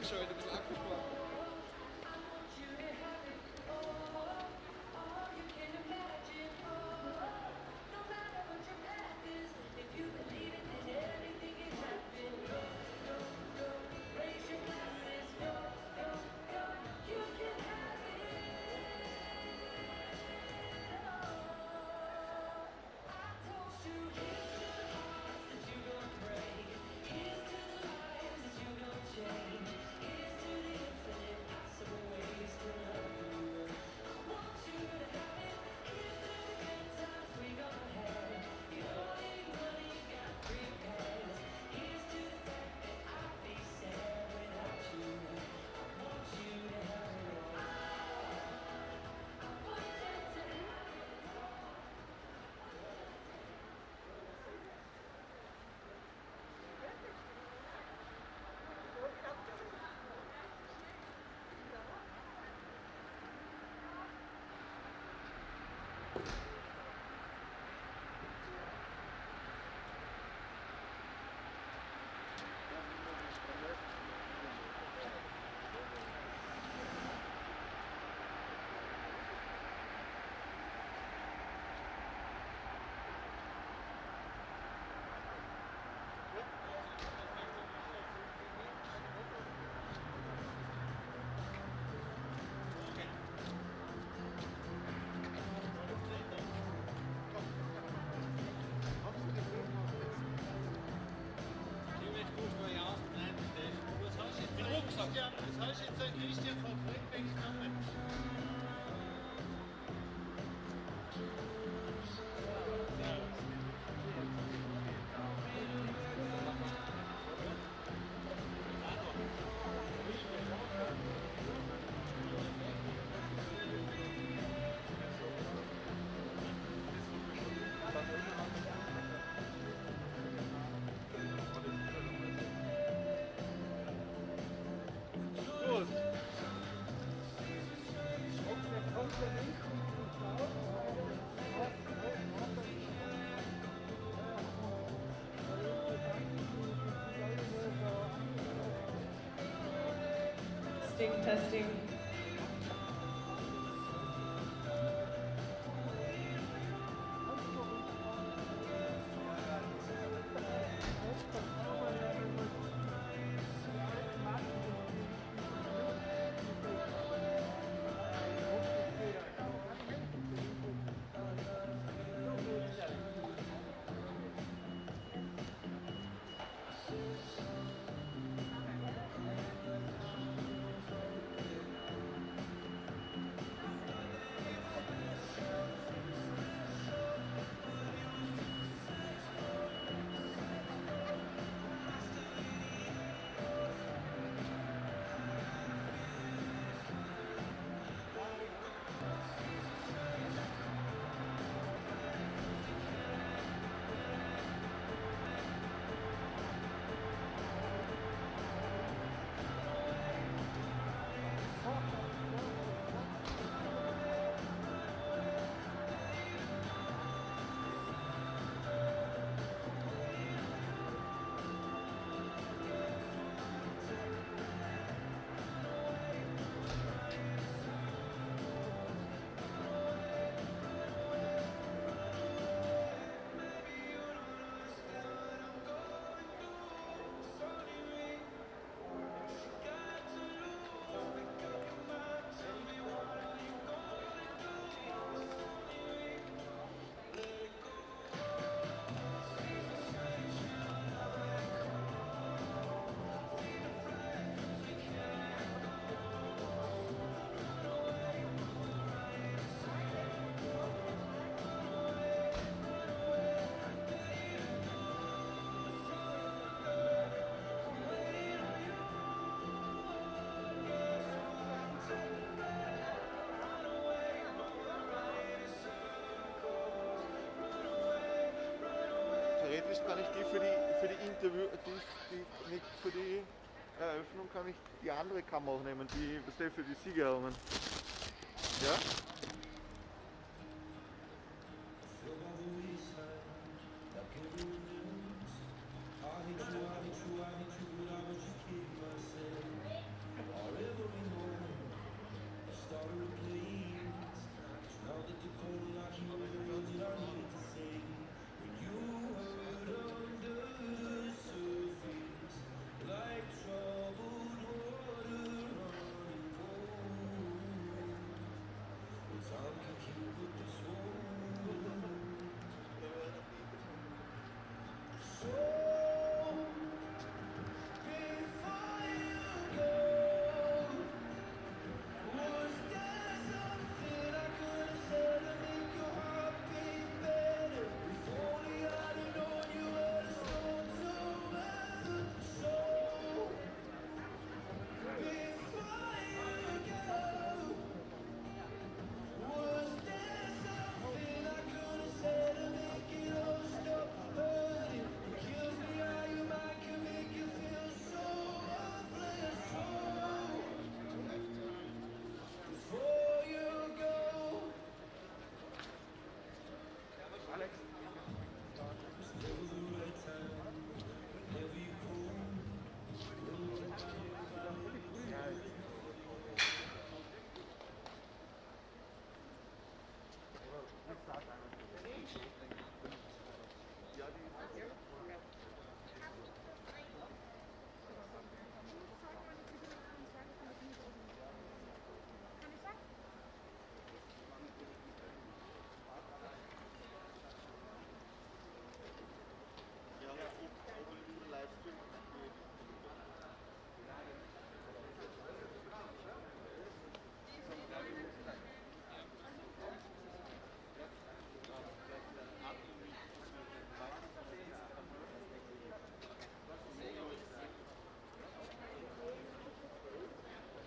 abgeschaltet, ein bisschen abgesprochen. Ja, das heißt jetzt ein Christian von Brückbeck genommen. Gut. Testing, testing. Theoretisch kann ich die für die Interview, nicht für die Eröffnung kann ich die andere Kammer auch nehmen, die für die Siegerehrungen. Ja?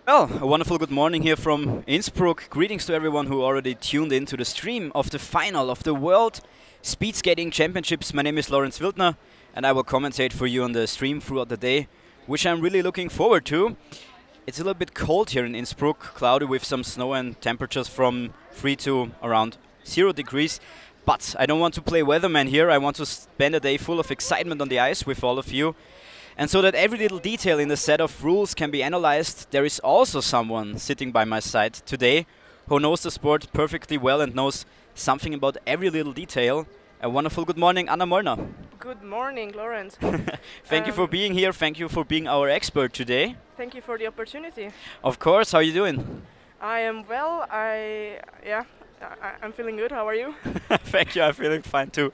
Well, a wonderful good morning here from Innsbruck. Greetings to everyone who already tuned into the stream of the final of the World Speed Skating Championships. My name is Lorenz Wildner, and I will commentate for you on the stream throughout the day, which I'm really looking forward to. It's a little bit cold here in Innsbruck, cloudy with some snow and temperatures from 3 to around 0 degrees. But I don't want to play weatherman here. I want to spend a day full of excitement on the ice with all of you. And so that every little detail in the set of rules can be analyzed, there is also someone sitting by my side today who knows the sport perfectly well and knows something about every little detail. A wonderful good morning, Anna Molnar. Good morning, Lawrence. Thank you for being here. Thank you for being our expert today. Thank you for the opportunity. Of course. How are you doing? I am well. I'm feeling good. How are you? Thank you. I'm feeling fine too.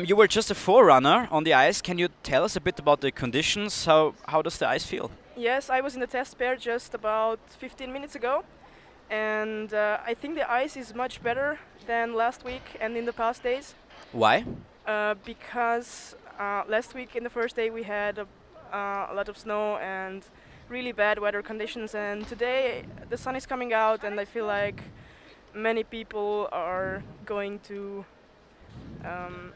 You were just a forerunner on the ice. Can you tell us a bit about the conditions? How does the ice feel? Yes, I was in the test pair just about 15 minutes ago, and I think the ice is much better than last week and in the past days. Why? Because last week in the first day we had a lot of snow and really bad weather conditions, and today the sun is coming out, and I feel like many people are going to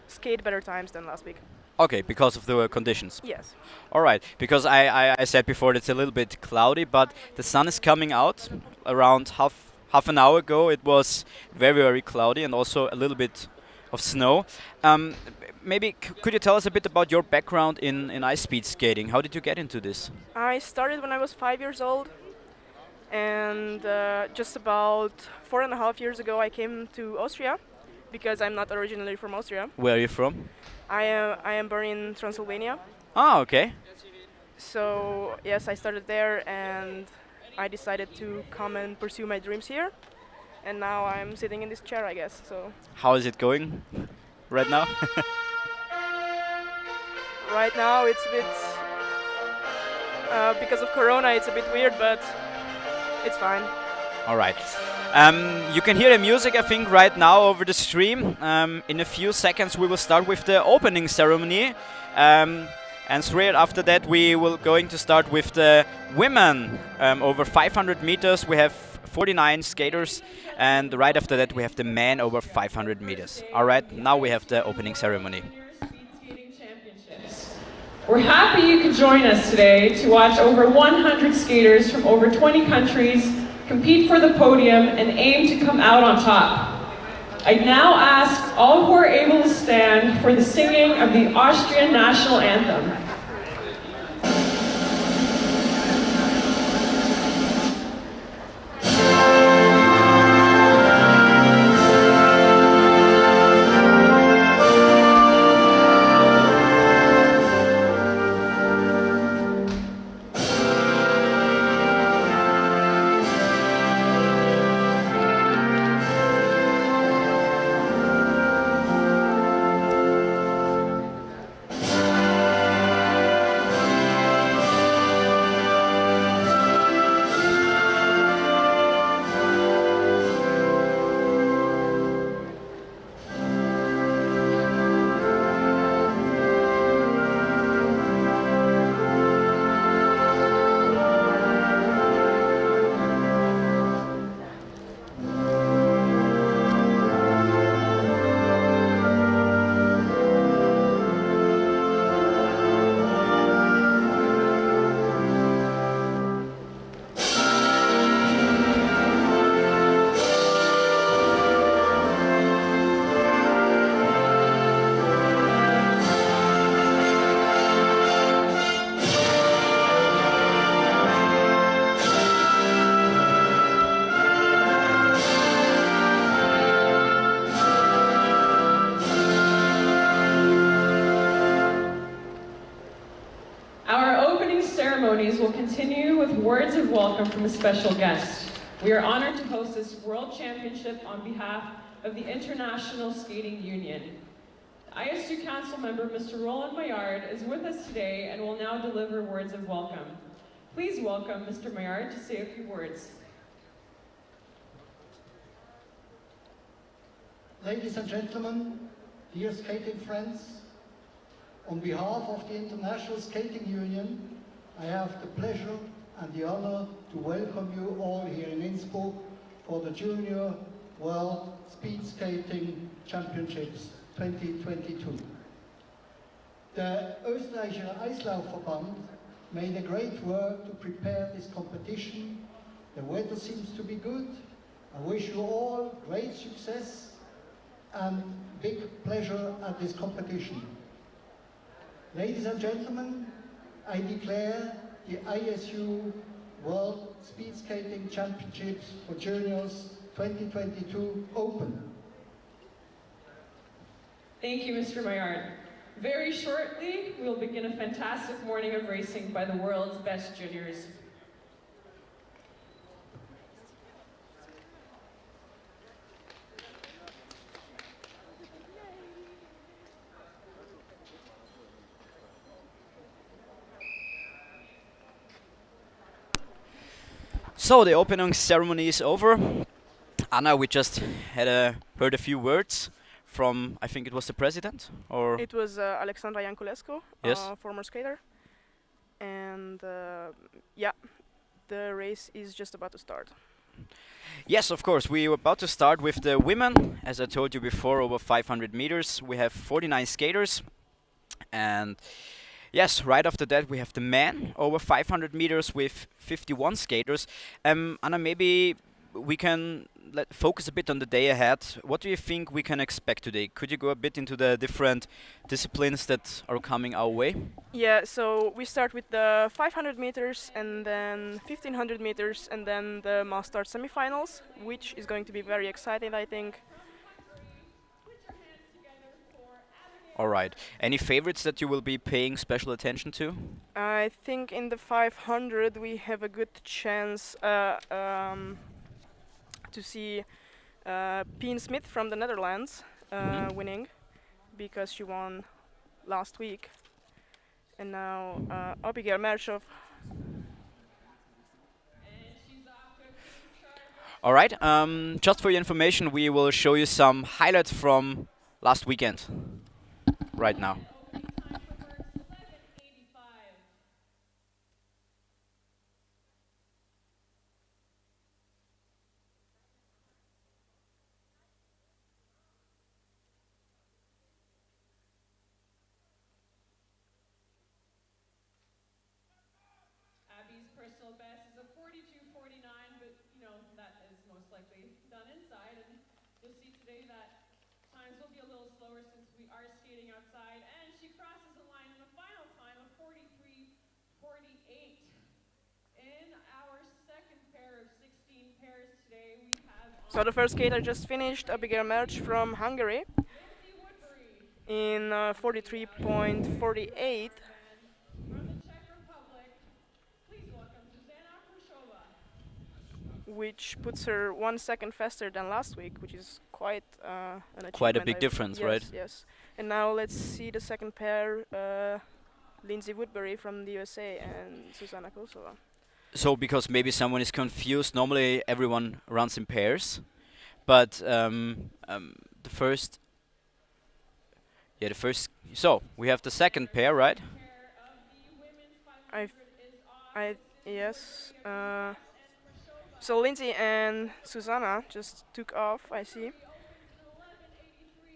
skate better times than last week. Okay, because of the conditions. Yes. All right, because I said before it's a little bit cloudy, but the sun is coming out. Around half an hour ago it was very, very cloudy and also a little bit of snow. Maybe could you tell us a bit about your background in ice speed skating? How did you get into this? I started when I was 5 years old, and just about 4.5 years ago I came to Austria, because I'm not originally from Austria. Where are you from? I am born in Transylvania. Ah, okay. So yes, I started there, and I decided to come and pursue my dreams here. And now I'm sitting in this chair, I guess. So. How is it going right now? Right now it's a bit, because of Corona, it's a bit weird, but it's fine. All right. You can hear the music, I think, right now over the stream. In a few seconds we will start with the opening ceremony. And straight after that we will going to start with the women. Over 500 meters we have 49 skaters, and right after that we have the men over 500 meters. All right, now we have the opening ceremony. We're happy you could join us today to watch over 100 skaters from over 20 countries compete for the podium and aim to come out on top. I now ask all who are able to stand for the singing of the Austrian national anthem. Will continue with words of welcome from a special guest. We are honored to host this World Championship on behalf of the International Skating Union. The ISU Council member, Mr. Roland Maillard, is with us today and will now deliver words of welcome. Please welcome Mr. Maillard to say a few words. Ladies and gentlemen, dear skating friends, on behalf of the International Skating Union, I have the pleasure and the honor to welcome you all here in Innsbruck for the Junior World Speed Skating Championships 2022. The Österreichischer Eislaufverband made a great work to prepare this competition. The weather seems to be good. I wish you all great success and big pleasure at this competition. Ladies and gentlemen, I declare the ISU World Speed Skating Championships for Juniors 2022 open. Thank you, Mr. Maillard. Very shortly, we will begin a fantastic morning of racing by the world's best juniors. So the opening ceremony is over. Anna, we just heard a few words from, I think it was the president, or It was Alexandra Janculescu, Yes. former skater. And yeah, the race is just about to start. yes, of course. We were about to start with the women. As I told you before, over 500 meters. We have 49 skaters, and yes, right after that we have the men over 500 meters with 51 skaters. Anna, maybe we can focus a bit on the day ahead. What do you think we can expect today? Could you go a bit into the different disciplines that are coming our way? Yeah, so we start with the 500 meters and then 1500 meters and then the mass start semifinals, which is going to be very exciting, I think. All right. Any favorites that you will be paying special attention to? I think in the 500 we have a good chance to see Pien Smith from the Netherlands winning, because she won last week. And now Abigail Mershov. All right. Just for your information, we will show you some highlights from last weekend right now. Abby's personal best is a 42.49, but you know that is most likely done inside, and you'll see today that times will be a little slower since we are skating outside, and she crosses the line in the final time of 43.48. In our second pair of 16 pairs today, we have So the first skater just finished, Abigail Merch from Hungary, Lindsay Woodbury, in 43.48. from the Czech Republic. Please welcome Zuzana Khrushcheva. Which puts her 1 second faster than last week, which is quite an achievement. Quite a big I would- difference, yes, right? Yes. And now let's see the second pair, Lindsay Woodbury from the USA and Susanna Kosova. So, because maybe someone is confused, normally everyone runs in pairs, but the first, so we have the second pair, right? Yes. So Lindsay and Susanna just took off, I see.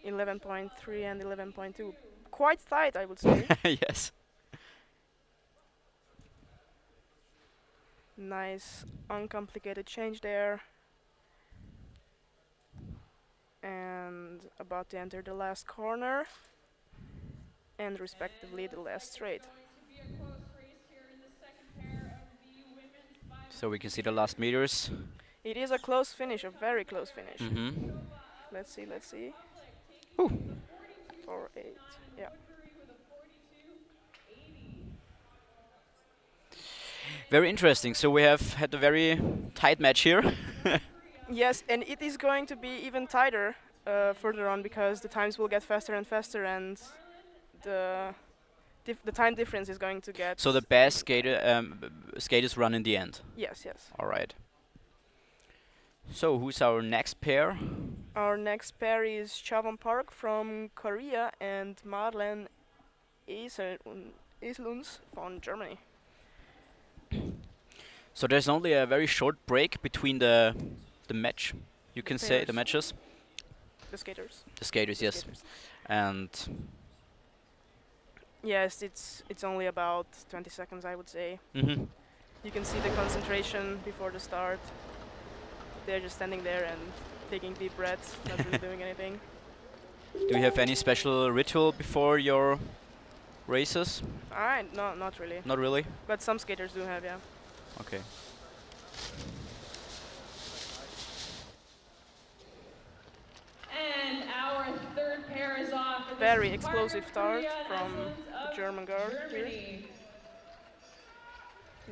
11.3 and 11.2. Quite tight, I would say. Yes. Nice, uncomplicated change there. And about to enter the last corner. And respectively the last straight. So we can see the last meters. It is a close finish, a very close finish. Mm-hmm. Let's see. Ooh. 4.8, yeah. Very interesting. So we have had a very tight match here. Yes, and it is going to be even tighter further on, because the times will get faster and faster, and the time difference is going to get. So the best skaters run in the end. Yes. All right. So who's our next pair? Our next pair is Chavon Park from Korea and Marlene Isluns from Germany. So there's only a very short break between the match, you can say, the pairs. matches. The skaters. The skaters, The yes. skaters. And Yes, it's only about 20 seconds, I would say. mhm. You can see the concentration before the start. They're just standing there and taking deep breaths, not really doing anything. Do you have any special ritual before your races? Alright, no, not really. Not really. But some skaters do have, yeah. Okay. And our third pair is off. and this Very is explosive Parker start Korea from Essence the of German guard here. Germany.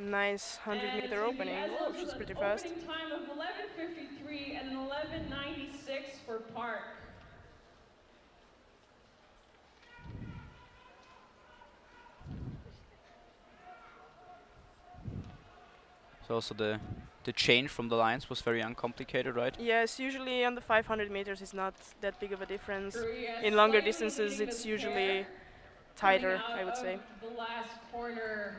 Nice 100-meter opening. Oh, she's pretty fast. Opening time of 11:53 and an 11:96 for Park. So also the change from the lines was very uncomplicated, right? Yes, usually on the 500 meters it's not that big of a difference. Korea In longer slightly distances leading it's this usually pair, tighter, coming I would out say. of the last corner.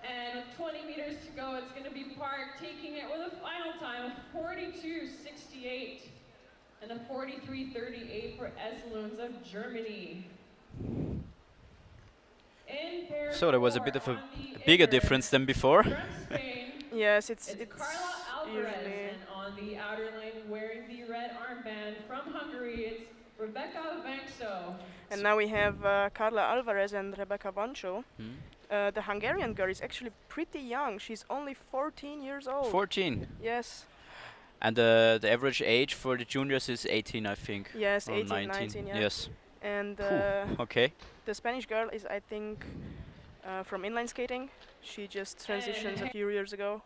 And with 20 meters to go, it's going to be Park taking it with a final time of 42:68 and a 43:38 for Esloons of Germany. In pair So there was a four bit of a on the bigger inner, difference than before. from Spain, Yes, it's it's Carla Alvarez, usually and on the outer lane wearing the red armband from Hungary, it's Rebecca Vankso. And now we have Carla Alvarez and Rebecca Vancho. Hmm? The Hungarian girl is actually pretty young. She's only 14 years old. 14. Yes, And the average age for the juniors is 18, I think. yes, Or 18, 19, yeah. Yes. And Phew, okay. the Spanish girl is, I think, from inline skating. She just transitioned a few years ago.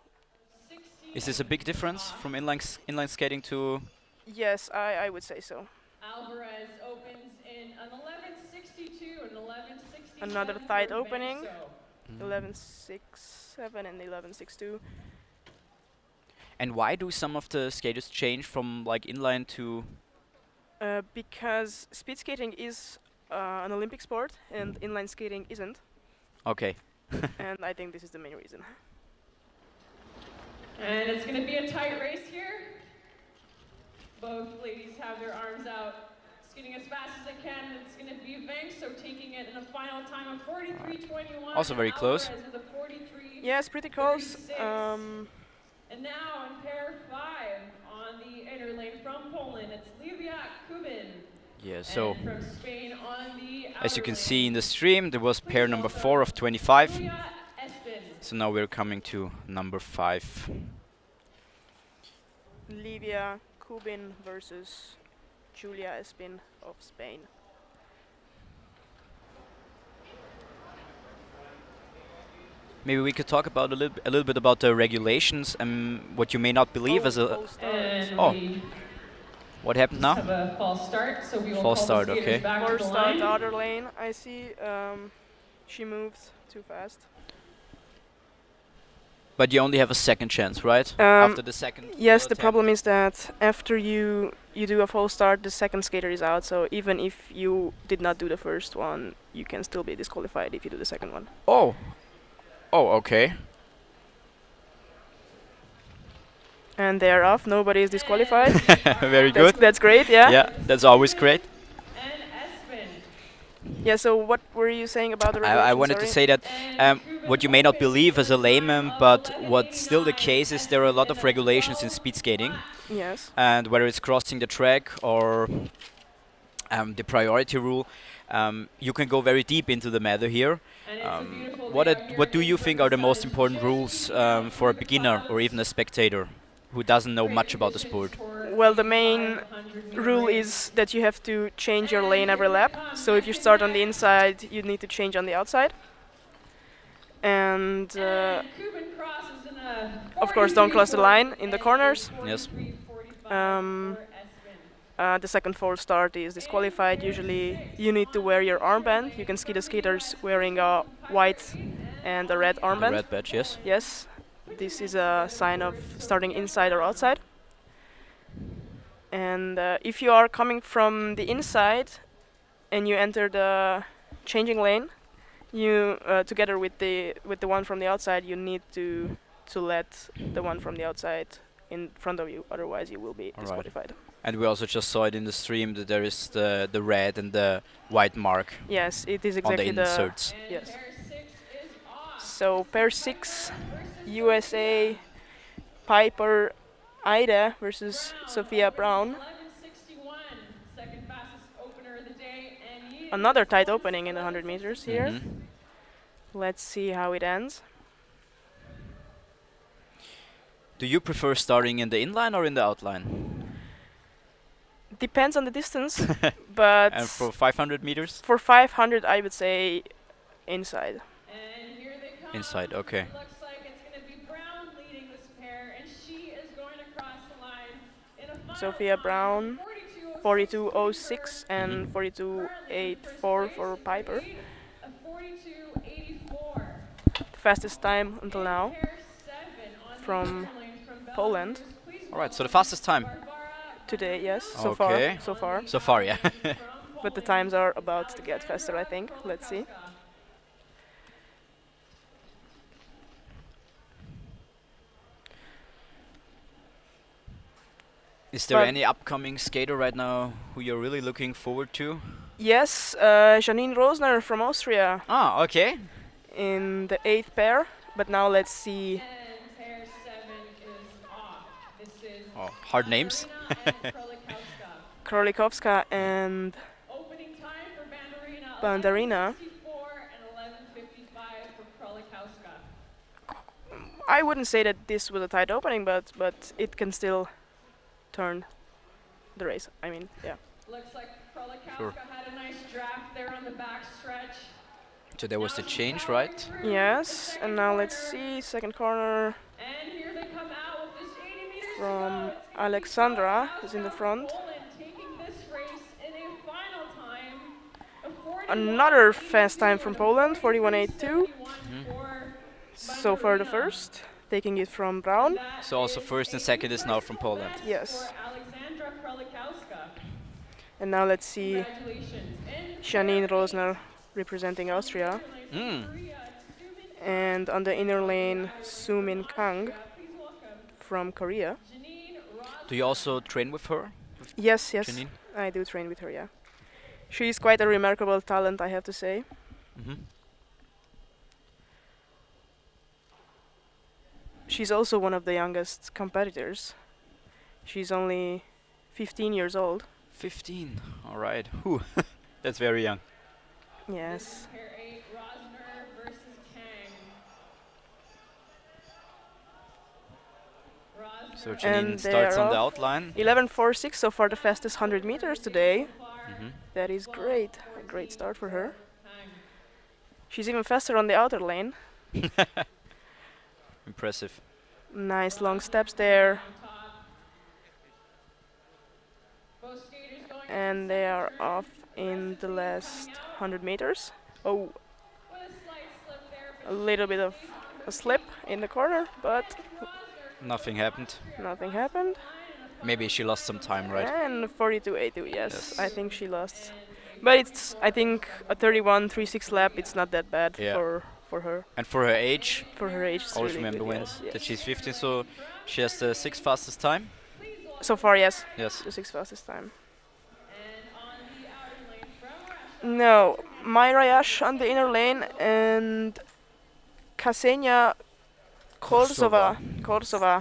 16 Is this a big difference from inline skating to? Yes, I would say so. Alvarez opens in an 11:62 and 11:67. Another for tight opening. Vankso. 11.67 and 11.62. And why do some of the skaters change from like inline to? Because speed skating is an Olympic sport and inline skating isn't. Okay. And I think this is the main reason. And it's going to be a tight race here. Both ladies have their arms out, skating as fast as they can. It's going to be Vankso taking it in a final time of 43:21. Also very close. Alvarez with a 43. Yes, pretty close. 36. And now in pair 5 on the inner lane from Poland, it's Livia Kubin. Yeah. So And from Spain on the as you outer can lane, see in the stream, there was pair please number welcome 4 of 25. Julia Espin. So now we're coming to number 5. Livia Kubin versus Julia Espin of Spain. Maybe we could talk about a little bit about the regulations and what you may not believe as a. false start. And Oh. we What happened just now? have a false start, so we will False call start, the skaters okay. back to First the start, line. the other lane. I see. She moved too fast. But you only have a second chance, right? Um, After the second. Yes, the attempt. problem is that after you do a false start, the second skater is out. So even if you did not do the first one, you can still be disqualified if you do the second one. Oh. Oh, okay. And they are off. Nobody is disqualified. Very good. That's great. Yeah. Yeah, that's always great. And Espin. Yeah. So what were you saying about the regulation? I wanted to sorry? say that what you may not believe as a layman, but what's still the case is there are a lot of regulations in speed skating, Yes. and whether it's crossing the track or the priority rule, you can go very deep into the matter here. And it's a beautiful What day out here what do in you think are the most Innsbruck. important rules for a beginner or even a spectator who doesn't know much about the sport? Well, the main rule is that you have to change your lane every lap. So if you start on the inside, you need to change on the outside. And of course, don't cross the line in the corners. Yes. The second false start is disqualified. Usually, you need to wear your armband. You can see the skaters wearing a white and a red The armband. red badge, yes. Yes, this is a sign of starting inside or outside. And if you are coming from the inside and you enter the changing lane, you together with the one from the outside, you need to to let the one from the outside in front of you, otherwise you will be Alright. disqualified. And we also just saw it in the stream that there is the red and the white mark Yes, it is on the exactly the inserts. yes. So pair 6, USA, Piper Ida versus Sophia Brown. 11:61, second fastest opener of the day, and he Another is tight 4 opening in the 100 meters here. Mhm. Let's see how it ends. Do you prefer starting in the inline or in the outline? Depends on the distance, but And for 500 meters? for 500 I would say inside. And here they come. Inside, okay. It looks like it's going to be Brown leading this pair, and she is going to cross the line in a final Sophia time Brown, of 42.06 and Mhm. 42.84 for Piper. A 42.84. Fastest time until now. Pair 7 on the from interlane from Poland. Belarus. Please Alright, so the fastest time. Barbara Today, yes, so Okay. far. So far, yeah. But the times are about to get faster, I think. Let's see. Is there But- any upcoming skater right now who you're really looking forward to? Yes, Janine Rosner from Austria Ah, okay. in the 8th pair. But now let's see. And pair 7 is off. This is Oh, hard names. Bandarina and Krolikowska. Krolikowska and Opening time for Bandarina. Bandarina. 11:64 and 11:55 for Krolikowska. I wouldn't say that this was a tight opening, but it can still turn the race. I mean, yeah. Looks like Krolikowska Sure. had a nice draft there on the back stretch. So there was the change, right? Yes, and now let's see. Second corner And here they come out with this 80 meters to from go. It's gonna be Alexandra Krolikowska is in the from front. Poland taking this race in a final time of 41, Another fast time from 82 Poland, and 41.82. 41 for So far the Bandarina. first, taking it from Brown. That So also is first and a second is now first from Poland. place Yes. for Alexandra Krolikowska. And now let's see Congratulations. And Janine Rosner representing Austria. Mm. And on the inner lane, Soo-min Kang please welcome from Korea. Janine Ross. Do you also train with her? Yes, Janine? I do train with her, yeah. She's quite a remarkable talent, I have to say. Mm-hmm. She's also one of the youngest competitors. She's only 15 years old. 15. All right. Whew. That's very young. Yes. Pair 8, Rosner versus Kang. Rosner So And Janine they starts are on the off. outline. 11.46 so far, the fastest 100 meters today. Mm-hmm. That is great. A great start for her. Kang. She's even faster on the outer lane. Impressive. Nice long steps there. On top. Both skaters going And they are off in the last 100 meters. Oh, with a slight slip there. a little bit of a slip in the corner, but Nothing happened. nothing happened. Maybe she lost some time, right? And 42.82, yes, Yes. I think she lost. But it's, I think, a 31.36 lap. It's not that bad Yeah. for her. And for her age, For her age, it's always really remember good, when yes, yes. that she's 15, so she has the 6th fastest time. So far, yes, Yes. the 6th fastest time. And on the outer lane from Russia. No, Myra Yash on the inner lane and Ksenia Korsova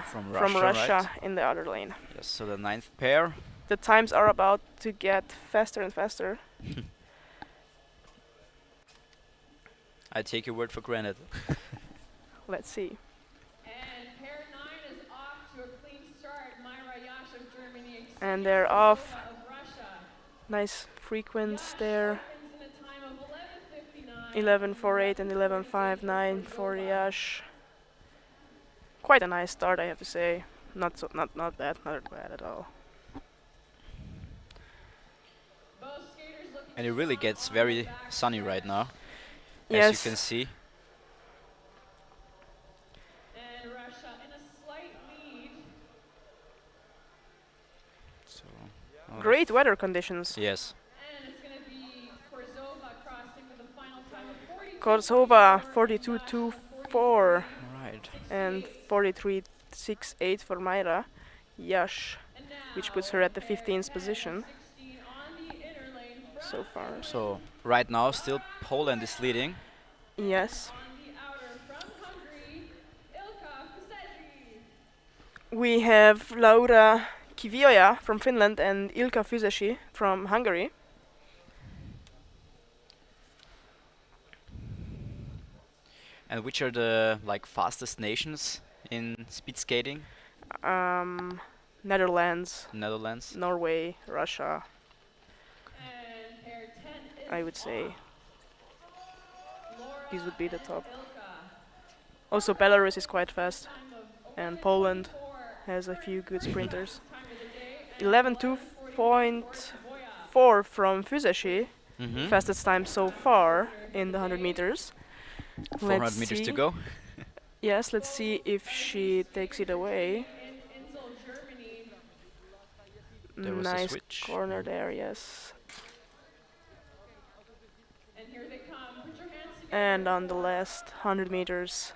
From from Russia, Russia right? in the other lane. Yes. So the 9th pair. The times are about to get faster and faster. I take your word for granted. Let's see. And pair 9 is off to a clean start. Myra Yash of Germany. And they're off. Of Russia. Nice frequency there. Seconds in a time of 11:59. 11.48 and 11.59 for Yash. Quite a nice start, I have to say. Not bad at all. Both skaters looking And it really gets very sunny right now, as Yes. you can see. and Russia in a slight lead. So, Great weather conditions. yes. And it's going to be Korzova crossing with a final time of 42. Korsova 42.24. All right. Right. and 43.68 for Mayra Yash, which puts her at the 15th position so far. So right now, still Poland is leading. Yes. We have Laura Kivioja from Finland and Ilka Füzesi from Hungary. And which are the fastest nations in speed skating? Netherlands, Netherlands. Norway, Russia, I would say. These would be the top. Also Belarus is quite fast, and Poland has a few good sprinters. 11.2.4 from Füzesi, fastest time so far in the 100 meters. 400 meters to go. Yes, let's see if she takes it away. There was a Nice switch. corner there, yes. And on the last 100 meters,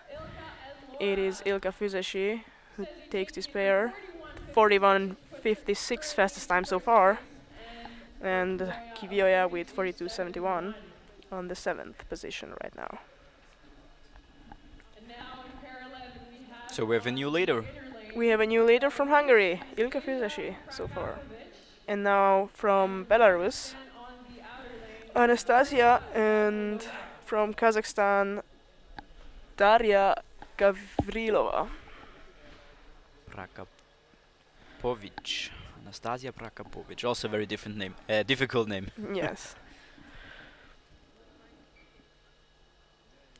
it is Ilka Füzesi who takes this pair. 41.56 fastest time so far. And Kivioja with 42.71 on the 7th position right now. So we have a new leader. We have a new leader from Hungary, Ilka Füzesi, so far. And now from Belarus, Anastasia, and from Kazakhstan, Daria Gavrilova. Prakapovic. Anastasia Prakapovic. Also a very different name. Difficult name. Yes.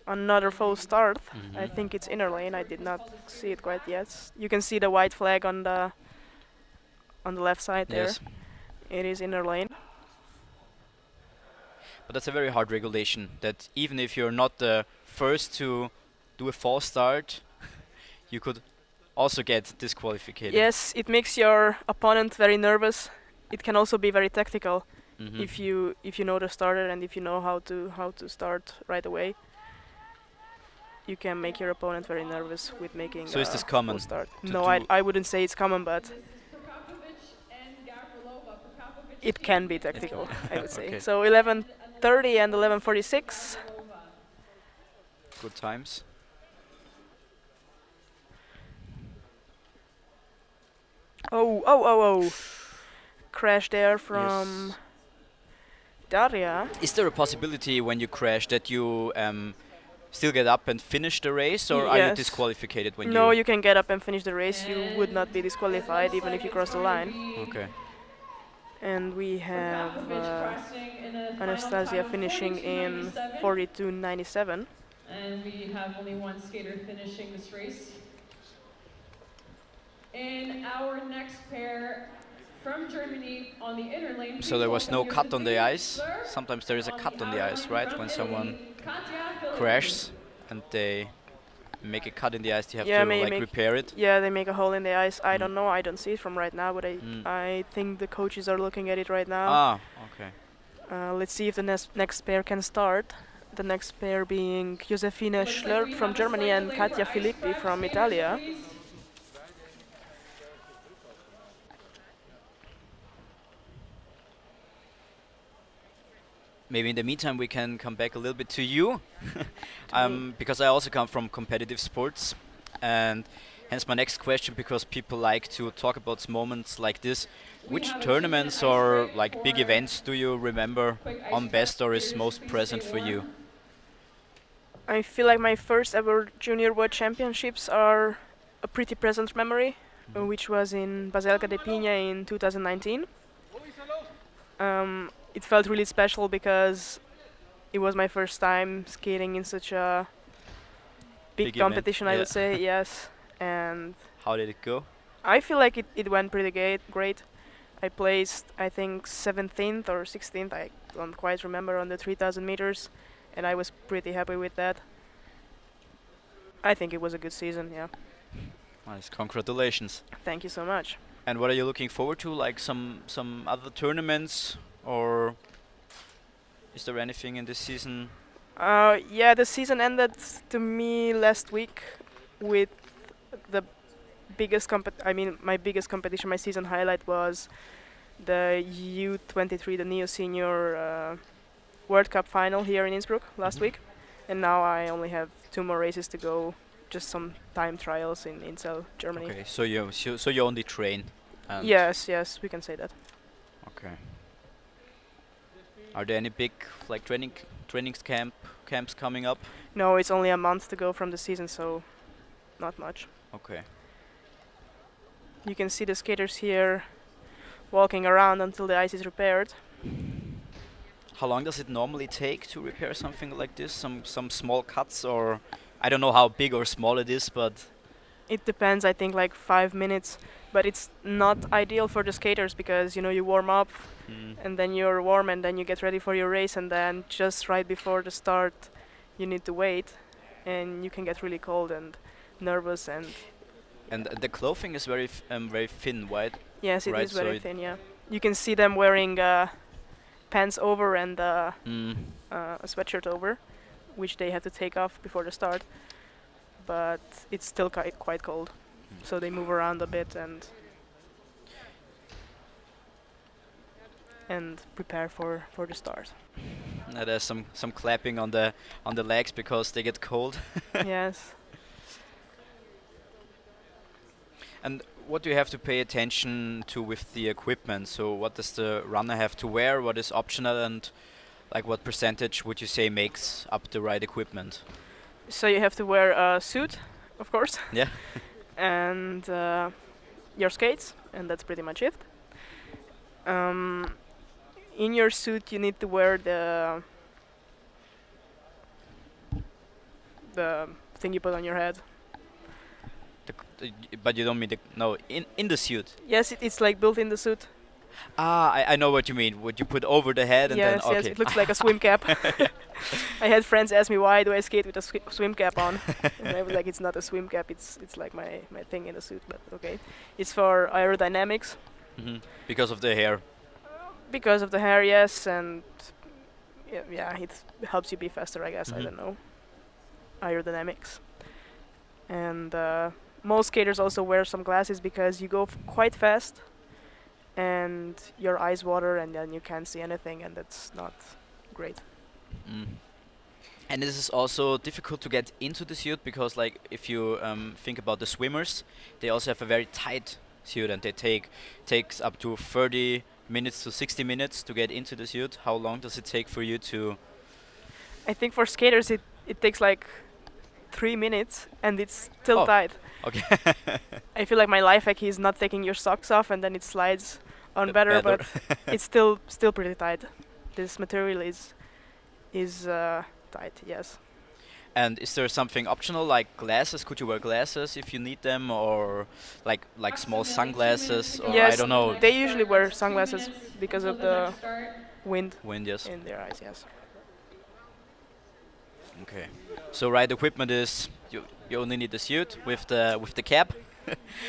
Another false start. I think it's inner lane. I did not see it quite yet. You can see the white flag on the left side Yes. there. It is inner lane. But that's a very hard regulation, that even if you're not the first to do a false start, you could also get disqualified. Yes, it makes your opponent very nervous. It can also be very tactical if you know the starter and if you know how to start right away. You can make your opponent very nervous with making So is this a common full start. to No, do- I wouldn't say it's common, but it can be tactical, I would say. Okay. So 11:30 and 11:46. Good times. Oh. Crash there from Yes. Daria. Is there a possibility when you crash that you still get up and finish the race, or are you Yes. disqualified when No, you... you can get up and finish the race. You would not be disqualified even if you cross the line. Okay. And we have Anastasia finishing in 42.97. And we have only one skater finishing this race. In our next pair from Germany on the inner lane. So there was no cut on the ice. Sometimes there is a cut on the ice, right? When someone crashes and they make a cut in the ice, they have Yeah, to repair it. Yeah, they make a hole in the ice. I don't know. I don't see it from right now, but I think the coaches are looking at it right now. Ah, okay. Let's see if the next pair can start. The next pair being Josefine Schlörp from Germany and Katja Filippi from Italia. Maybe in the meantime we can come back a little bit to you, because I also come from competitive sports, and hence my next question, because people like to talk about moments like this. Which tournaments or big events do you remember on best or is most present for you? I feel like my first ever junior world championships are a pretty present memory, which was in Baselka de Pina in 2019. It felt really special because it was my first time skating in such a big Big competition, event, I would say, yes. And How did it go? I feel like it went pretty great. I placed, I think, 17th or 16th, I don't quite remember, on the 3,000 meters, and I was pretty happy with that. I think it was a good season, yeah. Nice, congratulations. Thank you so much. And what are you looking forward to? Like some other tournaments, or is there anything in this season? Yeah, the season ended to me last week, with the biggest my biggest competition, my season highlight was the U23, the Neo Senior World Cup final here in Innsbruck last week, and now I only have 2 more races to go, just some time trials in Insel, Germany. Okay, so you only train. And Yes, we can say that. Okay. Are there any big like trainings camps coming up? No, it's only a month to go from the season, so not much. Okay. You can see the skaters here walking around until the ice is repaired. How long does it normally take to repair something like this? Some small cuts, or I don't know how big or small it is, but It depends, I think like 5 minutes, but it's not ideal for the skaters because you warm up and then you're warm and then you get ready for your race, and then just right before the start you need to wait, and you can get really cold and nervous. and the clothing is very thin, right? Yes, it Right, is so very it thin, yeah. You can see them wearing pants over and a sweatshirt over, which they have to take off before the start. But it's still quite cold, so they move around a bit and prepare for the start. There's some clapping on the legs because they get cold. Yes. And what do you have to pay attention to with the equipment? So what does the runner have to wear? What is optional, and like what percentage would you say makes up the right equipment? So you have to wear a suit, of course. Yeah. And your skates, and that's pretty much it. In your suit you need to wear the thing you put on your head. But you don't mean in the suit. Yes, it's like built in the suit. I know what you mean. What you put over the head and Yes, then yes, it looks like a swim cap. I had friends ask me why do I skate with a swim cap on, and I was like, it's not a swim cap. It's like my thing in the suit. But okay, it's for aerodynamics. Because of the hair. Because of the hair, yes, and yeah, it helps you be faster, I guess. I don't know. Aerodynamics. And most skaters also wear some glasses because you go quite fast and your eyes water and then you can't see anything, and that's not great. And this is also difficult to get into the suit because, like, if you think about the swimmers, they also have a very tight suit, and they takes up to 30 minutes to 60 minutes to get into the suit. How long does it take for you to? I think for skaters it takes like 3 minutes and it's still tight. Okay. I feel like my life hack is not taking your socks off and then it slides on better. But it's still pretty tight. This material is tight, yes. And is there something optional like glasses? Could you wear glasses if you need them, or like small sunglasses? Or Yes, I don't know. they usually wear sunglasses because of the wind Yes. in their eyes, yes. Okay. So right equipment is you only need the suit with the cap.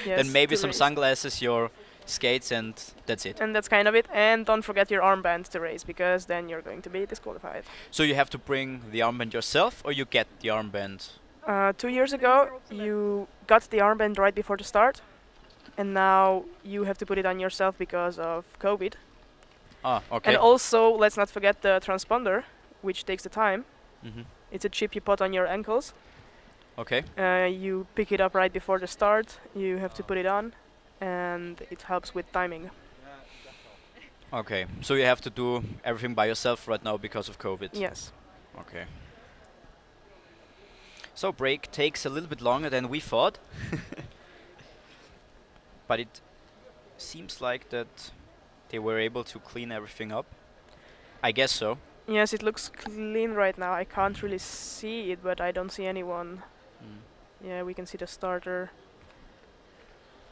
Yes, Then maybe to some race. sunglasses, your skates, and that's it. And that's kind of it. And don't forget your armband to race, because then you're going to be disqualified. So you have to bring the armband yourself, or you get the armband? 2 years ago, you got the armband right before the start, and now you have to put it on yourself because of COVID. Okay. And also, let's not forget the transponder, which takes the time. It's a chip you put on your ankles. Okay. You pick it up right before the start, you have to put it on, and it helps with timing. Okay. So you have to do everything by yourself right now because of COVID? Yes. Okay. So break takes a little bit longer than we thought. But it seems like that they were able to clean everything up. I guess so. Yes, it looks clean right now. I can't really see it, but I don't see anyone. Yeah, we can see the starter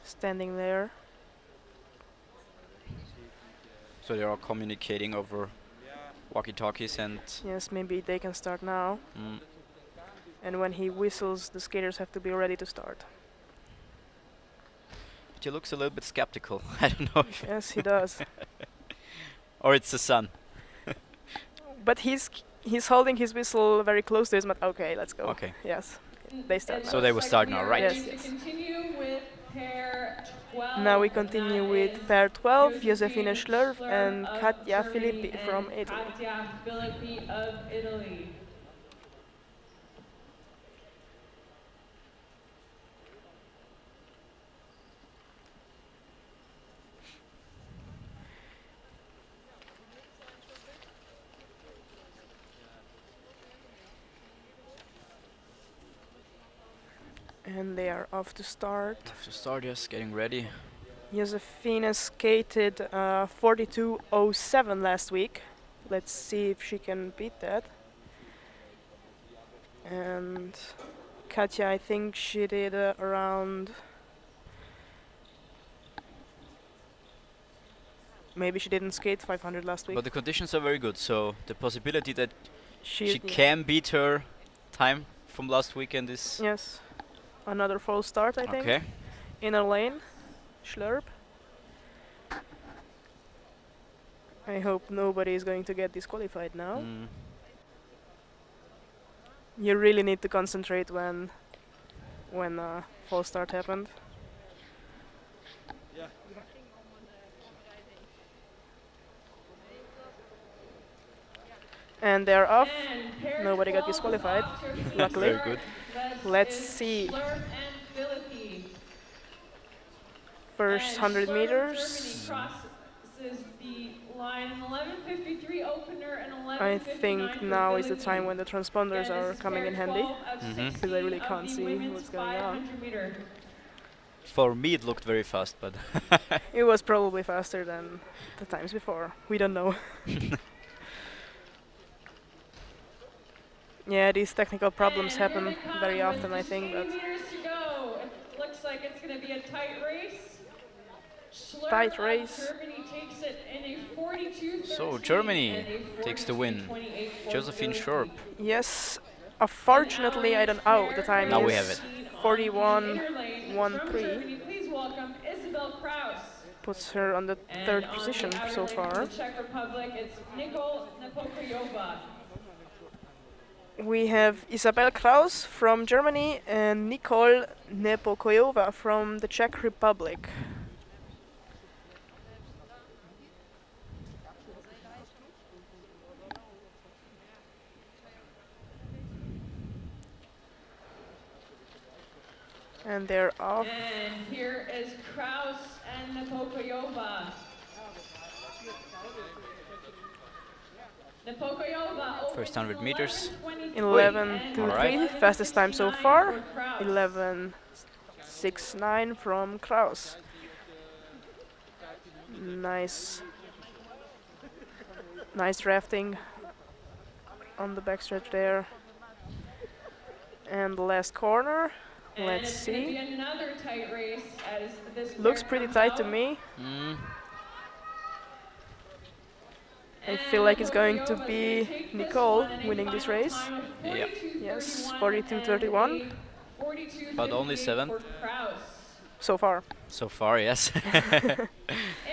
standing there. So they are communicating over walkie-talkies and... Yes, maybe they can start now. And when he whistles, the skaters have to be ready to start. But he looks a little bit skeptical. I don't know if... Yes, he does. Or it's the sun. But he's holding his whistle very close to his mouth. Okay, let's go. Okay. Yes. They start It now. So they will looks start we now, are right. going Yes, to yes. continue with pair 12. Now we and continue that with is pair 12, Josephine Josefine Schlurf and of Katja Germany Filippi from and Italy. Katja Filippi of Italy. And they are off to start. Have to start, yes, getting ready. Josefina skated 42.07 last week. Let's see if she can beat that. And Katja, I think she did around. Maybe she didn't skate 500 last week. But the conditions are very good, so the possibility that she yeah. can beat her time from last weekend is Yes. Another false start, I think. okay. Inner lane. Schlurp. I hope nobody is going to get disqualified now. Mm. You really need to concentrate when false start happened. And they're off. And pair Nobody got 12 is disqualified, off to luckily. Very good. That Let's is see. Schlurf and Filippi. First And 100 Schlurf of meters. Germany crosses the line in 11:53 opener and 11:59 I think for now is the Filippi. time when the transponders Again, are this is coming pair in handy. 12 of Mhm. 'Cause I really 16 of can't the see women's what's going on. 500 meter. For me, it looked very fast, but It was probably faster than the times before. We don't know. Yeah, these technical problems And here happen they come very with often, I just think. 80 But meters to go. It looks like it's going to be a tight race. Schlurf Tight of race. Germany takes it in a 42:13 So, Germany and a takes the win. 42:28 for Josephine Filippi. Schlurp. yes, unfortunately, I don't know. The time Now is we have it. 41:13. Please welcome Isabel Kraus. Puts her on the And third on position the outer so lane far. from the Czech Republic, it's Nicole Nepokoyova. We have Isabel Kraus from Germany and Nicole Nepokoyova from the Czech Republic. And they're off. And here is Kraus and Nepokoyova. Nepokoyova First 100 meters. 11:23, Alright. fastest time so far. 11. 11:69 from Kraus. Nice drafting on the backstretch there. And the last corner. Let's see. Another tight race as this Looks pair pretty comes tight to out. me. Mm. I feel like it's going to be Nicole winning this race. Yeah. Yes, 42:31 But only 7th. so far. So far, yes.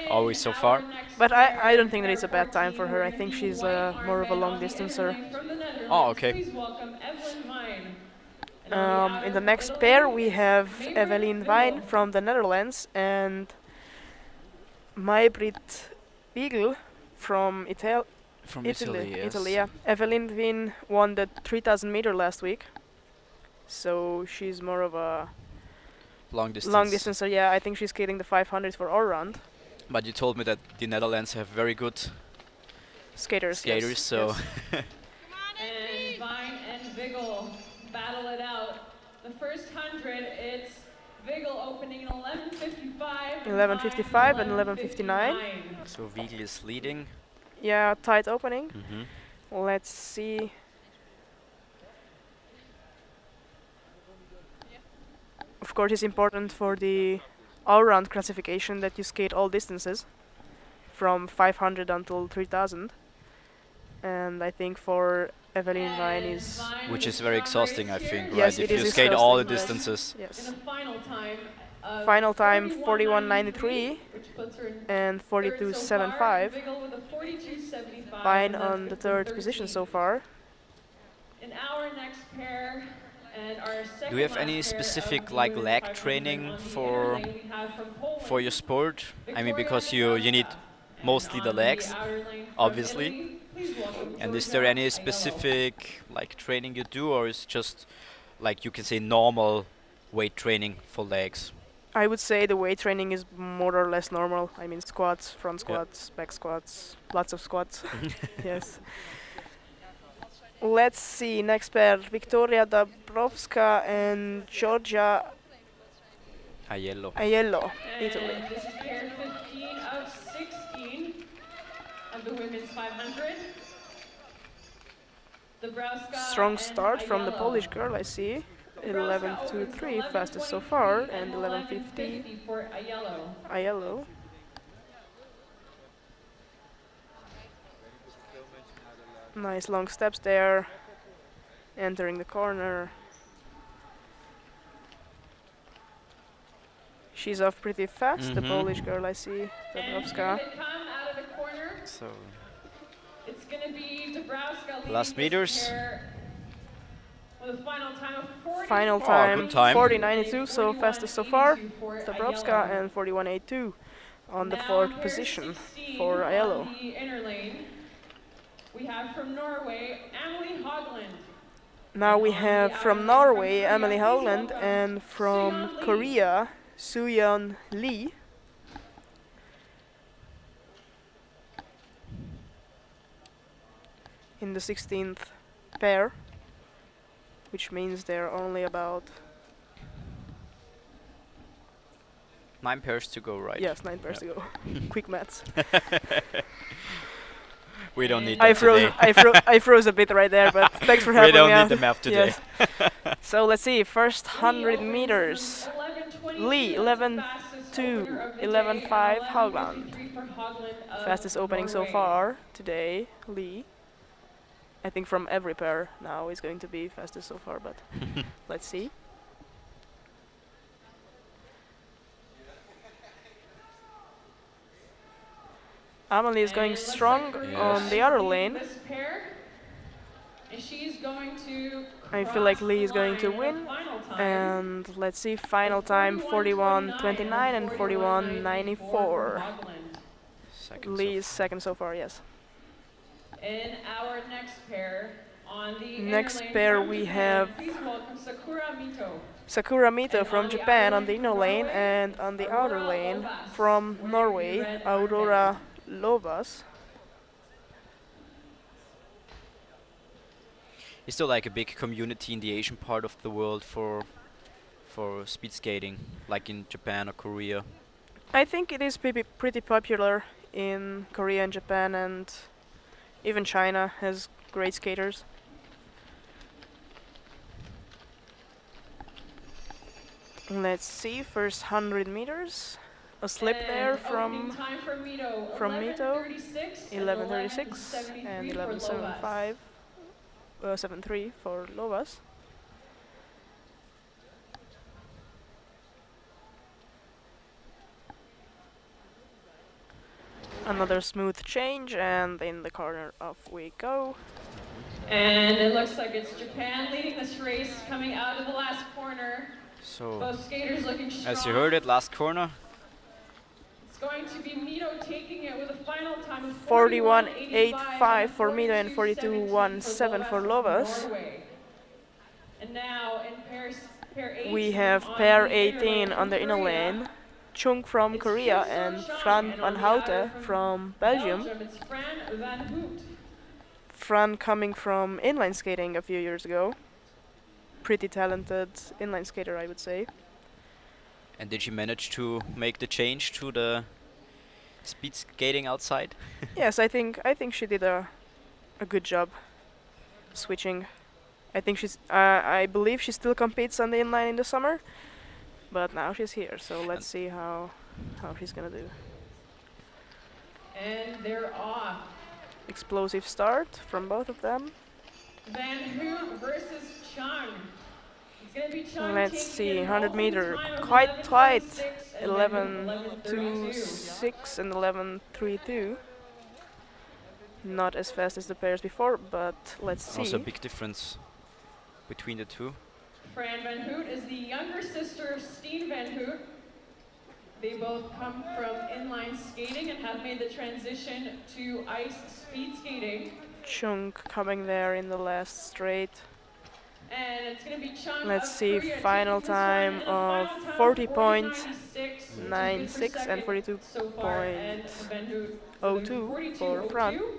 Always so far. But I don't think that it's a bad time for her. I think she's more of a long distancer. Oh, okay. In the next pair, we have Evelien Wijn from the Netherlands and Maybrit Wiegel from From Italy, yes. Italy, yeah. Evelien Wijn won the 3,000 meter last week, so she's more of a Long distance. long distancer. Yeah, I think she's skating the 500 for all round. But you told me that the Netherlands have very good Skaters, skaters, yes, so yes. And Vine and Vigel battle it out. The first 100, it's Vigel opening in 11:55. 11:55 and 11:59. so Wiegel is leading. Yeah, tight opening. Mm-hmm. Let's see. Of course, it's important for the all-round classification that you skate all distances from 500 until 3,000. And I think for Evelien Wijn is Which is very exhausting, I think, Yes, right? it If you is skate all the exhausting, yes. distances. In yes. the final time, of Final time 41:93 which puts her in and third so far. 42:75. Vigel with a 42:75. Wijn and that's on the good third for position 13. so far. In our next pair, And our Do you have second any last pair specific of like women's leg 500 training on the for inner lane, we have from Poland, your sport? I mean, Victoria because you need Dabrowska. And mostly the on legs, outer lane from obviously. Italy, please welcome And is Giorgia there any Aiello. specific like training you do, or is just like you can say normal weight training for legs? I would say the weight training is more or less normal. I mean, squats, front Yeah. squats, back squats, lots of squats. Yes. Let's see, next pair, Victoria Dabrowska and Giorgia Aiello. Aiello, Italy. And this is pair 15 of 16 of the women's 500. Dabrowska Strong and start from the Aiello. Polish girl, I see. 11.23, fastest so far, and 11.50 for Aiello. Aiello. Nice long steps there. Entering the corner. She's off pretty fast, the Mhm. Polish girl, I see. And here Dabrowska. they come out of the corner. So It's going to be Dabrowska leading Last this meters. pair with a final time of 40. Final Oh, time, good time. 40.92, so fastest so far. 41.82 for Dabrowska Aiello. and 41.82 on the Now fourth pair position 16 for on Aiello. the inner lane. We have from Norway, Emily Hogland. Now we And on have the from outer lane Norway, Korea, Emily please Howland, welcome and from Soo-yeon Lee. Korea, Soo-yeon Lee. In the 16th pair, which means they're only about 9 pairs to go, right? yes 9 pairs to go. Quick maths. We don't need I that froze. today. I froze a bit right there, but thanks for We helping don't me need out. the math today. Yes. So let's see. First Lee 100 opens meters. from 11.22. Lee, That's the 11.2, fastest opener of the day, 11.5 and Hogland. 11.53 for Hogland of Fastest opening so Norway. far today, Lee. I think from every pair now is going to be fastest so far, but let's see. Amelie is And going it looks strong like Korea on is the other leading lane. this pair, and she's going to I feel like cross Lee the is going to line win. with final time. And let's see, final time 41.29 and 41.94. Hogland. Second Lee is second so far, yes. In our next pair, on the Next inner lane pair from we Japan, have please welcome Sakura Mito. Sakura Mito And from on the Japan outer on the lane inner from lane, Norway, and it's on the Aurora outer lane Lovas, from wearing Norway, the red Aurora Lovas. Is there like a big community in the Asian part of the world for speed skating, like in Japan or Korea? I think it is pretty popular in Korea and Japan, and even China has great skaters. Let's see, first 100 meters. A slip And there opening from time for Mito, from Mito, 11:36 11.36 and 11.75, 7.3 for Lovas. Another smooth change, and in the corner off we go. And it looks like it's Japan leading this race, coming out of the last corner. So, Both skaters looking strong. as you heard it, last corner. It's going to be Mito taking it with a final time of 41.85 for Mito and 42.17 for Lovas. Norway. And now in pair 18 We have on pair the inner 18 lane on the from inner Korea, lane. Chung from it's Korea Kim and So-chung, Fran and van on the outer Houten from Belgium. It's Fran van Hout. Fran coming from inline skating a few years ago. Pretty talented inline skater, I would say. And did she manage to make the change to the speed skating outside? Yes, I think she did a good job switching. I believe she still competes on the inline in the summer, but now she's here. So let's see how she's gonna do. And they're off. Explosive start from both of them. Van Hoot versus Chung. It's going to be Chung Let's taking see, it an 100 opening meter, time of quite tight. 11:26 and then 11.26 and 11.32. Not as fast as the pairs before, but let's see. Also a big difference between the two. Fran Van Hoot is the younger sister of Steen Van Hoot. They both come from inline skating and have made the transition to ice speed skating. Chung coming there in the last straight. And it's going to be Chung Let's of see, Korea final taking this one, time and the of final time 40.96 and 40.96 so far, and Van Hoot with a 42.02 for Fran. 42.02.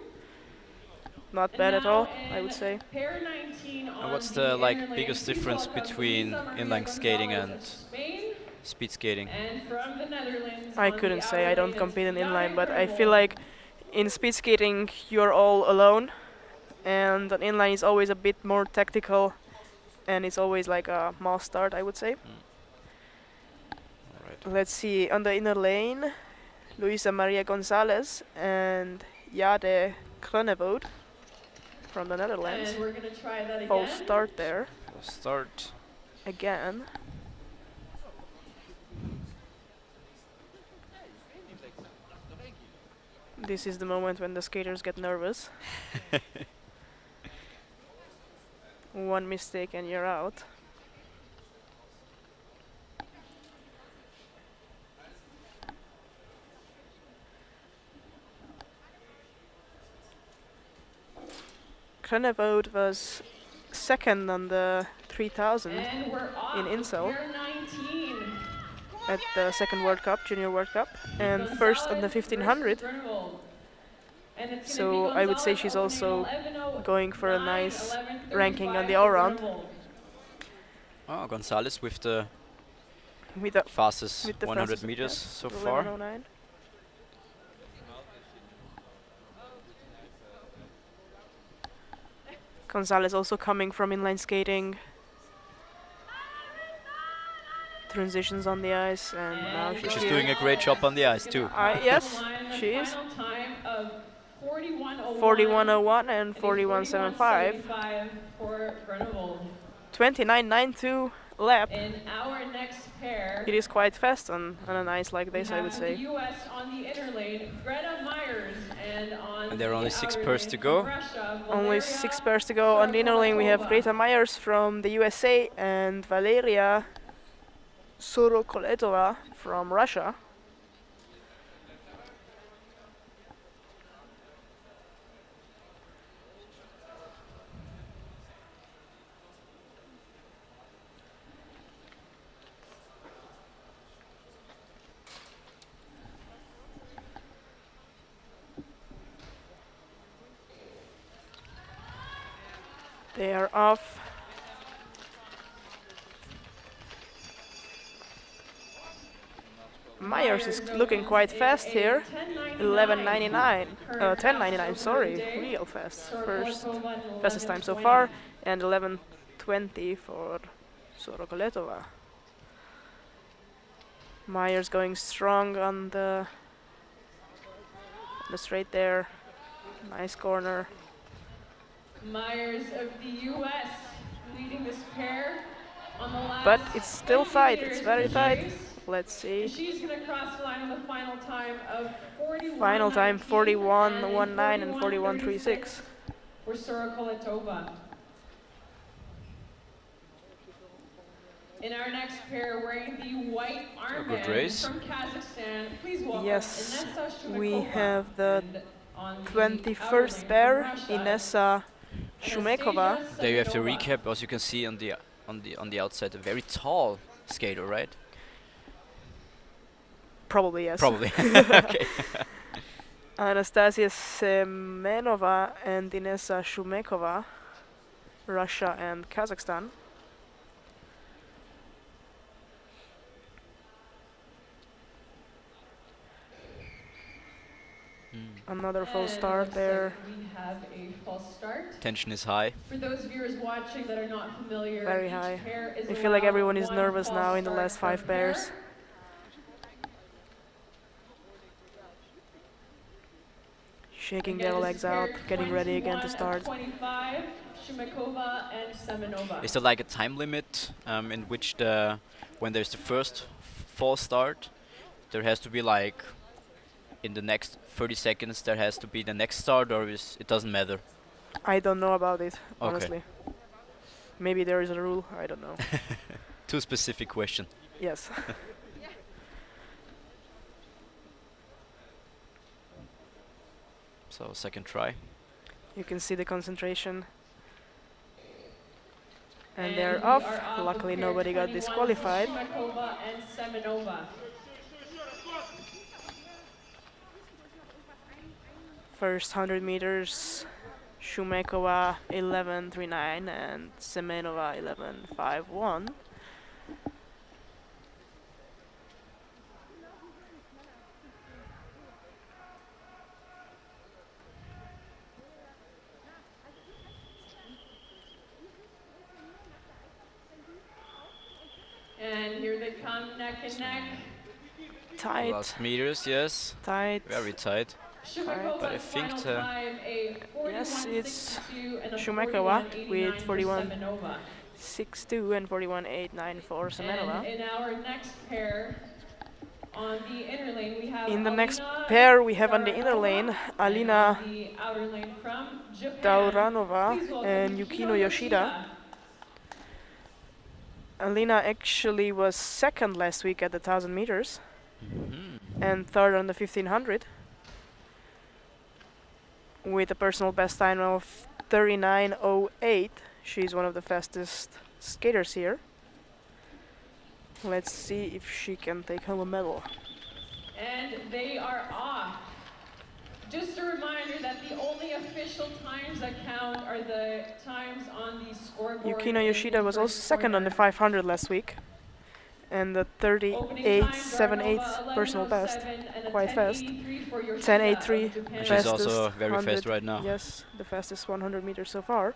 Not And bad at now all, in I would say. pair 19 on And what's the the interlane, biggest please difference welcome between Luisa Maria inline skating Gonzalez and of Spain, speed skating? and from the Netherlands I on couldn't the say, I outer don't lane compete in is inline, Jan but I feel Grunwald. like in speed skating you're all alone, and an inline is always a bit more tactical, and it's always like a mass start, I would say. Alright. Let's see, on the inner lane, Luisa Maria Gonzalez and Jade Grunewald from the Netherlands. And we're going to try that False again. start there Start. again. This is the moment when the skaters get nervous. One mistake and you're out. Grunewald was second on the 3000 And we're off in with Insel pair 19. at the second World Cup, Junior World Cup, and Gonzalez first on the versus 1500. Grunewald. And it's gonna So be I would say Gonzalez she's opening also 11:09, going for a nice 11:35 ranking on the for all-round. Grunewald. Oh, Gonzalez with the With the fastest with the 100 fastest, meters yes, so far. 11:09. Gonzalez also coming from inline skating. Transitions on the ice, and now she's She's here. doing a great job on the ice too. Yes, she is. Final time of 41:01 41:01 and and a 41:75. 41:75 for Grunewald. 29:92 lap. In our next pair, It is quite fast on an ice like we this, I have would the say. U.S. on the inner lane, Greta Myers, and on And there are the only 6 outer pairs lane to from go. Russia, Only Valeria 6 pairs to go. On the inner lane we have Sorokolova. Greta Myers from the USA and Valeria Sorokoletova from Russia. They are off. Myers is looking quite fast here. 11:99, 10:99. Sorry, real fast. First fastest time so far, and 11:20 for Sorokoletova. Myers going strong on the straight there. Nice corner. Myers of the U.S. leading this pair on the last But it's still 20 tight. meters It's very of the tight. race. Let's see. And she's going to cross the line with a final time of 41:19 Final time 41:19 and 41:36 41:36. for Sorokoletova. In our next pair, wearing the white armband race. from Kazakhstan, please welcome Yes, Inessa we Shumakova. have the And on the 21st outer pair, lane from Russia, Inessa Shumakova. Anastasia There you have the Semenova. recap. As you can see on the outside, a very tall skater, right? Probably, yes. Probably. Okay. Anastasia Semenova and Inessa Shumakova, Russia and Kazakhstan. Another full And it start looks there. like we have a false start. Tension is high. For those viewers watching that are not familiar, Very each high. pair is I feel like allowed everyone is one nervous false now in the start last per 5 pairs. pair. Shaking Again, their this legs is out, pair getting ready again 21 to of start. 25, Shumakova and Semenova. Is there like a time limit in which when there's the first false start, there has to be like in the next 30 seconds there has to be the next start, or it doesn't matter? I don't know about it, Okay. honestly. Maybe there is a rule, I don't know. Too specific question. Yes. So second try. You can see the concentration. And And they're we off. are off Luckily of pair nobody got 21, disqualified. Shumakova and Semenova. First 100 meters, Shumakova 11.39 and Semenova 11.51. And here they come, neck and neck. Tight, Last meters, yes. tight. Very tight. Shumakova's But I think final time, a Yes, it's 41.62 and a Shumakova 41.89 with for 41. Semenova. 6.2 and 41.89 for Semenova. And in our next pair, on the inner lane, we have In the next Alina pair, we have on the inner lane Dauranova, Alina and on the outer lane from Japan, Dauranova please welcome and Yukino Yoshida. Alina actually was second last week at the 1,000 meters and third on the 1,500 with a personal best time of 39.08. She's one of the fastest skaters here. Let's see if she can take home a medal. And they are off. Just a reminder that the only official times that count are the times on the scoreboard. Yukino Yoshida was also second on the 500 last week. And the 38.78 personal best. Quite fast. 10.83 She's fastest also very 100 fast right now. Yes, the fastest 100 meters so far.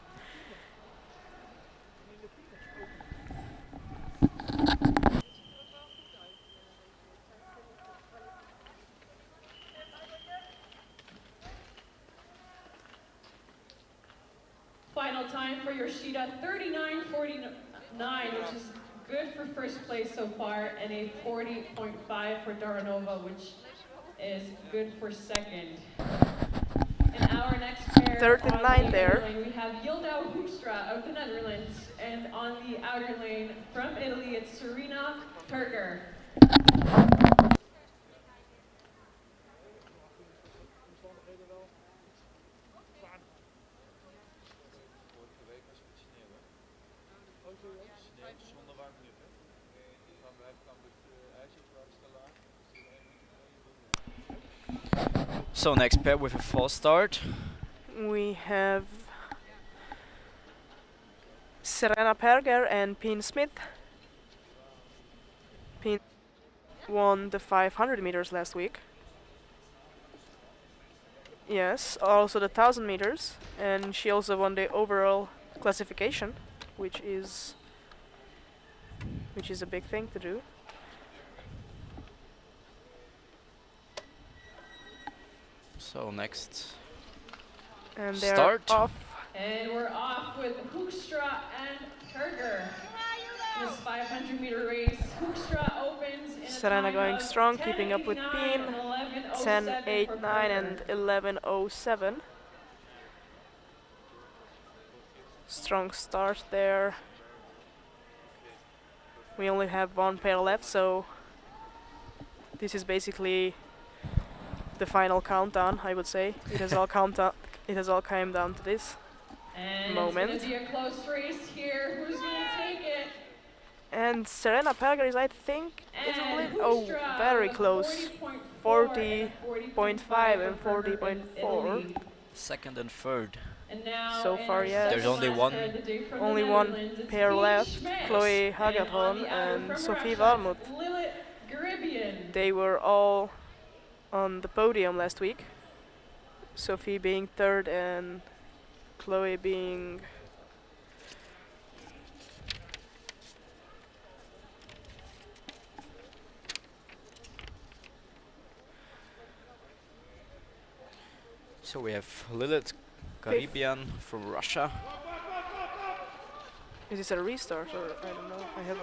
Final time for Yoshida, 39.49, which is good for first place so far, and a 40.5 for Dauranova, which is good for second. In our next pair, 39 on the there. inner lane, we have Yilda Hoekstra of the Netherlands, and on the outer lane from Italy, it's Serena Turger. So next pair with a false start. We have Serena Perger and Pin Smith. Pin won the 500 meters last week. Yes, also the 1,000 meters, and she also won the overall classification, which is a big thing to do. So next And they're start. off. And we're off with Hoekstra and Turger. In this 500 meter race, Hoekstra opens in a Serena time going of strong, keeping up with 10:89 Pin. and 11:07 for 10.89 Turger. and 11.07. Strong start there. We only have one pair left, so this is basically the final countdown, I would say. It has all come down to this. And moment. it's going to be a close race here. Who's going to take it? And Serena Perger is, I think, is a And bit, oh, Hoekstra very with close. 40.5 and 40.4. Second and third. And now So in far, our yes. There's second only last one- pair of the day from Only the one Netherlands, it's pair Pete left, Schmidt. Chloe And on Hagathon the outer and from Sophie Russia, Valmut. it's Lilith Garibian. They were all on the podium last week. Sophie being third and Chloe being So we have Lilith Garibian from Russia. Is this a restart or I don't know?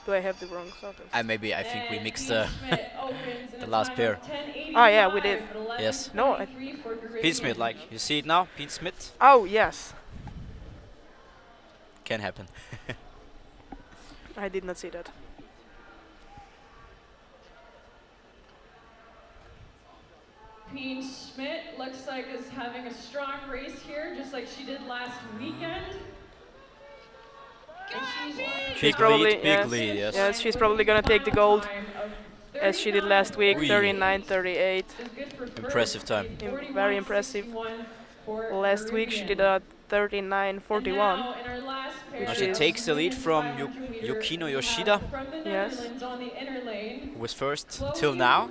Do I have the wrong sentence? And maybe I think we And mixed Pete Schmidt opens in the a last time pair. of 10:85 Ah, yeah, we did. and Yes. No, I 11:23 for Garibian. Pete Smith, like you see it now, Pete Smith. Oh, yes. can happen. I did not see that. Peen Schmidt looks like is having a strong race here, just like she did last weekend. And She's probably big lead, yes. Yes, she's probably gonna take the gold, as she did last week. Wee. 39:38. Impressive time. Very impressive. Last week she did a 39:41. Now she takes the lead from Yukino Yoshida, Yes. who was first till now.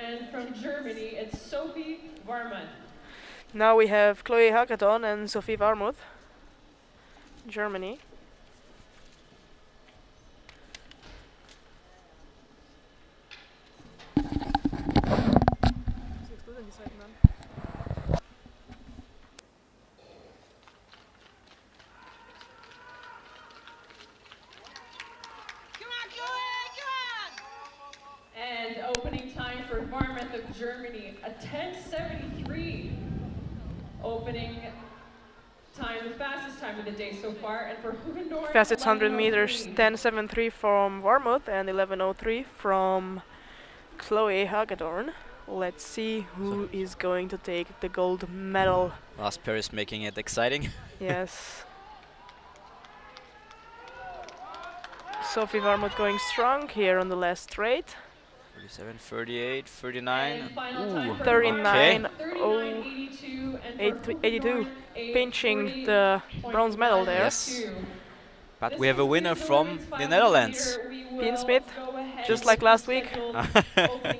And from Germany, it's Sophie Varmuth. Now we have Chloe Hackathon and Sophie Varmuth, Germany. And opening time for Varmuth of Germany, a 10:73 opening time, the fastest time of the day so far. And for Hugendorf, Fastest 100 meters, 10:73 from Varmuth and 11:03 from Chloe Hagedorn. Let's see who is going to take the gold medal. Last pair is making it exciting. Yes. Sophie Varmuth going strong here on the last straight. 37, 38, 39. Ooh, 39, okay. 82, pinching the bronze medal there. Yes. But we have a winner from the Netherlands. Pien Smith, just like last week,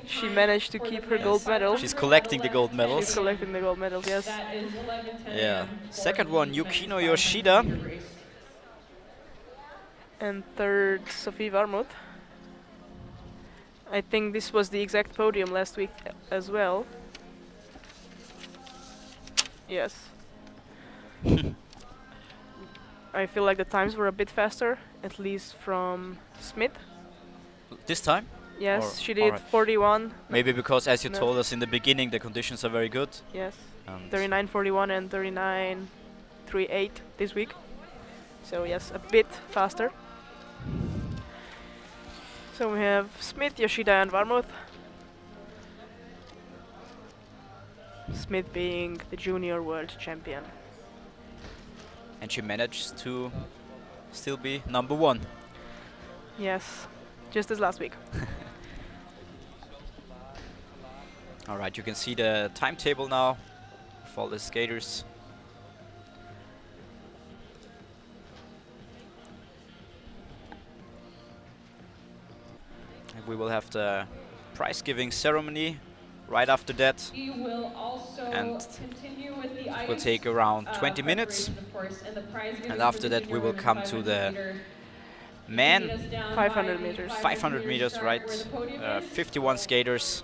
she managed to keep her gold medal. She's collecting the gold She's medals. collecting the gold medals, yes. Yeah. Second one, Yukino Yoshida. And third, Sophie Varmuth. I think this was the exact podium last week as well. Yes. I feel like the times were a bit faster, at least from Smith. This time? Yes, Or- she did alright. 41. Maybe because, as you No. told us in the beginning, the conditions are very good. Yes, And 39:41 and 39:38 this week. So yes, a bit faster. So we have Smith, Yoshida and Varmuth. Smith being the junior world champion. and she managed to still be number one. Yes, just as last week. All right, you can see the timetable now for all the skaters. And we will have the prize giving ceremony right after that. We will also And continue with the It will ice, take around 20 minutes. preparation, of course, and the prize giving And for after the that, we senior will women's come to 500 the meter. men. Lead us down 500 by the meters. 500 meters, start right? where the podium is. 51 skaters.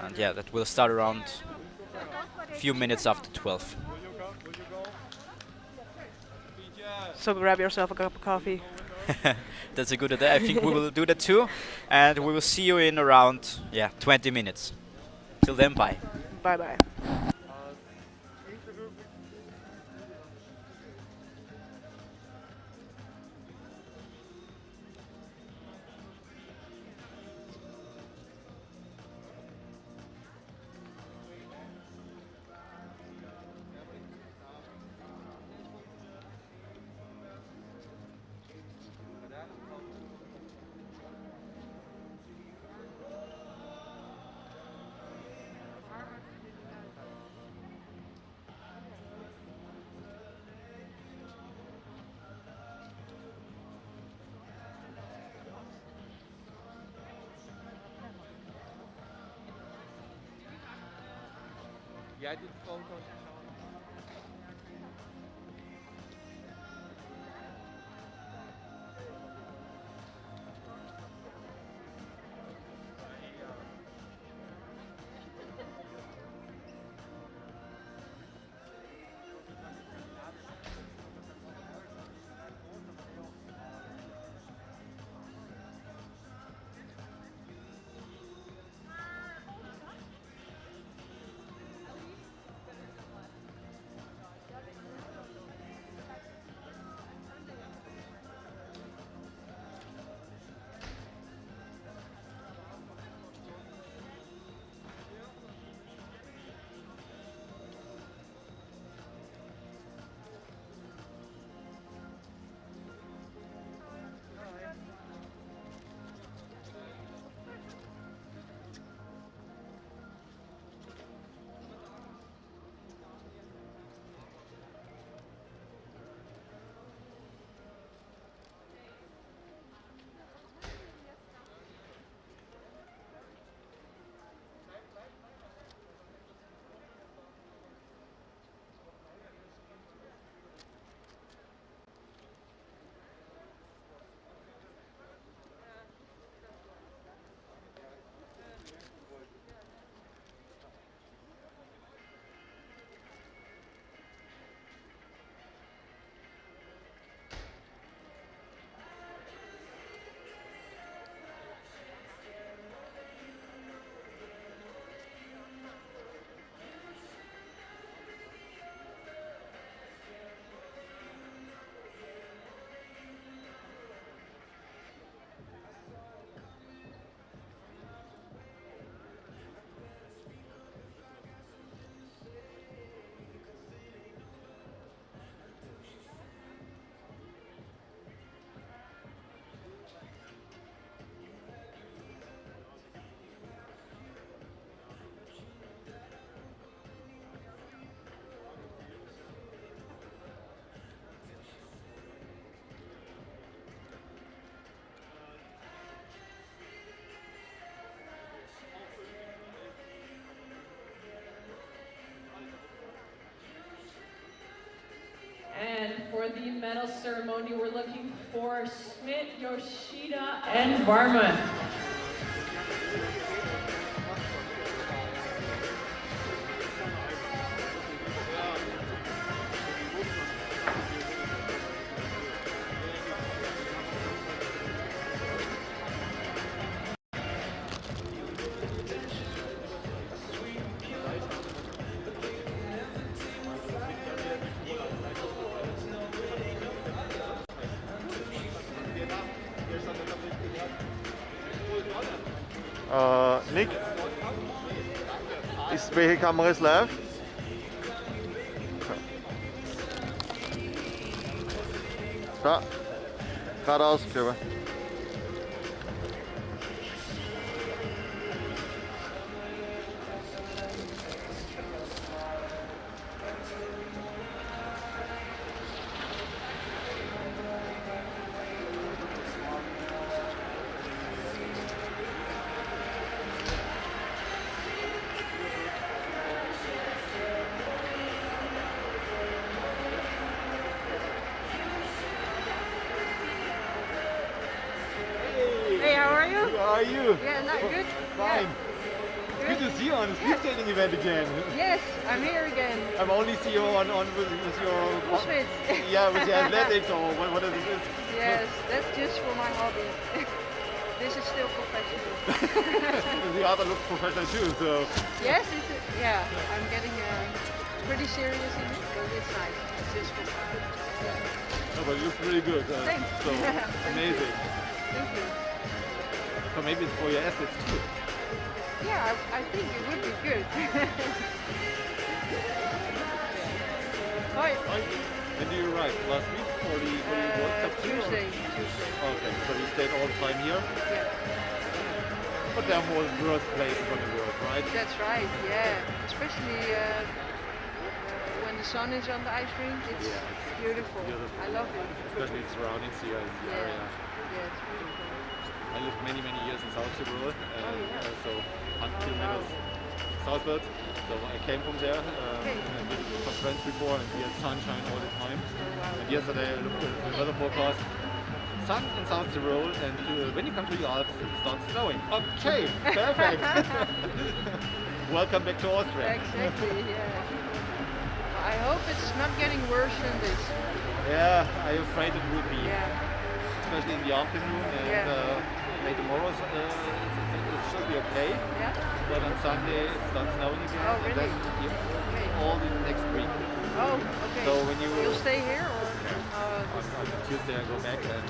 And yeah, that will start around a few minutes after 12. So grab yourself a cup of coffee. That's a good idea. I think we will do that too. And we will see you in around 20 minutes. Till then, bye. Bye bye. Jij doet foto's. for the medal ceremony. We're looking for Schmidt, Yoshida, and Varma. Nick, welche Kamera ist live? Da, geradeaus, glaube ich. How are you? Yeah, not good. Fine. Yeah. It's good to see you on the speed skating event again. Yes, I'm here again. I've only seen you on with your CrossFit. Yeah, with your athletics or what is it? Yes, that's just for my hobby. This is still professional. The other looks professional too, so. Yes, yeah, I'm getting pretty serious in it, but it's nice. It's just for fun. Yeah. No, but it looks really good. Thanks. So amazing. Thank you. So maybe it's for your assets too. Yeah, I think it would be good. Hi. When do you arrive? Last week for the World Cup too? Tuesday. Okay, so you stayed all the time here? Yeah. But they're more worst places in the world, right? That's right, yeah. Especially when the sun is on the ice rink, it's beautiful. I love it. Especially the surroundings here in the area. Yeah, it's beautiful. I lived many years in South Tyrol, so 100 kilometers southward. So I came from there, and visited some friends before, and we had sunshine all the time. And yesterday I looked at the weather forecast. Sun in South Tyrol, and when you come to the Alps, it starts snowing. Okay, perfect. Welcome back to Austria. Exactly, yeah. I hope it's not getting worse than this. Yeah, I'm afraid it will be. Yeah. Especially in the afternoon, and maybe tomorrow it should be okay. Yeah. But on Sunday it starts snowing again. Oh, really? And then all the next week. Oh, okay. So when you'll stay here, or? On Tuesday I go back, and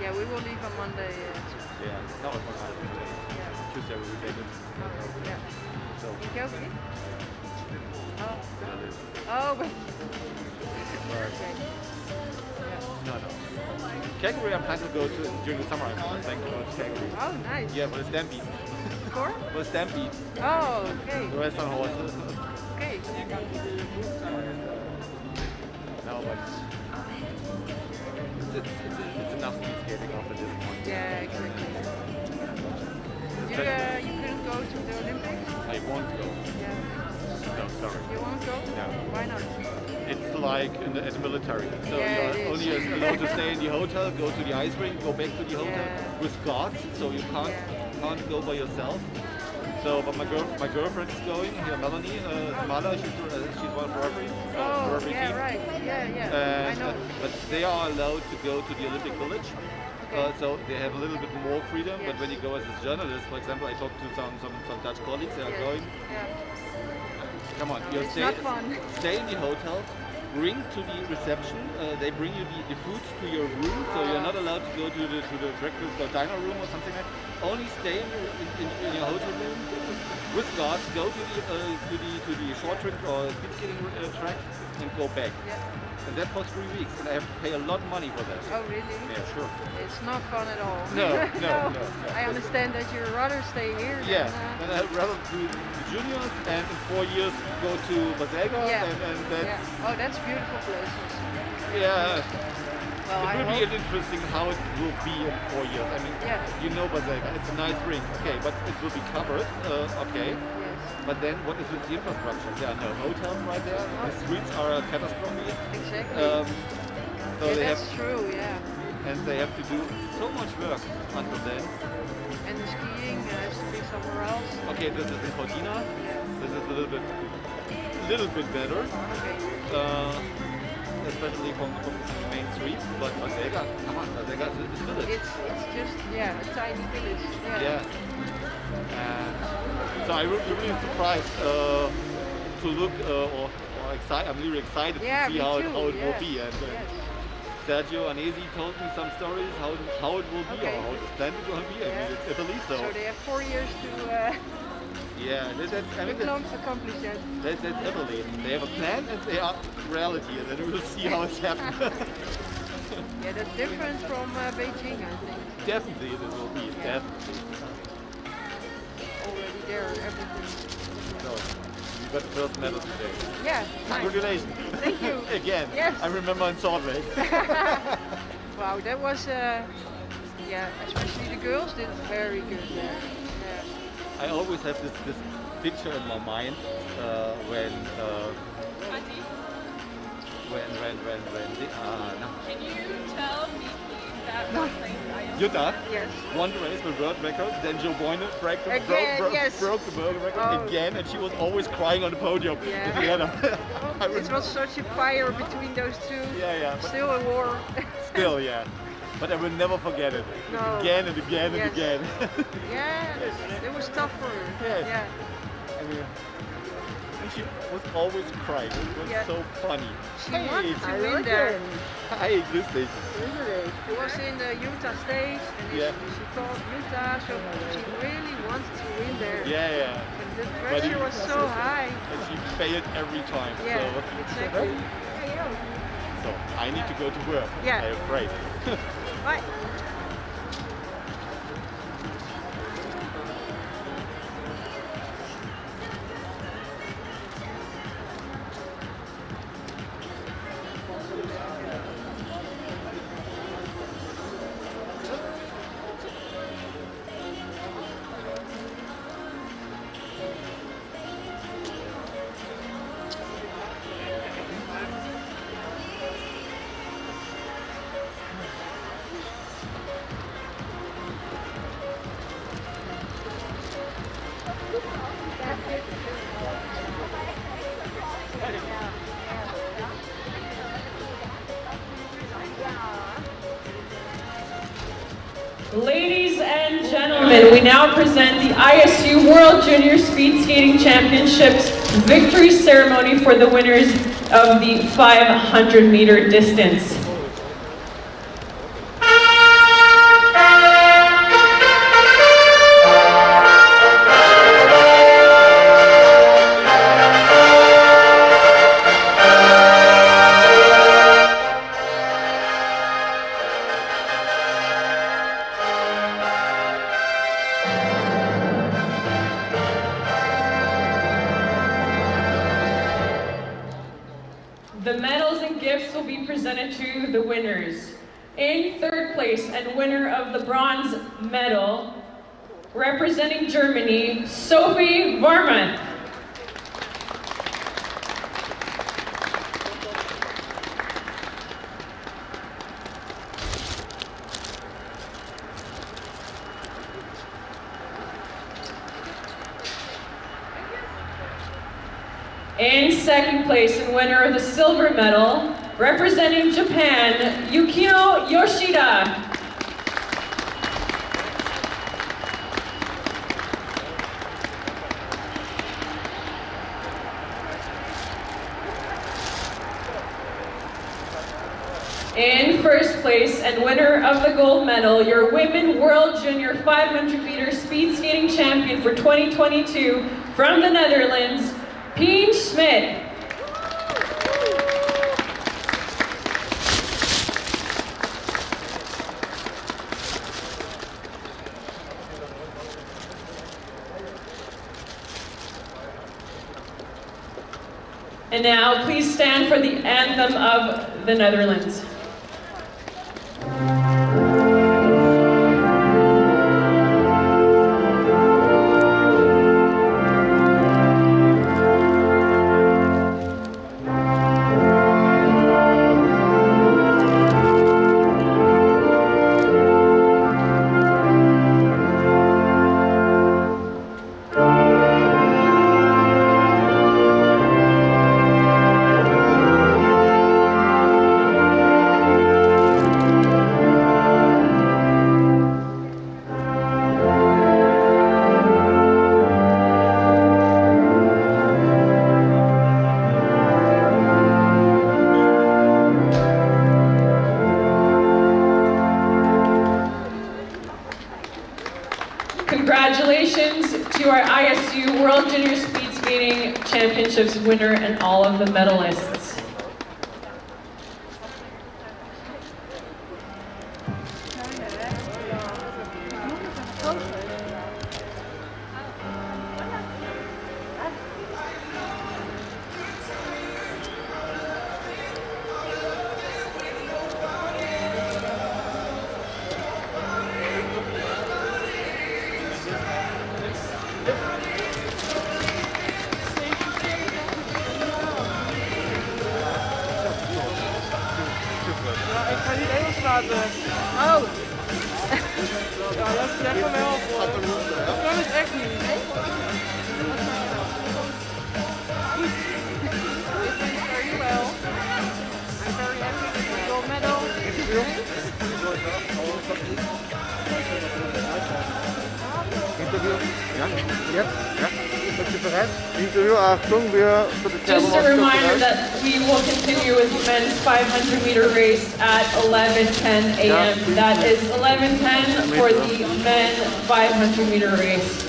yeah, we will leave on Monday. No, on Monday. Yeah. Tuesday we will be back. Yeah. So. In Calgary? Oh, but. Okay. No. Calgary I'm planning to go to during the summer. I'm planning to go to Calgary. Oh, nice. Yeah, for the Stampede. For? For the Stampede. Oh, okay. The rest on horses. Okay. No, but it's enough speed skating after this point. Yeah, exactly. You couldn't go to the Olympics? I won't go. Yeah. No, sorry. You won't go? No. Why not? It's like in the military. So yeah, you're only allowed to stay in the hotel, go to the ice rink, go back to the hotel with guards, so you can't go by yourself. So, but my girlfriend is going here, Melanie, mother, she's one of the referees. Oh, yeah, right. Yeah. I know. But they are allowed to go to the Olympic Village. Okay. So they have a little bit more freedom, but when you go as a journalist, for example, I talked to some Dutch colleagues, they are going. Yeah. Come on, you stay in the hotel, bring to the reception, they bring you the food to your room, so you're not allowed to go to the breakfast or diner room or something like that. Only stay in your hotel room with guards, go to the short track or speed skating track and go back. Yeah. And that for 3 weeks, and I have to pay a lot of money for that. Oh, really? Yeah, sure. It's not fun at all. No. I understand that you'd rather stay here. Yeah, then I'd rather do the juniors and in 4 years go to Baselga and then... Yeah. Oh, that's beautiful places. Yeah. Well, it will be interesting how it will be in 4 years. I mean, you know Baselga, it's a nice ring, okay, but it will be covered, okay. Yes. But then, what is with the infrastructure? There are no hotels right there. The streets are a catastrophe. Exactly. So Yeah, they that's have, true, yeah. and they have to do so much work until then. And the skiing has to be somewhere else. Okay, this is in Cortina. Yeah. This is a little bit better, Okay. especially from the main streets. But Vega, come on, Vega is a village. It's just, yeah, a tiny village. Yeah. Yeah. And so I was really surprised to look or excited. I'm really excited Yeah, to see me how too, it will yes, be. And yes. Sergio Anesi told me some stories how it will be Okay. or how it's planned to be. I Yeah. mean, it's Italy, so So they have 4 years to yeah. I mean, accomplish that. that's Italy. They have a plan and they are reality, and then we will see how it's happening. Yeah, that's different from Beijing, I think. Definitely, it will be. Yeah. Definitely. Already there, everything. So, you got the first medal today. Yeah, nice. Congratulations. Thank you. Again. Yes. I remember in Salt Lake. Wow, that was, yeah, especially the girls did very good there. Yeah. I always have this picture in my mind when no. Can you tell me that one thing I Jutta Yes. won the race with world record, then Joe Boyne Again, yes. broke the world record Oh. again, and she was always crying on the podium Yeah. at the end. I It was such a fire between those two. yeah, but Still a war. still, yeah. But I will never forget it. No. Again and again Yes. and again. Yeah, it was tough for her. Yes. Yeah. I mean, and she was always crying. It was Yeah. so funny. She wanted to win there. Hi, grüß dich. It was in the Utah stage, and Yeah. she thought Utah, so she really wanted to win there. Yeah. But the pressure was so high. And she failed every time. Yeah, exactly. So I need to go to work. Yeah. I'm afraid. Bye. Ladies and gentlemen, we now present the ISU World Junior Speed Skating Championships victory ceremony for the winners of the 500-meter distance. The medals and gifts will be presented to the winners. In third place and winner of the bronze medal, representing Germany, Sophie Varmuth. In second place and winner of the silver medal, representing Japan, Yukino Yoshida. In first place and winner of the gold medal, your Women World Junior 500-meter speed skating champion for 2022 from the Netherlands, Pien Schmidt. And now, please stand for the anthem of the Netherlands. World Junior Speed Skating Championships winner and all of the medalists. Ik ga niet Engels praten. Oh! Ja, dat is echt wel voor. Dat kan het echt niet. Very well. I'm very happy with the gold medal. Interview? Ja? Jetzt? Ja? Bist du bereit? Interview, Achtung, wir Just a reminder that we will continue with the men's 500 meter race at 11:10 a.m. That is 11:10 for the men 500 meter race.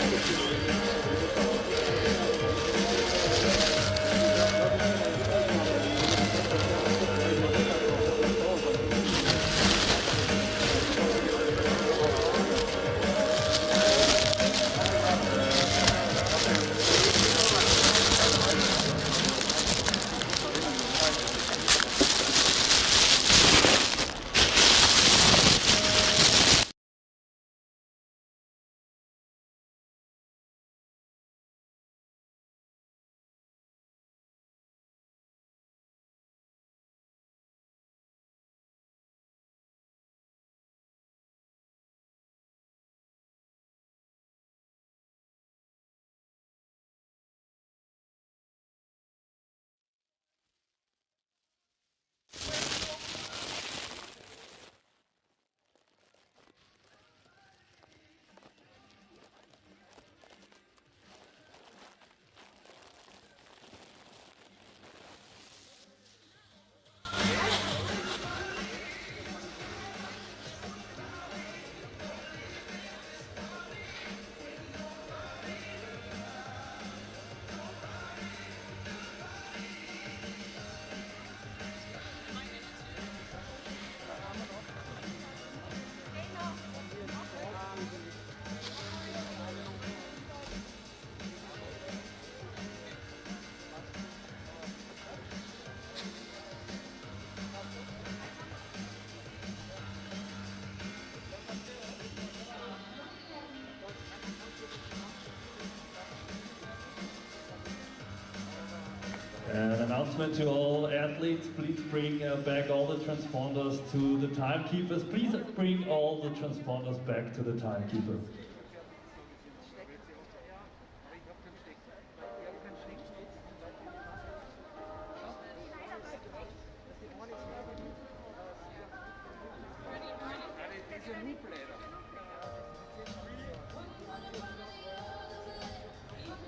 An announcement to all athletes, please bring back all the transponders to the timekeepers. Please bring all the transponders back to the timekeeper.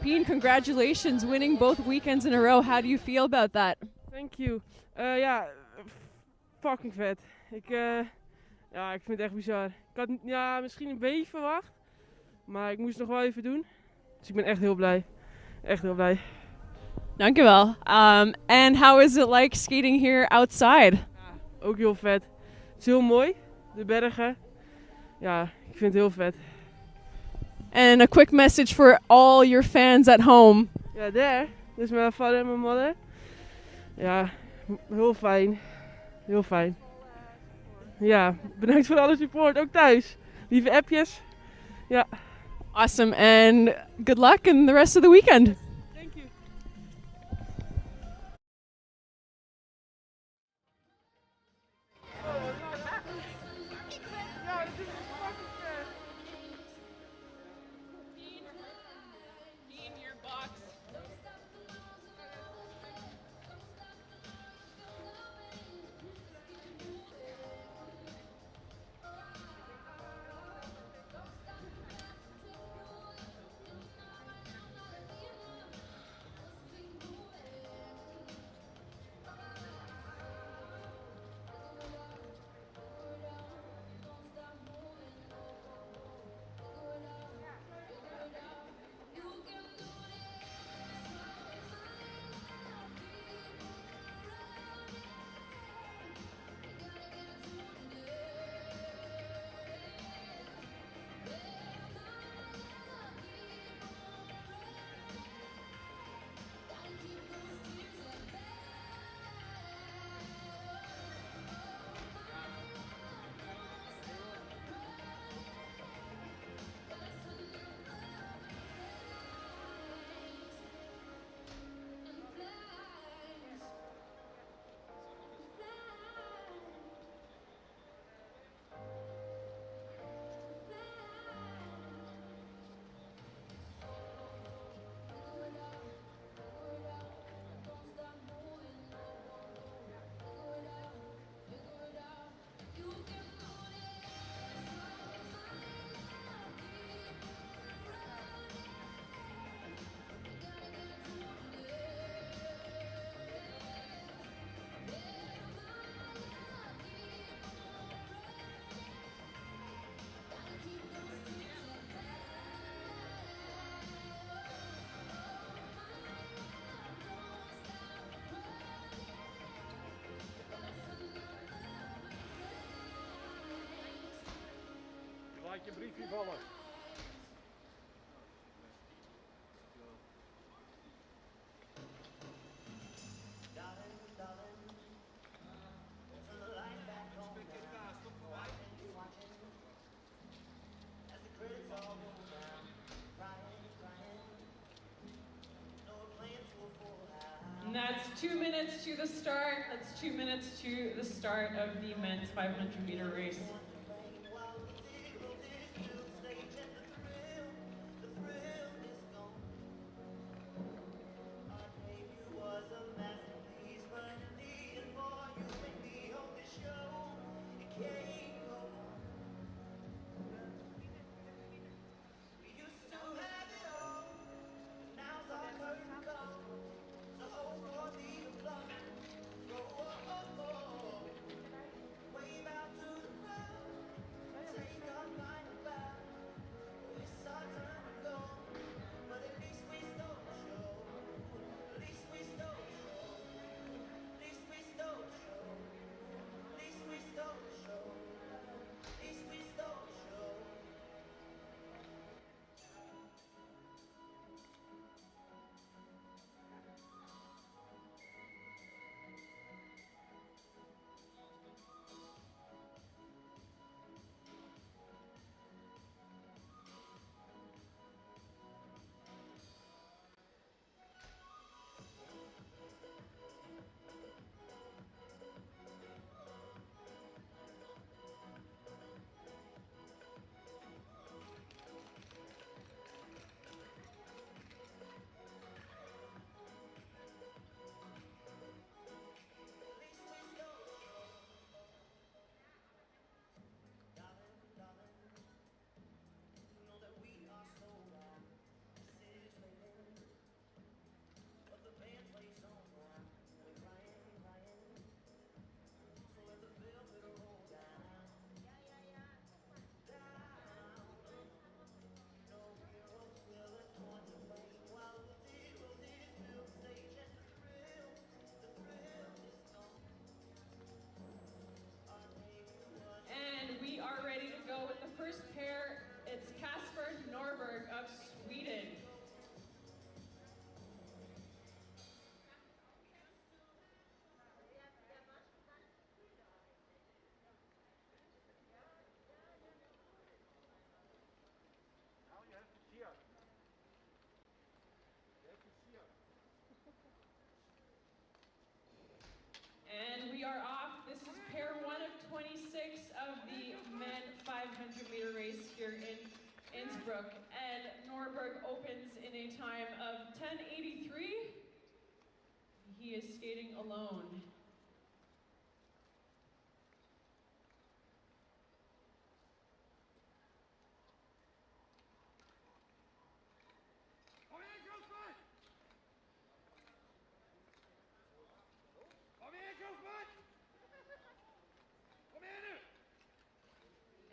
Pien, congratulations, winning both weekends in a row. How do you feel about that? Thank you. Ja, fucking vet. Ik vind het echt bizar. Ik had misschien een beetje verwacht, maar ik moest het nog wel even doen. Dus ik ben echt heel blij. Echt heel blij. Dankjewel. And how is it like skating here outside? Ja, ook heel vet. Het is heel mooi, de bergen. Ja, ik vind het heel vet. And a quick message for all your fans at home. Ja, daar. Dus mijn vader en mijn moeder. Ja, heel fijn. Heel fijn. Ja, bedankt voor alle support, ook thuis. Lieve appjes. Ja. Awesome, and good luck in the rest of the weekend. Thank you. beetje briefje vallen. And that's 2 minutes to the start. That's 2 minutes to the start of the men's 500-meter race. Of Sweden. And we are off. This is pair 1 of 26 of the men 500-meter race here in Innsbruck. And Norberg opens in a time of 10:83. He is skating alone.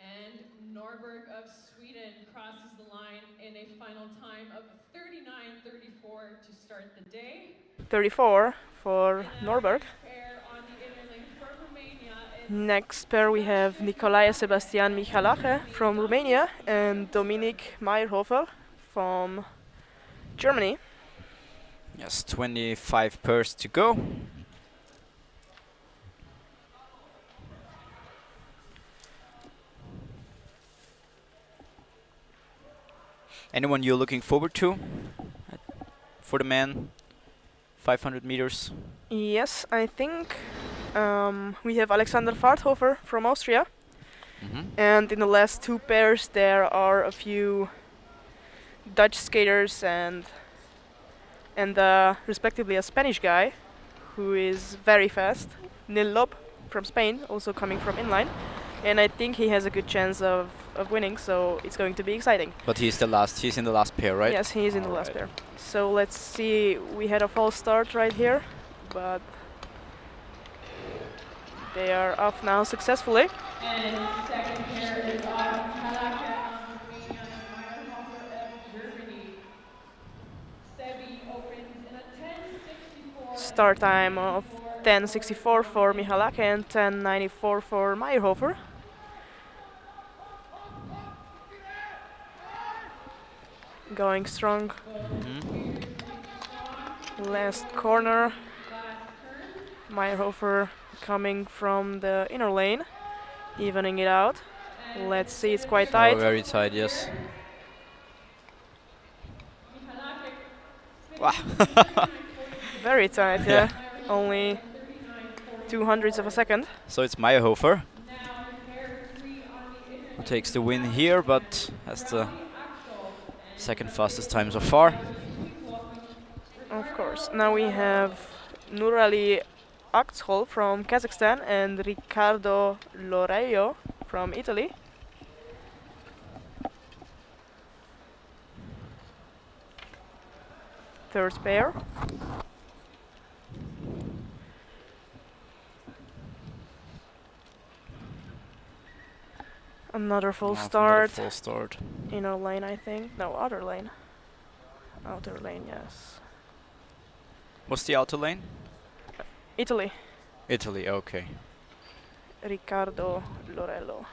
And Norberg of Sweden crosses the line in a final time of 39:34 to start the day. 34 for Norberg. Next pair we have Nicolae Sebastian Michalache from Romania and Dominik Meyerhofer from Germany. Yes, 25 pairs to go. Anyone you're looking forward to for the men 500 meters? Yes, I think we have Alexander Farthofer from Austria. And in the last two pairs there are a few Dutch skaters and respectively a Spanish guy who is very fast, Nil Lob from Spain, also coming from inline. And I think he has a good chance of winning, so it's going to be exciting. But he's in the last pair, right? Yes, he is in the last pair. So let's see, we had a false start right here, but they are off now successfully. And second pair is off. Romania and Meyerhofer of Germany. Sebi opens in a 10:64. Start time of 10:64 for Mihalake and 10:94 for Meyerhofer. going strong. Mhm. Last corner. Meyerhofer coming from the inner lane, evening it out. Let's see, it's quite Oh, tight. very tight, yes. Wow. Very tight, yeah. Only 200ths of a second. So it's Meyerhofer who takes the win here, but has the second fastest time so far. Of course. Now we have Nurali Akshol from Kazakhstan and Riccardo Loreio from Italy. Third pair. Another full start. Full start. Inner lane, I think. No, outer lane. Outer lane, yes. What's the outer lane? Italy. Italy, okay. Riccardo Lorello.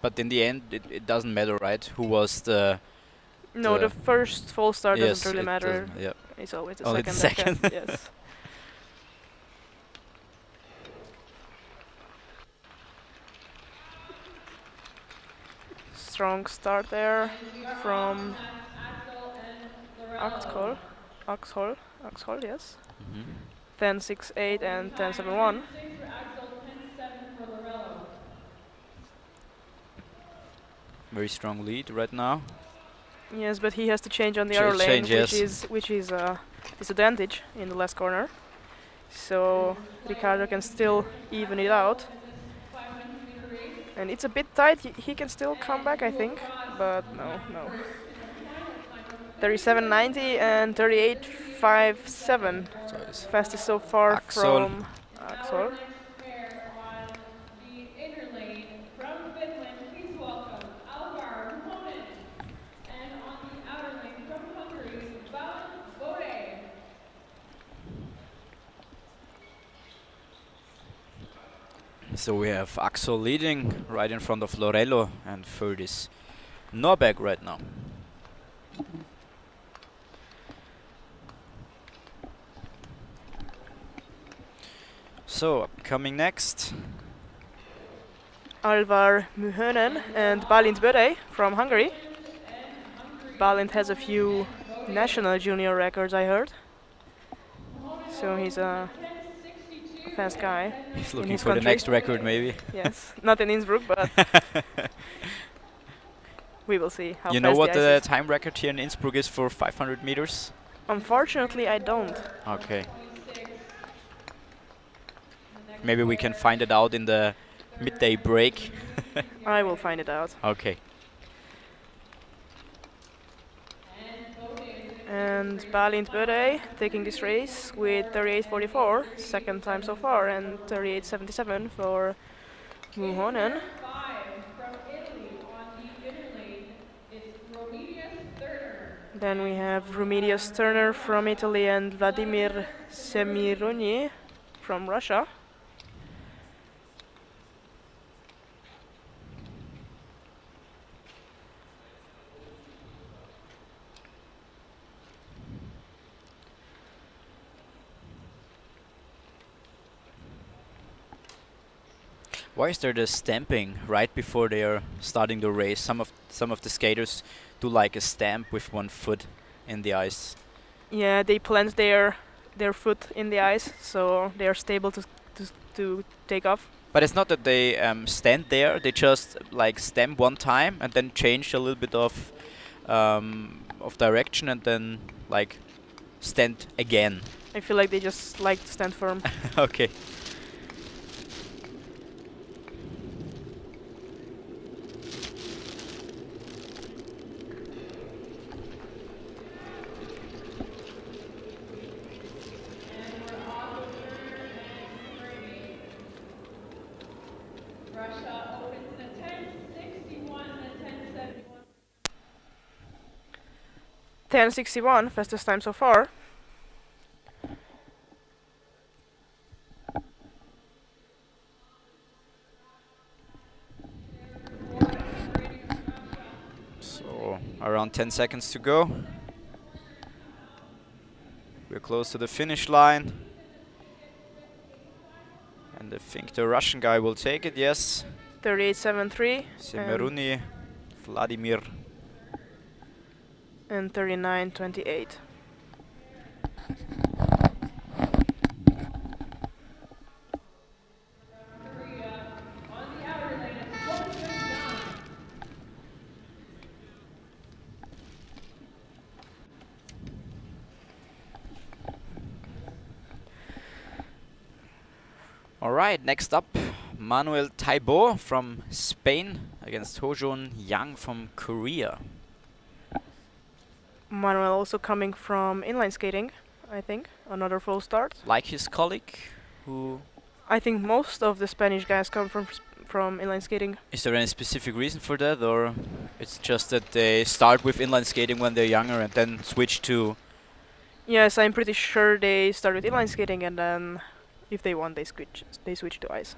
But in the end, it doesn't matter, right? Who was the... No, the first full start yes, doesn't really matter. doesn't, yep. It's always the Only second. the that second. yes. Strong start there from Axhol, yes. 10-6-8 and 10-7-1. Very strong lead right now. Yes, but he has to change on the other lane, which is disadvantage in the last corner. So Riccardo can still even it out. And it's a bit tight. He can still come back, I think, but no. 37.90 and 38.57. So fastest so far Axel. from Axel. So we have Axel leading right in front of Lorello, and third is Norberg right now. So coming next, Alvar Muhönen and Balint Böre from Hungary. Balint has a few national junior records, I heard. So he's a fast guy. He's looking for the next record, maybe. Yes, not in Innsbruck, but we will see how. You know what the time record here in Innsbruck is for 500 meters? Unfortunately, I don't. Okay. Maybe we can find it out in the midday break. I will find it out. Okay. And Balint Böre taking this race with 38.44, second time so far, and 38.77 for Muhonen. Then we have Remedios Turner from Italy and Vladimir Semirony from Russia. Why is there the stamping right before they are starting the race? Some of the skaters do like a stamp with one foot in the ice. Yeah, they plant their foot in the ice, so they are stable to take off. But it's not that they stand there; they just like stamp one time and then change a little bit of direction and then like stand again. I feel like they just like to stand firm. Okay. Russia opens at 10:61 and 10:71. 10.61, fastest time so far. So Around 10 seconds to go. We're close to the finish line. And I think the Russian guy will take it, yes. 38.73. Semeruni, Vladimir. And 39.28. All right, next up, Manuel Taibo from Spain against Hojun Yang from Korea. Manuel also coming from inline skating, I think. Another full start. Like his colleague, who... I think most of the Spanish guys come from inline skating. Is there any specific reason for that, or it's just that they start with inline skating when they're younger and then switch to... Yes, I'm pretty sure they start with inline skating and then if they want they switch to ice.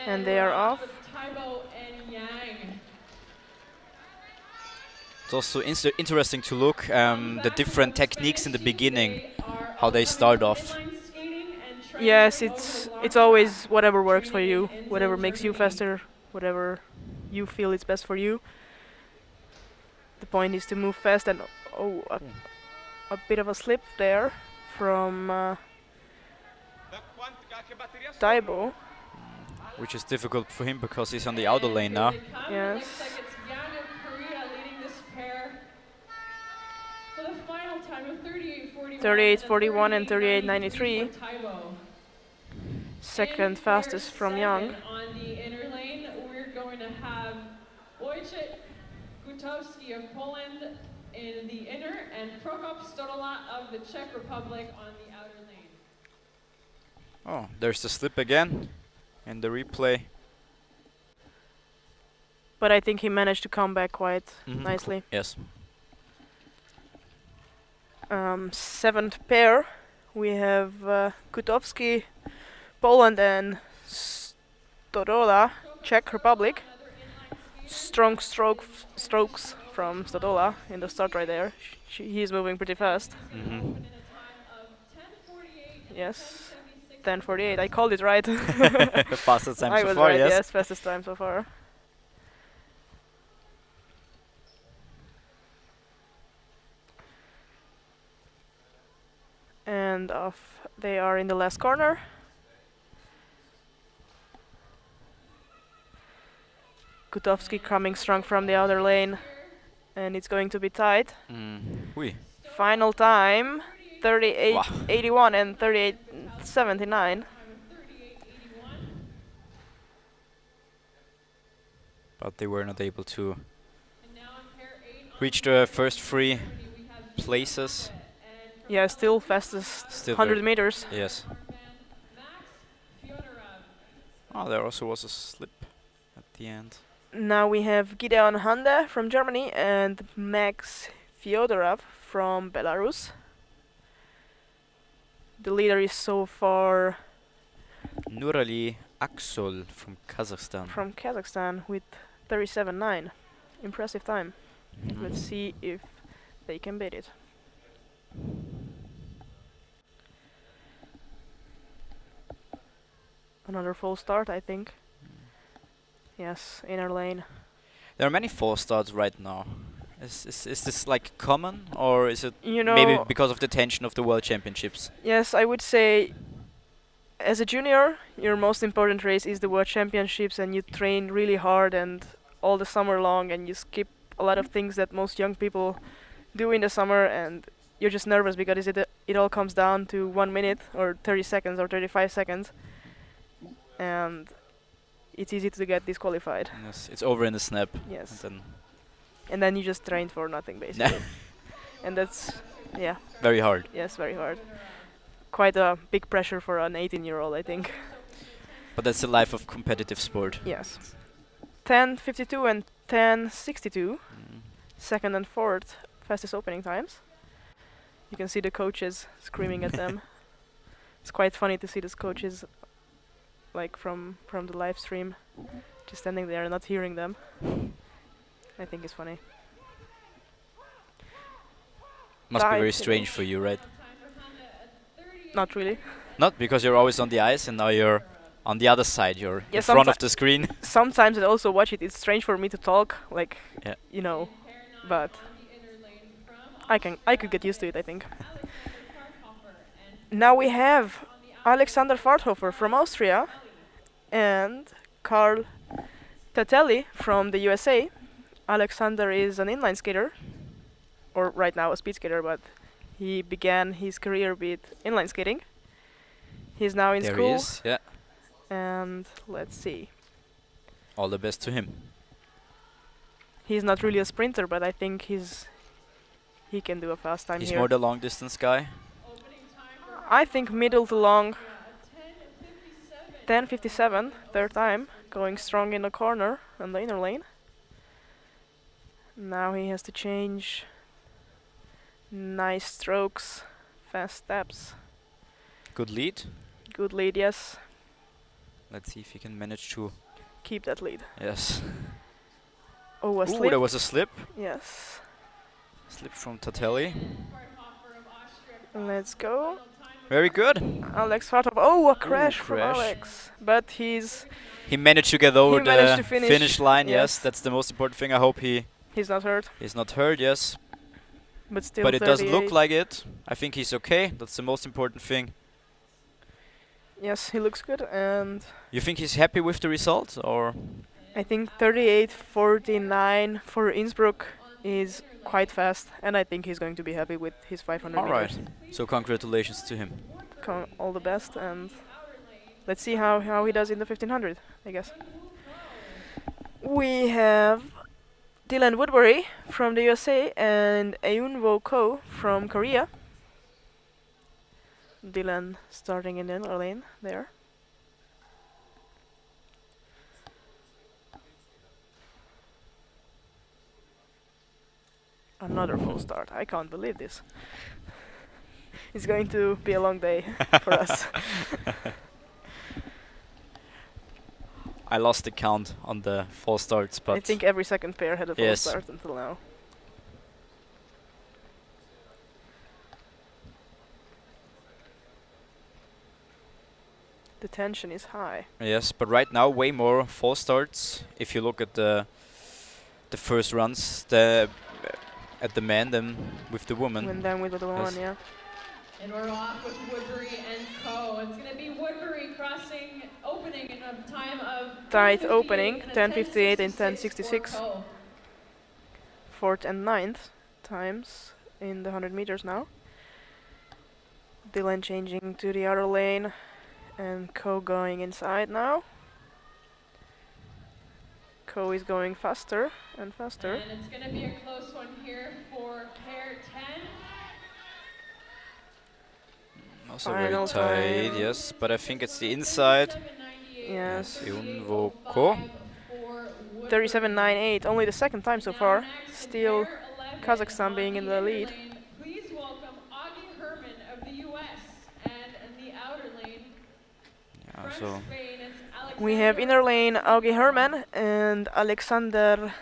And they are off. Taibo and Yang. It's also interesting to look the different techniques in the beginning, how they start off. Yes, it's always whatever works for you, whatever makes you faster, whatever you feel is best for you. The point is to move fast and a bit of a slip there from Taibo. Which is difficult for him because he's on the outer lane now. Yes. 38.41 and 38.93. Second fastest from Young. On the inner lane, we're going to have Wojciech Gutowski of Poland in the inner and Prokop Stodola of the Czech Republic on the outer lane. Oh, there's the slip again in the replay. But I think he managed to come back quite nicely. Yes. Seventh pair, we have Gutowski, Poland, and Stodola, Czech Republic. Strong strokes from Stodola in the start right there. He's moving pretty fast. Yes, 10:48. I called it right. The fastest time I so was far, right, yes. Fastest time so far. And off they are in the last corner. Gutowski coming strong from the outer lane, and it's going to be tight. Oui. Final time 38.81 and 38.79. But they were not able to reach the first three places. Yeah, still fastest Still 100 meters. Yes. Oh, there also was a slip at the end. Now we have Gideon Hande from Germany and Max Fyodorov from Belarus. The leader is so far Nurali Aksol from Kazakhstan. From Kazakhstan with 37.9. Impressive time. Let's see if they can beat it. Another full start, I think. Yes, inner lane. There are many false starts right now. Is this like common, or is it You know, maybe because of the tension of the World Championships? Yes, I would say as a junior, your most important race is the World Championships, and you train really hard and all the summer long, and you skip a lot of things that most young people do in the summer, and you're just nervous because it all comes down to 1 minute or 30 seconds or 35 seconds, and it's easy to get disqualified. Yes, it's over in the snap. Yes. And then you just trained for nothing, basically. And that's, yeah. Very hard. Yes, very hard. Quite a big pressure for an 18-year-old, I think. But that's the life of competitive sport. Yes. 10:52 and 10:62. Second and fourth fastest opening times. You can see the coaches screaming at them. It's quite funny to see those coaches like from the live stream. just standing there and not hearing them. I think it's funny. Must be Tight very finish. strange for you, right? Not really. Not because you're always on the ice and now you're on the other side. You're Yeah, in front of the screen. Sometimes I also watch it. It's strange for me to talk, like, Yeah. you know, but I could get used to it, I think. Now we have Alexander Farthofer from Austria and Karl Tatelli from the USA. Alexander is an inline skater, or right now a speed skater, but he began his career with inline skating. He's now in There school. he is, yeah. And let's see. All the best to him. He's not really a sprinter, but I think he can do a fast time He's here. more the long distance guy. I think middle to long. 10:57, third time, going strong in the corner on the inner lane. Now he has to change. Nice strokes, fast steps. Good lead. Good lead, yes. Let's see if he can manage to Keep that lead. Yes. Oh, a Ooh, slip. there was a slip. Yes. Slip from Tatelli. Let's go. Very good. Alex Fartov. Oh, a crash from crash. Alex. But he managed to get over managed the to finish. finish line. Yes. Yes, that's the most important thing. I hope he's not hurt. he's not hurt. Yes. But still, But it doesn't look 38. like it. I think he's okay. That's the most important thing. Yes, he looks good, and You think he's happy with the result, or? I think 38:49 for Innsbruck is quite fast, and I think he's going to be happy with his 500 All right. meters. So congratulations to him. All the best, and let's see how he does in the 1500, I guess. We have Dylan Woodbury from the USA and Eunwo Ko from Korea. Dylan starting in the inner lane there. Another full start. I can't believe this. It's going to be a long day for us. I lost the count on the false starts, but I think every second pair had a full yes. start until now. The tension is high. Yes, but right now way more false starts. If you look at the first runs, at the men than with the woman. And then with the woman, yeah. And we're off with Woodbury and Co. It's going to be Woodbury crossing opening in a time of Tight opening, 10:58 and 10:66. Co. Fourth and ninth times in the 100 meters now. Dylan changing to the other lane and Co going inside now. Co is going faster and faster. And it's going to be a close one here for pair 10. Also Final very tight, time. yes, but I think it's the inside. Yes. Eunwo Ko. 37.98, only the second time so far. Still Kazakhstan being in the lead. Please welcome Augie Herman of the US and in the outer lane. Yeah, so We have inner lane Augie Herman and Alexander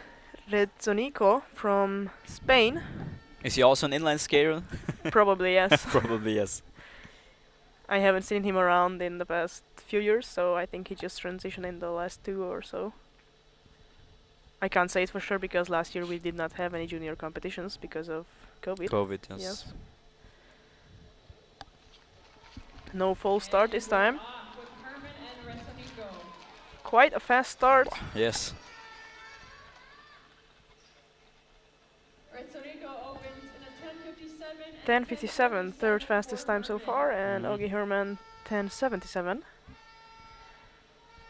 Rezzonico from Spain. is he also an inline skater? Probably yes. Probably yes. I haven't seen him around in the past few years, so I think he just transitioned in the last 2 or so. I can't say it for sure because last year we did not have any junior competitions because of COVID. COVID, yes. No full start this time. Quite a fast start. Yes. Rezzonico opens in a 10:57. 10:57, third fastest time so far, and Augie Herman 10:77.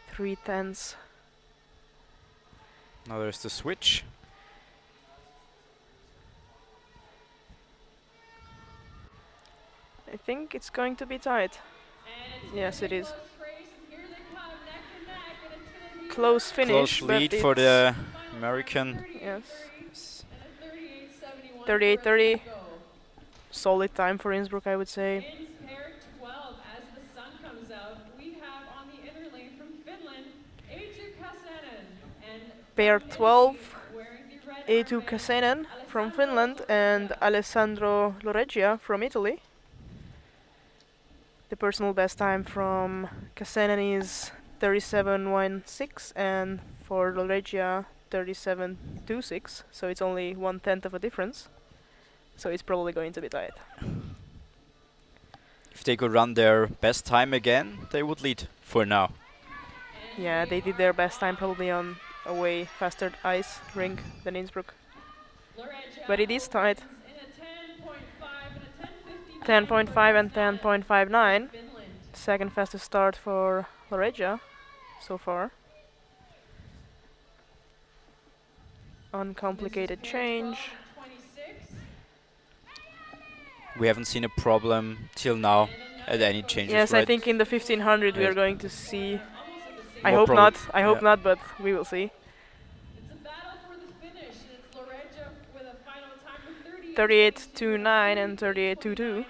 3 tenths. Now there's the switch. I think it's going to be tight. Yes, it is. Close finish. Close but lead for it's the American. Yes. Yes. 38:30. Solid time for Innsbruck, I would say. In pair 12, as the sun comes out, we have on the inner lane from Finland, Eetu Kasna pair 12, Eetu Kaseinen from Finland and Alessandro Loreggia from Italy. The personal best time from Kaseinen is 37.16 and for Loreggia 37.26, so it's only 1/10 of a difference. So it's probably going to be tight. If they could run their best time again, they would lead for now. Yeah, they did their best time probably on a way faster ice rink than Innsbruck. But it is tight. 10.5 and 10.59. Second fastest start for Loreggia so far. Uncomplicated change. We haven't seen a problem till now at any changes, Yes, right? I think in the 1500 we Yes. are going to see. I More hope problem. not. I hope Yeah. not, but we will see. 38.29 and 38.22.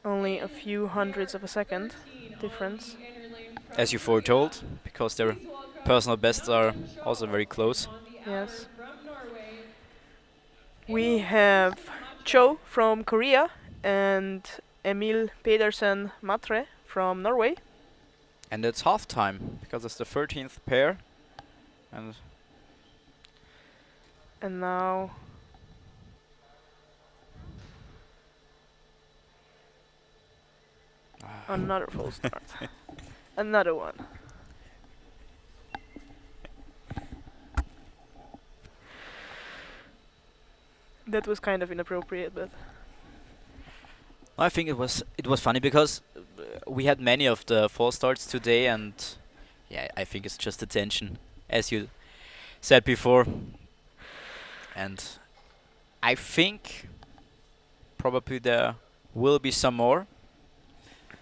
Only a few hundredths of a second difference. As you foretold, because their personal bests are also very close. Yes. We have Cho from Korea and Emil Pedersen Matre from Norway. And it's half time, because it's the 13th pair. And now another full start. Another one. That was kind of inappropriate, but I think it was funny because we had many of the false starts today, and yeah, I think it's just the tension, as you said before. And I think probably there will be some more.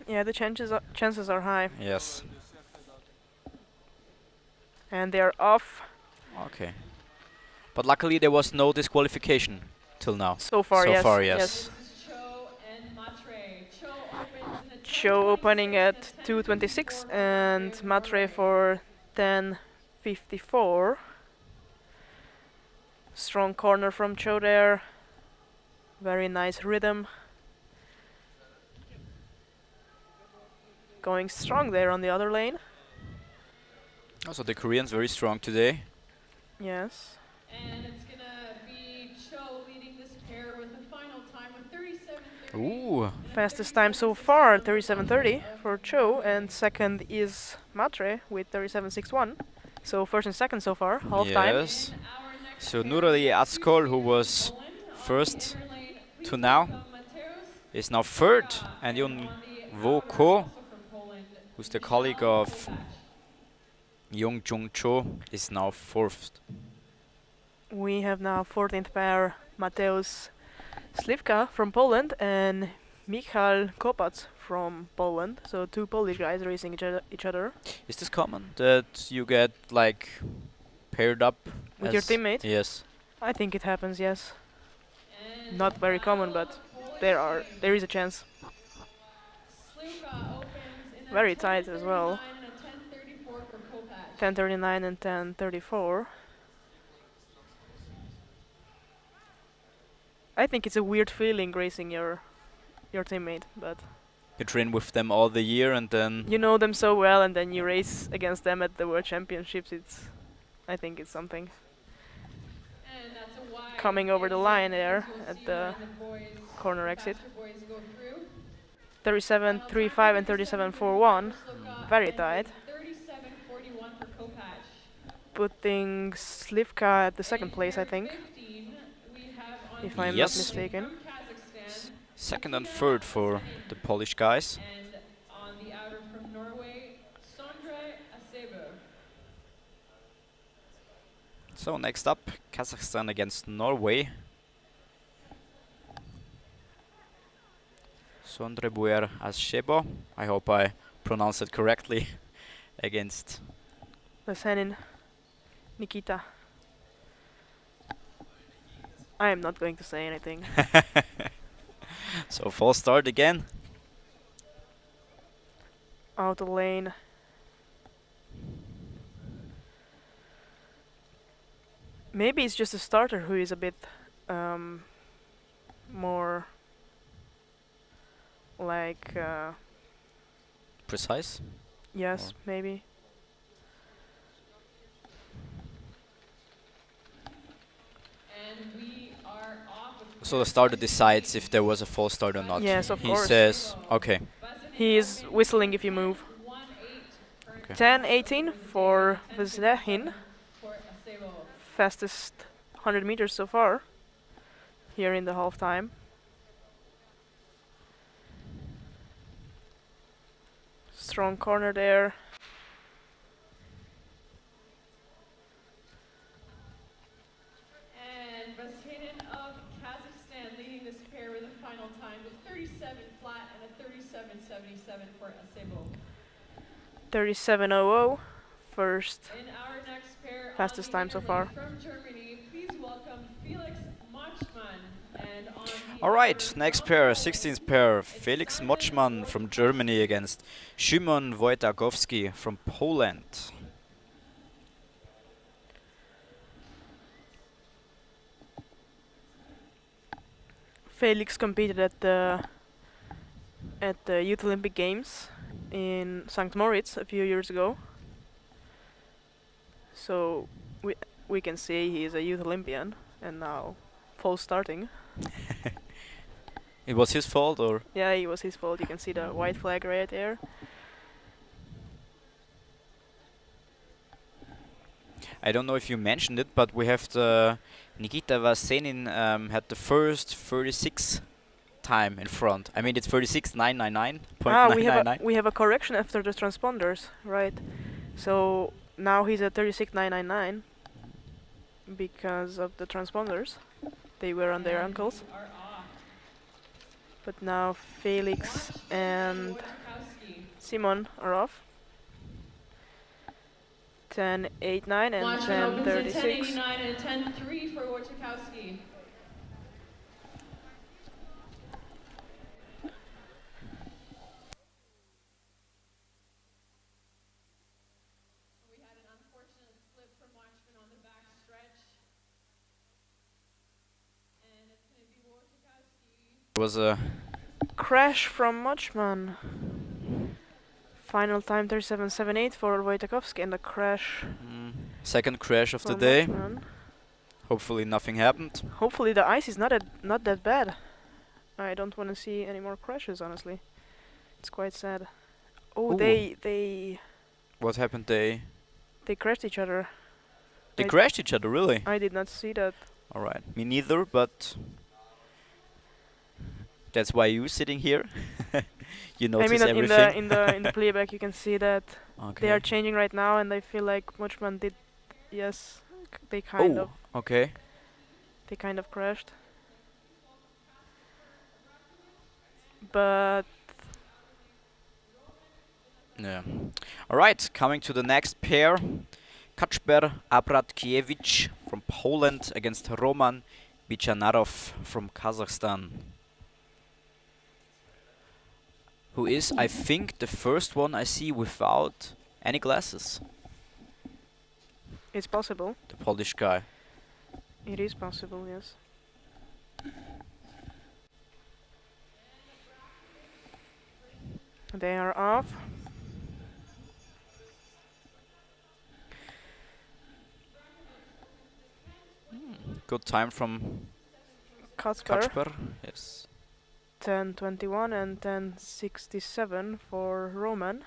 yeah, the chances are high. Yes. And they are off Okay. But luckily there was no disqualification till now. so far. So Yes. far, yes. Cho opening at 2:26 and Matre for 10:54. Strong corner from Cho there. Very nice rhythm. Going strong there on the other lane. Also the Koreans very strong today. Yes. And it's gonna be Cho leading this pair with a final time of 37.30. Ooh. Fastest time so far, 37.30 for Cho, and second is Matre with 37.61. So first and second so far, half time. Yes. So Nurali Askol, who was first to now, is now third, and Yun Wo-ko, who's the colleague of Yong Jung Cho, is now fourth. We have now 14th pair Mateusz Slivka from Poland and Michal Kopacz from Poland. So two Polish guys racing each other. Is this common that you get like paired up With your as- teammate? Yes. I think it happens, yes. Not very common, but there is a chance. Very tight as well. 10:39 and 10:34. I think it's a weird feeling racing your teammate, but You train with them all the year and then you know them so well, and then you race against them at the World Championships. I think it's something. Coming over the line there at the corner exit. 37.35 and 37.41. Very tight. Putting Slivka at the second place, I think. If I'm not Yes. mistaken. second and third for the Polish guys. And on the outer from Norway, Sondre Asebo. So next up, Kazakhstan against Norway. Sondre Buer Ashebo. I hope I pronounced it correctly. Against Lesenin Nikita. I am not going to say anything. So false start again. Outer lane Maybe it's just a starter who is a bit more like Precise? yes, Or- maybe. And we are off with So the starter decides if there was a false start or not. Yes, of he course. says, okay. He is whistling if you move. 1-8 10:18 for Vzlehin, for Acebo. fastest 100 meters so far here in the half time. Strong corner there. And Vashanin of Kazakhstan leading this pair with a final time with 37 flat and a 37.77 for Acebo. 37:00, first In our next pair, fastest on the time so inner far. lane from Germany, please welcome Felix Machmann. And on the All right, outer next front pair, row, 16th pair, it's Felix Simon Moczman from Germany against Szymon Wojtakowski from Poland. Felix competed at the Youth Olympic Games in St. Moritz a few years ago. So we can say he is a youth Olympian and now false starting. It was his fault, or? Yeah, it was his fault. You can see the white flag right there. I don't know if you mentioned it, but we have the Nikita Vasenin had the first 36 time in front. I mean, it's 36.999. We have a correction after the transponders, right? So now he's at 36.999 because of the transponders. They were on their ankles. are off. But now Felix and Wojciechowski. Simon are off. 10.89 and Machmann opens at 10.36. 10.89 and 10.3 for Wojciechowski. We had an unfortunate slip from Machmann on the back stretch. And it's going to be Wojciechowski. It was a Crash from Mochman. Final time 37.78 for Wojtakowski and a crash second crash of the from day. Mochman. Hopefully nothing happened. Hopefully the ice is not that bad. I don't want to see any more crashes, honestly. It's quite sad. Oh, Ooh. they What happened? They crashed each other. I- crashed each other, really? I did not see that. All right, me neither, but that's why you sitting here. You I notice mean, everything. in the playback you can see that Okay. they are changing right now, and I feel like Mochman did. Yes, they kind of Okay. crashed. But Yeah. All right, coming to the next pair. Kacper Abratkiewicz from Poland against Roman Bichanarov from Kazakhstan. Who is, I think, the first one I see without any glasses. it's possible. The Polish guy. It is possible, yes. They are off. Good time from Kacper, Kacper. Yes. 10.21 and 10.67 for Roman.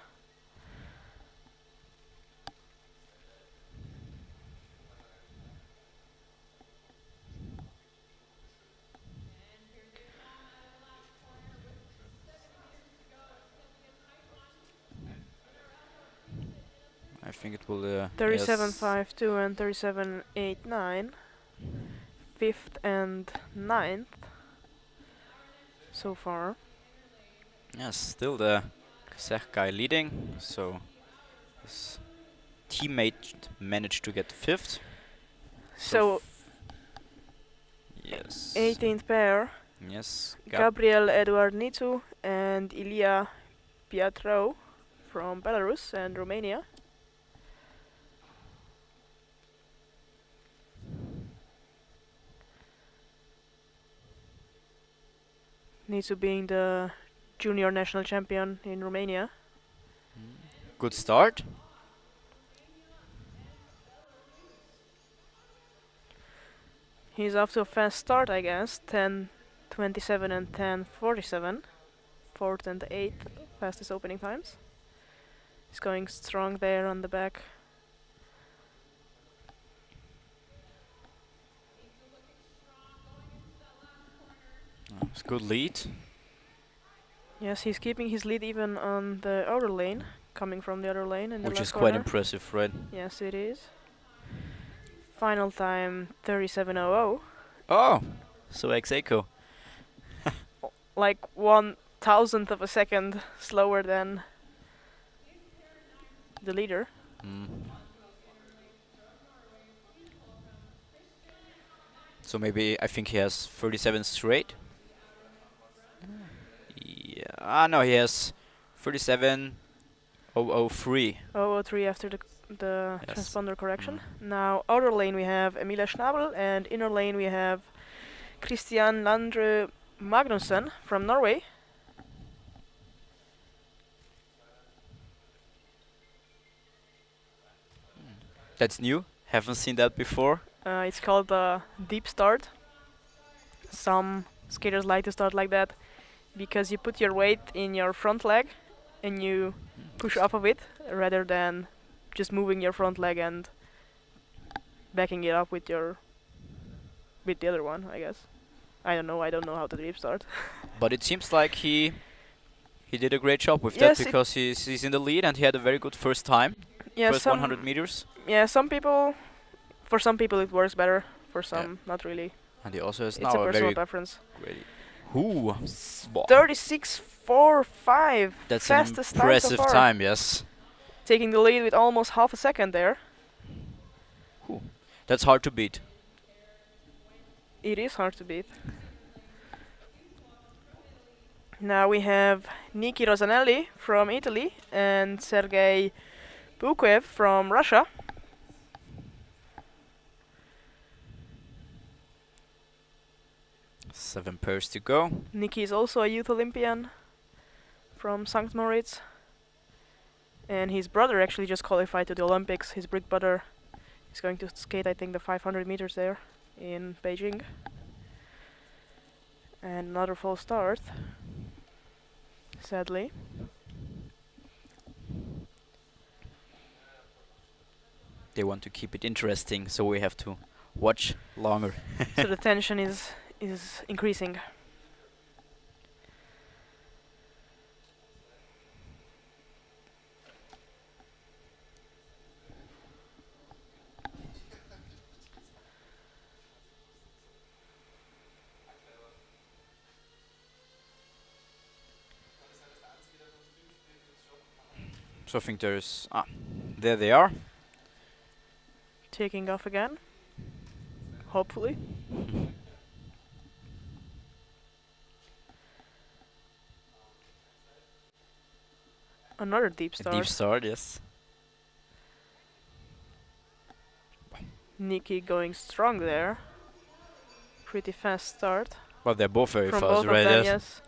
I think it will. Yes. 37.52 and 37.89. 5th and 9th so far. Yes, still the Kazakh guy leading. So his teammate managed to get fifth. So Yes. 18th pair. Yes. Gabriel Eduard Nitu and Ilya Piatrou from Belarus and Romania. Needs to being the junior national champion in Romania. Good start. He's off to a fast start, I guess. 10:27 and 10:47. 4th and 8th fastest opening times. He's going strong there on the back. It's good lead. Yes, he's keeping his lead even on the outer lane, coming from the other lane in the Which left is quite corner. impressive, right? Yes, it is. Final time 37:00. Oh, so ex-aequo. Like 1,000th of a second slower than the leader. So maybe I think he has 37 straight. Yeah. No, he has 37.003. 003 after the Yes. transponder correction. Now outer lane we have Emilia Schnabel and inner lane we have Christian Landre Magnussen from Norway. That's new. Haven't seen that before. It's called the deep start. Some skaters like to start like that because you put your weight in your front leg and you push off of it rather than just moving your front leg and backing it up with the other one, I guess. I don't know how to deep start. But it seems like he did a great job with Yes, that because he's in the lead and he had a very good first time. Yeah, First 100 meters. Yeah, for some people it works better, for some not really. And he also has It's now a a personal very preference. great. Ooh. 36.45. That's an fastest time so impressive far. time, yes. Taking the lead with almost half a second there. That's hard to beat. It is hard to beat. Now we have Niki Rosanelli from Italy and Sergei Bukev from Russia. Seven pairs to go. Niki is also a youth Olympian from St. Moritz. And his brother actually just qualified to the Olympics. His big brother is going to skate, I think, the 500 meters there in Beijing. And another false start, sadly. They want to keep it interesting, so we have to watch longer. So the tension is increasing. So I think there's there they are. Taking off again, hopefully. Another deep start. A deep start, yes. Niki going strong there. Pretty fast start. Well, they're both very From fast, both right? of them, Yes. yes.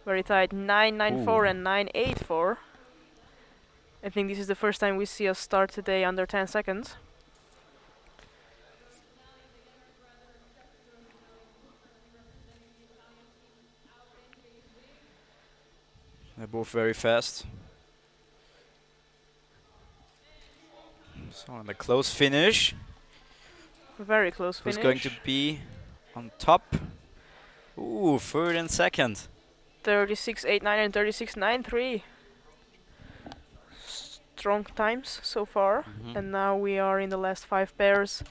Very tight. 9.94 and 9.84. I think this is the first time we see us start today under 10 seconds. They're both very fast. So on the close finish. Very close Who's finish. going to be on top? Ooh, third and second. 36.89 and 36.93. Strong times so far. And now we are in the last 5 pairs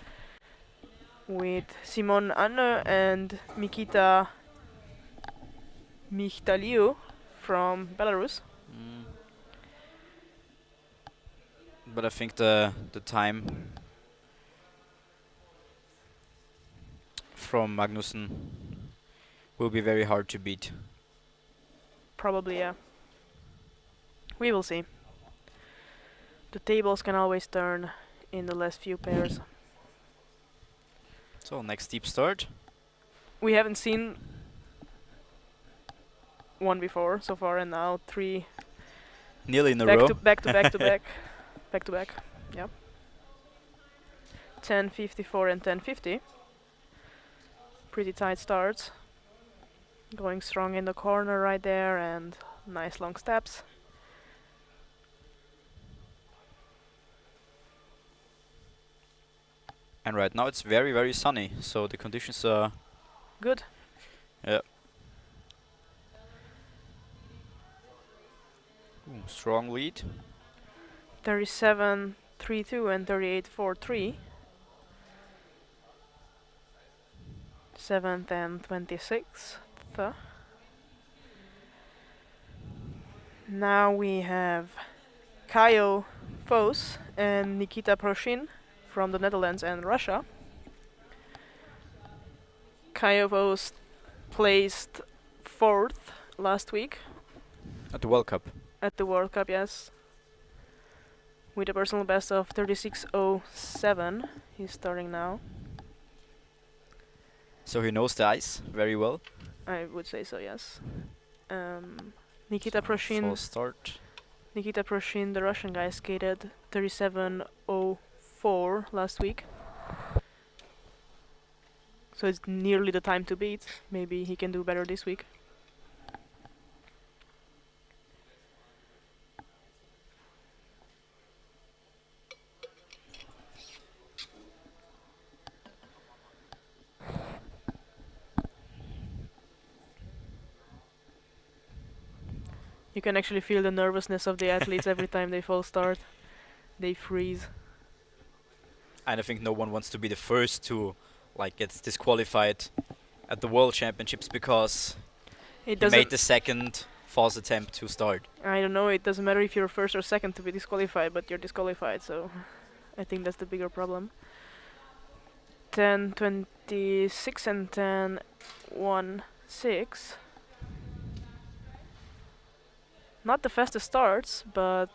with Simon Anne and Mikita Michtaliu from Belarus. But I think the time from Magnussen will be very hard to beat. Probably, yeah. We will see. The tables can always turn in the last few pairs. So next deep start. We haven't seen one before so far, and now 3 Nearly in a row. back to back to back, back to back. Yep. 10:54 and 10:50. Pretty tight starts. Going strong in the corner right there, and nice long steps. And right now it's very, very sunny, so the conditions are good. Yeah. Ooh, strong lead. 37.32 and 38.43. 7th and 26th. Now we have Kayo Vos and Nikita Proshin from the Netherlands and Russia. Kayo Vos placed 4th last week. At the World Cup. At the World Cup, yes. With a personal best of 36.07. He's starting now. So he knows the ice very well. I would say so, yes. Nikita Proshin. Full start. Nikita Proshin, the Russian guy, skated 37.04 last week. So it's nearly the time to beat. Maybe he can do better this week. You can actually feel the nervousness of the athletes every time they false start. They freeze. And I think no one wants to be the first to get disqualified at the World Championships because he made the second false attempt to start. I don't know, it doesn't matter if you're first or second to be disqualified, but you're disqualified, so I think that's the bigger problem. 10:26 and 10:16. Not the fastest starts, but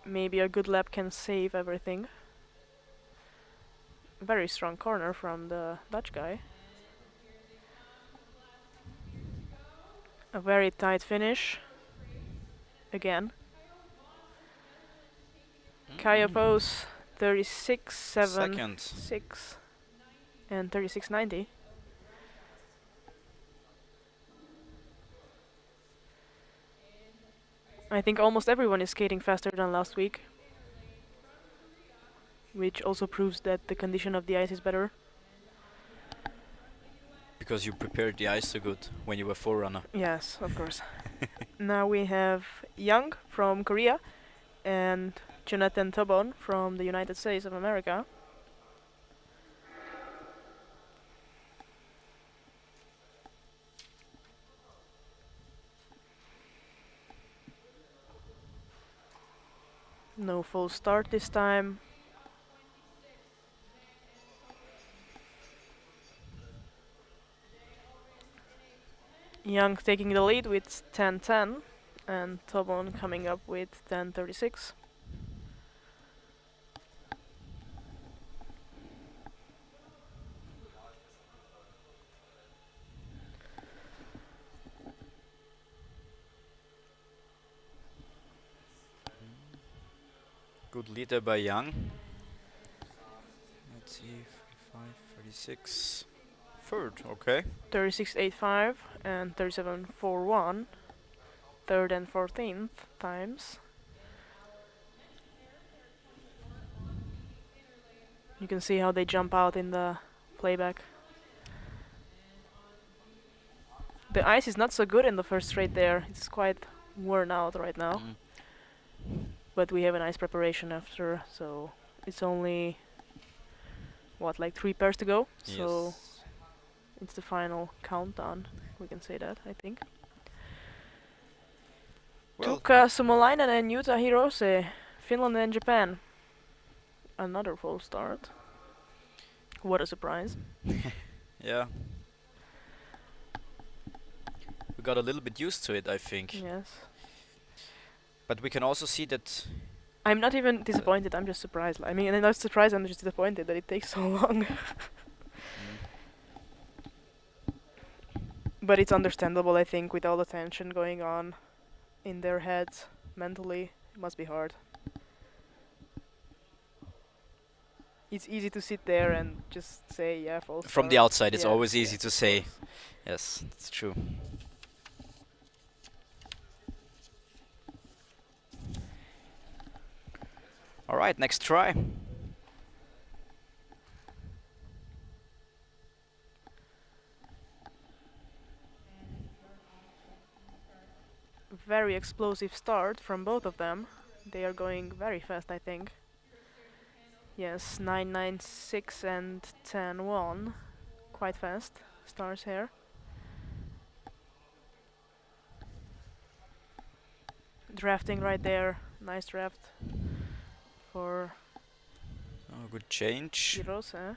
maybe a good lap can save everything. Very strong corner from the Dutch guy. A very tight finish. Again. Kayo Vos 36.76 and 36.90. I think almost everyone is skating faster than last week, which also proves that the condition of the ice is better. Because you prepared the ice so good when you were forerunner. Yes, of course. Now we have Young from Korea and Jonathan Tobon from the United States of America. No full start this time. Young taking the lead with 10:10 and Tobon coming up with 10:36. Good leader by Young. Let's see, 35, 36. Third, okay. 36.85 and 37.41. Third and 14th times. You can see how they jump out in the playback. The ice is not so good in the first straight there. It's quite worn out right now. But we have a nice preparation after, so it's only, what, like 3 pairs to go? Yes. So it's the final countdown, we can say that, I think. Well, Tuukka Suomalainen and Yuta Hirose, Finland and Japan. Another full start. What a surprise. yeah. We got a little bit used to it, I think. Yes. But we can also see that... I'm not even disappointed, I'm just surprised. I mean, I'm not surprised, I'm just disappointed that it takes so long. But it's understandable, I think, with all the tension going on in their heads mentally. It must be hard. It's easy to sit there and just say, yeah, false From the start. outside, it's Yes, always easy yes, to of say. course. Yes, it's true. All right, next try. Very explosive start from both of them. They are going very fast, I think. Yes, 9.96 and 10.1. Quite fast starts here. Drafting right there. Nice draft for Oh, good change. Hirose.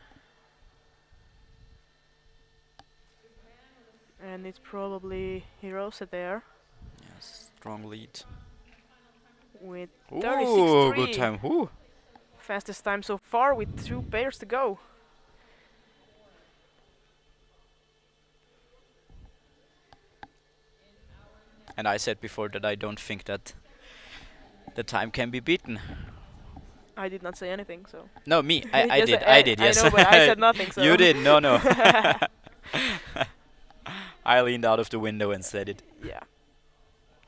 And it's probably Hirose there Yes, strong lead. with Ooh, 36.3. good time. Ooh. Fastest time so far with 2 pairs to go. And I said before that I don't think that the time can be beaten. I did not say anything, so. No, me. I Yes, did. I did. I Yes. know, but I said nothing, so. You did. No, no. I leaned out of the window and said it. Yeah.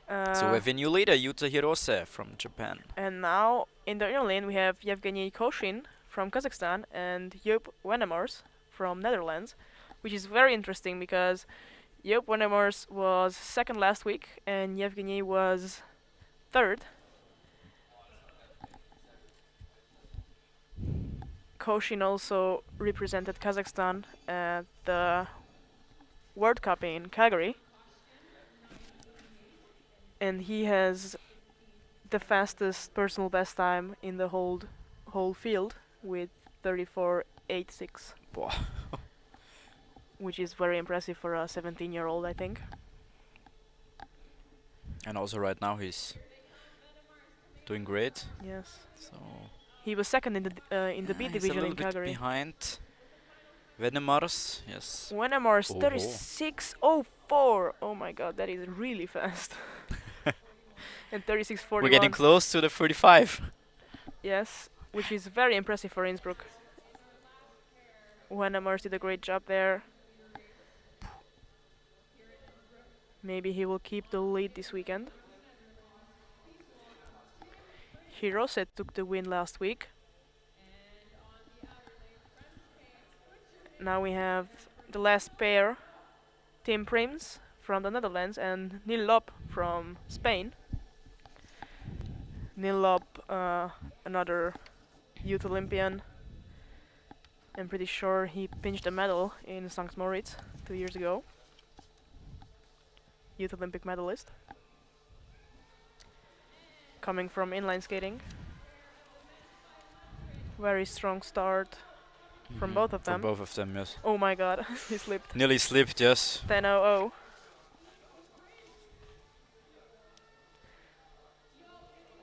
So we have a new leader, Yuta Hirose from Japan. And now in the inner lane we have Yevgeny Koshin from Kazakhstan and Joop Wennemars from Netherlands, which is very interesting because Joop Wennemars was second last week and Yevgeny was third. Koshin also represented Kazakhstan at the World Cup in Calgary. And he has the fastest personal best time in the whole field with 34.86, Boah. which is very impressive for a 17-year-old, I think. And also right now he's doing great. Yes. So He was second in the B he's a division little in bit Calgary. behind Venemars. Yes. Wennemars Oho. 36.04. Oh my god, that is really fast. And 36.41. We're getting close to the 35. Yes, which is very impressive for Innsbruck. Wennemars did a great job there. Maybe he will keep the lead this weekend. Hirose took the win last week. Now we have the last pair, Tim Prims from the Netherlands and Neil Lop from Spain. Neil Lop, another youth Olympian. I'm pretty sure he pinched a medal in St. Moritz 2 years ago. Youth Olympic medalist. Coming from inline skating. Very strong start from both of them. From both of them, yes. Oh my god, he slipped. Nearly slipped, yes. 10.00.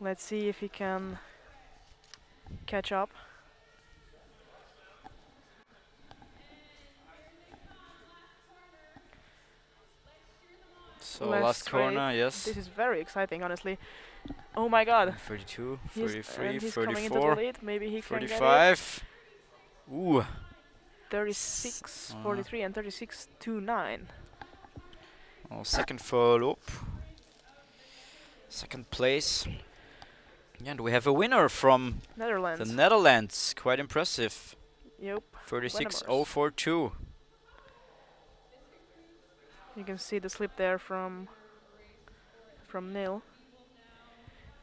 Let's see if he can catch up. So last corner, yes. This is very exciting, honestly. Oh my god. 32, He's 33, he's coming into the 34, lead. Maybe he can get it. 45. Ooh. 36.43 and 36.29. Oh, second follow-up. Second place. And we have a winner from Netherlands. the Netherlands. Quite impressive. Yep. 36.042. You can see the slip there from Neil.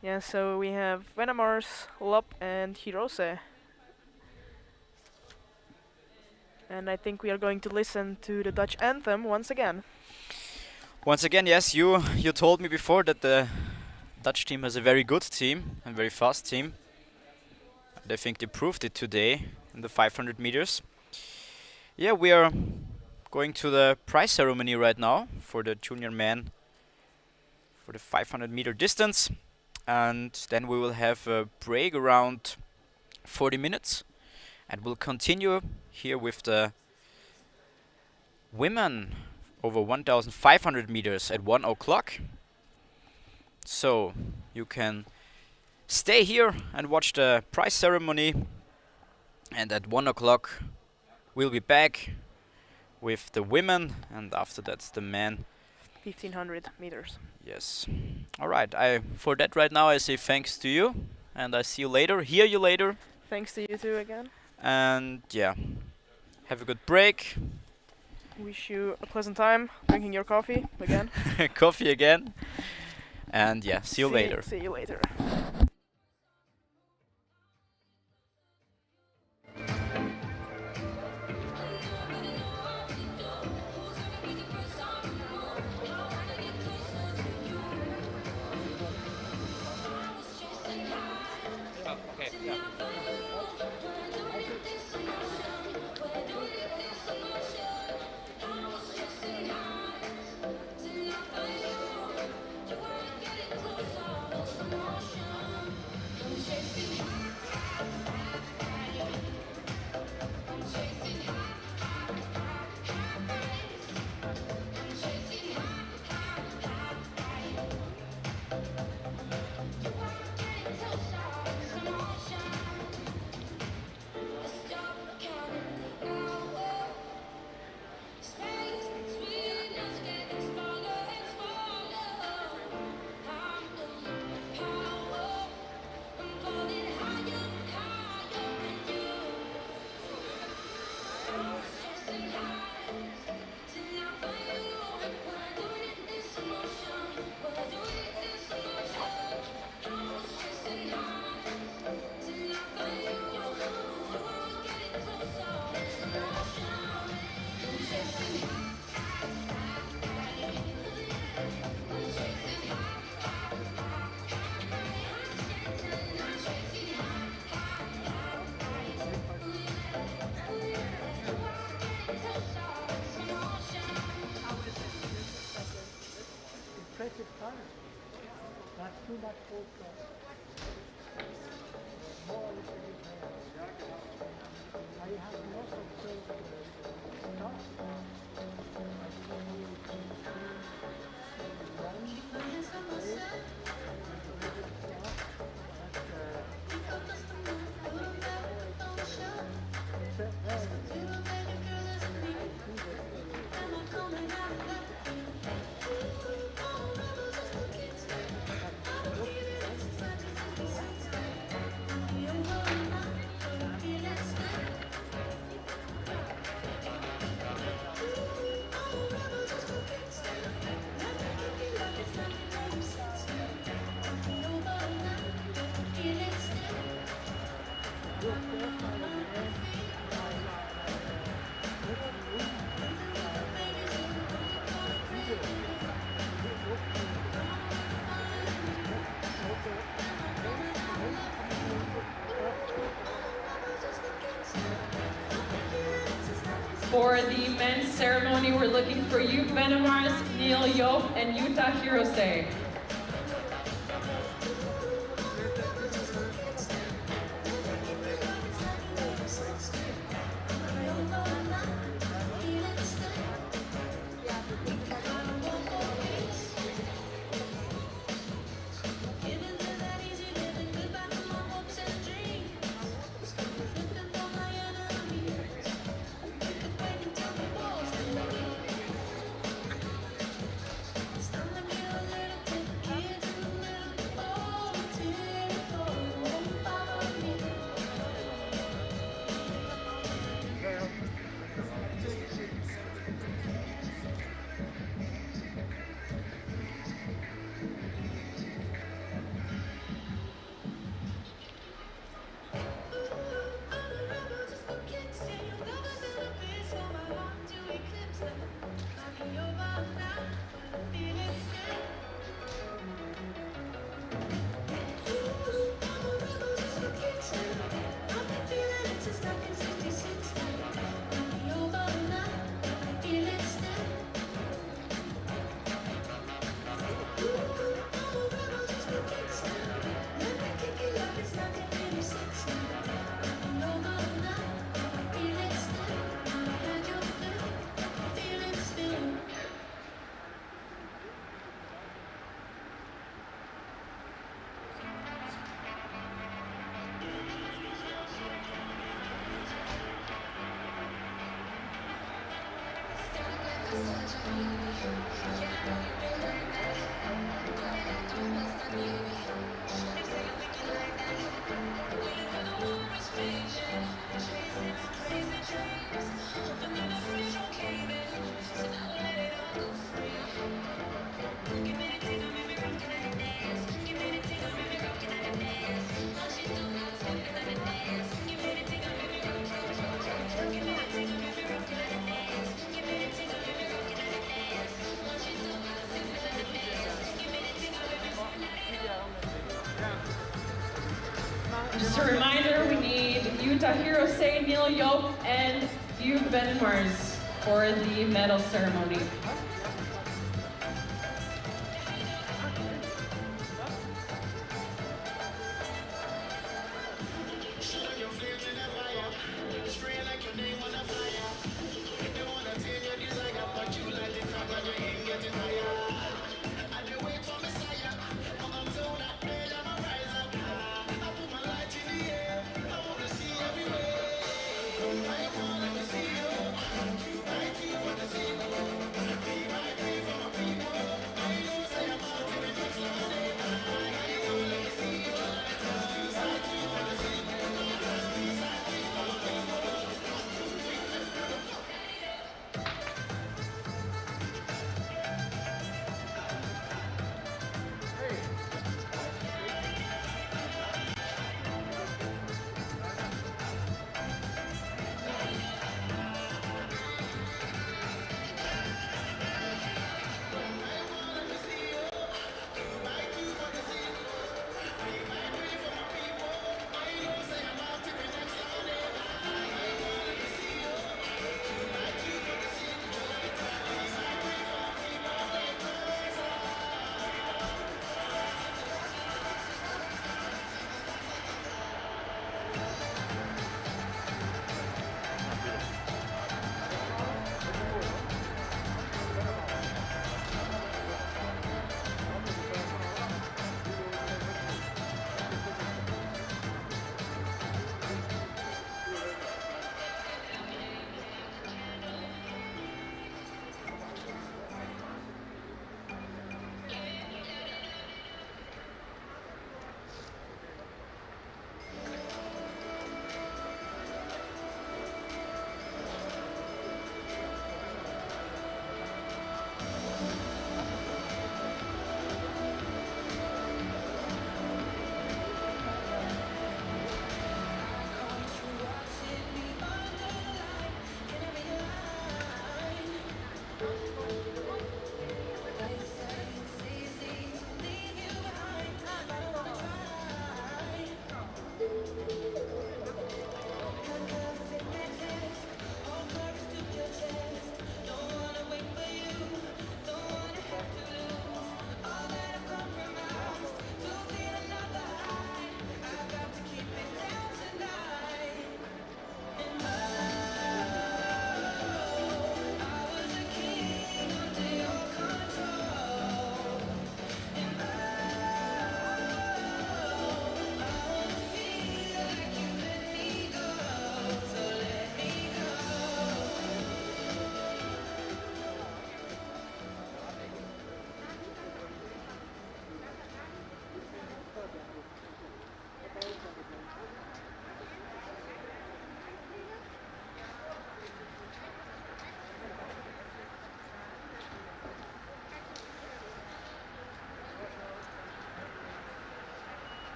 Yeah, so we have Venemars, Lop and Hirose. And I think we are going to listen to the Dutch anthem once again. Once again, yes, you told me before that the Dutch team has a very good team and very fast team. And I think they proved it today in the 500 meters. Yeah, we are going to the prize ceremony right now for the junior men for the 500 meter distance. And then we will have a break around 40 minutes. And we'll continue here with the women over 1,500 meters at 1 o'clock. So you can stay here and watch the prize ceremony, and at 1 o'clock we'll be back with the women, and after that's the men. 1,500 meters. Yes. All right. For that right now I say thanks to you, and I see you later, hear you later. Thanks to you too again. And yeah, have a good break. Wish you a pleasant time drinking your coffee again. Coffee again. And yeah, see you later. See you later. Impressive time. Not too much full stop. More or less I have lots of For the men's ceremony, we're looking for Hugh Venemars, Neil Yop, and Yuta Hirose. Just a reminder, we need Yuta Hirose, Neil Yope, and Hugh Benmars for the medal ceremony.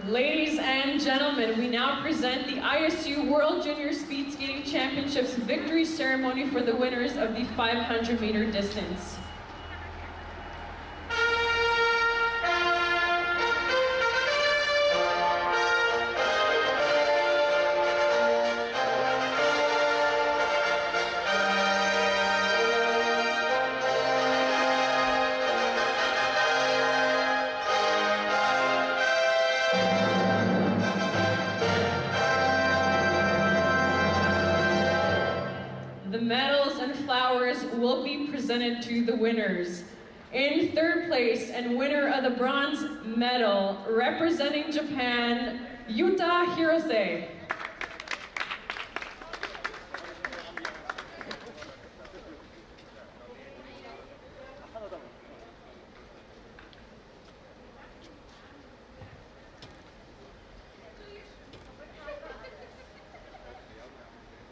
Ladies and gentlemen, we now present the ISU World Junior Speed Skating Championships victory ceremony for the winners of the 500-meter distance. Will be presented to the winners. In third place and winner of the bronze medal, representing Japan, Yuta Hirose.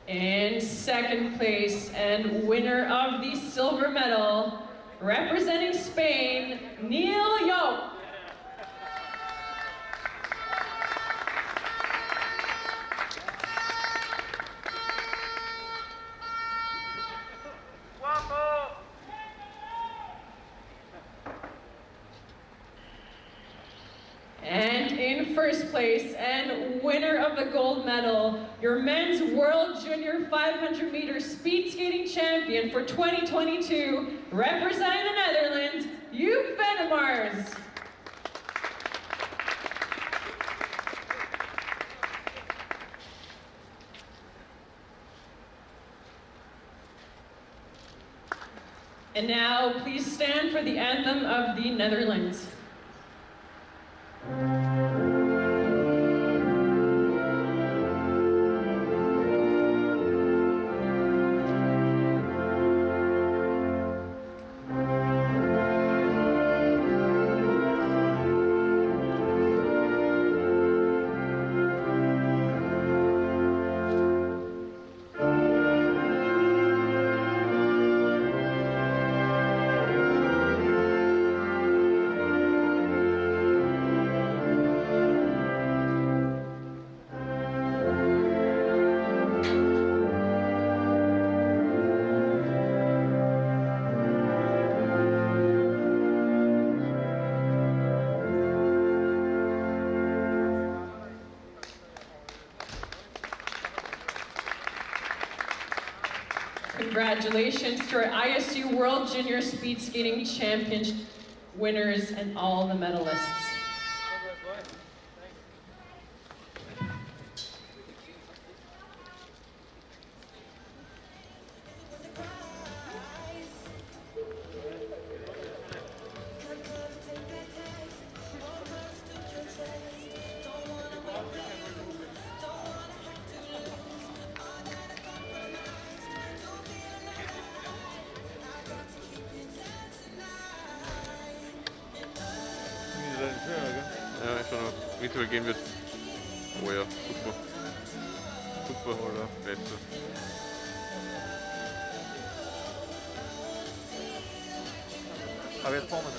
In second place and winner of the silver medal, representing Spain, Neil Yope. And in in first place and winner of the gold medal, your men's World Junior 500 meter speed skating champion for 2022, representing the Netherlands, Joep Venemars. And now, please stand for the anthem of the Netherlands. Congratulations to our ISU World Junior Speed Skating Championship winners and all the medalists. Ja, ich schon noch. Wie viel gehen wird? Oh ja, super. Super, oder? Beste. Aber jetzt vorne drin.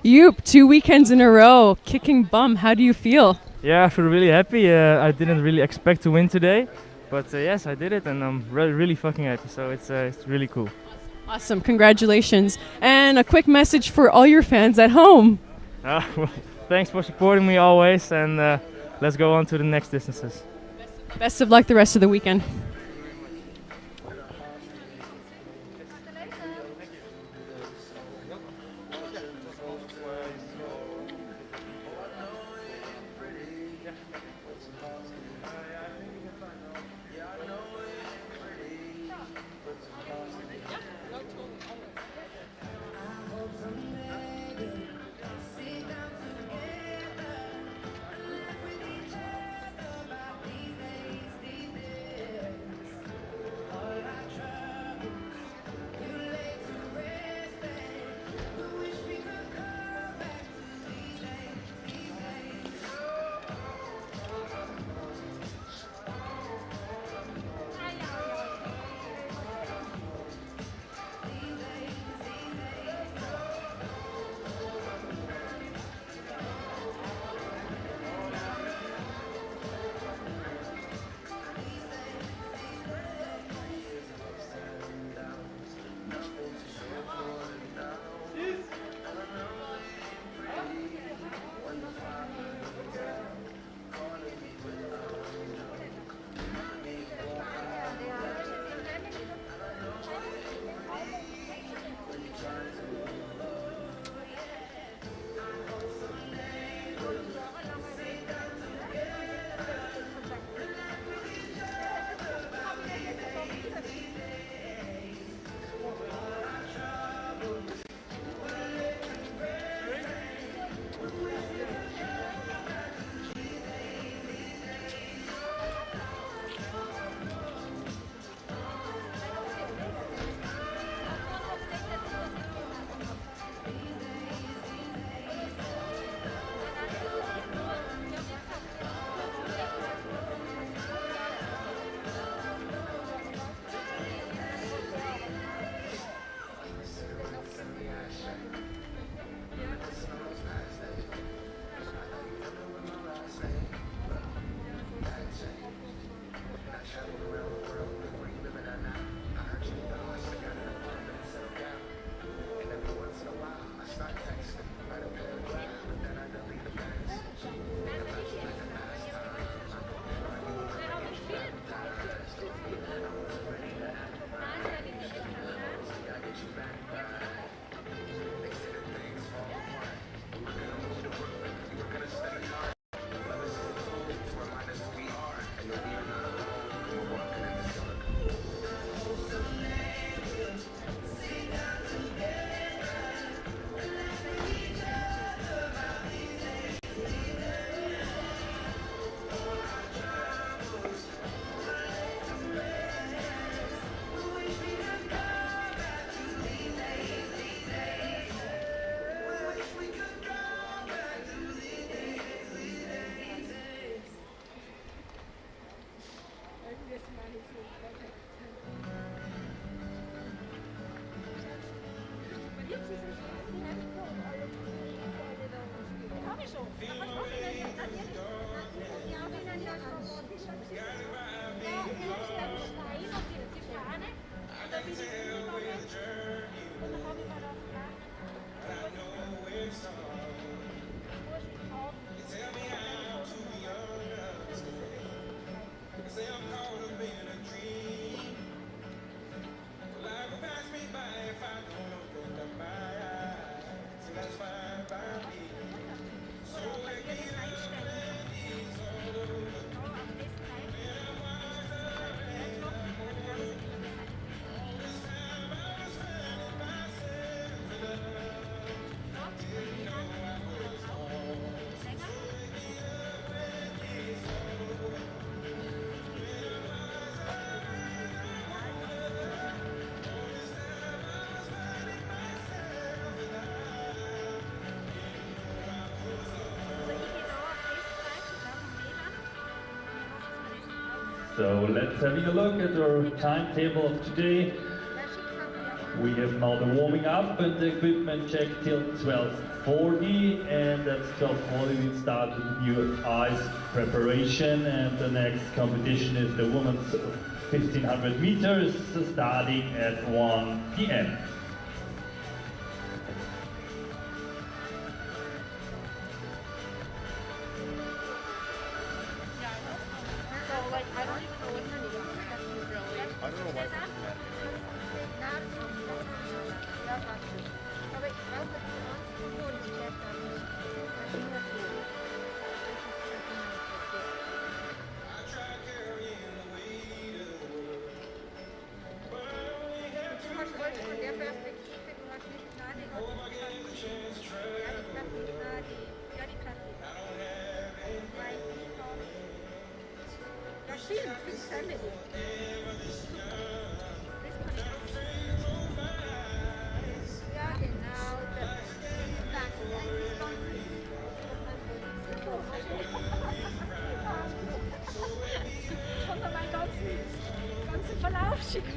Joep, 2 weekends in a row, kicking bum. How do you feel? Yeah, I feel really happy. I didn't really expect to win today, but yes, I did it, and I'm really fucking happy. So it's really cool. Awesome, congratulations. And a quick message for all your fans at home. Well, thanks for supporting me always, and let's go on to the next distances. Best of luck the rest of the weekend. So let's have a look at our timetable of today. We have now the warming up and the equipment check till 12:40, and at 12:40 we start with the new ice preparation, and the next competition is the women's 1500 meters starting at 1 p.m.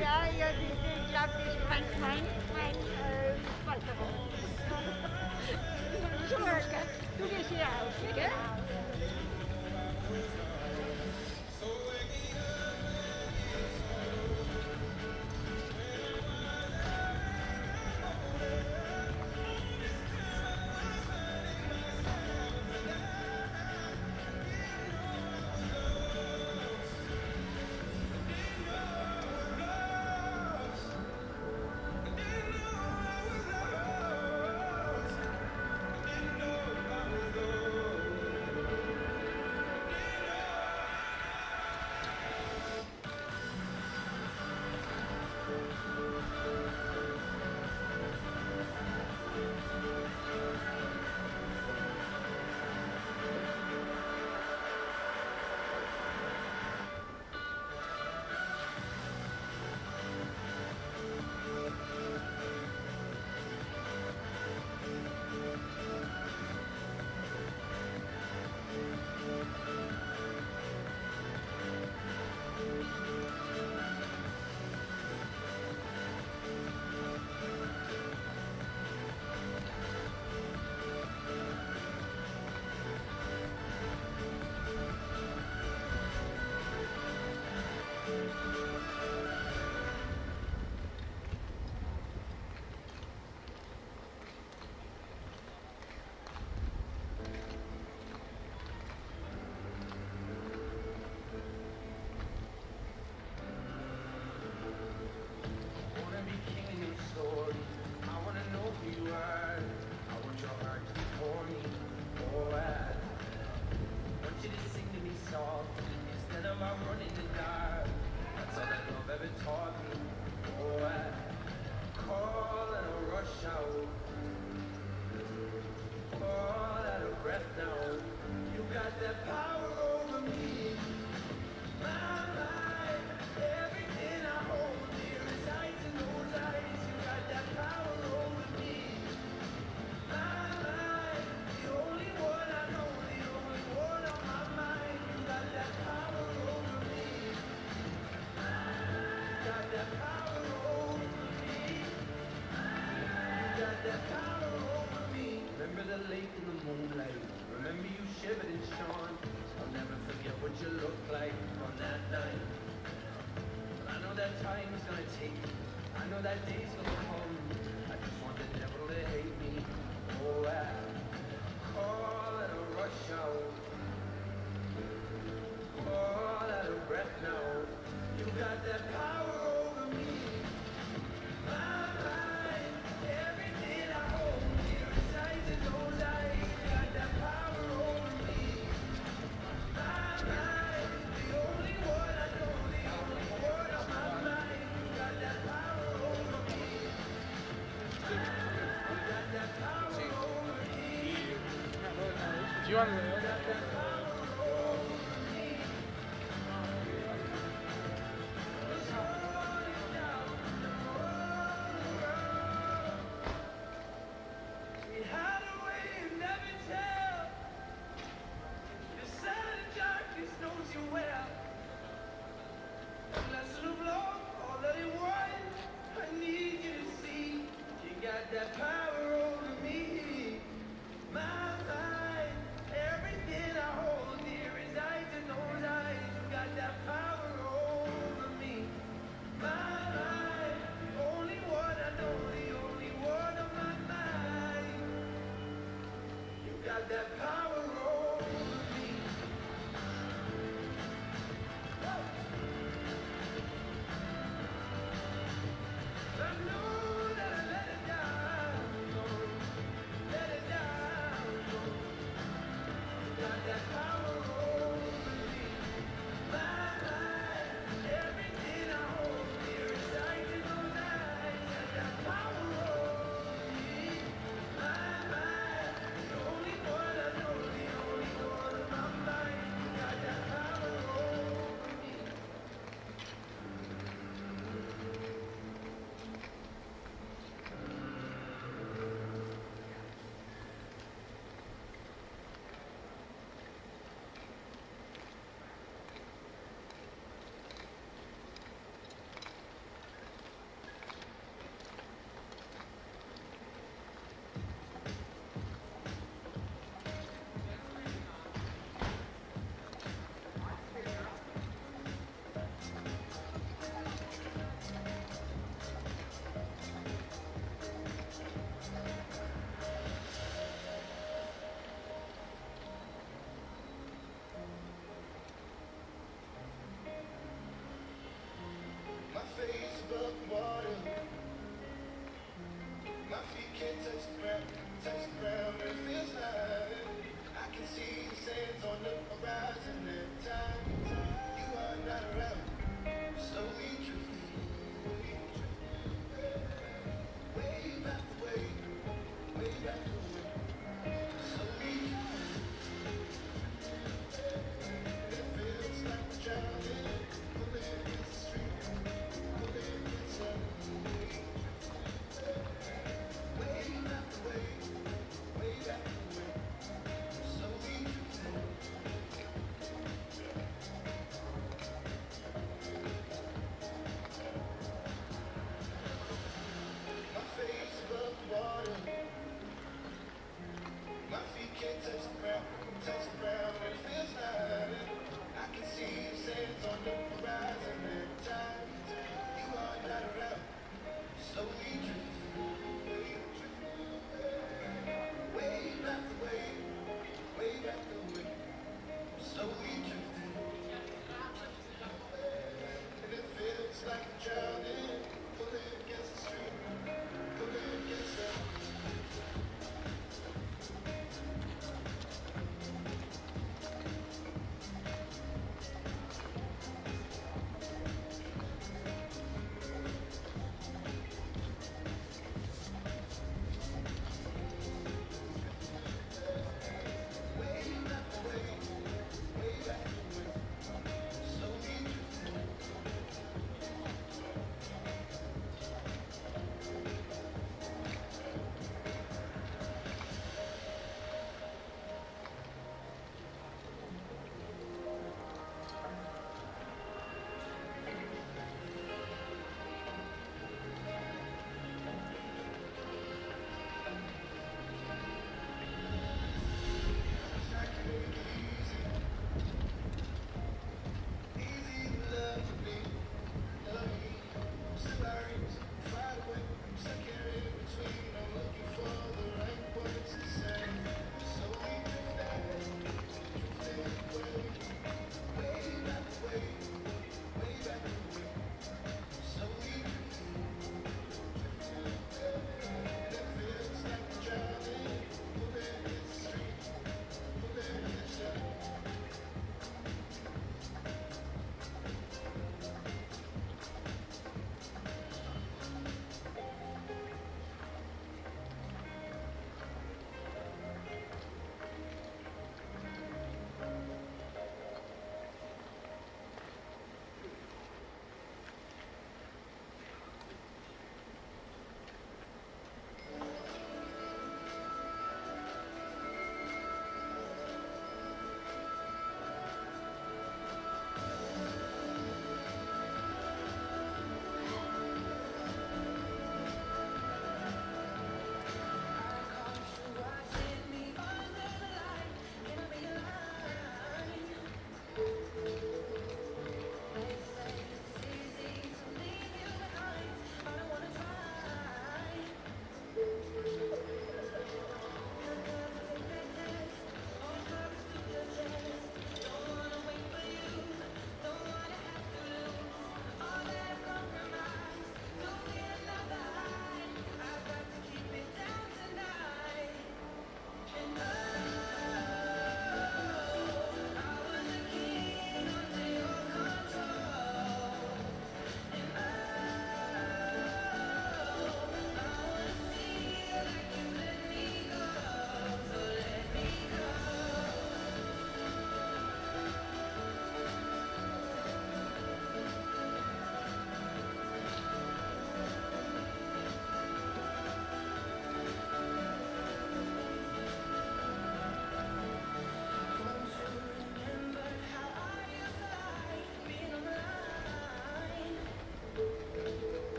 Ja, ich glaube, mein Folterung. Du gehst hier auf, gell?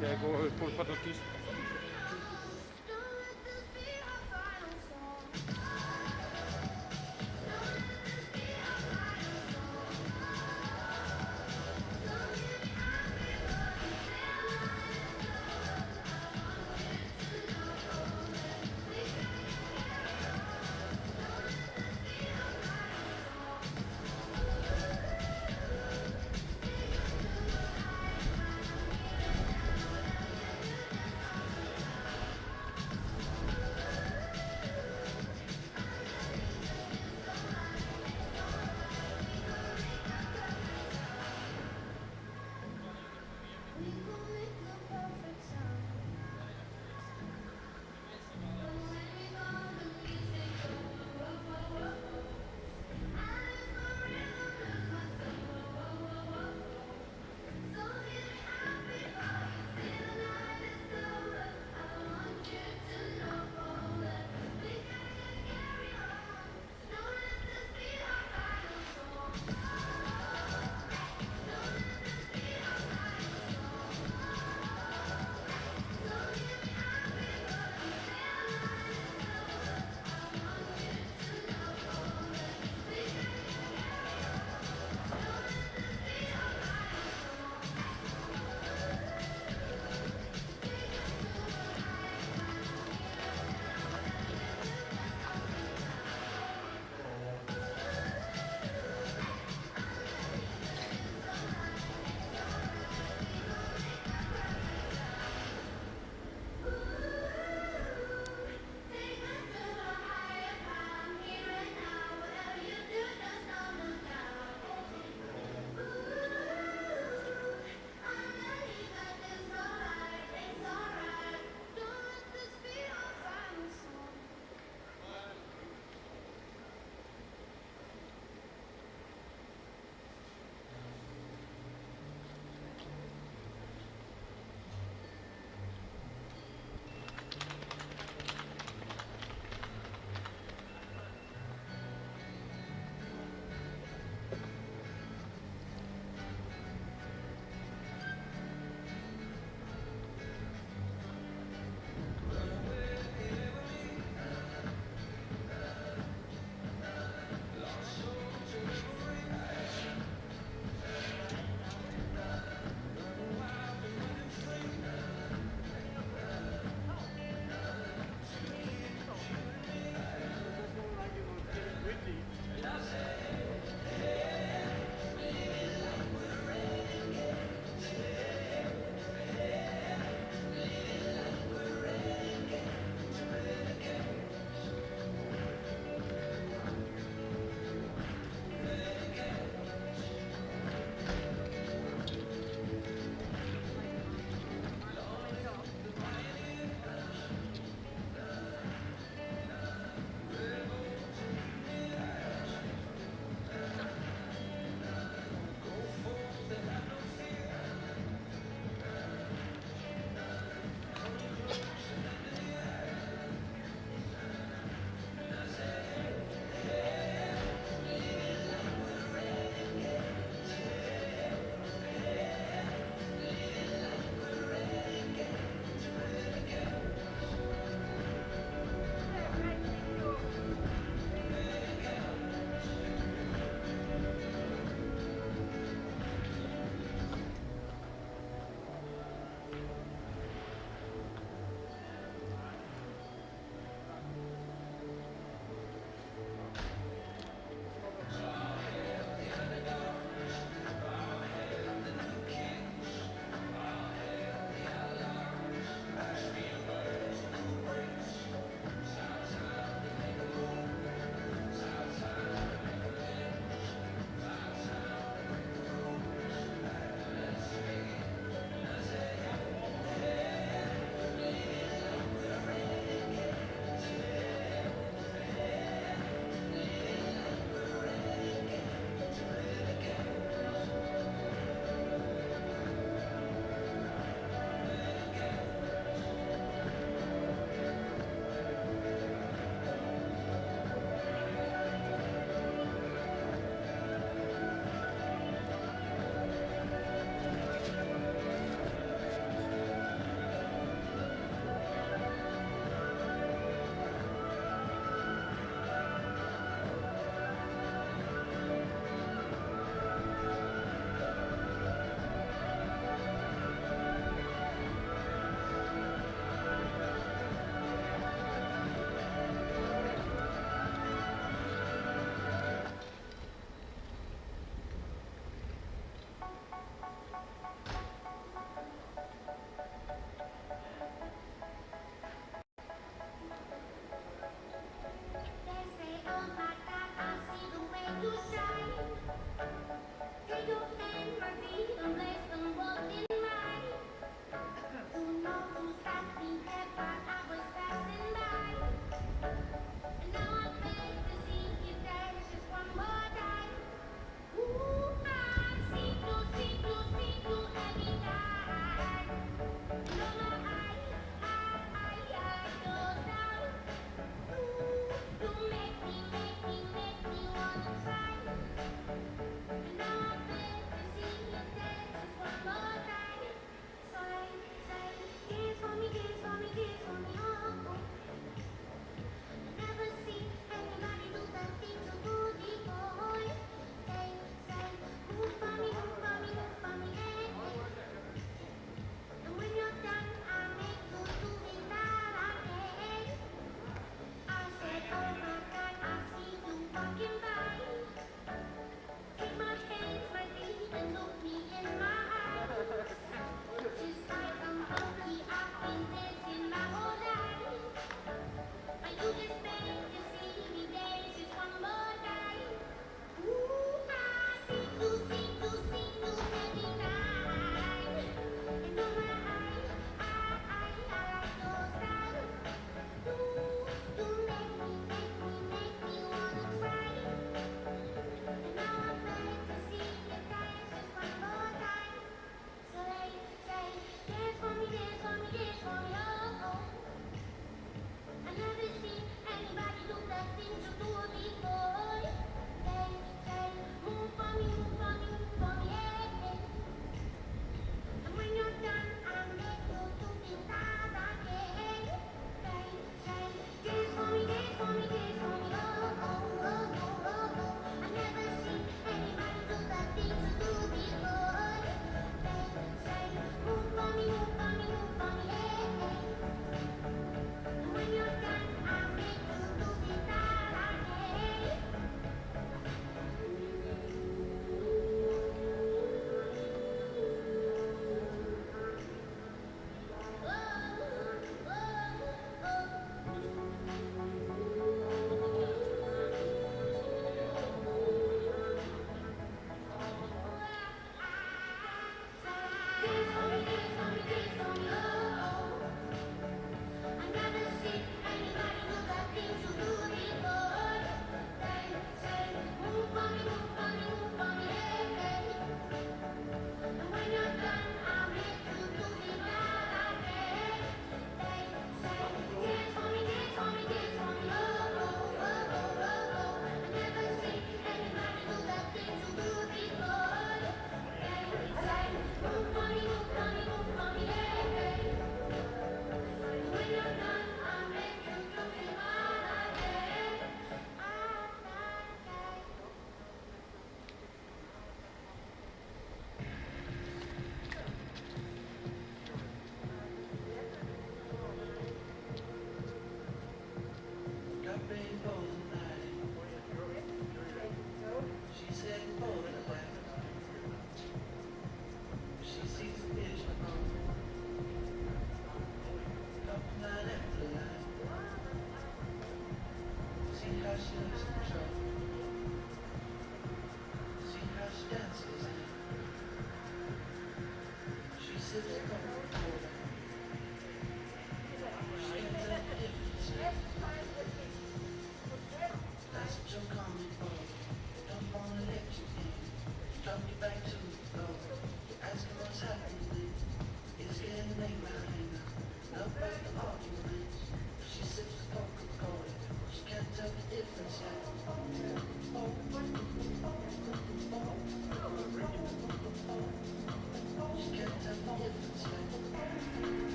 Yeah, go full photo, please.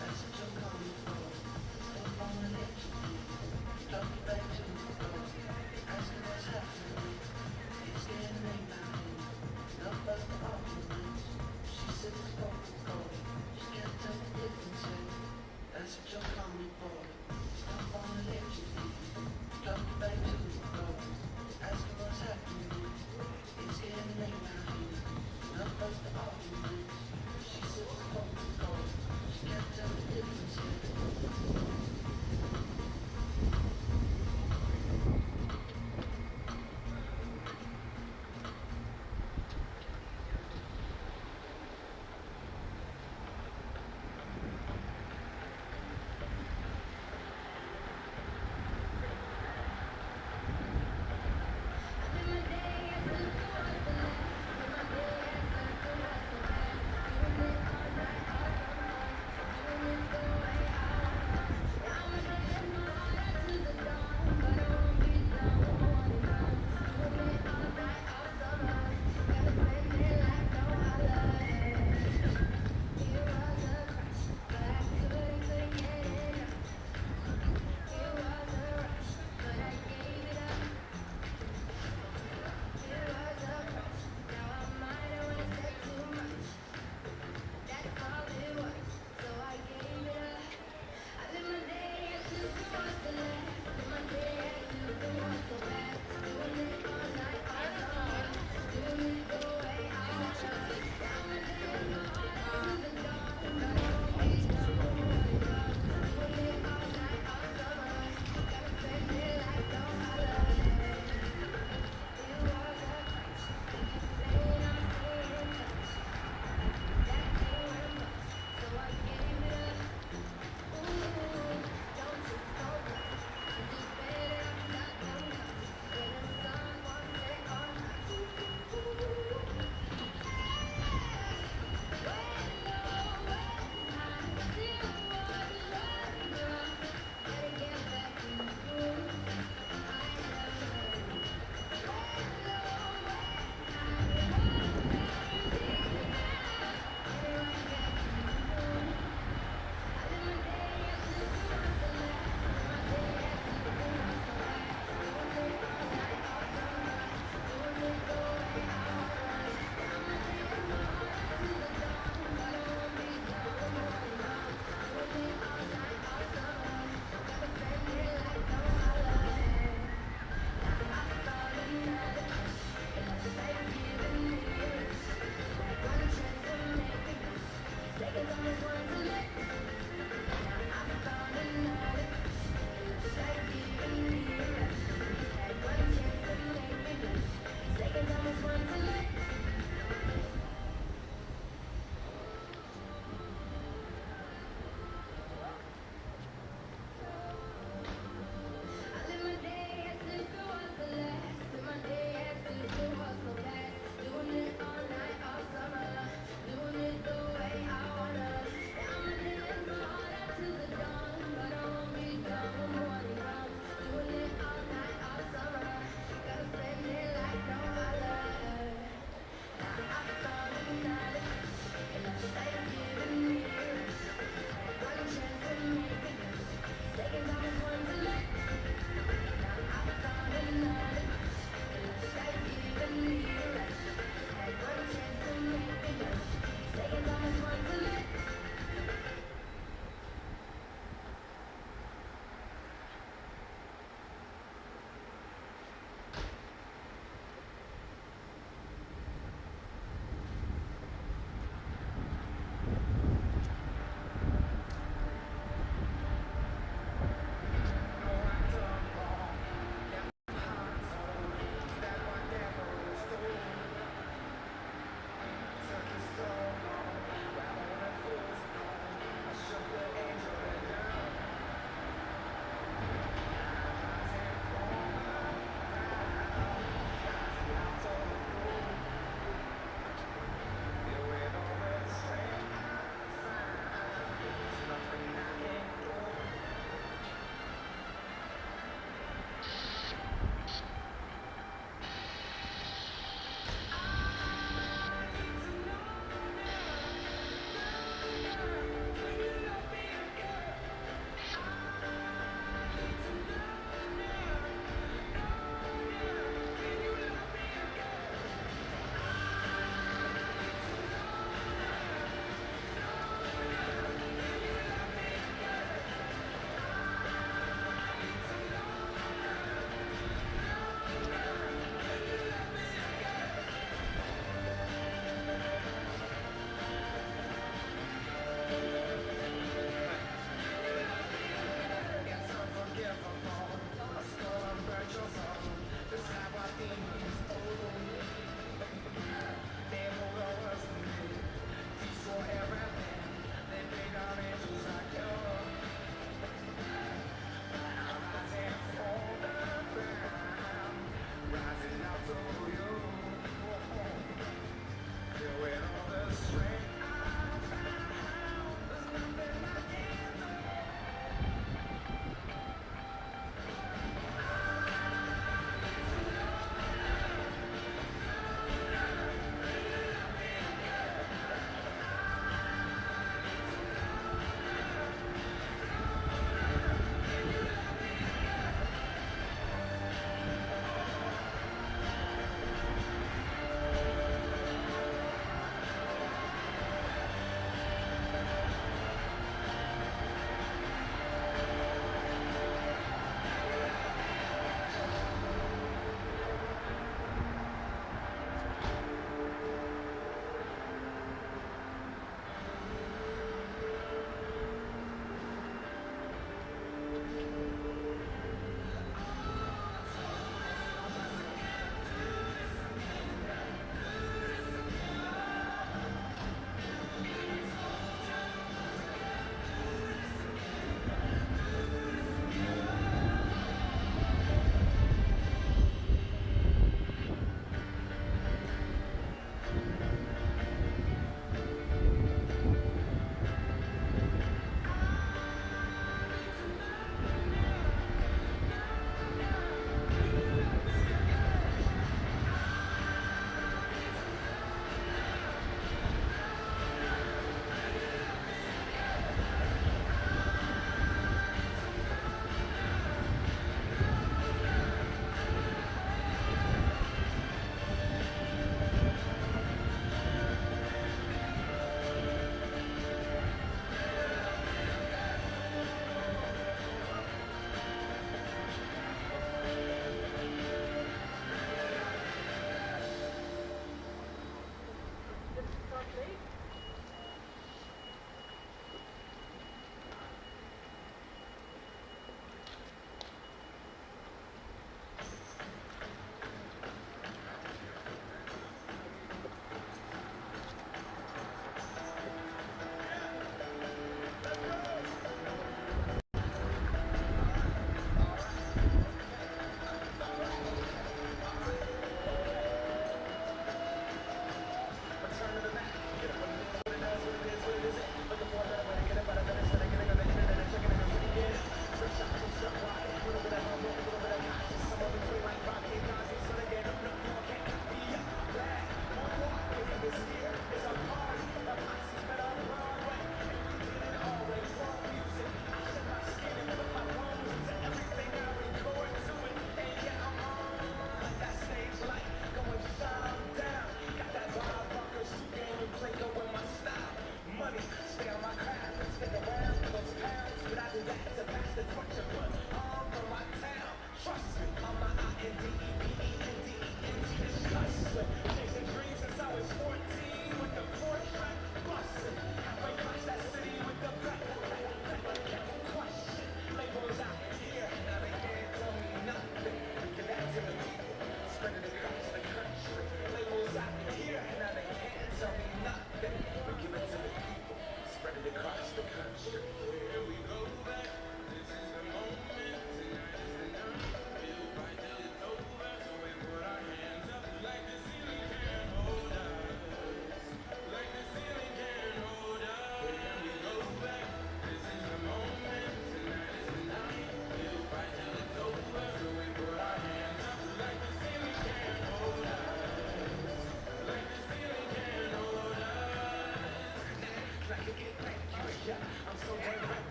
That's what you're coming for. Don't wanna let you be.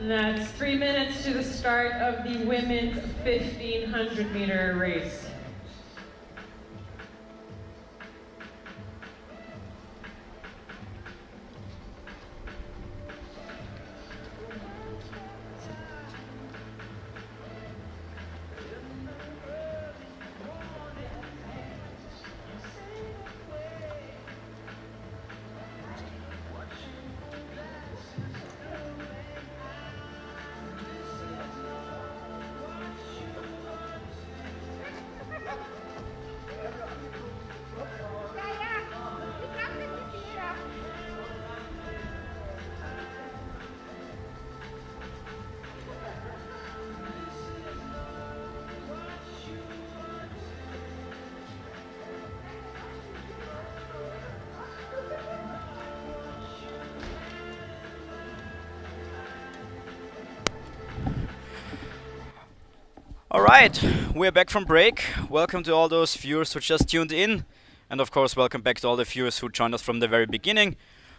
And that's 3 minutes to the start of the women's 1500 meter race. Alright, we're back from break. Welcome to all those viewers who just tuned in. And of course, welcome back to all the viewers who joined us from the very beginning.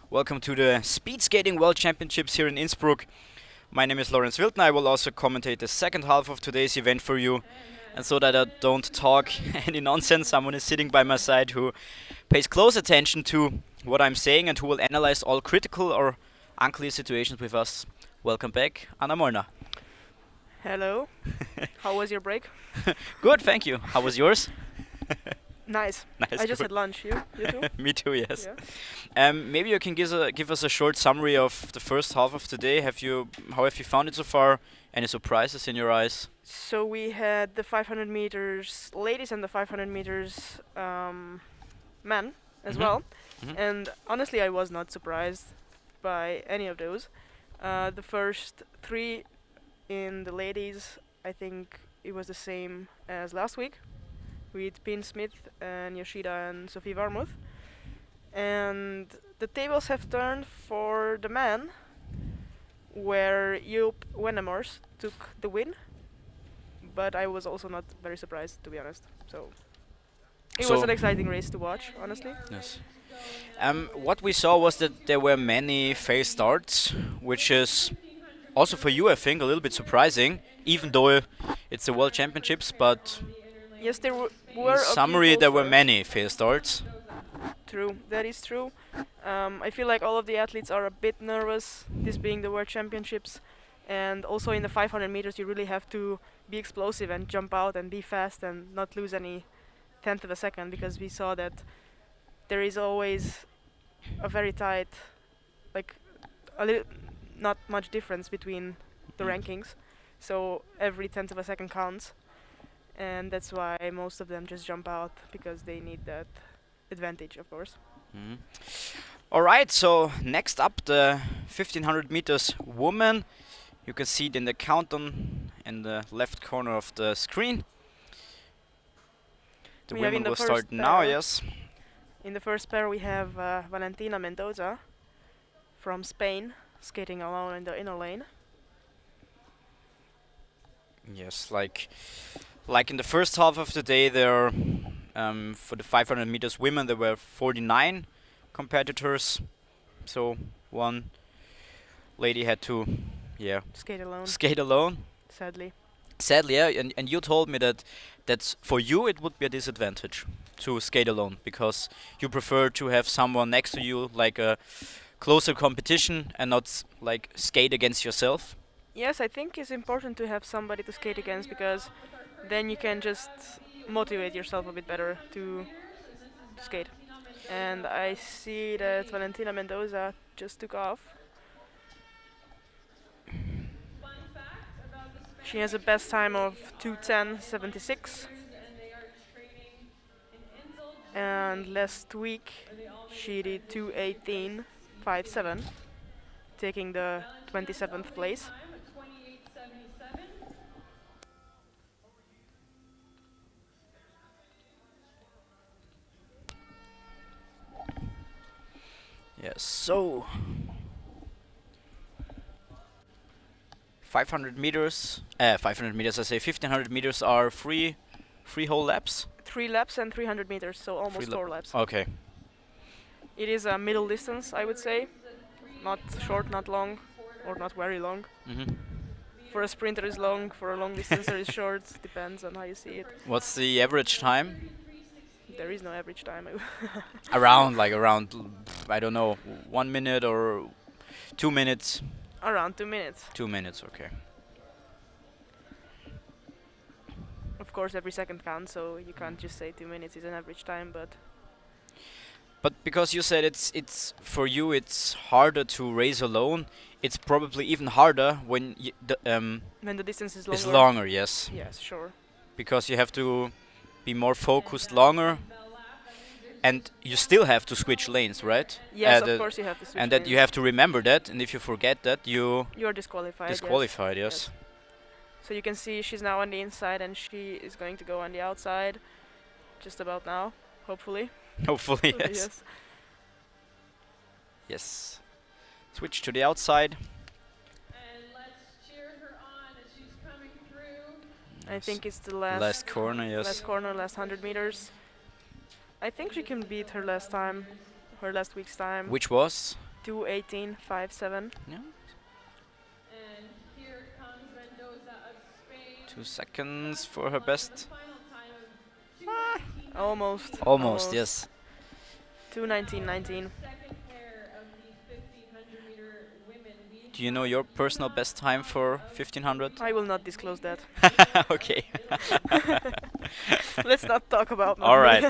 Welcome to the Speed Skating World Championships here in Innsbruck. My name is Lorenz Wildner. I will also commentate the second half of today's event for you. And so that I don't talk any nonsense, someone is sitting by my side who pays close attention to what I'm saying and who will analyze all critical or unclear situations with us. Welcome back, Anna Molnar. Hello. How was your break? Good, thank you. How was yours? Nice. I just had lunch. You too? Me too, yes. Yeah. Maybe you can give us a short summary of the first half of today. How have you found it so far? Any surprises in your eyes? So we had the 500 meters ladies and the 500 meters men as well. And honestly, I was not surprised by any of those. The first three in the ladies, I think it was the same as last week with Pin Smith and Yoshida and Sophie Varmuth. And the tables have turned for the men, where Joop Wennemars took the win. But I was also not very surprised, to be honest. So it was an exciting race to watch, honestly. Yes. What we saw was that there were many fail starts, which is also for you, I think, a little bit surprising, even though it's the World Championships. But yes, there were. In summary, there were many fail starts. True, that is true. I feel like all of the athletes are a bit nervous, this being the World Championships. And also in the 500 meters, you really have to be explosive and jump out and be fast and not lose any tenth of a second, because we saw that there is always a very tight, like not much difference between the rankings. So every tenth of a second counts. And that's why most of them just jump out, because they need that advantage, of course. Alright, so next up, the 1500 meters woman. You can see it in the countdown in the left corner of the screen. The women will start now, yes. In the first pair we have Valentina Mendoza from Spain, skating alone in the inner lane. Yes, like in the first half of the day, there for the 500 meters women, there were 49 competitors. So one lady had to, skate alone. Sadly, yeah. And you told me that's for you it would be a disadvantage to skate alone, because you prefer to have someone next to you, like a closer competition, and not like skate against yourself. Yes, I think it's important to have somebody to skate against, because then you can just motivate yourself a bit better to skate. And I see that Valentina Mendoza just took off. She has a best time of 2:10.76. And last week she did 2:18.57, taking the 27th place. Yes, so 500 meters, 500 meters, I say 1500 meters are three whole laps? 3 laps and 300 meters, so almost 4 laps. Okay. It is a middle distance, I would say. Not short, not long, or not very long. For a sprinter is long, for a long distancer is short, depends on how you see it. What's the average time? There is no average time. around, I don't know, 1 minute or 2 minutes? Around 2 minutes. 2 minutes, okay. Of course, every second counts, so you can't just say 2 minutes is an average time, but... But because you said it's for you it's harder to race alone, it's probably even harder when when the distance is longer. Is longer, yes. Yes, sure. Because you have to be more focused longer, and you still have to switch lanes, right? Yes, of course you have to switch and that lanes. you have to remember that, and if you forget that, you are disqualified. Disqualified, yes. So you can see she's now on the inside, and she is going to go on the outside, just about now, hopefully. Hopefully, yes. Yes. Switch to the outside. And let's cheer her on as she's coming through. I think it's the last corner, yes. Last corner, last 100 meters. I think she can beat her last time, her last week's time. Which was? 2:18.57. Yeah. And here comes Mendoza of Spain. 2 seconds for her best. Almost. Almost, yes. 2:19.19. Do you know your personal best time for 1500? I will not disclose that. Okay. Let's not talk about me. All right.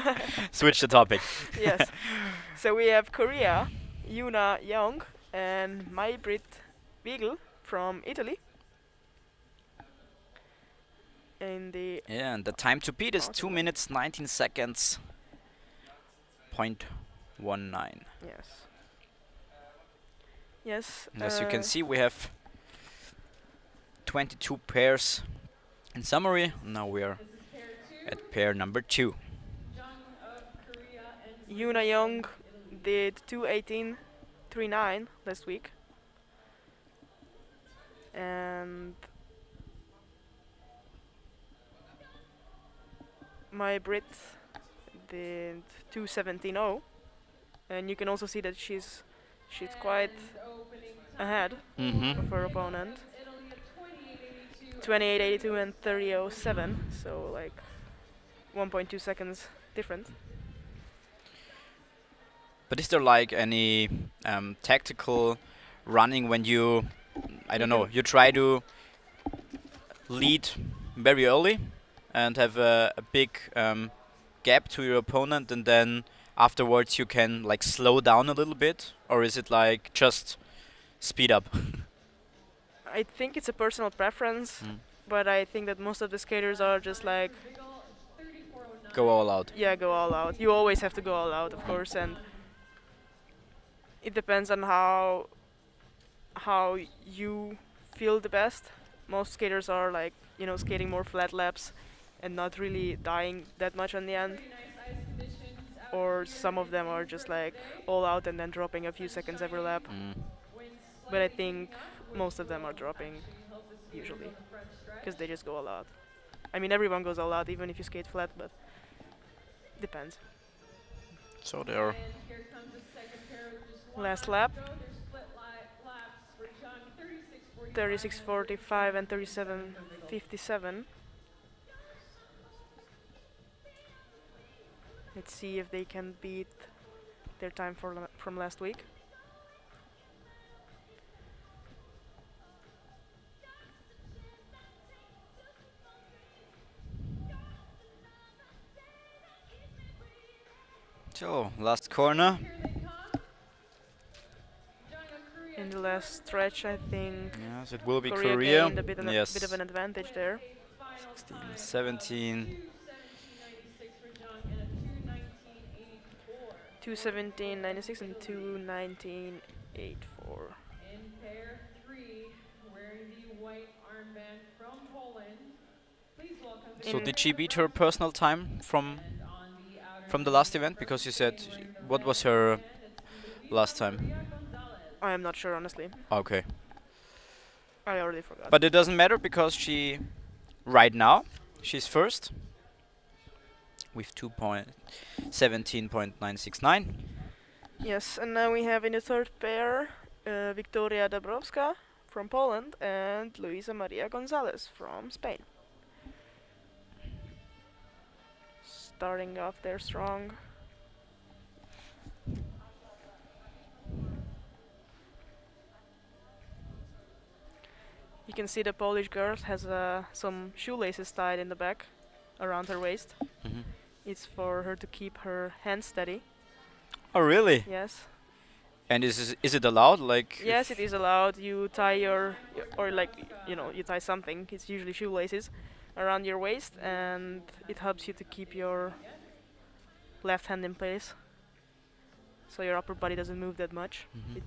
Switch the topic. Yes. So we have Korea, Yuna Young, and May-Britt Wiegel from Italy. And the time to beat is 2 minutes 19 seconds. 0.19. Yes. Yes. And as you can see, we have 22 pairs in summary. Now we are at pair number 2. Yuna Young did 2:18.39 last week. And May-Britt did 2:17.0, and you can also see that she's quite ahead of her opponent. 28.82 and 30.07, so like 1.2 seconds different. But is there like any tactical running when you, I don't know, you try to lead very early and have a big gap to your opponent, and then afterwards you can like slow down a little bit, or is it like just speed up? I think it's a personal preference, but I think that most of the skaters are just like go all out. Yeah, go all out. You always have to go all out, of course, and it depends on how you feel the best. Most skaters are like, you know, skating more flat laps and not really dying that much on the end. Or some of them are just like all out and then dropping a few seconds every lap. But I think most of them are dropping usually because they just go all out. I mean, everyone goes all out even if you skate flat, but depends. So they are last lap. 36.45 and 37.57. Let's see if they can beat their time from last week. So, last corner. In the last stretch, I think. Yes, it will be Korea gained a bit yes. of an advantage there. 16, 17. 2:17.96 and 2:19.84. In pair 3, wearing the white armband from Poland. Please welcome. So did she beat her personal time from the last event? Because you said, what was her last time? I am not sure, honestly. Okay. I already forgot. But it doesn't matter because right now, she's first with 17.969. Yes, and now we have in the third pair Wiktoria Dabrowska from Poland and Luisa Maria Gonzalez from Spain. Starting off there strong. You can see the Polish girl has some shoelaces tied in the back around her waist. Mhm. It's for her to keep her hands steady. Oh, really? Yes. And is it allowed? Like. Yes, it is allowed. You tie or like, you tie something. It's usually shoelaces around your waist, and it helps you to keep your left hand in place, so your upper body doesn't move that much. Mhm.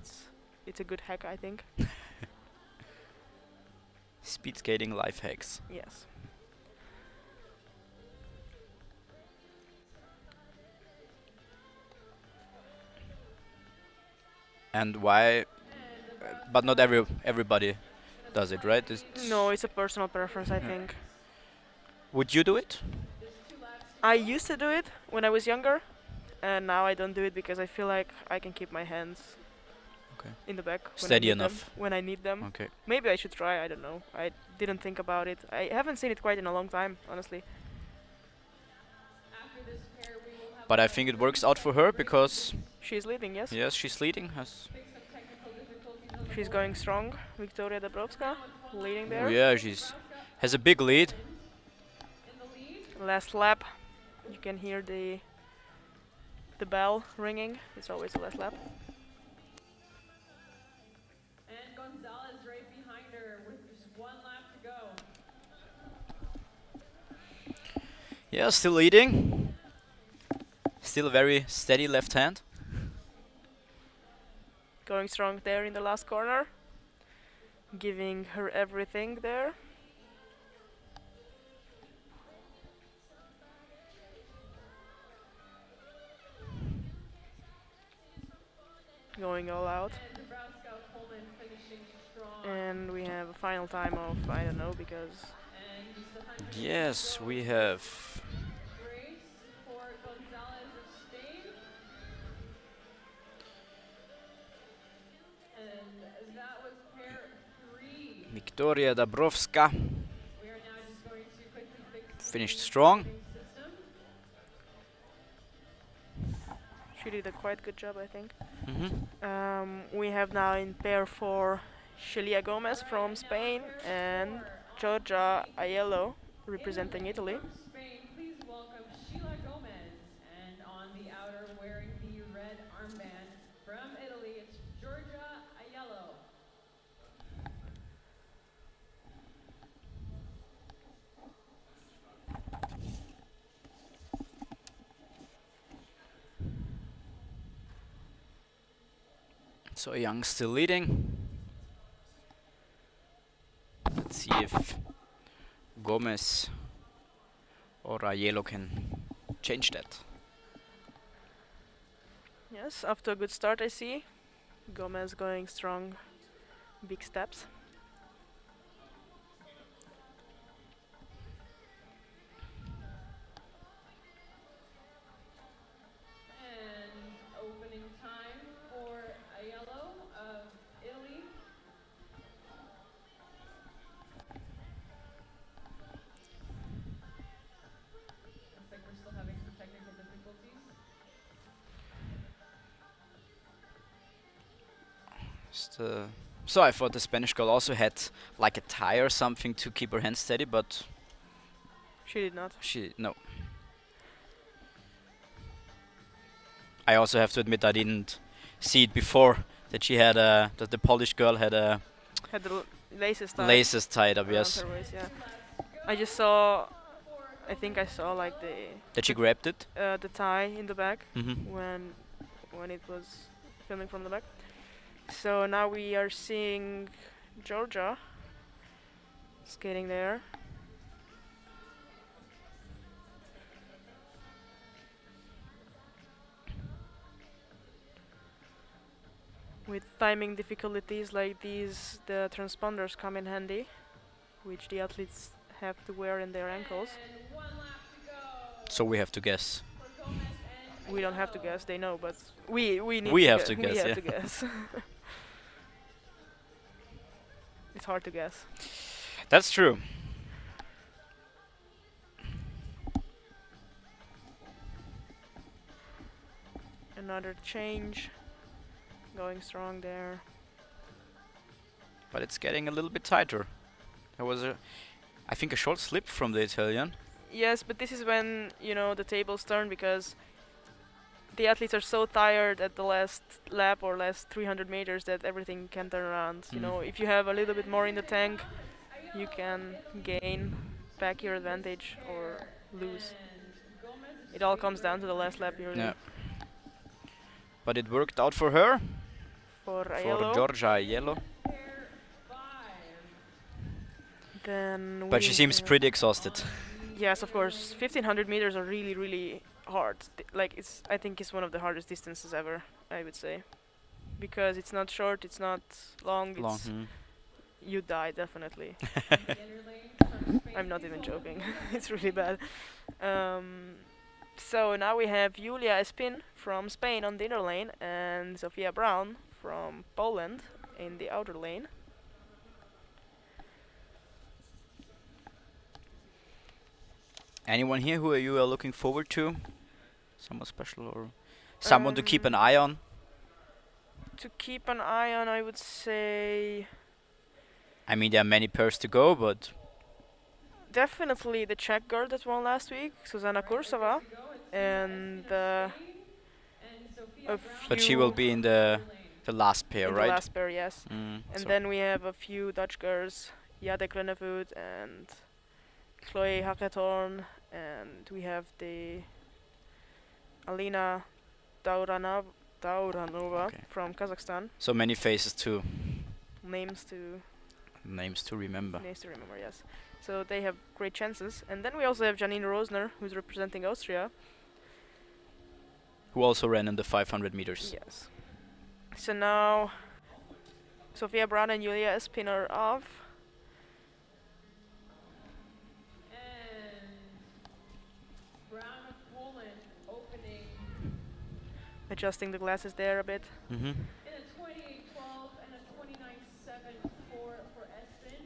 It's a good hack, I think. Speed skating life hacks. Yes. And why? But not everybody does it, right? No, it's a personal preference, I Yeah. think. Would you do it? I used to do it when I was younger, and now I don't do it because I feel like I can keep my hands in the back when Steady I need enough. when I need them. Okay. Maybe I should try. I don't know. I didn't think about it. I haven't seen it quite in a long time, honestly. But I think it works out for her because. She's leading, yes. Yes, she's leading. She's going strong. Wiktoria Dabrowska leading there. Yeah, has a big lead. Last lap. You can hear the bell ringing. It's always the last lap. And Gonzalez right behind her with just 1 lap to go. Yeah, still leading. Still very steady left hand. Going strong there in the last corner. Giving her everything there. Going all out. And we have a final time of, I don't know, because... Yes, we have. Wiktoria Dabrowska finished strong. She did a quite good job, I think. Mhm. We have now in pair 4 Shelia Gomez from Spain and Giorgia Aiello representing Italy. Spain, please welcome Sheila Gomez, and on the outer wearing the red armband from Italy, it's Giorgia Aiello. So Young still leading. Let's see if Gomez or Aiello can change that. Yes, after a good start, I see. Gomez going strong, big steps. And opening time for Aiello of Italy. Looks like we're still having some technical difficulties. So I thought the Spanish girl also had like a tie or something to keep her hand steady, but she did not. No. I also have to admit I didn't see it before that she had that the Polish girl had the laces tied. Laces tied up, around yes. her waist, yeah. I just saw. I think I saw like That she grabbed it. The tie in the back Mhm. when it was filming from the back. So now we are seeing Georgia skating there. With timing difficulties like these, the transponders come in handy, which the athletes have to wear in their ankles. So we have to guess. We don't have to guess, they know, but we need We to have guess. to guess, We have yeah. to guess. It's hard to guess. That's true. Another change, going strong there. But it's getting a little bit tighter. There was I think a short slip from the Italian. Yes, but this is when, the tables turn, because the athletes are so tired at the last lap or last 300 meters that everything can turn around. If you have a little bit more in the tank, you can gain back your advantage or lose. It all comes down to the last lap, usually. Yeah. But it worked out for her. For For Aiello. Georgia Aiello. Then But she we seems have- pretty exhausted. Yes, of course. 1500 meters are really, really hard. I think it's one of the hardest distances ever, I would say, because it's not short, it's not long. Long. It's you die definitely. I'm not even joking. It's really bad. So now we have Julia Espin from Spain on the inner lane and Sofia Brown from Poland in the outer lane. Anyone here who you are looking forward to? Someone special or someone to keep an eye on? To keep an eye on, I would say I mean, there are many pairs to go, but definitely the Czech girl that won last week, Susanna Kursova, and but she will be in the last pair, in right? the last pair, yes. Mm, And so then we have a few Dutch girls, Jade Grunnevoet and Chloe Hacketorn, and we have the Alina Dauranova Okay. from Kazakhstan. so many faces to Names to remember. yes. So they have great chances. And then we also have Janine Rosner, who's representing Austria. Who also ran in the 500 meters. Yes. So now Sofia Brown and Julia Espin are off. Adjusting the glasses there a bit. Mm-hmm. In a 28.12 and a 29.7 for Espen.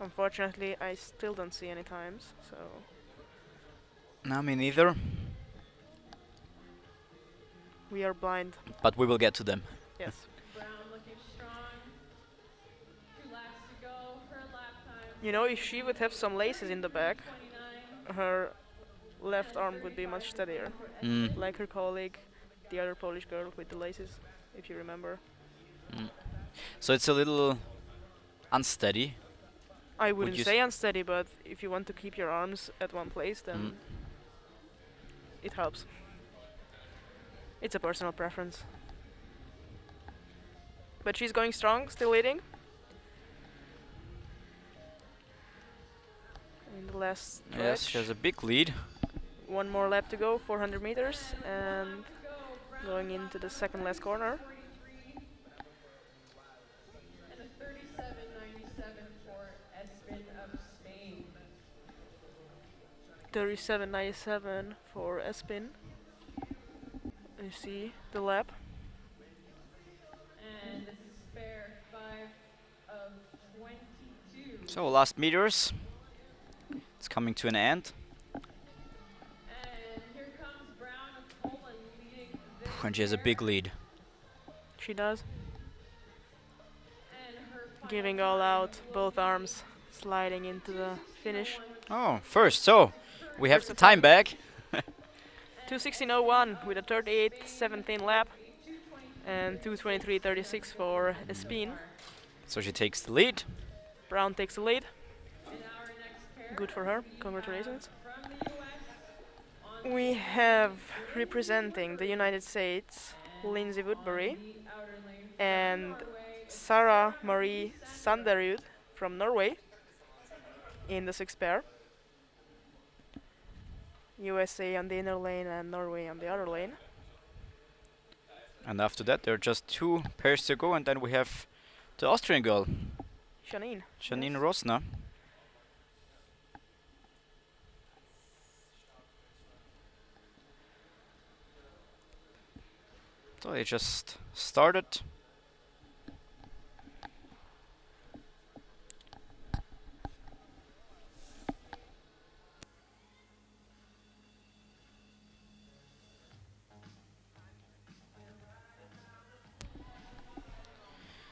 Unfortunately, I still don't see any times, so No, me neither. we are blind. But we will get to them. Yes. Brown looking strong. 2 laps to go. Her lap time. If she would have some laces in the back, her left arm would be much steadier. Mm. Like her colleague, the other Polish girl with the laces, if you remember. Mm. So it's a little unsteady. I Would wouldn't you say unsteady, but if you want to keep your arms at one place, then it helps. It's a personal preference. But she's going strong, still leading. In the last Yes, stretch. she has a big lead. One more lap to go, 400 meters, and going into the second last corner. And a 37.97 for Espen of Spain. 37.97 for Espin. You see the lap. And this is spare 5 of 22. So last meters. It's coming to an end. And here comes Brown of Poland leading this And she has a big lead. She does. and her final Giving all out, time both arms sliding into the finish. Oh, first. So we have First the of all. time back. 2:16.01 with a 38.17 lap and 2:23.36 for Espin. So she takes the lead. Brown takes the lead. in our next pair. Good for her. Congratulations. From the US on We have representing the United States Lindsay Woodbury the outer lane. and Norway, Sarah Marie Sanderud from Norway in the 6 pair. USA on the inner lane and Norway on the other lane. And after that, there are just 2 pairs to go, and then we have the Austrian girl, Janine. Janine Rosner. So they just started.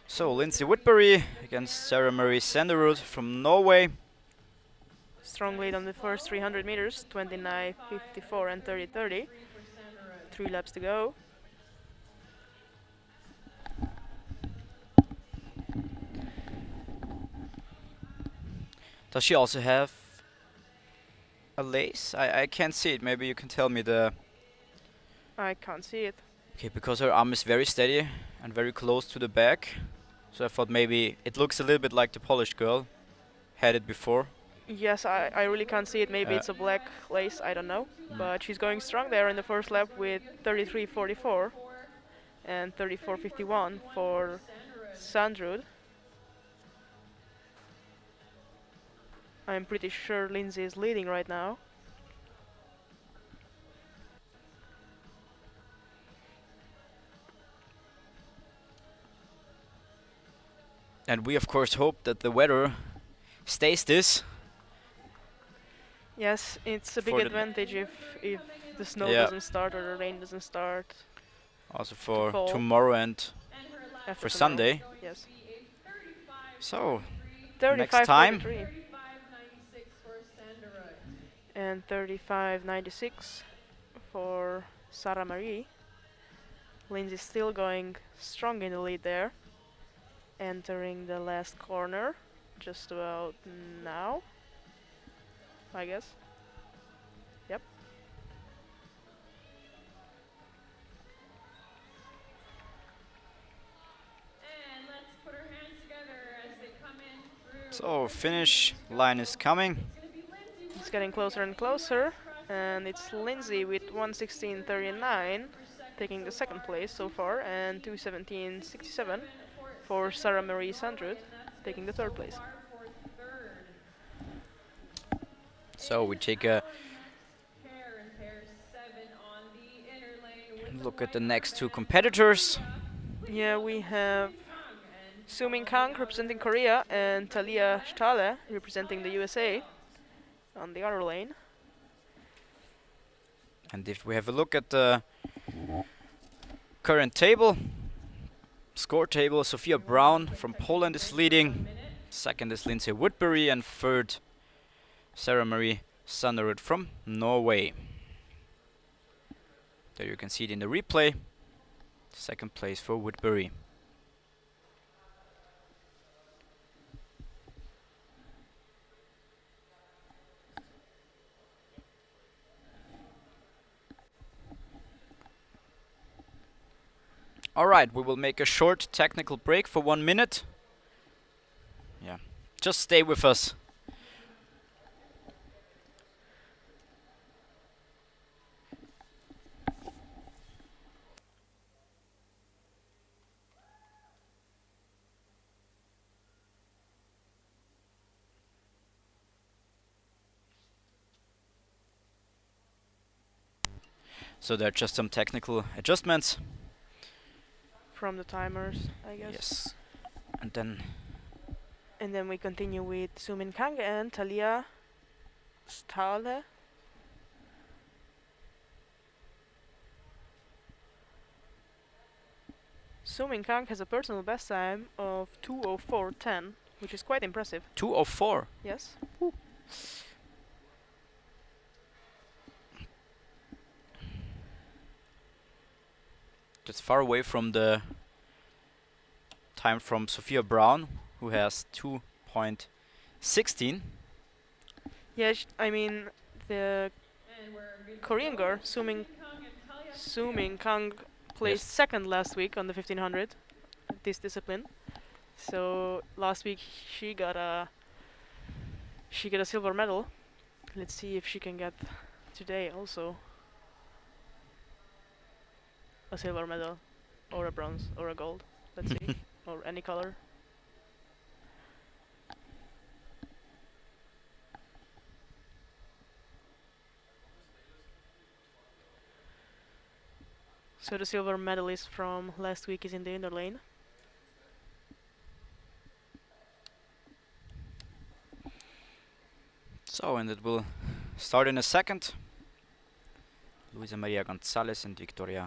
So Lindsay Woodbury against Sarah Marie Sanderud from Norway. Strong lead on the first 300 meters, 29.54 and 30.30. 3 laps to go. Does she also have a lace? I can't see it. Maybe you can tell me the... I can't see it. Okay, because her arm is very steady and very close to the back. So I thought maybe it looks a little bit like the Polish girl had it before. Yes, I really can't see it. Maybe it's a black lace, I don't know. But she's going strong there in the first lap with 33.44 and 34.51 for Sandrud. I'm pretty sure Lindsay is leading right now. And we of course hope that the weather stays this. Yes, it's a big advantage if the snow doesn't start or the rain doesn't start. Also for tomorrow and for Sunday. Yes. So, 35, next time. 43. And 35.96 for Sarah Marie. Lindsay still going strong in the lead there. Entering the last corner just about now, I guess. Yep. And let's put our hands together as they come in through. So, finish line is coming. It's getting closer and closer, and it's Lindsay with 1:16.39 taking the 2nd place so far, and 2:17.67 for Sarah Marie Sandrud taking the 3rd place. So we take a look at the next 2 competitors. Yeah, we have Su-Min Kang representing Korea and Talia Stahle representing the USA on the other lane. And if we have a look at the current table, score table, Sophia Brown from Poland is leading. 2nd is Lindsay Woodbury, and 3rd Sarah Marie Sanderud from Norway. There you can see it in the replay. 2nd place for Woodbury. Alright, we will make a short technical break for 1 minute. Yeah, just stay with us. So there are just some technical adjustments. From the timers, I guess. Yes. And then we continue with Su-Min Kang and Talia Stahle. Su-Min Kang has a personal best time of 2:04.10, which is quite impressive. 2:04? Yes. Woo. Just far away from the time from Sophia Brown, who has 2:16. Yeah, I mean, the Korean girl, Su-Min Kang, placed 2nd last week on the 1500, this discipline. So last week she got a silver medal. Let's see if she can get today also a silver medal, or a bronze, or a gold. Let's see, or any color. So the silver medalist from last week is in the inner lane. So, and it will start in a second. Luisa Maria Gonzalez and Victoria.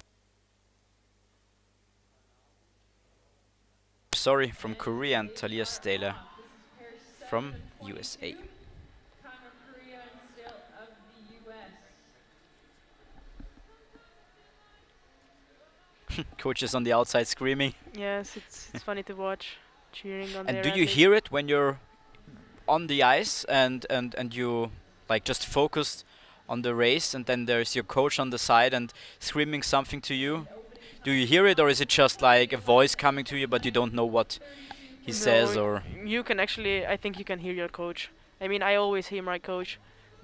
Sorry, from Korea, and Talia Stahler from USA. Coach is on the outside screaming. Yes, it's funny to watch, cheering on And their do you athletes. hear it when you're on the ice and you like just focused on the race, and then there's your coach on the side and screaming something to you? Do you hear it, or is it just like a voice coming to you but you don't know what he says? Or you can actually, I think you can hear your coach. I mean, I always hear my coach,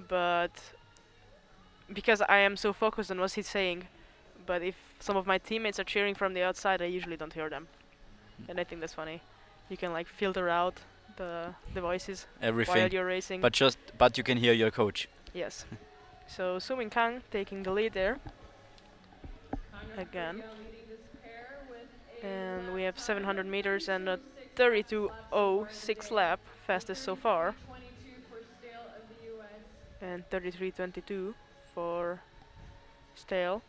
but because I am so focused on what he's saying. But if some of my teammates are cheering from the outside, I usually don't hear them, and I think that's funny. You can like filter out the voices everything while you're racing. But you can hear your coach. Yes. So Su-Min Kang taking the lead there again, and we have 700 meters and a 32.06 lap, fastest so far, and 33.22 for Stale.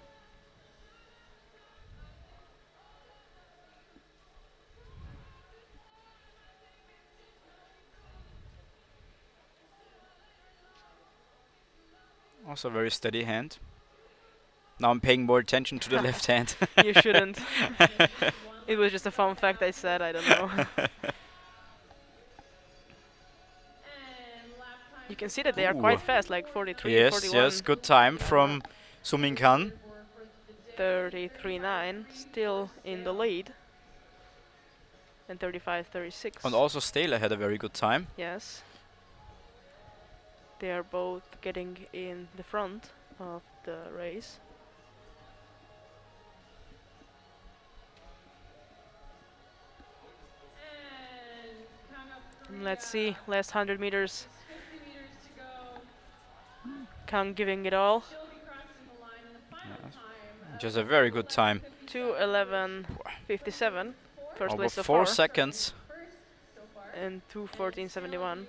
Also very steady hand. Now I'm paying more attention to the left hand. You shouldn't. It was just a fun fact I said, I don't know. You can see that they are quite fast, like 43, yes, 41. Yes, good time from Su-Min Kang. 33.9, still in the lead. And 35.36. And also Stahler had a very good time. Yes. They are both getting in the front of the race. Let's see, last 100 meters. Kang giving it all. Just a very good time. 2:11.57, first Over place so 4 far. seconds. And 2:14.71,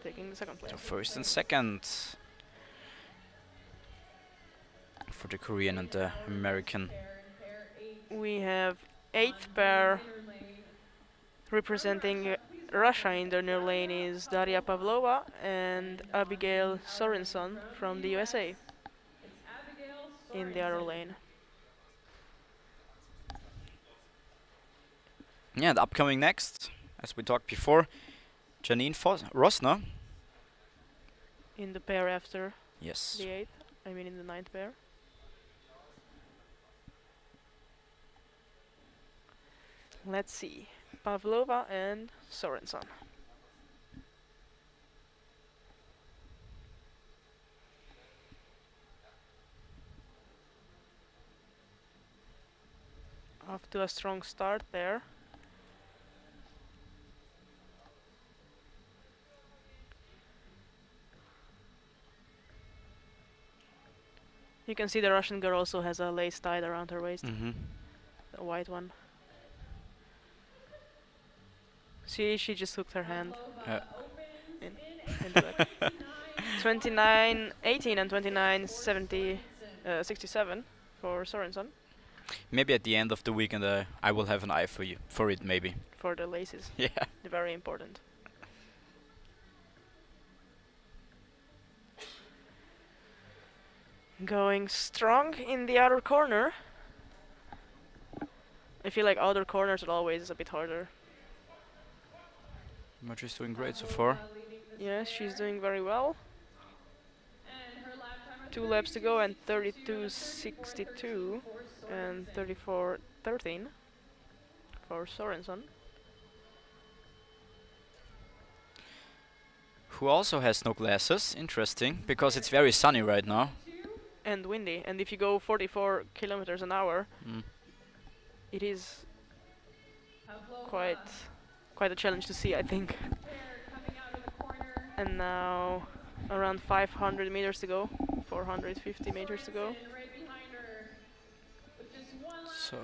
taking the second place. So first and second for the Korean and the American. We have 8th pair representing Russia in the near lane is Daria Pavlova and Abigail Sorenson from the USA in the other lane. Yeah, and upcoming next, as we talked before, Janine Rosner. In the pair after Yes. the 8th, I mean in the 9th pair. Let's see, Pavlova and Sorenson. Off to a strong start there. You can see the Russian girl also has a lace tied around her waist, a white one. See, she just hooked her hand into that. 29.18 and 29.67 for Sorenson. Maybe at the end of the weekend I will have an eye for it maybe. For the laces. Yeah. They're very important. Going strong in the outer corner. I feel like outer corners are always a bit harder. But she's doing great so far. Yes, she's doing very well. 2 laps to go and 32.62 and 34.13 for Sorenson. who also has no glasses. Interesting, because it's very sunny right now. And windy. And if you go 44 kilometers an hour, it is quite a challenge to see, I think. And now around 500 meters to go, 450 meters to go. So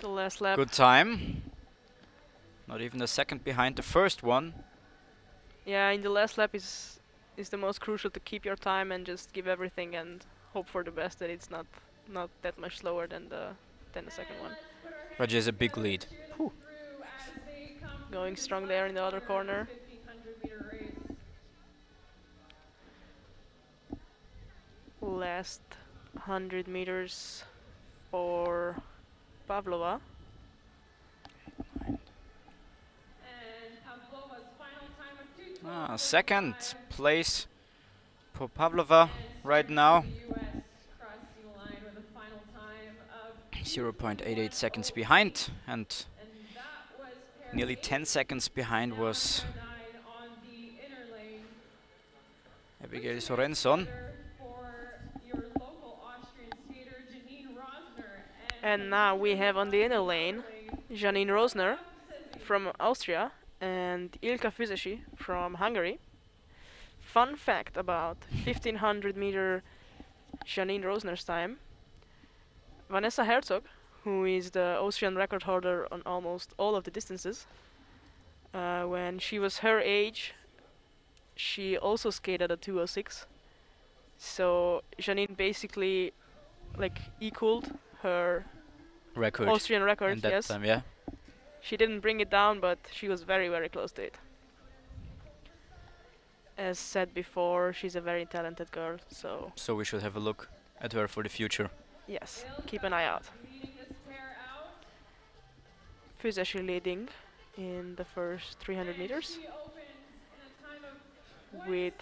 the last lap. good time. Not even a second behind the first one. Yeah, in the last lap is the most crucial, to keep your time and just give everything and hope for the best, that it's not that much slower than the second one. But just a big lead. Whew. Going strong there in the other corner. Last 100 meters for Pavlova. Second place for Pavlova right now. 0.88 seconds behind, and nearly 10 seconds behind was Abigail Sorenson. And now we have on the inner lane Janine Rosner from Austria and Ilka Füzesi from Hungary. Fun fact about 1500 meter Janine Rosner's time: Vanessa Herzog, who is the Austrian record holder on almost all of the distances, when she was her age, she also skated at 2:06. So Janine basically equaled her record, Austrian record. in that yes. time, yeah. She didn't bring it down, but she was very, very close to it. As said before, she's a very talented girl, so... So we should have a look at her for the future. Yes, keep an eye out. Füzesi leading in the first 300 meters with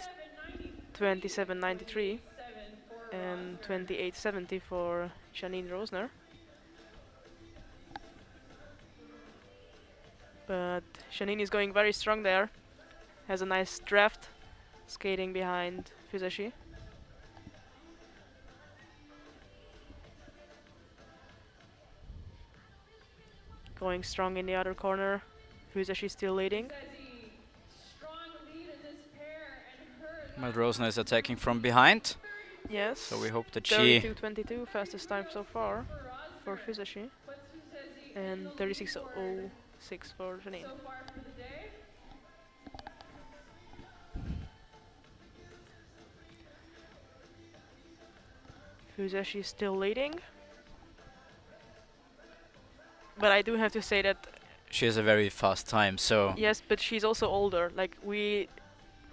27.93 and 28.70 for Janine Rosner. But Janine is going very strong there. Has a nice draft, skating behind Füzesi. Going strong in the other corner. Füzesi still leading. But Rosner is attacking from behind. Yes. So we hope that she... 32.22, fastest time so far for Füzesi. And 36.06 for Janine. Füzesi is still leading. But I do have to say that... She has a very fast time, so... Yes, but she's also older. Like, we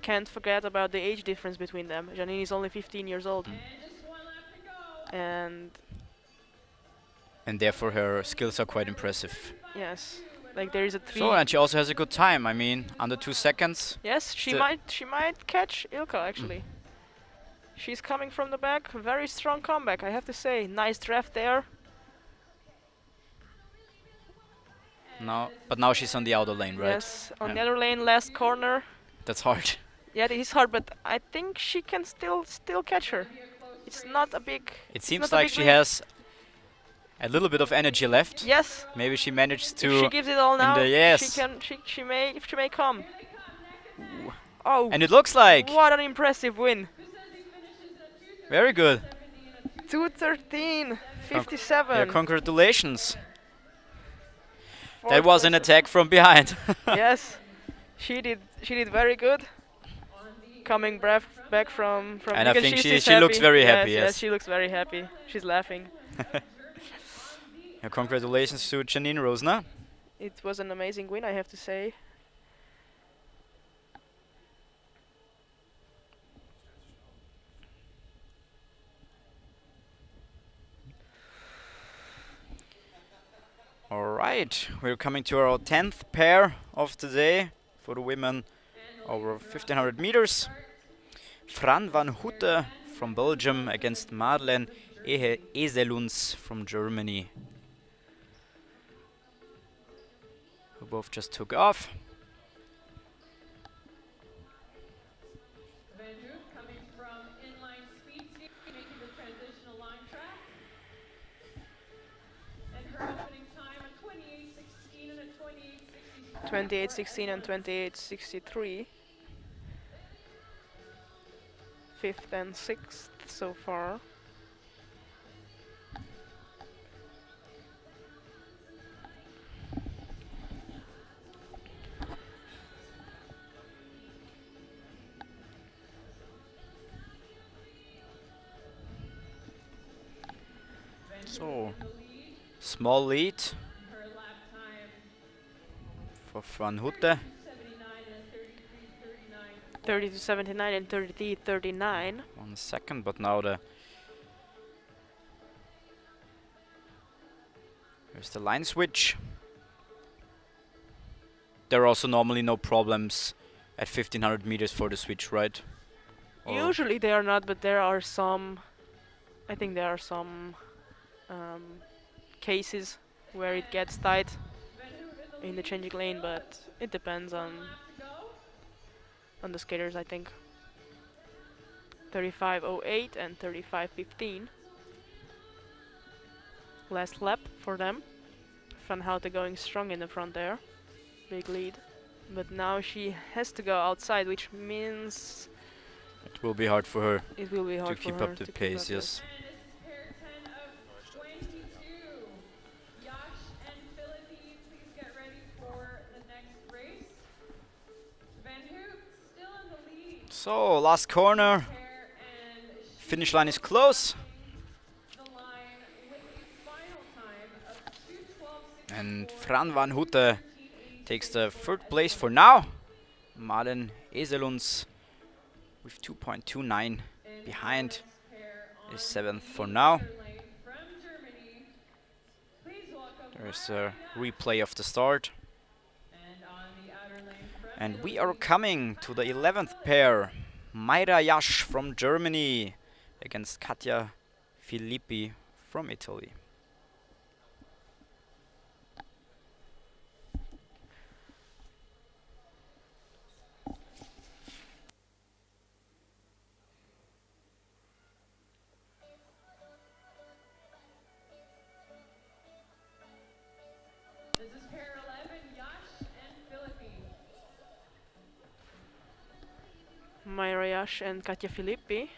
can't forget about the age difference between them. Janine is only 15 years old. And therefore her skills are quite impressive. yes, like there is a 3. So, and she also has a good time. I mean, under 2 seconds. Yes, she might catch Ilka actually. She's coming from the back, very strong comeback, I have to say. Nice draft there. But now she's on the outer lane, right? Yes, on the other lane, last corner. That's hard. Yeah, it is hard, but I think she can still catch her. It's not a big... It seems like she has a little bit of energy left. Yes. Maybe she managed to... If she gives it all now, yes. she may come. Ooh. Oh. And it looks like... What an impressive win. Very good. 2:13.57. Yeah, congratulations. That was an attack from behind. Yes, she did very good. Coming back from and I think she looks very happy. Yes, she looks very happy. She's laughing. Yeah, congratulations to Janine Rosner. It was an amazing win, I have to say. Alright, we're coming to our 10th pair of the day for the women over 1500 meters. Fran van Houte from Belgium against Madeleine Ezeluns from Germany, who both just took off. 28-16 and 28-63. 5th and 6th so far. So, small lead for Van Houte. 30-79 and 30-39. 1 second, but now there's the line switch. There are also normally no problems at 1500 meters for the switch, right? Or Usually they are not, but there are some. I think there are some cases where it gets tight in the changing lane, but it depends on the skaters, I think. 35.08 and 35.15. Last lap for them. Van Houte going strong in the front there. Big lead. But now she has to go outside, which means it will be hard for her it will be hard to for keep her up the to keep pace, up yes. So, last corner. Finish line is close. And Fran Van Houte takes the 3rd place for now. Malen Eseluns with 2.29 behind is 7th for now. There's a replay of the start. And we are coming to the 11th pair. Mayra Jasch from Germany against Katja Filippi from Italy. This is pair 11, Jasch and Filippi. Mayra Jasch and Katja Filippi.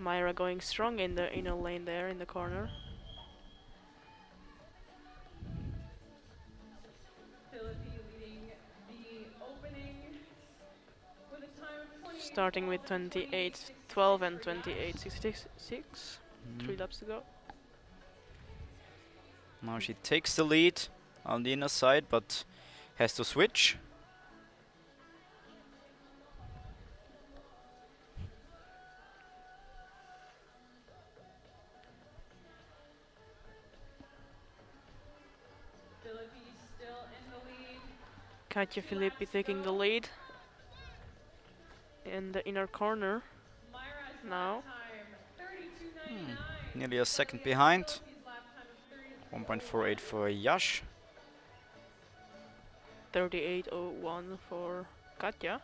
Mayra going strong in the inner lane there in the corner. Filippi leading the opening with a time of 28. Starting with 28-12 and 28-66. 3 laps to go. Now she takes the lead on the inner side, but has to switch. Filippi still in the lead. Katja Filippi taking the lead in the inner corner Mayra's now. lap time 32.99. Nearly a second behind. 1.48 for Jasch. 38.01 for Katja.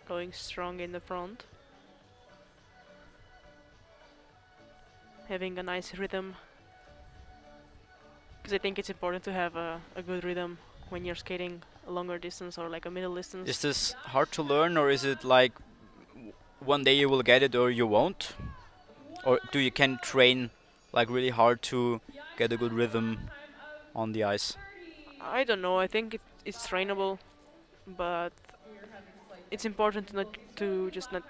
Going strong in the front. Having a nice rhythm. Because I think it's important to have a good rhythm when you're skating a longer distance or like a middle distance. Is this hard to learn, or is it like one day you will get it or you won't? Or do you can train like really hard to get a good rhythm on the ice? I don't know. I think it's trainable, but it's important to just not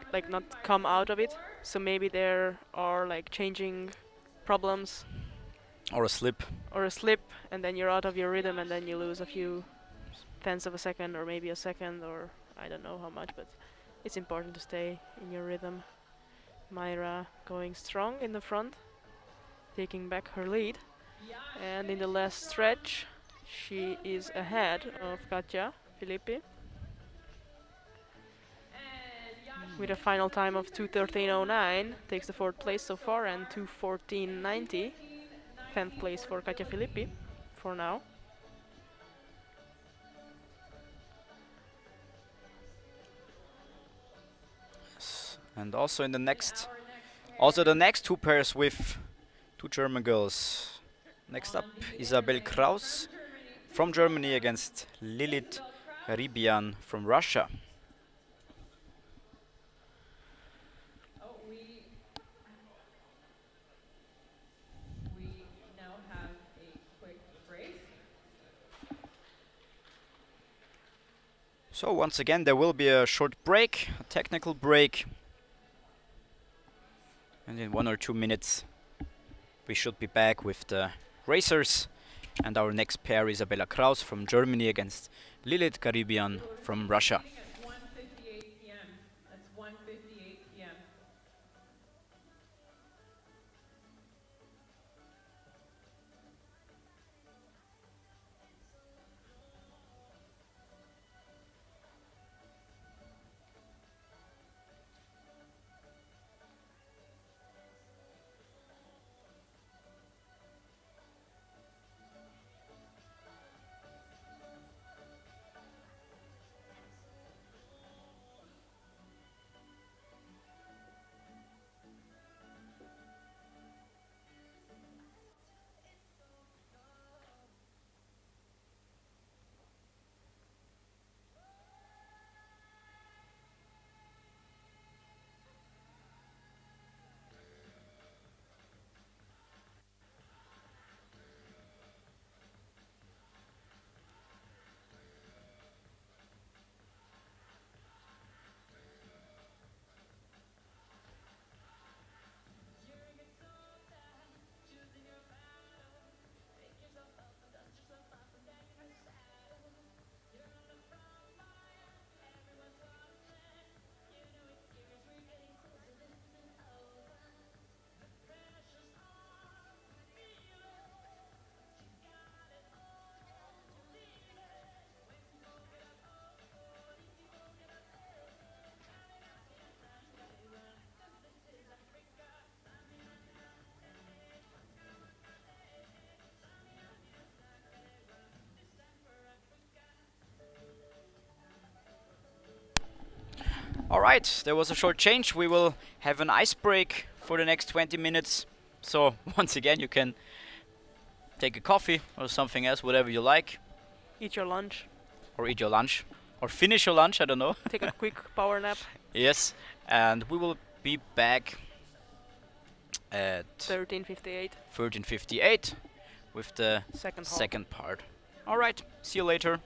come out of it. So maybe there are like changing problems Or a slip? or a slip, and then you're out of your rhythm, and then you lose a few tenths of a second or maybe a second, or I don't know how much, but it's important to stay in your rhythm. Mayra going strong in the front, taking back her lead, and in the last stretch she is ahead of Katja Filippi with a final time of 2:13.09, takes the 4th place so far, and 2:14.90, 10th place for Katja Filippi for now. And also in the next, the next 2 pairs with 2 German girls. Next up, Isabel Kraus from Germany against Lilith Ribian from Russia. We now have a quick break. So once again there will be a short break, a technical break. And in 1 or 2 minutes we should be back with the racers. And our next pair, Isabella Kraus from Germany against Lilith Karibian from Russia. At 1:58 p.m. That's 1:58 p.m. Alright, there was a short change. We will have an ice break for the next 20 minutes. So once again you can take a coffee or something else, whatever you like. Eat your lunch. Or eat your lunch. Or finish your lunch, I don't know. Take a quick power nap. Yes, and we will be back at 13:58. 13:58 with the second part. Alright, see you later.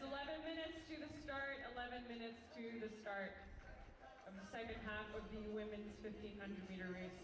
That's 11 minutes to the start, 11 minutes to the start of the second half of the women's 1500 meter race.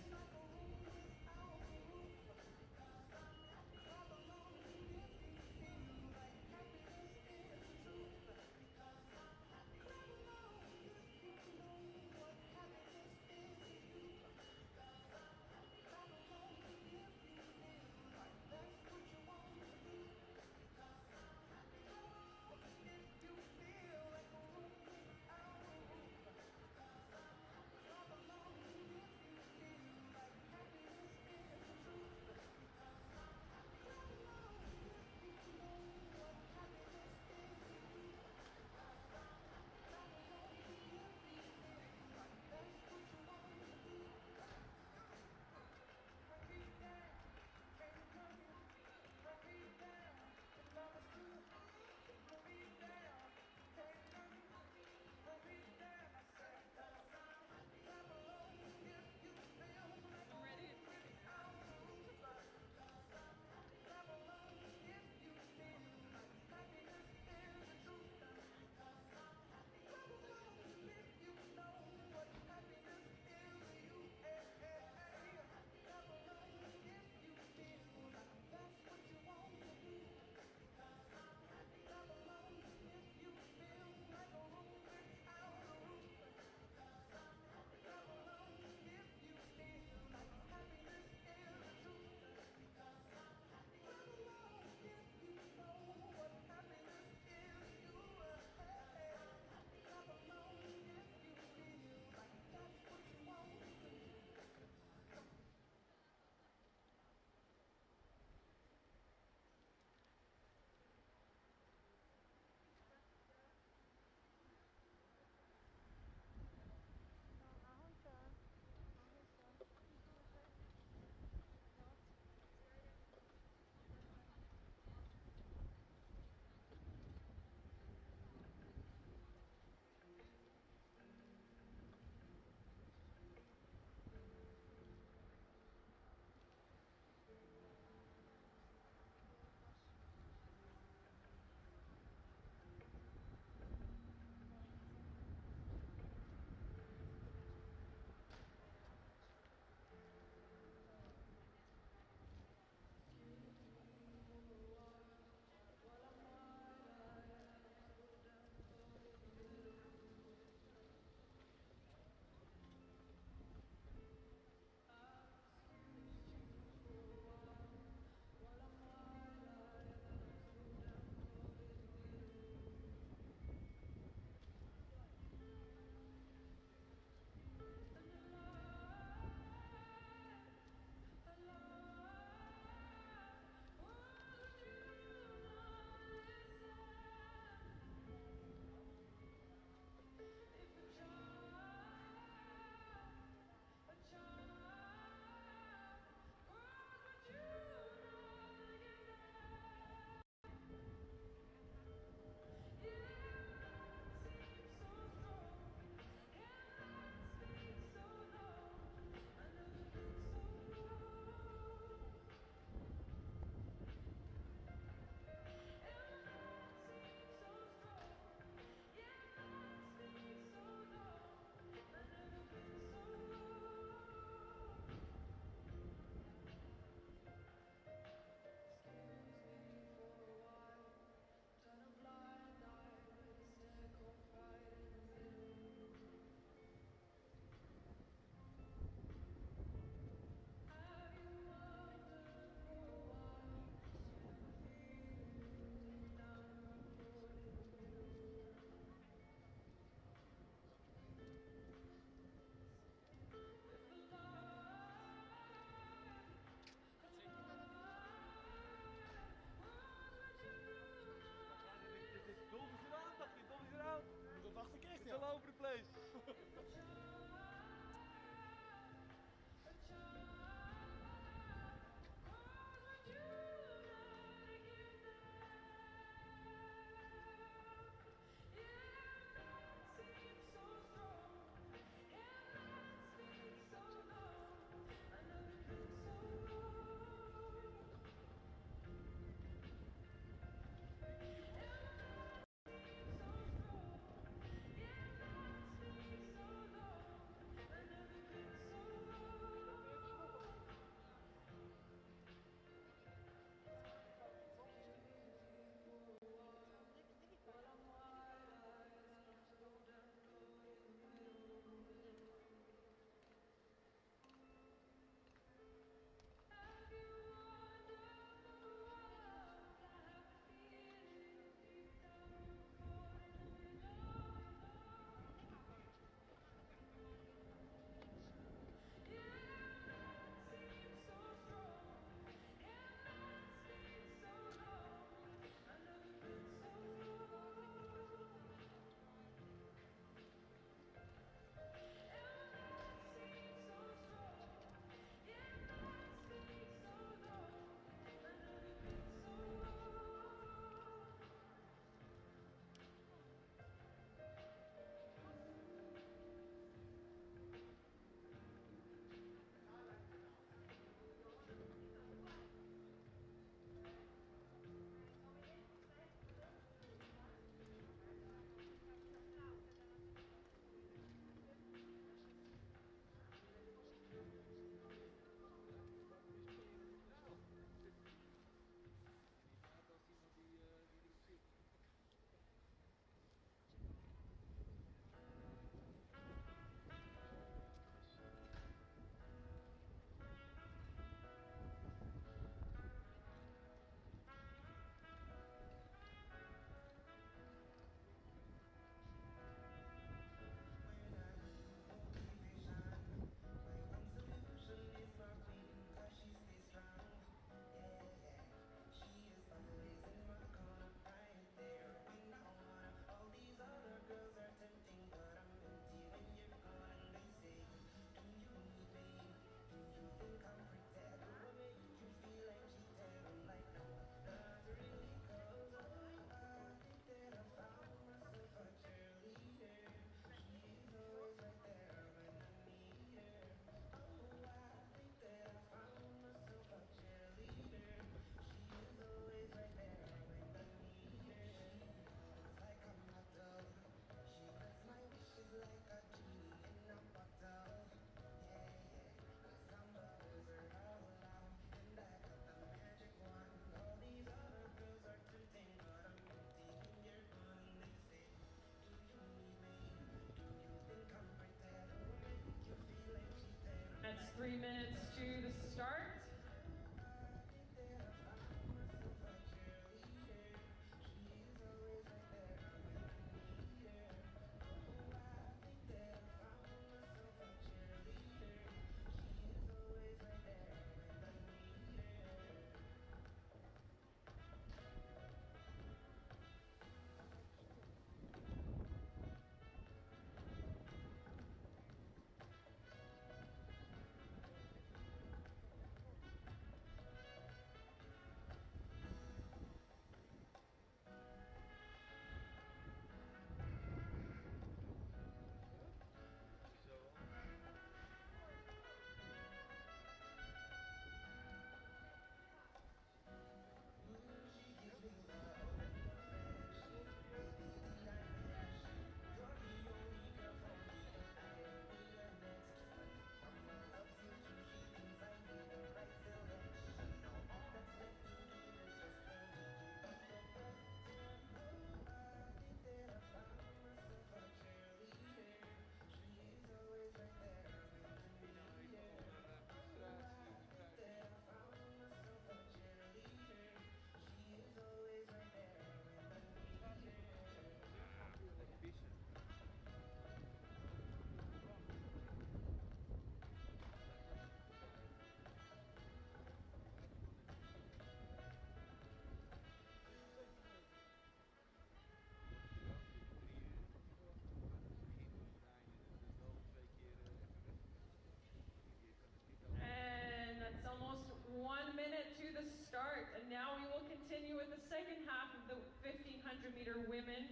meter women.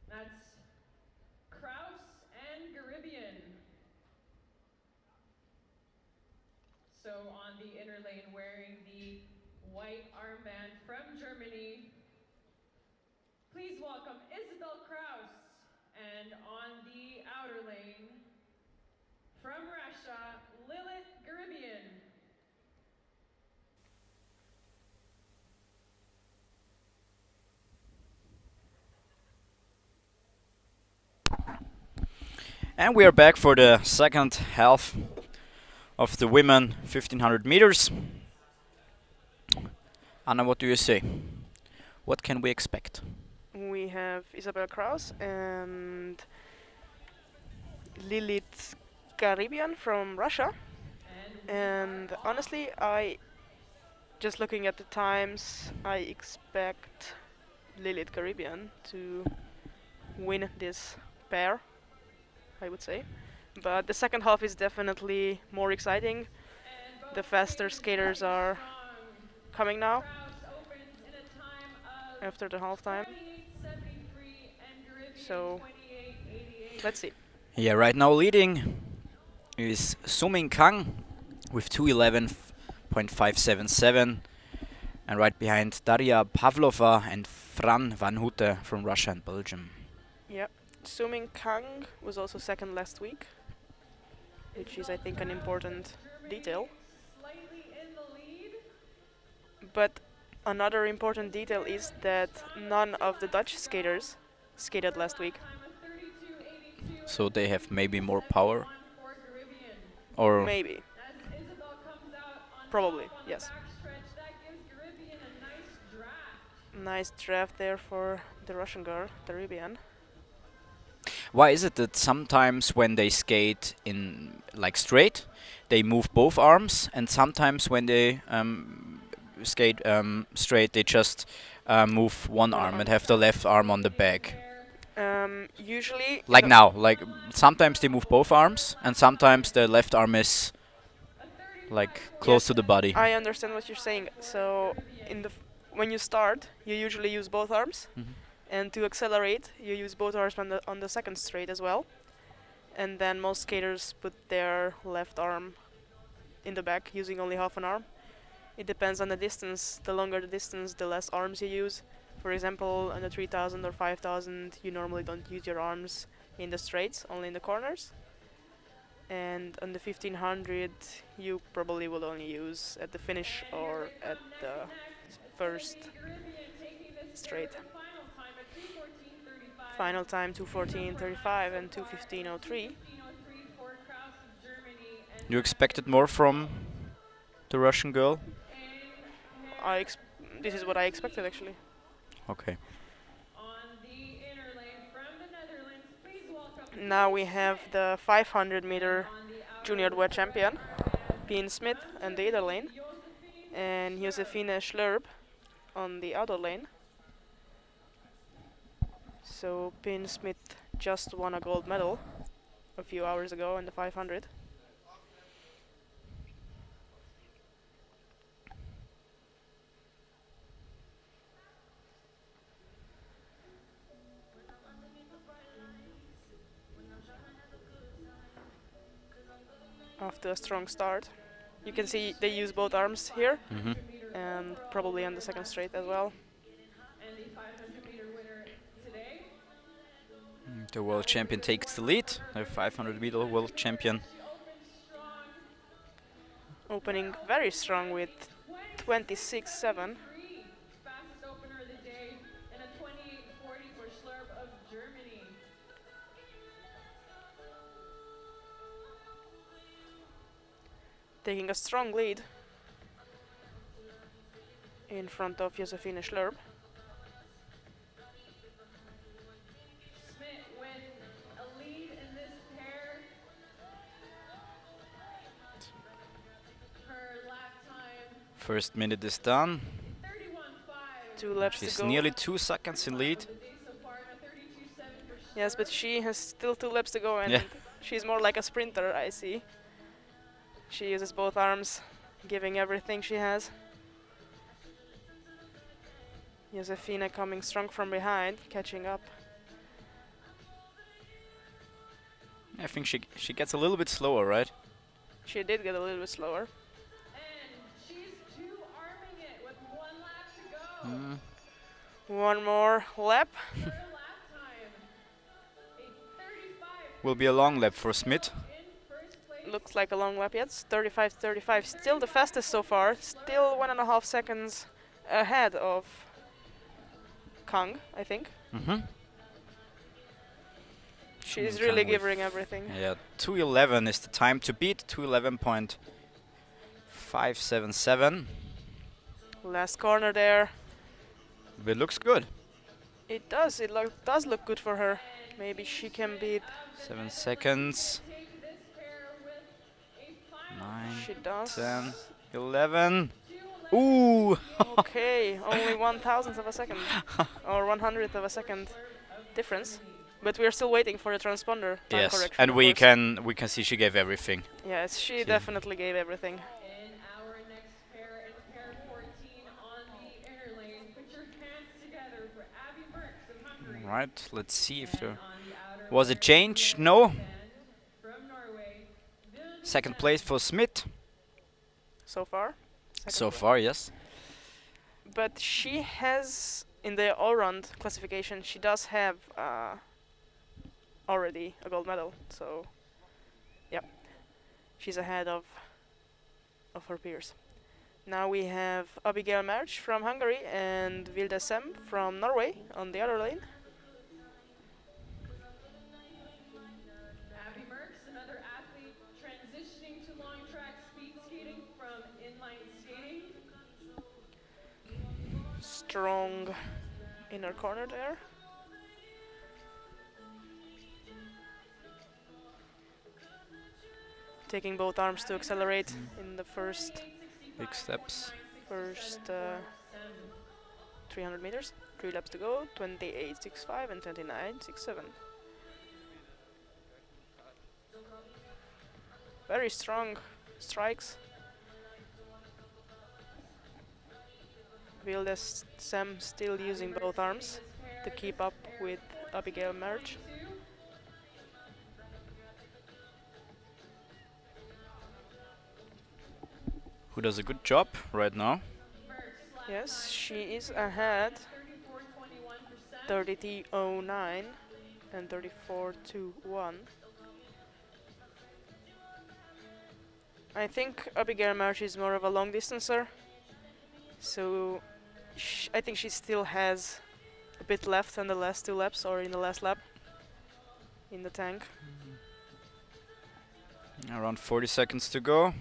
That's Kraus and Garibian. So on the inner lane, wearing the white armband from Germany, please welcome Isabel Kraus. And on the outer lane, from Russia, Lilith Garibian. And we are back for the second half of the women 1500 meters. Anna, what do you say? What can we expect? We have Isabel Kraus and Lilith Caribbean from Russia. And honestly, just looking at the times, I expect Lilith Caribbean to win this pair, I would say. But the second half is definitely more exciting. The faster skaters are coming now after the halftime. So let's see. Yeah, right now leading is Suming Kang with 2:11.577, and right behind Daria Pavlova and Fran Van Houte from Russia and Belgium. Yeah, Suming Kang was also second last week, which is, I think, an important detail. But another important detail is that none of the Dutch skaters skated last week. So they have maybe more power? Or maybe. Probably, yes. Nice draft there for the Russian girl, the Caribbean. why is it that sometimes when they skate in like straight, they move both arms, and sometimes when they skate straight, they just move one arm and have the left arm on the back? Usually, like now, like sometimes they move both arms, and sometimes the left arm is like close to the body. I understand what you're saying. So, when you start, you usually use both arms, and to accelerate, you use both arms on the second straight as well. And then most skaters put their left arm in the back, using only half an arm. It depends on the distance. The longer the distance, the less arms you use. For example, on the 3000 or 5000, you normally don't use your arms in the straights, only in the corners. And on the 1500, you probably will only use at the finish or at the first straight. Final time 2:14.35 and 2:15.03. You expected more from the Russian girl? This is what I expected, actually. Okay. Now we have the 500-meter junior duet champion, Pien Smith, on the inner lane, and Josephine Schlurb on the outer lane. So Pien Smith just won a gold medal a few hours ago in the 500. After a strong start. You can see they use both arms here, and probably on the second straight as well. The world champion takes the lead, the 500-meter world champion. Opening very strong with 26.7. Taking a strong lead in front of Josephine Schlurb. Smith with a lead in this pair. Her lap time. First minute is done. 2 laps She's to go. nearly 2 seconds in lead. Yes, but she has still 2 laps to go, and she's more like a sprinter, I see. She uses both arms, giving everything she has. Josefina coming strong from behind, catching up. I think she gets a little bit slower, right? She did get a little bit slower. And she's two-arming it with 1 lap to go. One more lap. Her lap time, a 35. Will be a long lap for Smith. Looks like a long lap, yes. 35-35. Still the fastest so far. Still 1.5 seconds ahead of Kang, I think. She's really giving everything. Yeah, 2:11 is the time to beat. 2:11.577. Last corner there. It looks good. It does. It does look good for her. Maybe she can beat. 7 seconds. 9, She does. 10, 11. Ooh! Okay, only 1/1000th of a second. Or 100th of a second difference. But we're still waiting for the transponder time Yes, correction. and of we course. can see she gave everything. Yes, she definitely gave everything. In our next pair, in pair 14 on the inner lane, put your hands together for Abby Merckx of Hungary. Right, let's see if there was a change. No. From Norway, Second place for Smith. So far. So far, yes. But she has, in the all-round classification, she does have already a gold medal. So, yep, she's ahead of her peers. Now we have Abigail Merckx from Hungary and Vilde Sem from Norway on the other lane. Abby Merckx, another athlete transitioning to long track speed skating from inline skating. Strong inner corner there. Taking both arms to accelerate in the first Big steps. 300 meters. 3 laps to go. 28.65 and 29.67. Very strong strikes. Vilde Sem still using both arms to keep up with Abigail Merckx. Who does a good job right now. Yes, she is ahead. 33.09 and 34.21. I think Abigail Merckx is more of a long distancer, so I think she still has a bit left in the last 2 laps or in the last lap in the tank. Around 40 seconds to go.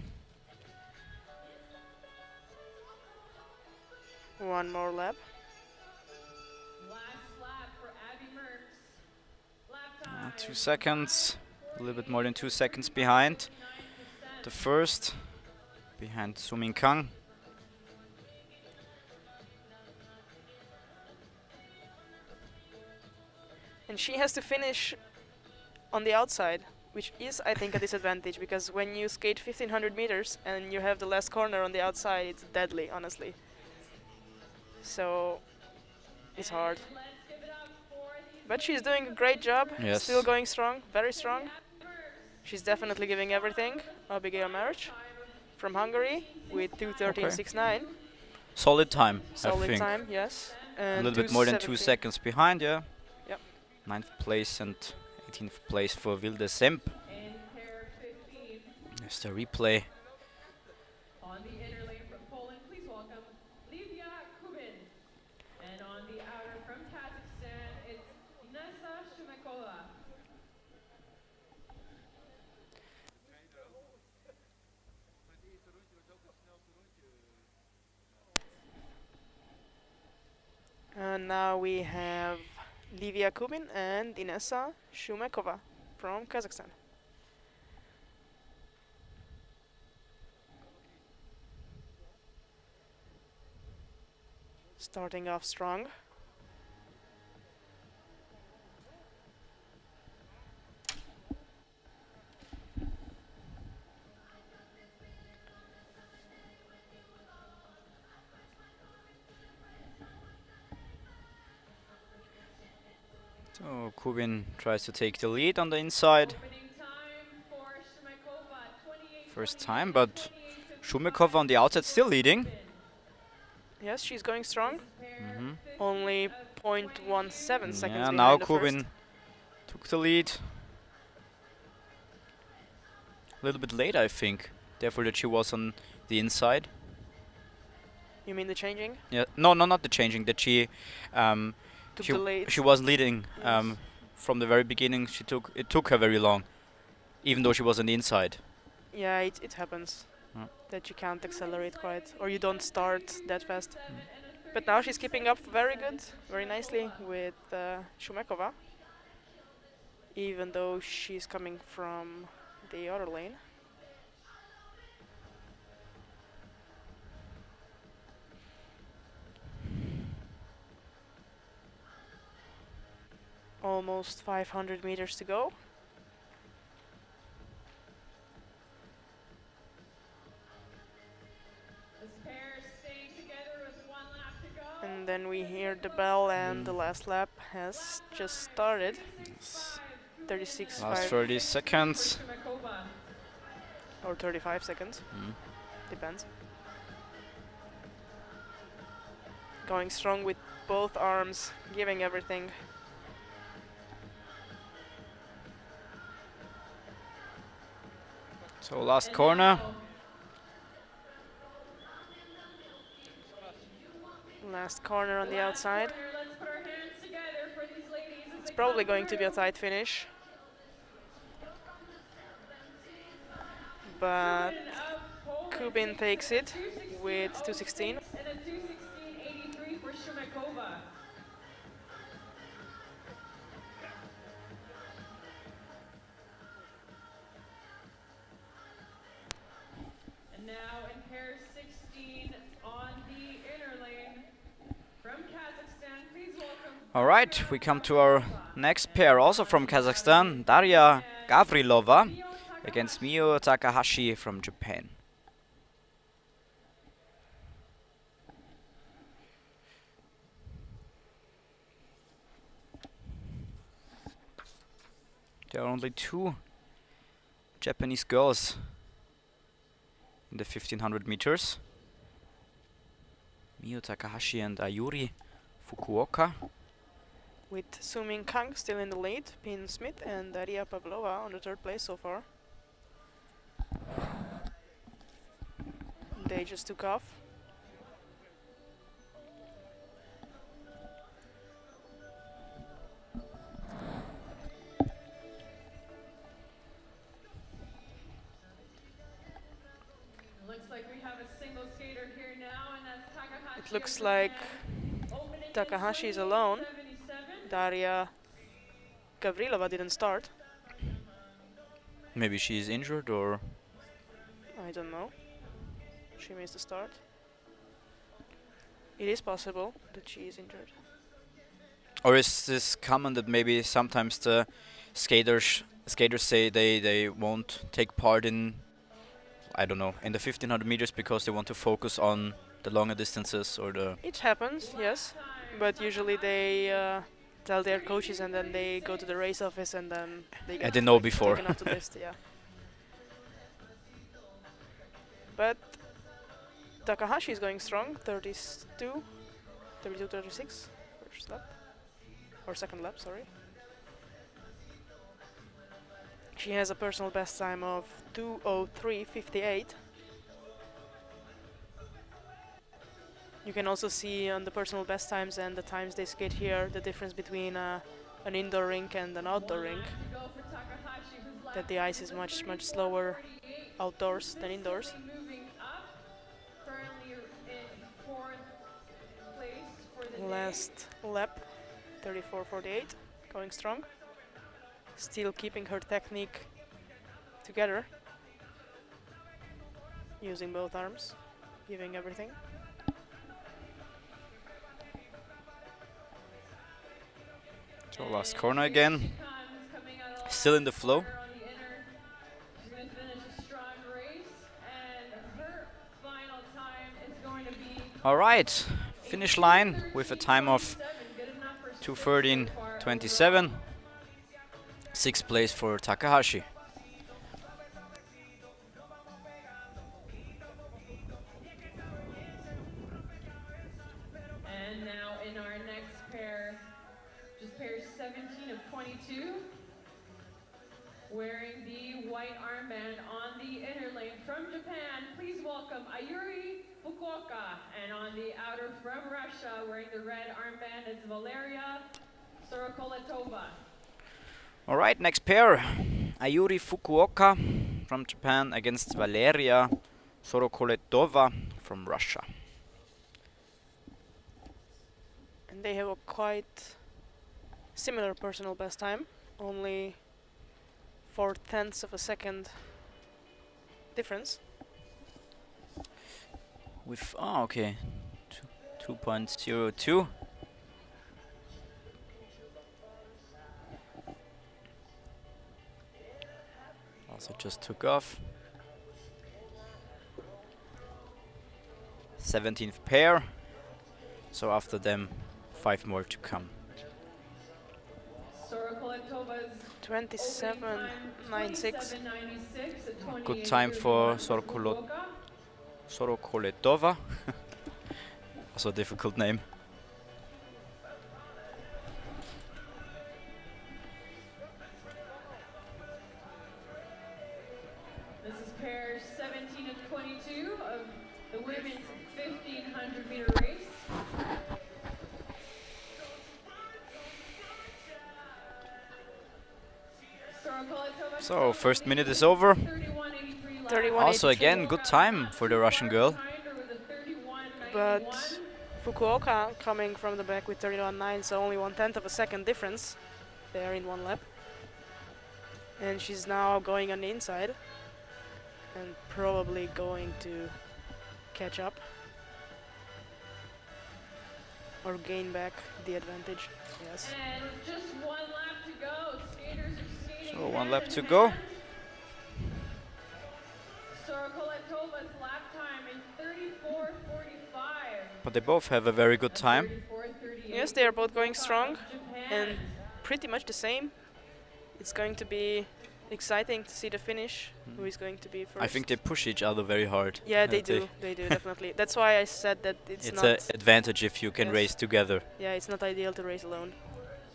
One more lap. Last lap for Abby Merckx. Lap time. 2 seconds. A little bit more than 2 seconds behind. The first. Behind Su-Min Kang. And she has to finish on the outside, which is, I think, a disadvantage, because when you skate 1500 meters and you have the last corner on the outside, it's deadly, honestly. So it's hard. But she's doing a great job. Yes. Still going strong, very strong. She's definitely giving everything. Abigail Merckx from Hungary with 2:13.69. Solid time, I Solid think. time, yes. A And little bit more than 2 2:17. seconds behind, yeah. Yep. 9th place and 18th place for Vilde Sem. In pair 15 There's the replay. on the inner lane from Poland, please welcome Livia Kubin. And on the outer from Kazakhstan, it's Inessa Shumakova. And now we have Livia Kubin and Inessa Shumakova from Kazakhstan. Starting off strong. So Kubin tries to take the lead on the inside. First time, but Shumikova on the outside still leading. Yes, she's going strong. Only 0.17 seconds Yeah, behind now the Kubin first. took the lead. A little bit late, I think. Therefore, that she was on the inside. You mean the changing? Yeah, no, not the changing. That she, Took the lead. she was leading from the very beginning. It took her very long, even though she was on the inside. Yeah, it happens that you can't accelerate quite, or you don't start that fast. But now she's keeping up very good, very nicely with Shumekova, even though she's coming from the other lane. Almost 500 meters to go. And then we hear the bell, and the last lap has just started. 36. Last 30 seconds. Or 35 seconds. Depends. Going strong with both arms, giving everything. So last corner. Last corner on the outside. It's probably going to be a tight finish. But Kubin takes it with 2:16. And a 2:16.83 for Shumekova. And now in pair 16 on the inner lane from Kazakhstan, please welcome. All right, we come to our next pair, also from Kazakhstan, Daria Gavrilova against Mio Takahashi from Japan. There are only two Japanese girls in the 1500 meters. Mio Takahashi and Ayuri Fukuoka. With Sumin Kang still in the lead, Pin Smith and Daria Pavlova on the third place so far. They just took off. Looks like we have a single skater here now, and that's Takahashi. It looks like Takahashi is alone. Daria Gavrilova didn't start. Maybe she's injured, or I don't know. She missed the start. It is possible that she is injured. or is this common that maybe sometimes the skaters say they won't take part in, I don't know, in the 1500 meters because they want to focus on the longer distances or the... It happens, yes, but usually they tell their coaches and then they go to the race office and then they get they know before. taken off the list, yeah. But Takahashi is going strong, 32, 36, first lap, or second lap, sorry. She has a personal best time of 2:03.58. You can also see on the personal best times and the times they skate here the difference between an indoor rink and an outdoor rink. That the ice is much slower outdoors than indoors. Last lap, 34.48, going strong. Still keeping her technique together, using both arms, giving everything. So last corner again, still in the flow. All right, finish line with a time of 2:13.27. 6th place for Takahashi. And now in our next pair, just pair 17 of 22, wearing the white armband on the inner lane from Japan, please welcome Ayuri Fukuoka. And on the outer from Russia, wearing the red armband, it's Valeria Sorokoletova. All right, next pair. Ayuri Fukuoka from Japan against Valeria Sorokoletova from Russia. And they have a quite similar personal best time, only 4/10 of a second difference. With, oh, okay, 2.02. Also just took off. 17th pair. So after them, 5 more to come. 27.96. Good time for Sorokoletova. Also a difficult name. This is pair 17 of 22 of the women's 1500 meter race. So first minute is over. 31.83. Also again, good time for the Russian girl. But Fukuoka coming from the back with 31.9, so only 1/10 of a second difference there in one lap. And she's now going on the inside and probably going to catch up or gain back the advantage. Yes. And just 1 lap to go. Skaters are skating. So 1 lap to go. Sorokoletova's lap time in 34.45. But they both have a very good time. Yes, they are both going strong and pretty much the same. It's going to be exciting to see the finish. Who is going to be first? I think they push each other very hard. Yeah, they do. They do definitely. That's why I said that it's not. It's an advantage if you can race together. Yeah, it's not ideal to race alone.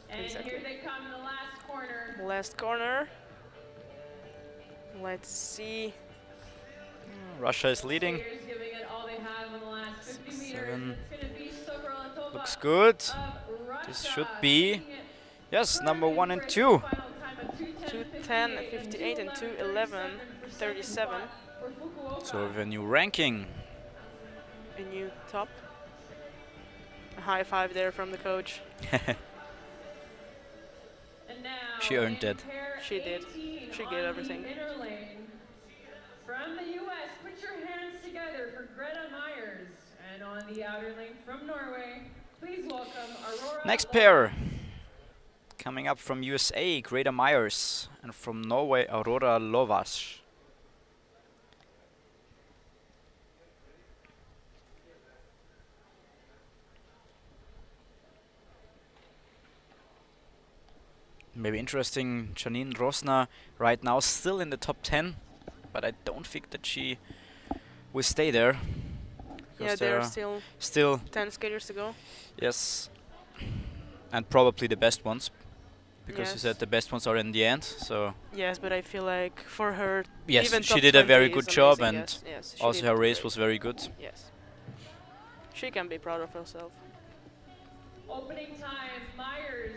And here they come in the last corner. Last corner. Let's see. Russia is leading. Skaters giving it all they have in the last 50 meters. 7. It's going to be Sorokoletova Looks good. of Russia. This should be, yes, number 1 and 2. 2:10.58 and 2:11.37. So we have a new ranking. A new top. A high five there from the coach. She earned that. She did. She did everything. From the US, put your hands together for Greta Myers. And on the outer lane from Norway, please welcome Aurora. Next pair. Coming up from USA, Greta Myers. And from Norway, Aurora Lovas. Maybe interesting, Janine Rosner right now still in the top 10, but I don't think that she will stay there. Yeah, there are still 10 skaters to go. Yes, and probably the best ones, because you said the best ones are in the end. So yes, but I feel like for her, yes, even she top did a 20 very is good job, amazing. and yes, also her race was very good. Yes, she can be proud of herself. Opening time, Myers.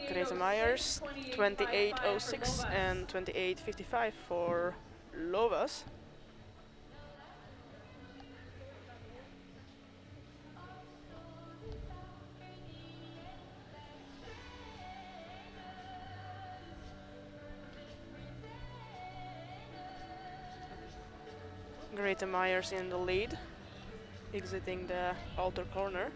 Greta Myers, 28.06 and 28.55 for Lovas. Greta Myers in the lead, exiting the outer corner.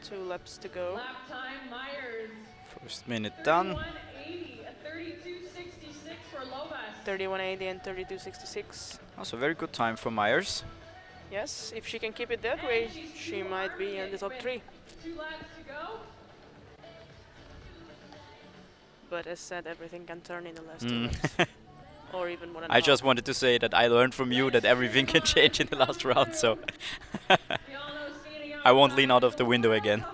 2 laps to go. Lap time, Myers. First minute done. 31.80, a 32.66 for Lovas. 31.80 and 32.66. Also very good time for Myers. Yes, if she can keep it that way, she might be in the top 3. 2 laps to go. But as said, everything can turn in the last 2 laps. Or even 1.5. I just wanted to say that I learned from you that everything can change in the last round, so I won't lean out of the window again.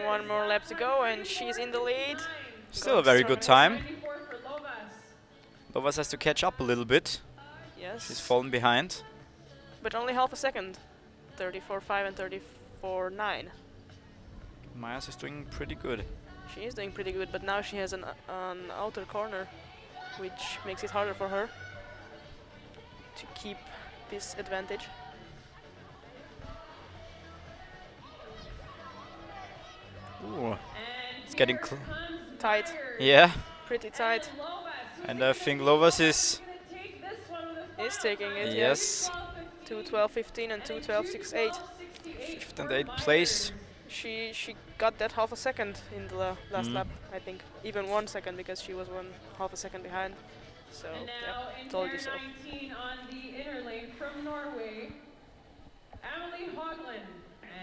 One more lap to go and she's in the lead. Still a very good time. Lovas has to catch up a little bit. Yes. She's fallen behind. But only half a second. 34.5 and 34.9. Mayas is doing pretty good. She is doing pretty good, but now she has an outer corner, which makes it harder for her to keep this advantage. Ooh, it's getting tight. Yeah. Pretty tight. And I think Lovas is taking it. Yes. 2:12.15 and 2:12.68. 5th and 8th place. She got that half a second in the last lap, I think. Even 1 second because she was half a second behind. So yeah, told you so. 19 on the inner lane from Norway, Emily Hogland.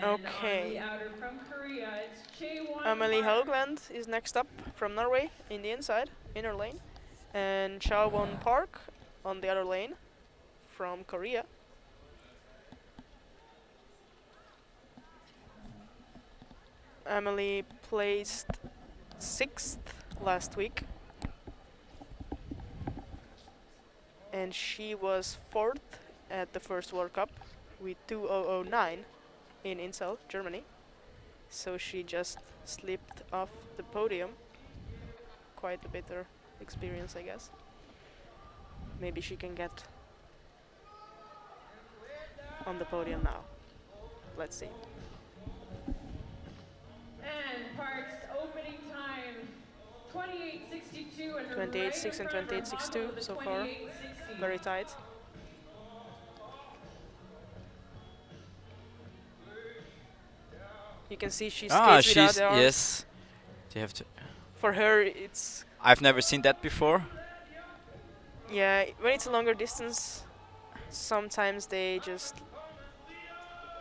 Okay. On the outer from Korea, it's Jaewon Emily Park. Haugland is next up from Norway in the inner lane. And Jaewon Park on the other lane from Korea. Emily placed 6th last week. And she was 4th at the first World Cup with 2:00.09 in Innsbruck, Germany. So she just slipped off the podium. Quite a bitter experience, I guess. Maybe she can get on the podium now. Let's see. And Park's opening time, 28.62 and 28.6 and 28.62 so far. Very tight. You can see she skates without the arms. Yes. They have to. For her, it's. I've never seen that before. Yeah, when it's a longer distance, sometimes they just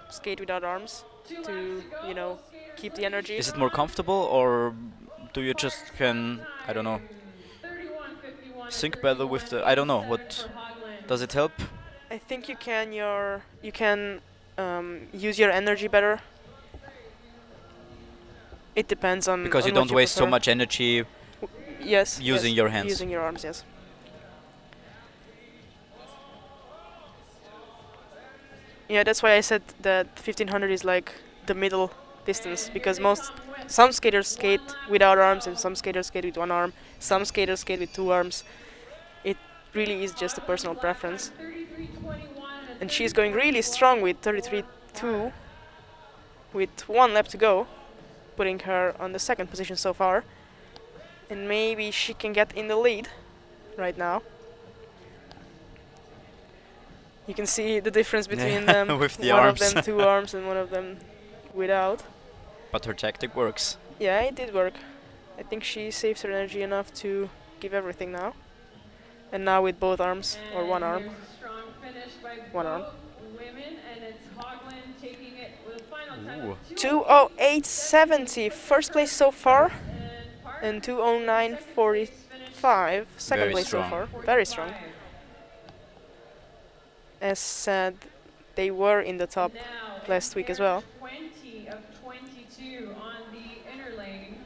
skate without arms to, you know, keep the energy. Is it more comfortable, or do you just can, I don't know, sync better with the, I don't know, what does it help? I think you can use your energy better. It depends on because you on don't what waste so prefer. much energy. Yes. Using yes, your hands. Using your arms, yes. Yeah, that's why I said that 1500 is like the middle distance, because some skaters skate without arms and some skaters skate with one arm. Some skaters skate with 2 arms. It really is just a personal preference. And she's going really strong with 33.2 with 1 lap to go, putting her on the 2nd position so far. And maybe she can get in the lead right now. You can see the difference between them. With the one arms. of them 2 arms and one of them without. But her tactic works. Yeah, it did work. I think she saves her energy enough to give everything now. And now with both arms, or one arm. One arm. Women, and it's Hogland taking it with a final time Ooh. of 2:08.70, first place so far, and 2:09.45, second Very place strong. so far. Very strong. As said, they were in the top last week as well. 20 of 22 on the inner lane.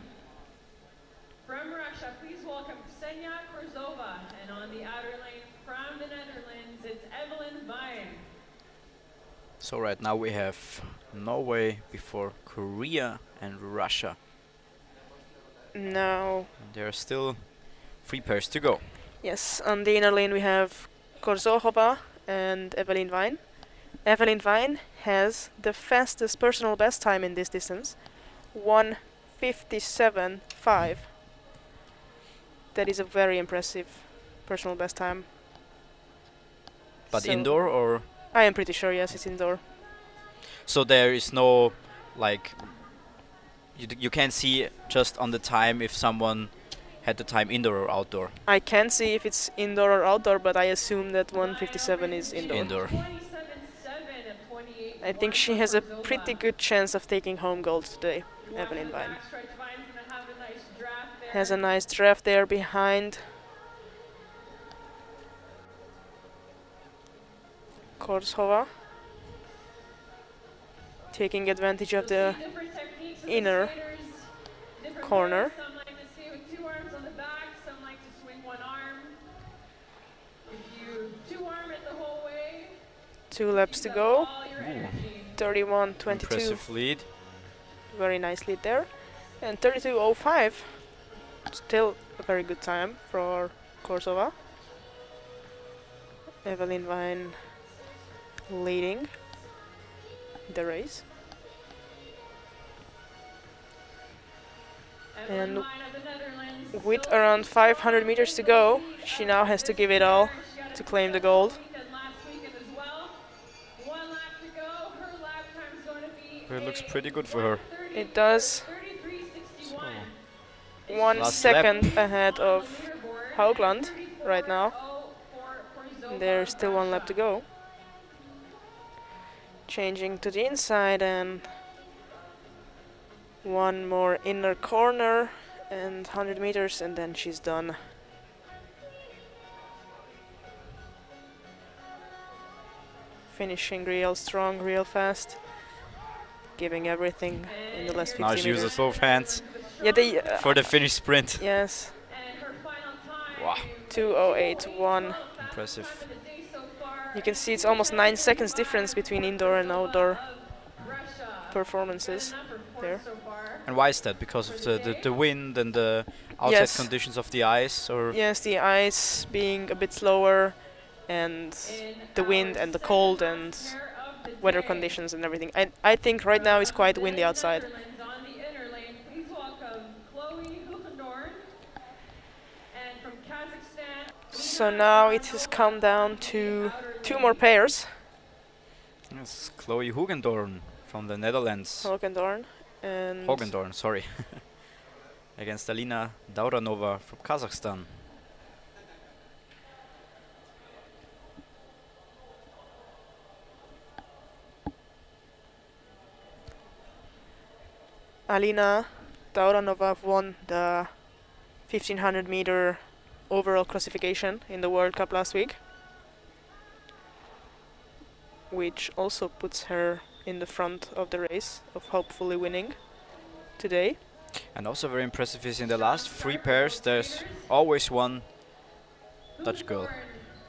From Russia, please welcome Ksenia Korzova. And on the outer lane from the Netherlands, it's Evelyn Vine. So right now we have Norway before Korea and Russia. Now, There are still 3 pairs to go. yes, on the inner lane we have Korzova and Evelyn Vine. Evelyn Vine has the fastest personal best time in this distance, 1:57.5. That is a very impressive personal best time. But So indoor, or I am pretty sure, yes, it's indoor. so there is no, like, you can't see just on the time if someone had the time indoor or outdoor? I can't see if it's indoor or outdoor, but I assume that 1:57 is indoor. Indoor. I think she has a pretty good chance of taking home gold today, Evelyn Vine. Has a nice draft there behind Korsova, taking advantage of the inner corner. Some like to skate with 2 arms on the back, some like to swing 1 arm. If you 2-arm it the whole way, 2 laps to go. 31:22. Impressive lead. Very nice lead there. And 32:05. Still a very good time for Korsova. Evelyn Vine leading the race. And with around 500 meters to go, she now has to give it all to claim the gold. It looks pretty good for her. It does. So, 1 last second lap. ahead of Haugland right now. There's still 1 lap to go. Changing to the inside and 1 more inner corner and 100 meters and then she's done. Finishing real strong, real fast. Giving everything in the last 50 Now meters. she uses both hands Yeah, they, for the finish sprint. Yes. Wow. 2:08.1. Impressive. You can see it's almost 9 seconds difference between indoor and outdoor performances there. And why is that? Because of the wind and the outside Yes. conditions of the ice, or Yes, the ice being a bit slower and the wind and the cold and weather conditions and everything. I think right now it's quite windy outside. So now it has come down to 2 more pairs. Yes, Chloe Hugendorn from the Netherlands. Hogendorn and Hogendorn, sorry. Against Alina Dauranova from Kazakhstan. Alina Dauranova won the 1500 meter overall classification in the World Cup last week, which also puts her in the front of the race of hopefully winning today. And also very impressive is in the last 3 pairs there's always one Dutch girl.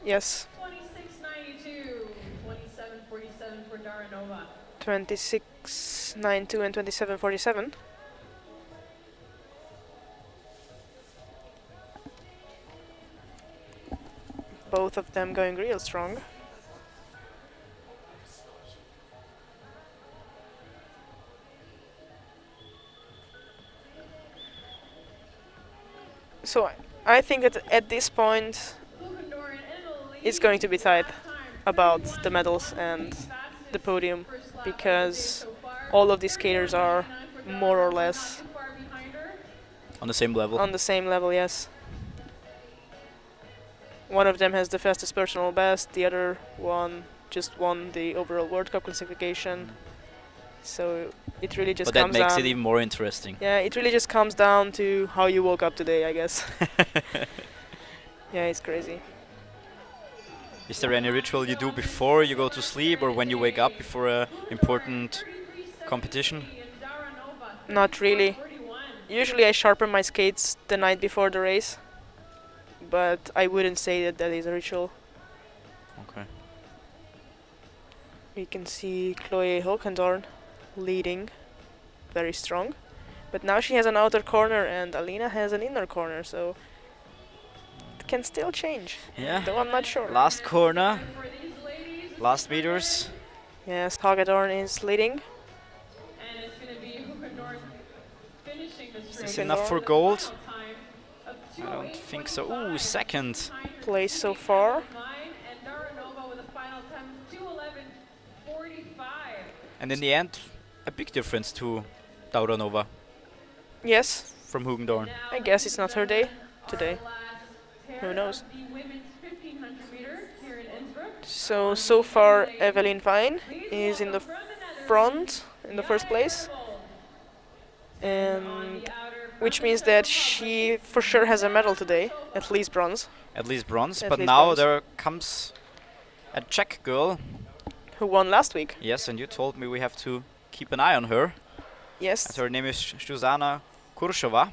Yes. 26:92, 27:47 for Daranova. 26:92 and 27:47. Both of them going real strong. So I think that at this point it's going to be tight about the medals and the podium, because all of these skaters are more or less On the same level. on the same level, yes. One of them has the fastest personal best, the other one just won the overall World Cup classification. So it really just But that comes makes down. it even more interesting. Yeah, it really just comes down to how you woke up today, I guess. Yeah, it's crazy. Is there any ritual you do before you go to sleep or when you wake up before a important competition? Not really. Usually I sharpen my skates the night before the race, but I wouldn't say that that is a ritual. Okay. We can see Chloe Hulkendorn leading very strong, but now she has an outer corner and Alina has an inner corner, so it can still change. Yeah. Though I'm not sure. Last corner. Last meters. Yes, Hagedorn is leading. And it's going to be Hukendorn finishing the Is straight. this enough for gold? I don't think so. Ooh, second. Place so far. And Daranova with a final time of 2:11.45. And in the end, a big difference to Dauranova Yes, from Hugendorn. I guess it's not her day. today. Who knows? The women's 1500 meter here in Innsbruck. So far Evelyn Vine is in the front, in the first place. And which means that she for sure has a medal today, at least bronze. At least bronze, At but least now bronze. there comes a Czech girl. Who won last week. Yes, and you told me we have to keep an eye on her. Yes. And her name is Zuzana Kurshova.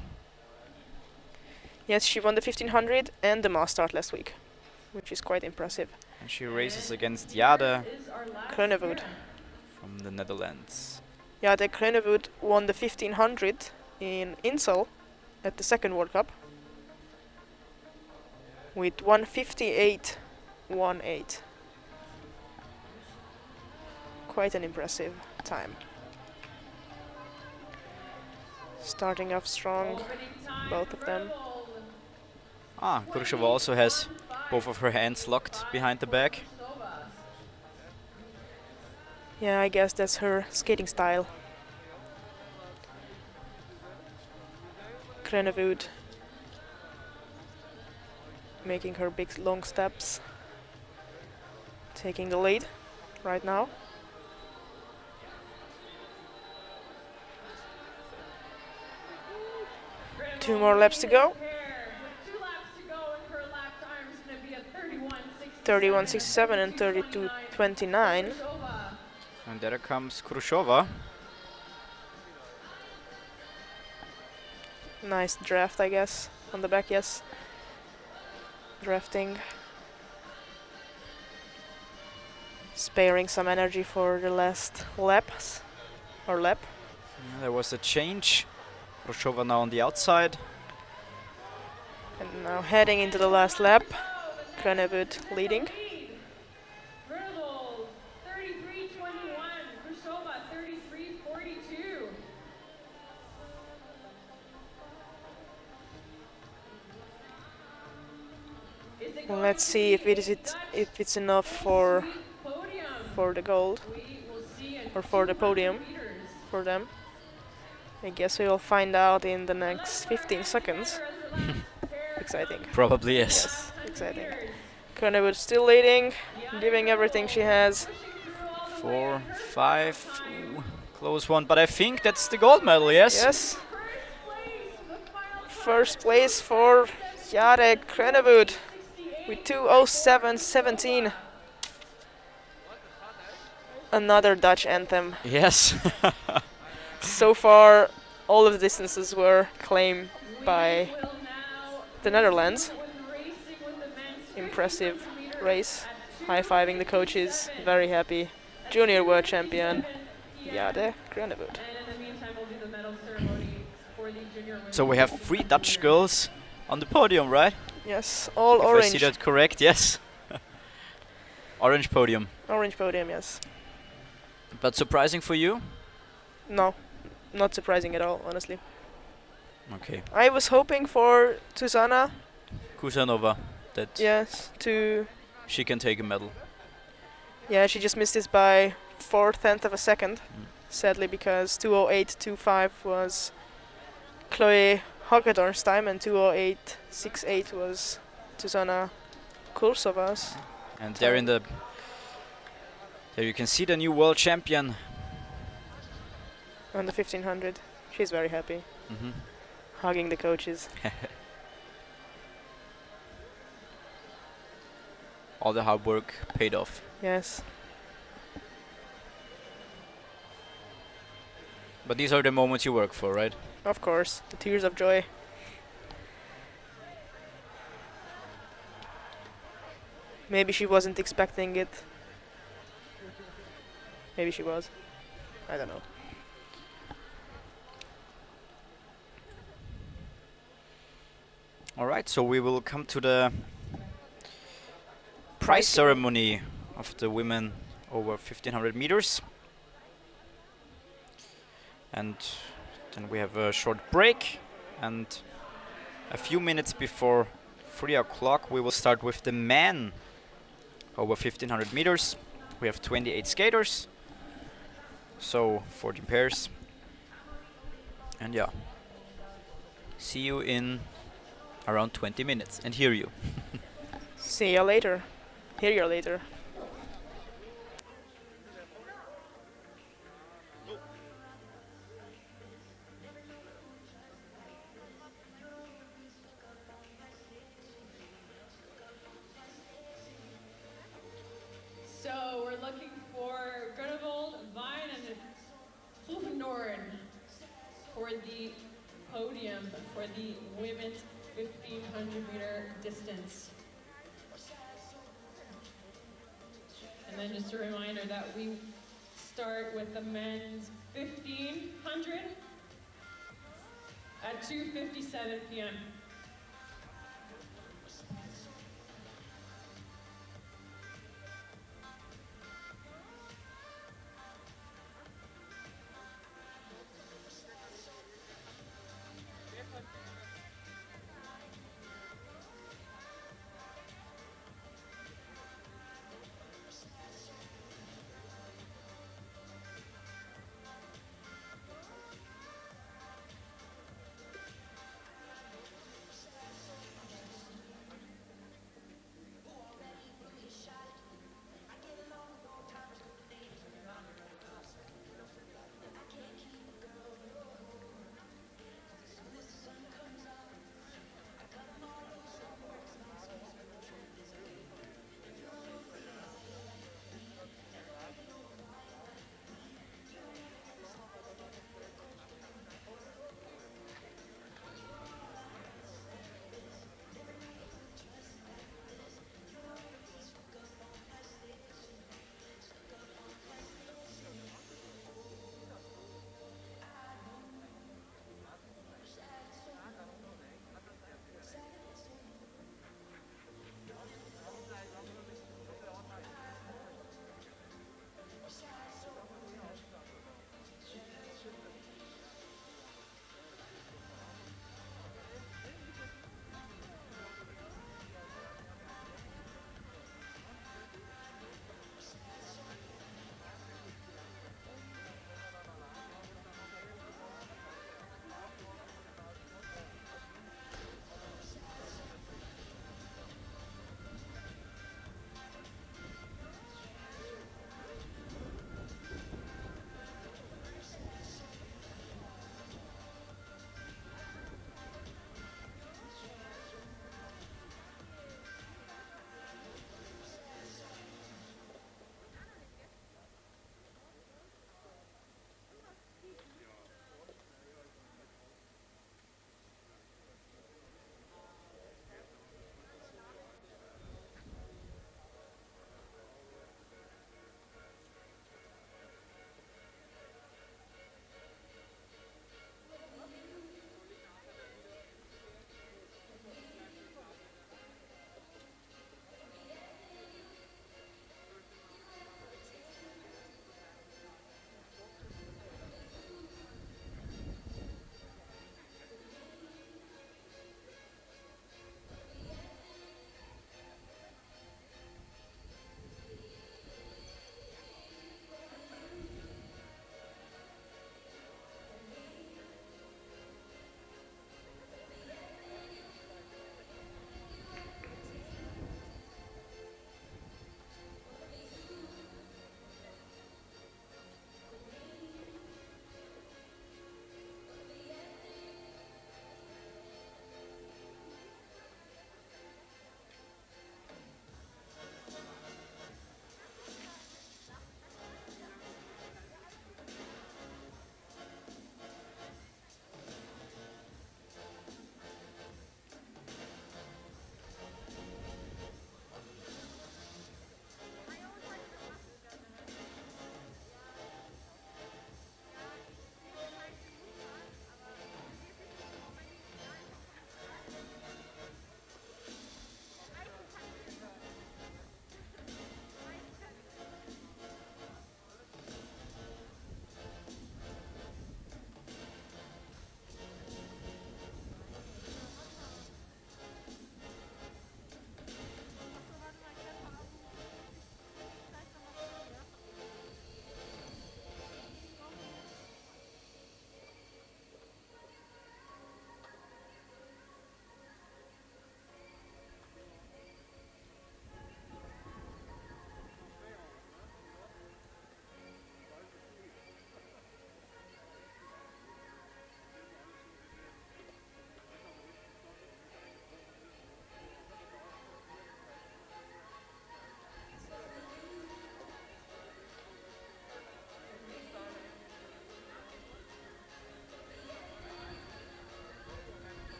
Yes, she won the 1500 and the mass start last week, which is quite impressive. And she races against Jade Kronevoet. from the Netherlands. Jade Kronevoet won the 1500 in Insel at the second World Cup with 1:58.18. Quite an impressive time. Starting off strong, both of them. Kurshova also has both of her hands locked behind the back. Yeah, I guess that's her skating style. Kronevoet making her big long steps, taking the lead right now. Two more laps to go. 31:67 and 32:29. And there comes Kurshova. Nice draft, I guess, on the back, yes. Drafting. Sparing some energy for the last laps, or lap. Yeah, there was a change. Kurshova now on the outside. And now heading into the last lap. Kronevoet leading. Hurdle 33:21. Kurshova 33:42. Let's see if it's enough for the gold or for the podium for them. I guess we will find out in the next 15 seconds. Exciting. Probably yes. Yes, exciting. Kronevoet still leading, giving everything she has. 4, 5, ooh, close one, but I think that's the gold medal, yes? Yes. First place for Jade Kronevoet with 2:07.17. Another Dutch anthem. Yes. So far, all of the distances were claimed by the Netherlands. Impressive race. High-fiving the coaches, very happy. Junior world champion, Jade Kronevoet. So we have 3 Dutch girls on the podium, right? Yes, all if orange. I see that correct, yes. Orange podium. Orange podium, yes. But surprising for you? No, not surprising at all, honestly. Okay. I was hoping for Zuzana. Kusanova, that Yes, she can take a medal. Yeah, she just missed this by 4/10 of a second, sadly, because 2:08.25 was Chloe Hagedorn's time and 2:08.68 was Zuzana Kursova's. And there there you can see the new world champion. On the 1500. She's very happy. Mhm. Hugging the coaches. All the hard work paid off. Yes. But these are the moments you work for, right? Of course. The tears of joy. Maybe she wasn't expecting it. Maybe she was. I don't know. All right, so we will come to the prize ceremony of the women over 1500 meters. And then we have a short break, and a few minutes before 3 o'clock we will start with the men over 1500 meters. We have 28 skaters, so 14 pairs. And yeah, see you in around 20 minutes and hear you. See you later. Hear you later. So we're looking for Grunewald, Vine, and Hoefendoorn for the podium for the women's 1500-meter distance. And then just a reminder that we start with the men's 1500 at 2:57 p.m.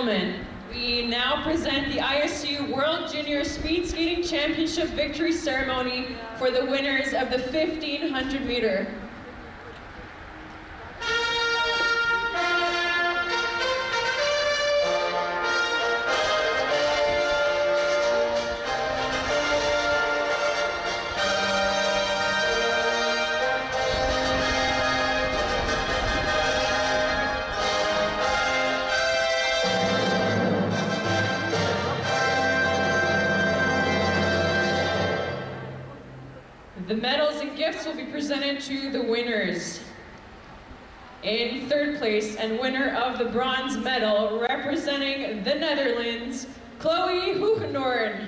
gentlemen, we now present the ISU World Junior Speed Skating Championship Victory Ceremony for the winners of the 1500 meter. The medals and gifts will be presented to the winners. In third place and winner of the bronze medal, representing the Netherlands, Chloe Hoegendoorn.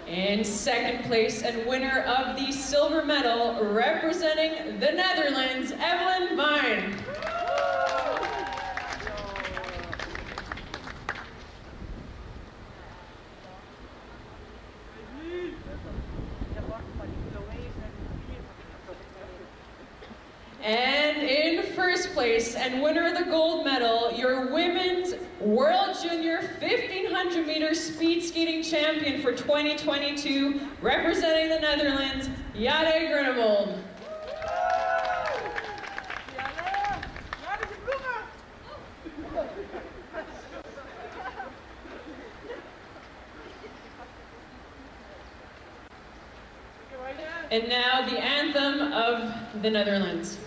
In second place and winner of the silver medal, representing the Netherlands, Evelyn Vine. And in first place and winner of the gold medal, your women's World Junior 1500 meter speed skating champion for 2022, representing the Netherlands, Jade Grunewold. And now the anthem of the Netherlands.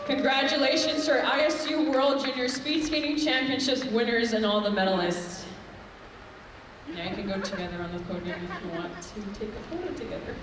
Congratulations to our ISU World Junior Speed Skating Championships winners and all the medalists. Now you can go together on the podium if you want to take a photo together.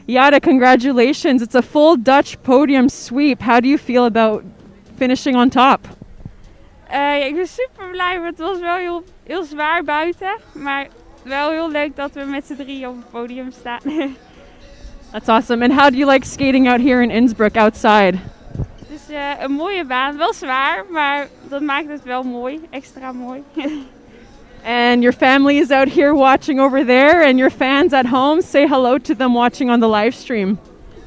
Jada, congratulations. It's a full Dutch podium sweep. How do you feel about finishing on top? Ik ben super blij, maar het was wel heel zwaar buiten. Maar wel heel leuk dat we met z'n drieën op het podium staan. That's awesome. And how do you like skating out here in Innsbruck outside? Het is een mooie baan, wel zwaar, maar dat maakt het wel mooi, extra mooi. And your family is out here watching over there, and your fans at home, say hello to them watching on the live stream.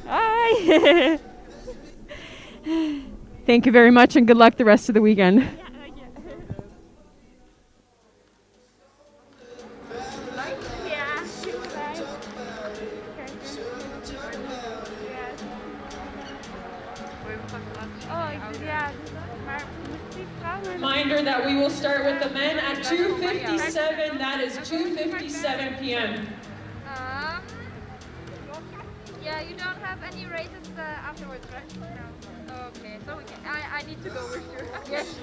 Hi! Thank you very much, and good luck the rest of the weekend. Reminder that we will start with the men at 2:57. That is 2:57 p.m. Yeah, you don't have any races afterwards, right? No. Okay, so we can, I need to go with you. Yes.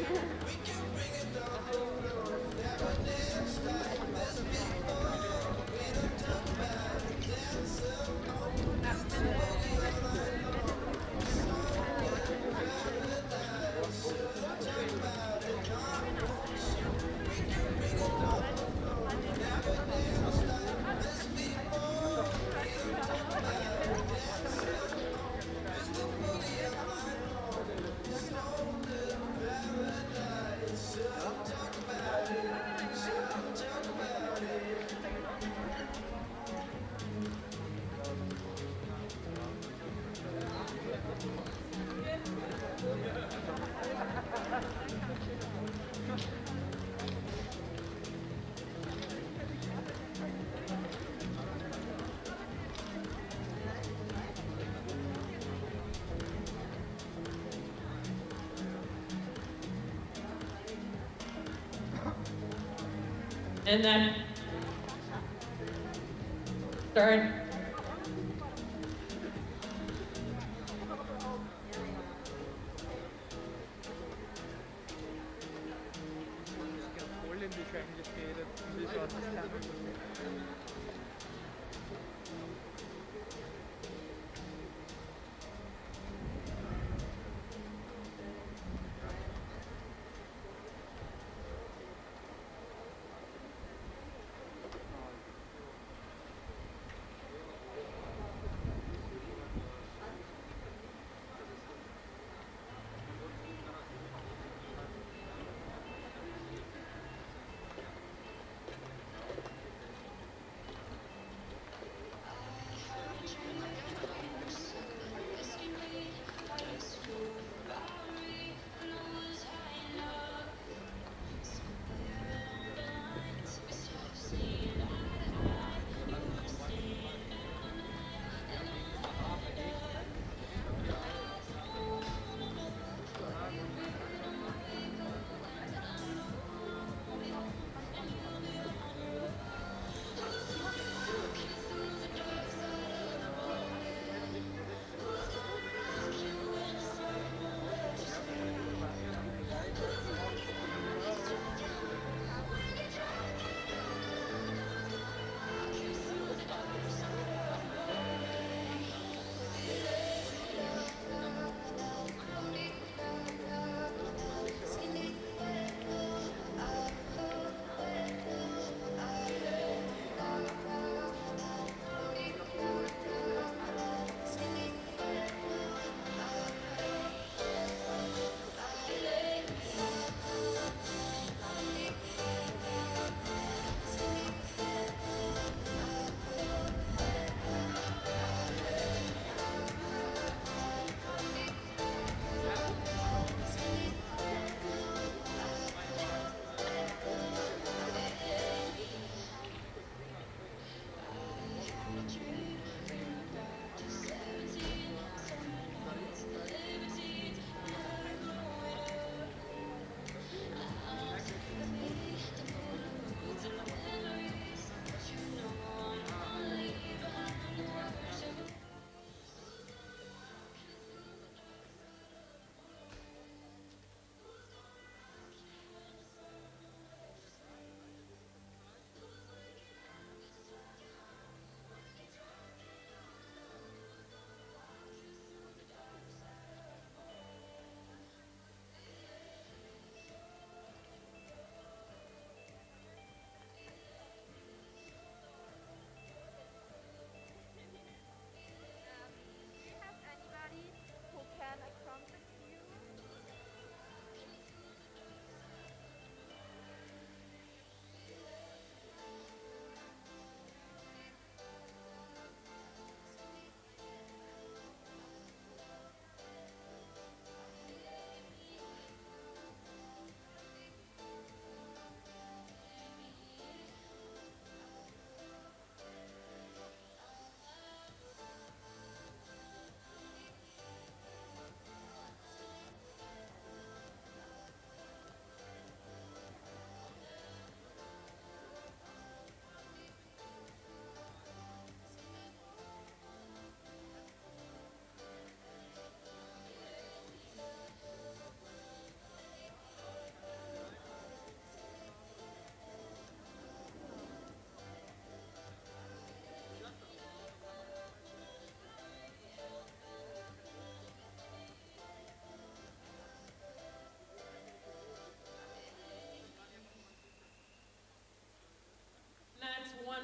And then start.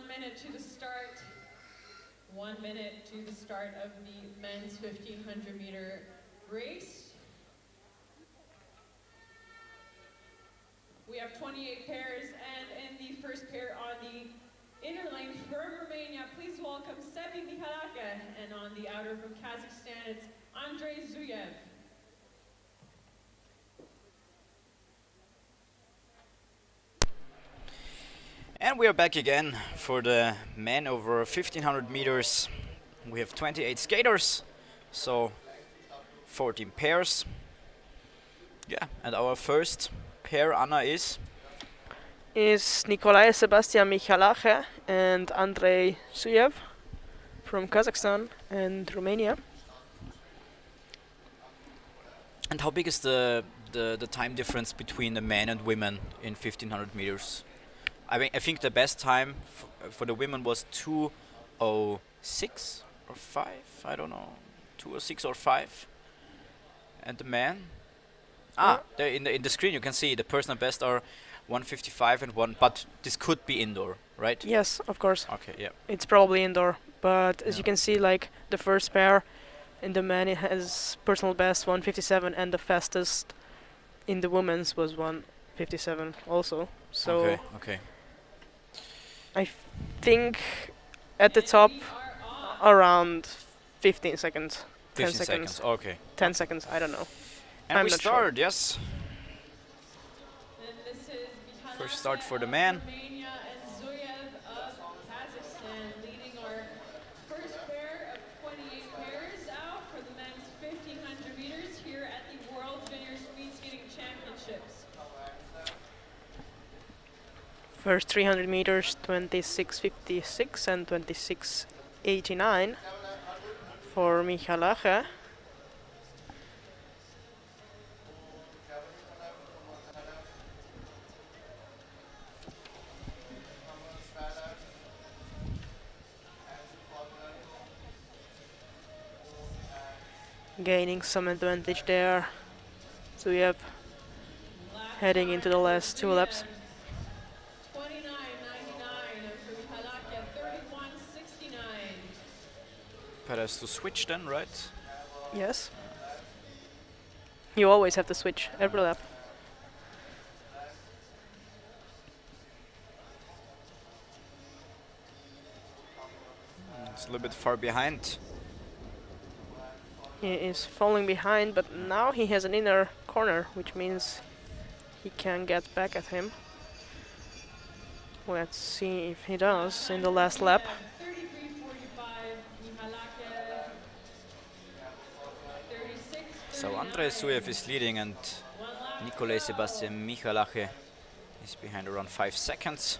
minute to the start. 1 minute to the start of the men's 1500 meter race. We have 28 pairs, and in the first pair on the inner lane from Romania, please welcome Sebi Mihalache, and on the outer from Kazakhstan, it's Andrei Zuyev. And we are back again for the men over 1500 meters. We have 28 skaters, so 14 pairs. Yeah, and our first pair, Anna, is Nicolae Sebastian Mihalache and Andrei Zuyev from Kazakhstan and Romania. And how big is the time difference between the men and women in 1500 meters? I mean, I think the best time for the women was 2:06 or 5. I don't know, 2:06 or 5. And the men? There in the screen you can see the personal best are 1:55 and 1. But this could be indoor, right? Yes, of course. Okay, yeah. It's probably indoor, but as you can see, like the first pair in the men, it has personal best 1:57, and the fastest in the women's was 1:57 also. So okay. I think at the top around 15 seconds. 10 seconds, okay. 10 seconds, I don't know. And I'm we not start, sure. yes. First start for the man. Romania and Zuyev of Kazakhstan leading our first pair of 28 pairs out for the men's 1500 meters here at the World Junior Speed Skating Championships. First 300 meters, 26:56 and 26:89 for Mihalache. Gaining some advantage there. Zuyev heading into the last 2 laps. 29.99 for Mihalache, 31.69. But has to switch then, right? Yes. You always have to switch every lap. It's a little bit far behind. He is falling behind, but now he has an inner corner, which means he can get back at him. Let's see if he does in the last lap. 33.45, Mihalache, 36. So Andrei Zuyev is leading and Nicolae Sebastian Mihalache is behind around 5 seconds.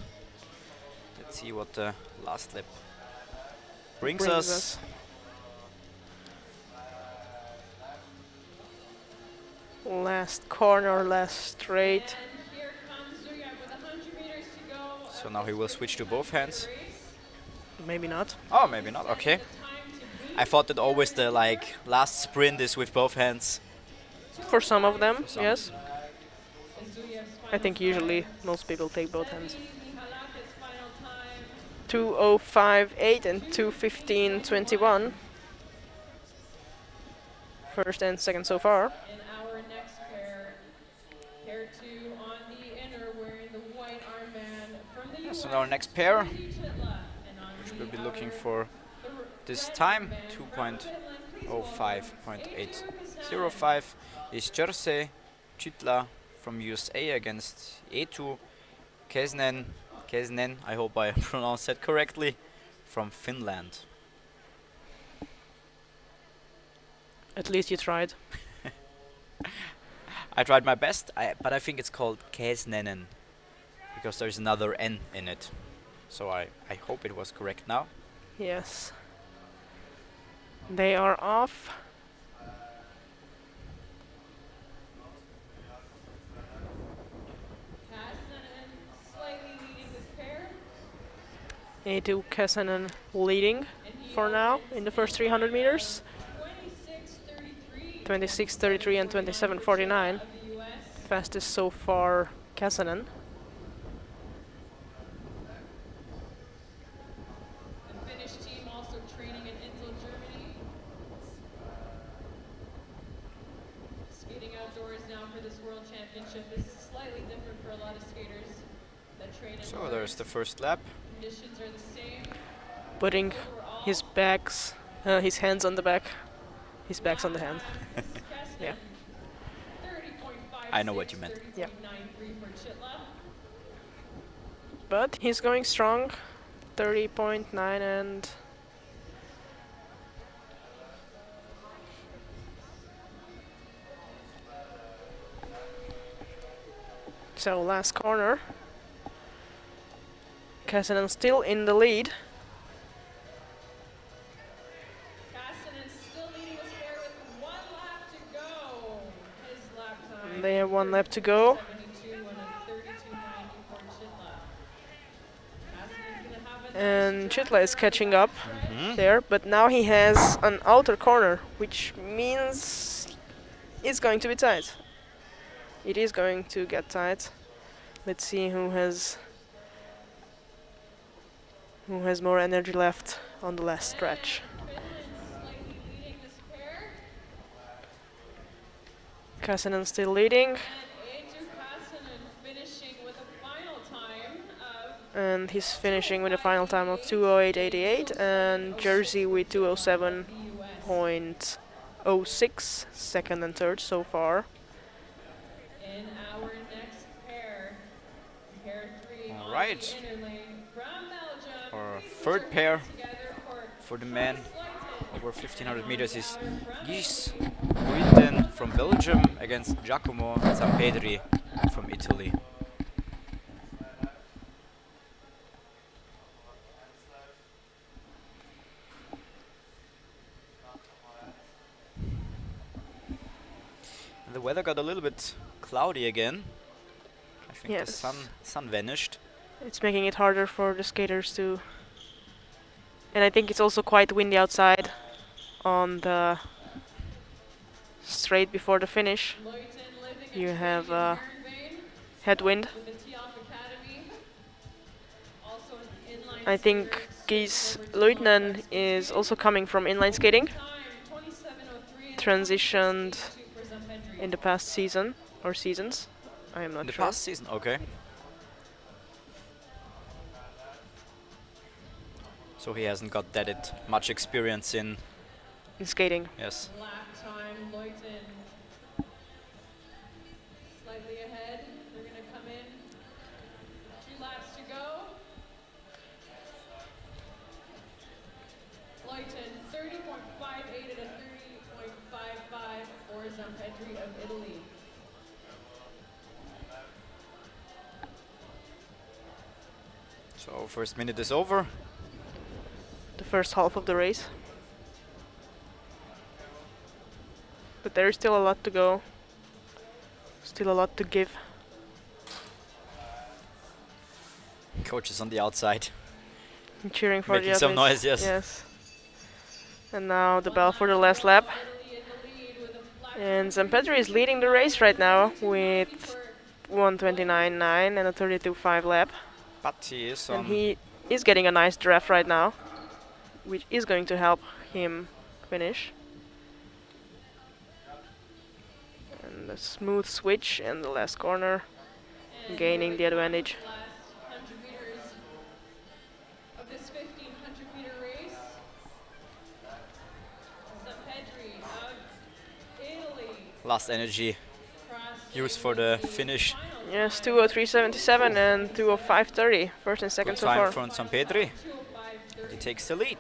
Let's see what the last lap brings us. Last corner, last straight. So now he will switch to both hands. Maybe not. Oh, maybe not. Okay. I thought that always the last sprint is with both hands. For some of them, yes. I think usually most people take both hands. 2:05.8 and 2:15.21. First and second so far. In our next pair, pair 2 on the inner wearing the white armband from the US. So our next pair, which we'll be looking for this time, 2:05.805, is Jersey Chitla from USA against Eetu Kesnen, I hope I pronounced that correctly, from Finland. At least you tried. I tried my best, but I think it's called Kesnenen because there's another N in it. So I hope it was correct now. Yes. They are off. Eetu Kesenen leading for now in the first 300 meters. 26:33 and 27:49. Fastest so far, Kesenen. championship is slightly different for a lot of skaters that train in So there's the first lap. Conditions are the same. Putting his his hands on the back, his back's on the hand. Yeah. I know what you meant. Yeah. But he's going strong, 30.9 and so last corner. Cassinan still in the lead. They have 1 lap to go. And Chitla is catching up there, but now he has an outer corner, which means it's going to be tight. It is going to get tight. Let's see who has more energy left on the last stretch. Kasanen still leading. And he's finishing with a final time of 2:08.88 and Jersey with 2:07.06, second and third so far. In our next pair, pair 3 All right. from Belgium. Our third pair for the men over 1500 meters is Guis Ruiten from Belgium against Giacomo Zampedri from Italy. And the weather got a little bit cloudy again. I think Yes. the sun vanished. It's making it harder for the skaters to... And I think it's also quite windy outside on the straight before the finish. You have headwind. I think Gies Luitnen is also coming from inline skating. Transitioned in the past season or seasons. I am not The sure. past season, okay. So he hasn't got that much experience in skating. Yes. Lap time, Leuten slightly ahead. They're going to come in. 2 laps to go. Leuten 30.58 and a 30.55 for Zampedri of Italy. So first minute is over. The first half of the race. But there is still a lot to go. Still a lot to give. Coach is on the outside. Cheering for Making the some athletes. noise, yes. Yes. And now the bell for the last lap. And Zampedri is leading the race right now with 1:29.9 and a 32.5 lap. But he is And on. he is getting a nice draft right now, which is going to help him finish. And a smooth switch in the last corner, gaining the advantage. Last 100 meters of this 1500 meter race. Zampedri of Italy. Last energy used for the finish. Yes, 2:03.77 and 2:05.30, first and second Good so time far. from Zampedri. He takes the lead.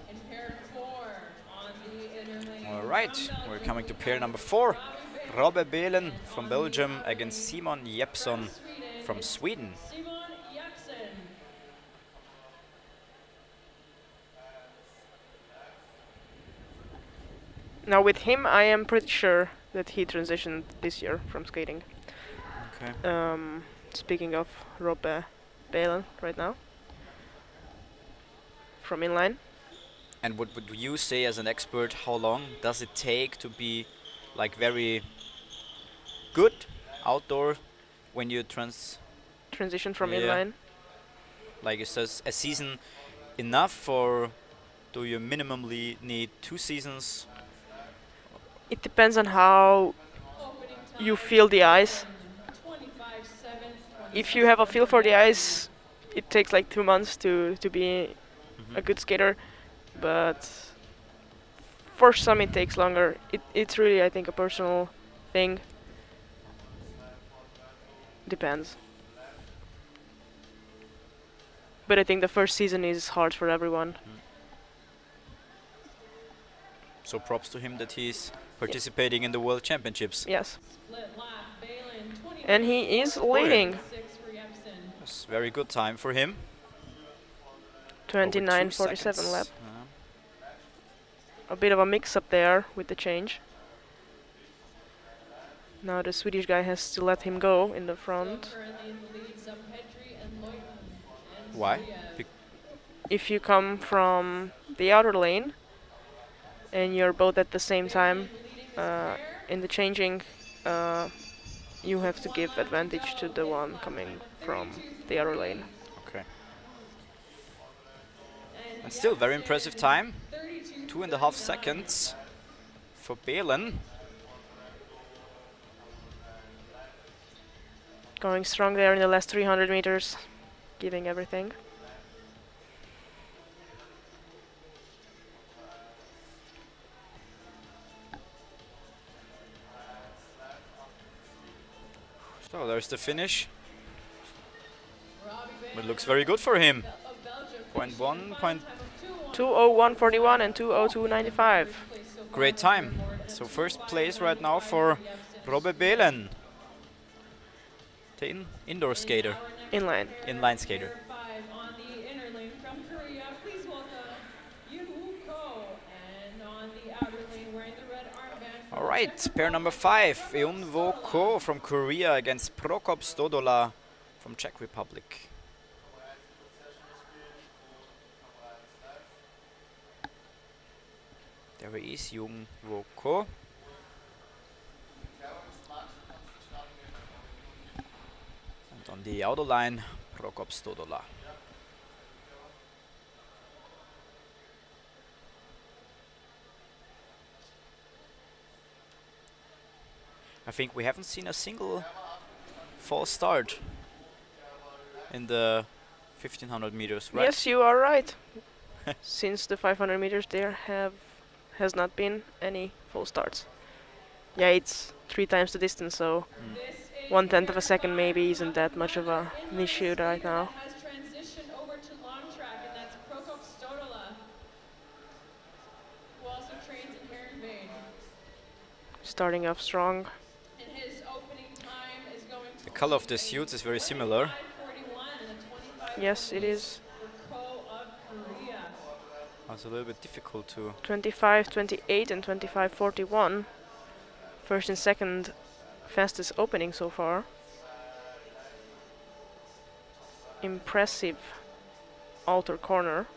In pair 4 on the inner lane. All right, we're coming to pair number 4. Robbe Behlen from Belgium against Simon Jeppsson from Sweden. Simon Jackson. Now with him, I am pretty sure that he transitioned this year from skating. Okay. Speaking of Robbe Behlen right now, from inline. And what would you say as an expert, how long does it take to be like very good outdoor when you Transition from Yeah. inline. Like is this a season enough for do you minimally need 2 seasons? It depends on how you feel the ice. If you have a feel for the ice, it takes like 2 months to be a good skater, but for some it takes longer. It's really, I think, a personal thing. Depends. But I think the first season is hard for everyone. So props to him that he's participating in the World Championships. Yes. And he is leading. That's very good time for him. 29:47 lap. A bit of a mix-up there with the change. Now the Swedish guy has to let him go in the front. Why? If you come from the outer lane and you're both at the same time in the changing, you have to give advantage to the one coming from the outer lane. Okay. And still very impressive time. 2.5 seconds for Belen. Going strong there in the last 300 meters, giving everything. So there's the finish. It looks very good for him. 0.1, 2:01:41 and 2:02:95. Great time. So first place right now for Robbe Belen, the indoor skater. Inline skater. All right, pair number 5, Eun-Wo Ko from Korea against Prokop Stodola from Czech Republic. There he is, Eun-Wo Ko. And on the outer line, Prokop Stodola. I think we haven't seen a single false start in the 1500 meters, right? Yes, you are right. Since the 500 meters there has not been any false starts. Yeah, it's 3 times the distance, so 1/10 of a second maybe isn't that much of an issue right now. Starting off strong. The color of the suits is very similar. Yes, it is. It's a little bit difficult to... 25:28 and 25:41. First and second fastest opening so far. Impressive outer corner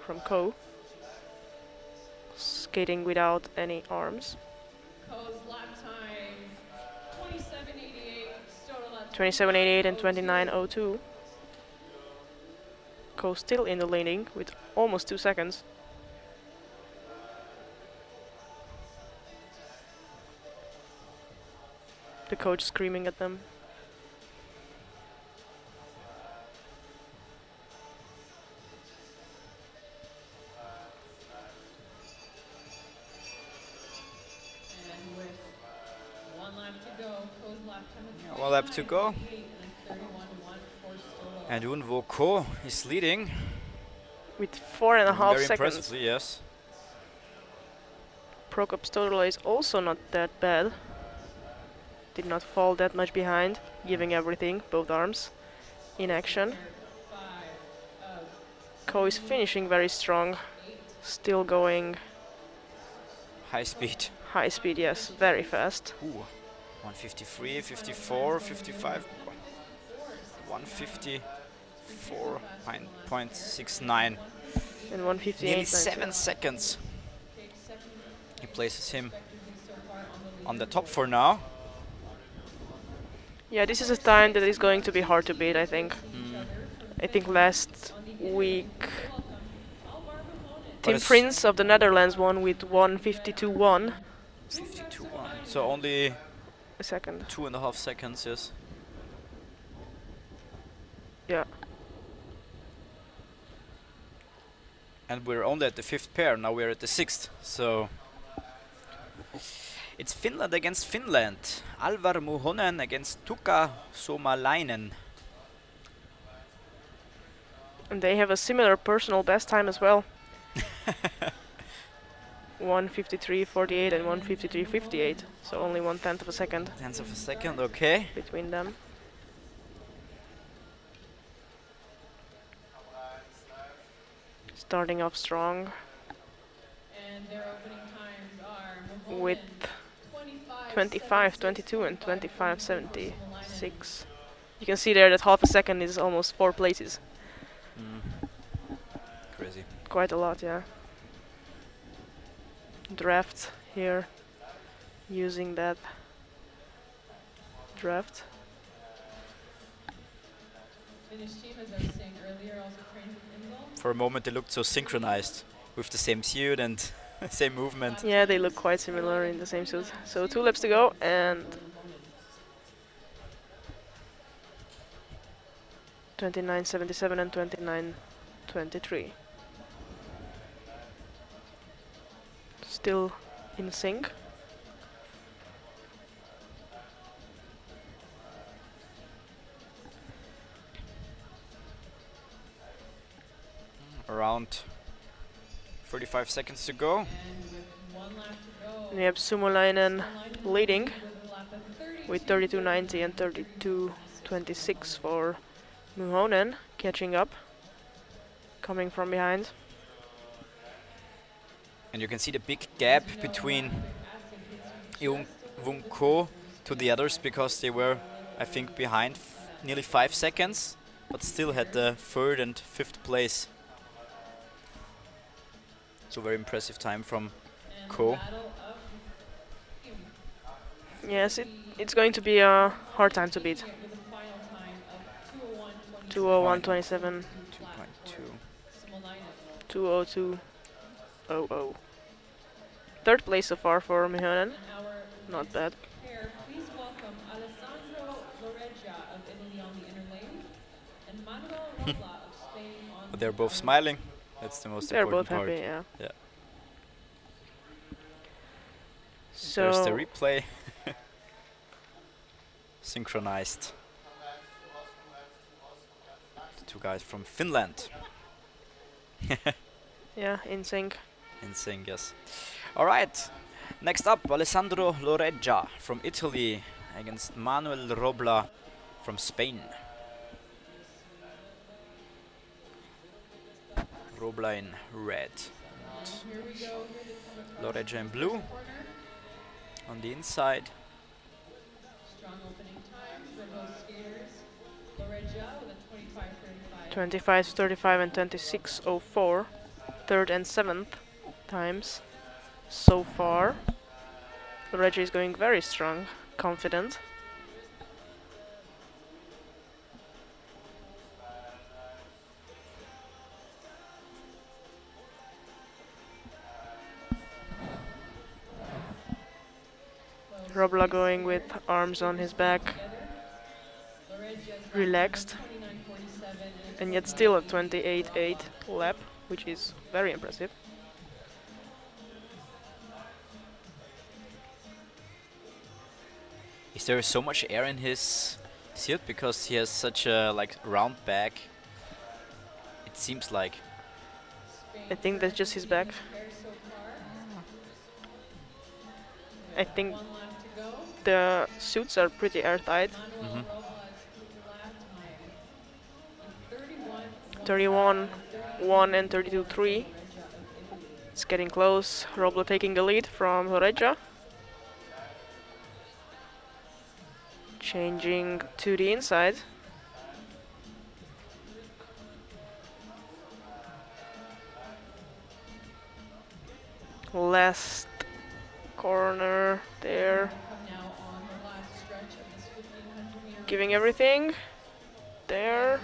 from Ko. Skating without any arms. 27:88 and 29:02. Ko still in the leading with almost 2 seconds. The coach screaming at them. One lap to go. And Eun-Wo Ko is leading. With 4.5 Very seconds. impressively, yes. Prokop Stodola is also not that bad. Did not fall that much behind, giving everything, both arms, in action. Ko is finishing very strong, still going... High speed. High speed, yes, very fast. Ooh. 153, 54, 55, 154.69. And 158. Nearly 7 seconds. He places him on the top for now. Yeah, this is a time that is going to be hard to beat, I think. I think last week Tim Prince of the Netherlands won with 1:52.1. 52.1. So only a second. 2.5 seconds, yes. Yeah. And we're only at the 5th pair, now we're at the 6th, so it's Finland against Finland. Alvar Muhonen against Tukka Somalainen. And they have a similar personal best time as well. 1:53.48 and 1:53.58, so only 1/10 of a second. 1/10 of a second, okay. Between them. Starting off strong. And their opening times are with 25.22 and 25.76. You can see there that half a second is almost 4 places. Crazy. Quite a lot, yeah. Draft here, using that draft. Finnish team, as I was saying earlier, also trained with Innsbruck. For a moment they looked so synchronized with the same suit and same movement. Yeah, they look quite similar in the same suit. So 2 laps to go and 29.77 and 29.23. Still in sync. Around 35 seconds to go. We have Somalainen leading with 32.90 and 32.26 for Muhonen, catching up, coming from behind. And you can see the big gap between Wunko to the others because they were, I think, behind nearly 5 seconds, but still had the 3rd and 5th place. So very impressive time from Ko. Yes, it's going to be a hard time to beat. 2:01.27. 2:02.00. 3rd place so far for Muhonen. Not bad. Please welcome Alessandro Loreggia of Italy on the inner lane and Manuel Robla of Spain on But they're both smiling. That's the most important part. They're both happy, yeah. Yeah. So there's the replay. Synchronized. The 2 guys from Finland. Yeah, in sync. In sync, yes. All right. Next up, Alessandro Loreggia from Italy against Manuel Robla from Spain. Robla in red. Loreggia in blue. On the inside. strong opening time for both skaters. Loreggia with a 25.35. 25.35 and 26.04. 3rd and 7th times so far. Loreggia is going very strong, confident. Robla going with arms on his back, relaxed, and yet still at 28.8 lap, which is very impressive. Is there so much air in his suit because he has such a round back? It seems like. I think that's just his back. I think the suits are pretty airtight. 31.1 and 32.3. It's getting close. Robla taking the lead from Loreggia. Changing to the inside. Last corner there. Giving everything. There.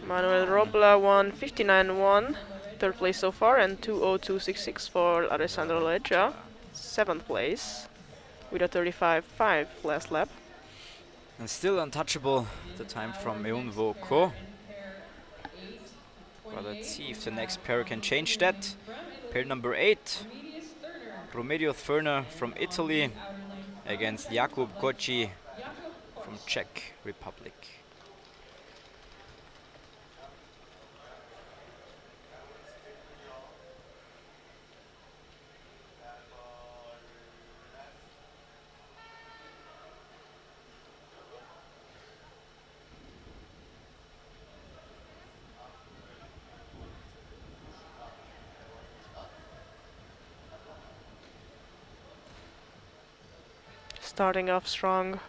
Manuel Robla won 59-1, third place so far, and 2:02.66 for Alessandro Leggia, seventh place, with a 35.5 last lap. And still untouchable, the time from Eunwo Ko. But let's see if the next pair can change that. Pair number 8, Remedios Ferner from Italy against Jakub Koci from Czech Republic. Starting off strong.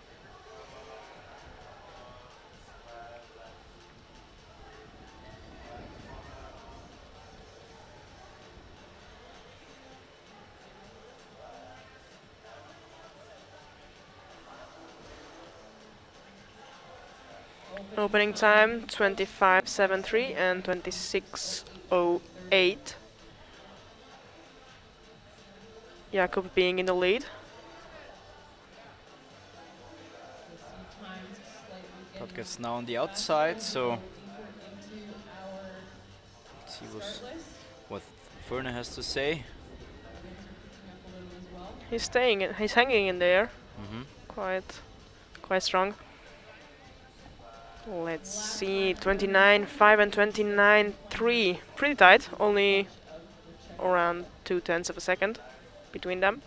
Opening time 25.73 and 26.08. Jakub being in the lead. Gets now on the outside, so let's see what Ferner has to say. He's hanging in there. Quite strong. Let's see, 29.5 and 29.3, pretty tight, only around 0.2 of a second between them.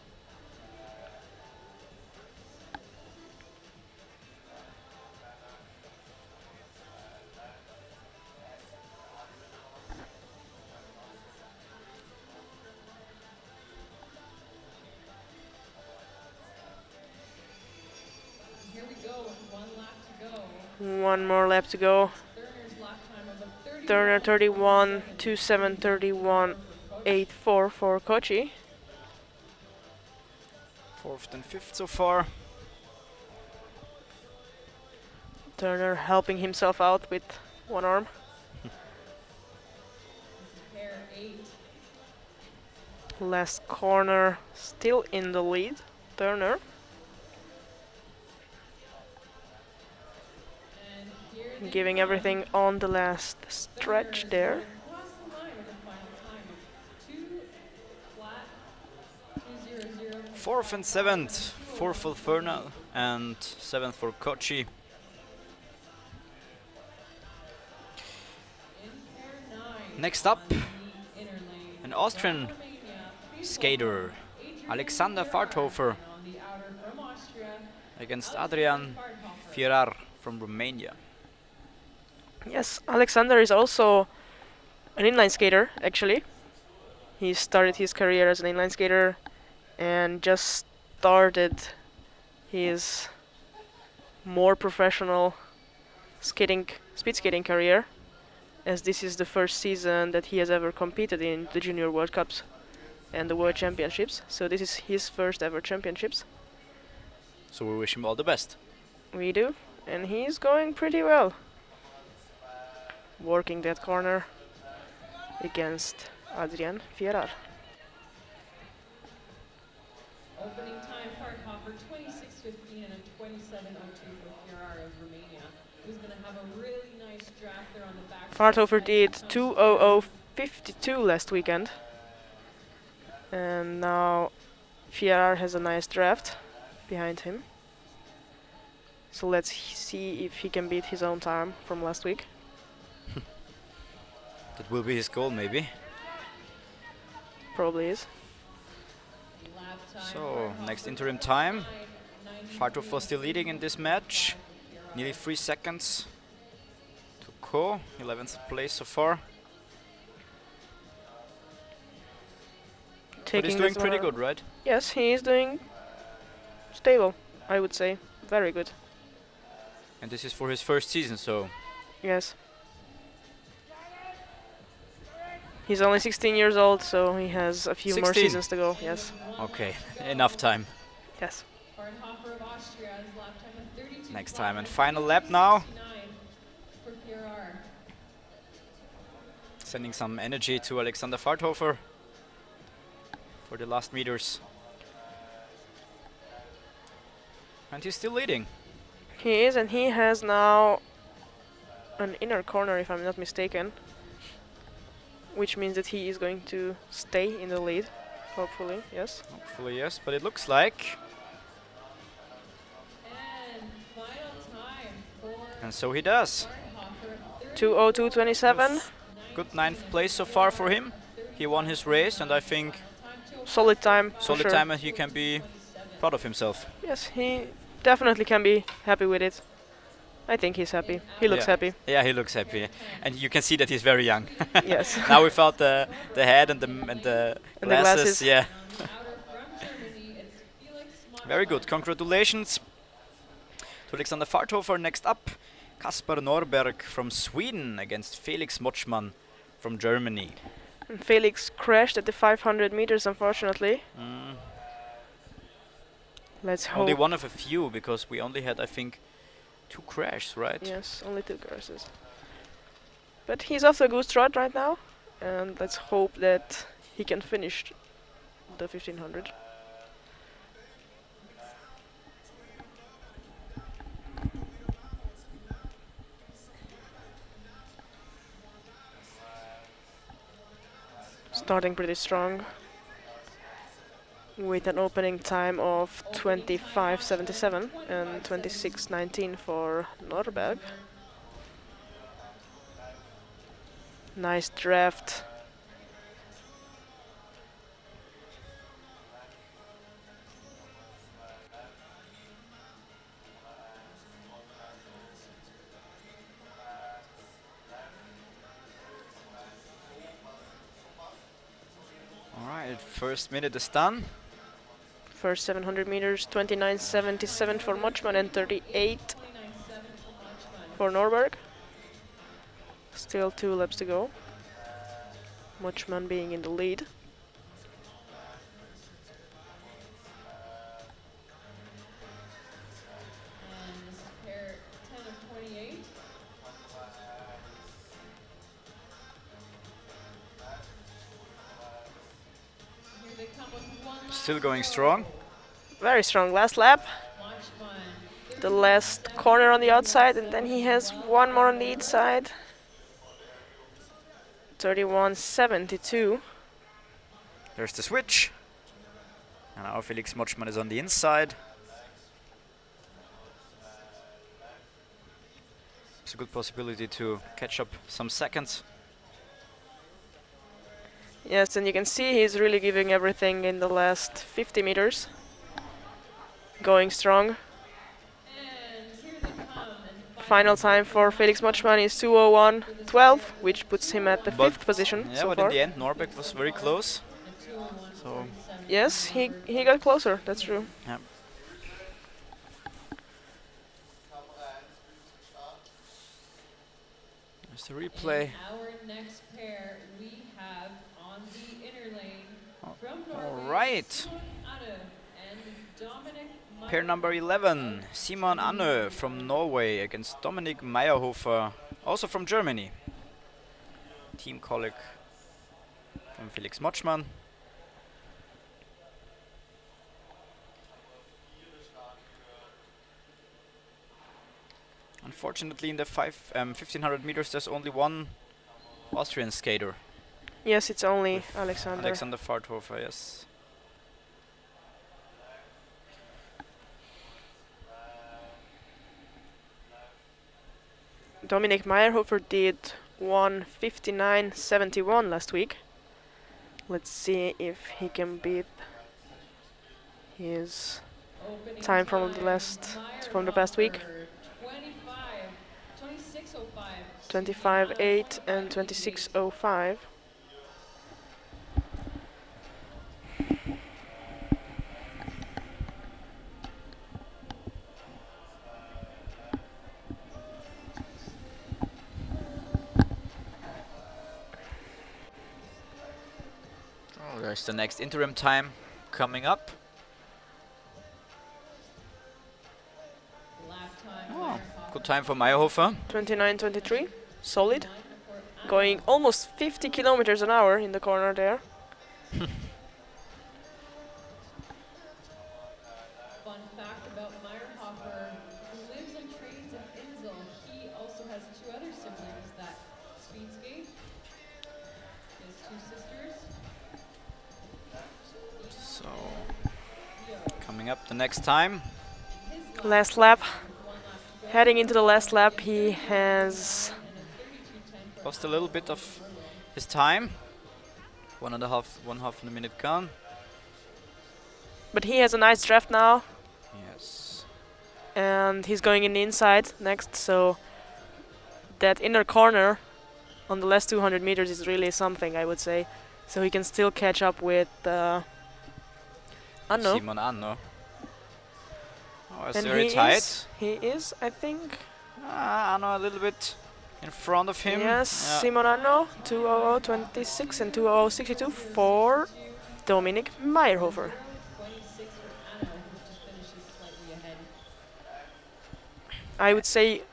One more lap to go. Turner 31, 27.31, 8.4 for Koci. Fourth and fifth so far. Turner helping himself out with one arm. Last corner, still in the lead, Turner. Giving everything on the last stretch there. Fourth and seventh, fourth for Ferner and seventh for Koci. Next up, an Austrian skater, Alexander Farthofer against Adrian Fierar from Romania. Yes, Alexander is also an inline skater, actually. He started his career as an inline skater and just started his more professional speed skating career, as this is the first season that he has ever competed in the Junior World Cups and the World Championships. So this is his first ever championships. So we wish him all the best. We do, and he's going pretty well. Working that corner against Adrian Fierar. Opening time, Farthofer 26.15 and a 27.02 for Fierar of Romania, who's going to have a really nice draft there on the back. Farthofer did 2:00.52 last weekend, and now Fierar has a nice draft behind him. So let's see if he can beat his own time from last week. That will be his goal, maybe. Probably is. So, next interim time. Farthofer still leading in this match. Nearly 3 seconds to Ko, 11th place so far. But he's doing pretty good, right? Yes, he is doing stable, I would say. Very good. And this is for his first season, so... Yes. He's only 16 years old, so he has a few more seasons to go, yes. Okay, enough time. Yes. Next time and final lap now. Sending some energy to Alexander Farthofer for the last meters. And he's still leading. He is, and he has now an inner corner, if I'm not mistaken, which means that he is going to stay in the lead, hopefully, yes. Hopefully, yes, but it looks like. And so he does. 2:02.27. Good 9th place so far for him. He won his race, and I think solid time. Solid time, and he can be proud of himself. Yes, he definitely can be happy with it. I think he's happy. He looks happy. Yeah, he looks happy, and you can see that he's very young. Yes. Now without the head and the glasses. Yeah. Very good. Congratulations to Alexander Farthofer. Next up, Kasper Norberg from Sweden against Felix Motschmann from Germany. And Felix crashed at the 500 meters, unfortunately. Let's hope. Only one of a few, because we only had, I think, 2 crashes, right? Yes, only 2 crashes. But he's off to a good start right now, and let's hope that he can finish the 1500. Starting pretty strong with an opening time of 25:77 and 26:19 for Norberg. Nice draft. Alright, first minute is done. First 700 meters, 29:77 for Motschmann and 38 for Norberg. Still 2 laps to go. Motschmann being in the lead. Still going strong. Very strong. Last lap. The last corner on the outside, and then he has one more on the inside. 31:72. There's the switch. And now Felix Motschmann is on the inside. It's a good possibility to catch up some seconds. Yes, and you can see he's really giving everything in the last 50 meters. Going strong. Final time for Felix Motschmann is 2:01.12, which puts him at the 5th position. Yeah, so but far. in the end, Norberg was very close. So yes, he got closer. That's true. yeah. There's the replay. Our next pair we have on the inner lane from All Norway, right. Simon Anne and Dominic Pair number 11, Simon Anne from Norway against Dominik Meyerhofer, also from Germany. Team colleague from Felix Motschmann. Unfortunately, in the 1500 meters, there's only one Austrian skater. Yes, it's only Alexander. Alexander Farthofer, yes. Dominik Meyerhofer did 1:59.71 last week. Let's see if he can beat his time from the past week. 25:08 and 26:05. Oh, there's the next interim time coming up. Oh, good time for Meyerhofer. 29:23, solid. going almost 50 kilometers an hour in the corner there. Fun fact about Meyerhofer, who lives and trains in Innsbruck, he also has 2 other siblings that speed skate. His 2 sisters. So, coming up the next time. Last lap. Heading into the last lap, he has Lost a little bit of his time. 1.5 minute gone. But he has a nice draft now. Yes. And he's going in the inside next, so that inner corner on the last 200 meters is really something, I would say. So he can still catch up with Anno. Simon Anno. Oh, it's And very tight. He is, I think. Anno a little bit in front of him. Yes, Simon Anno, 2:00:26 and 2:00:62 for Dominic Meyerhofer. I would say,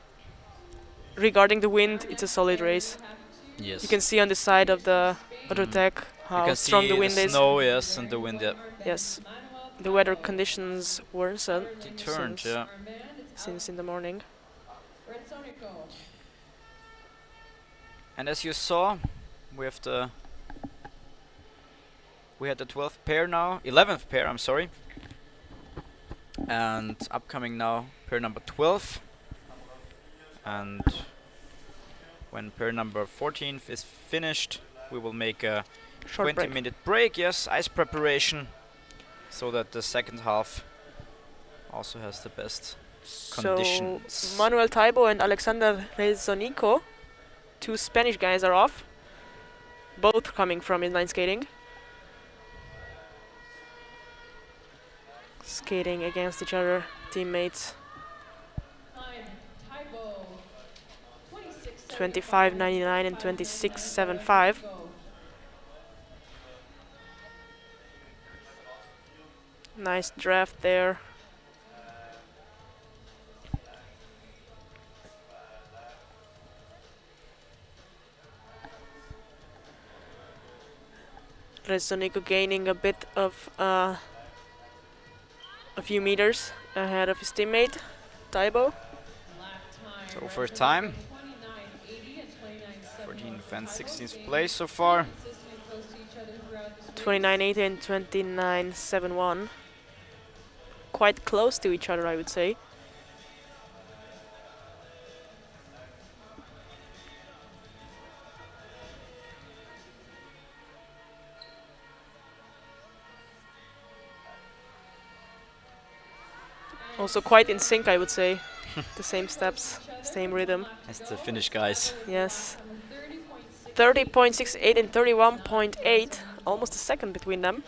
regarding the wind, it's a solid race. Yes. You can see on the side of the other tech how strong the wind is. Snow, yes, and the wind. Yeah. Yes, the weather conditions worsened Turned, yeah. since in the morning. And as you saw, we had the 12th pair now, 11th pair, I'm sorry. And upcoming now pair number 12. And when pair number 14 is finished, we will make a 20-minute break, yes, ice preparation, so that the second half also has the best conditions. So Manuel Taibo and Alexander Rezonico, 2 Spanish guys, are off, both coming from inline skating. Skating against each other, teammates. 25.99 and 26.75. Nice draft there. Rezonico gaining a bit of a few meters ahead of his teammate, Taibo. So first time. 14th and 16th place so far. 29.80 and 29.71. Quite close to each other, I would say. Also quite in sync, I would say. The same steps, same rhythm. As the Finnish guys. Yes. 30.68 and 31.8, almost a second between them.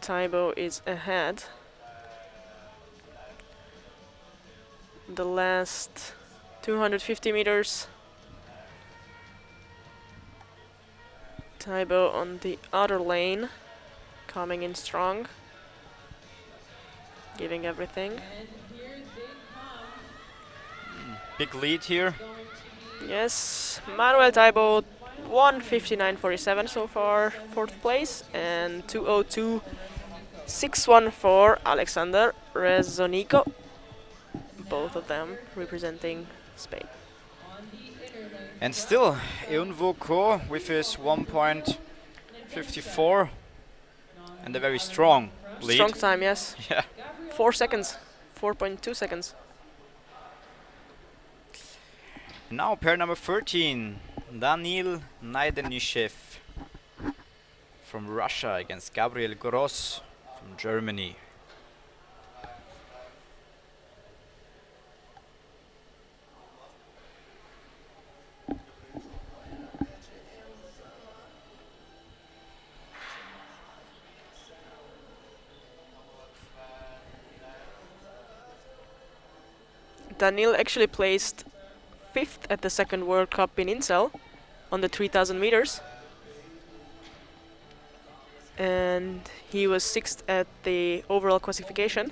Taibo is ahead. The last 250 meters. Taibo on the other lane, coming in strong, giving everything. Big lead here. Yes, Manuel Taibo 1:59.47 so far, 4th place, and 2:02.61 for Alexander Rezonico. Both of them representing Spain. And still, Eunwo Ko with his 1.54 and a very strong lead. Strong time, yes. Yeah. 4 seconds, 4.2 seconds. Now pair number 13, Danil Naidenishev from Russia against Gabriel Gross from Germany. Danil actually placed 5th at the second World Cup in Insel on the 3000 meters. And he was 6th at the overall classification.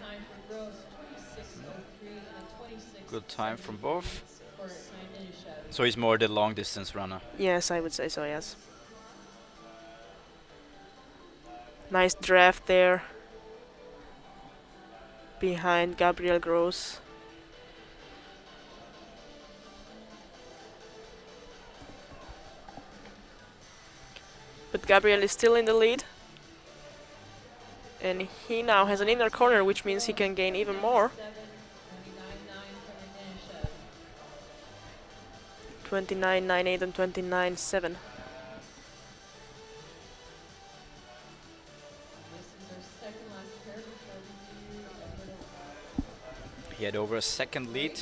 Good time from both. So he's more the long distance runner. Yes, I would say so, yes. Nice draft there behind Gabriel Gross. But Gabriel is still in the lead. And he now has an inner corner, which means he can gain even more. 29.98 and 29.7. He had over a second lead.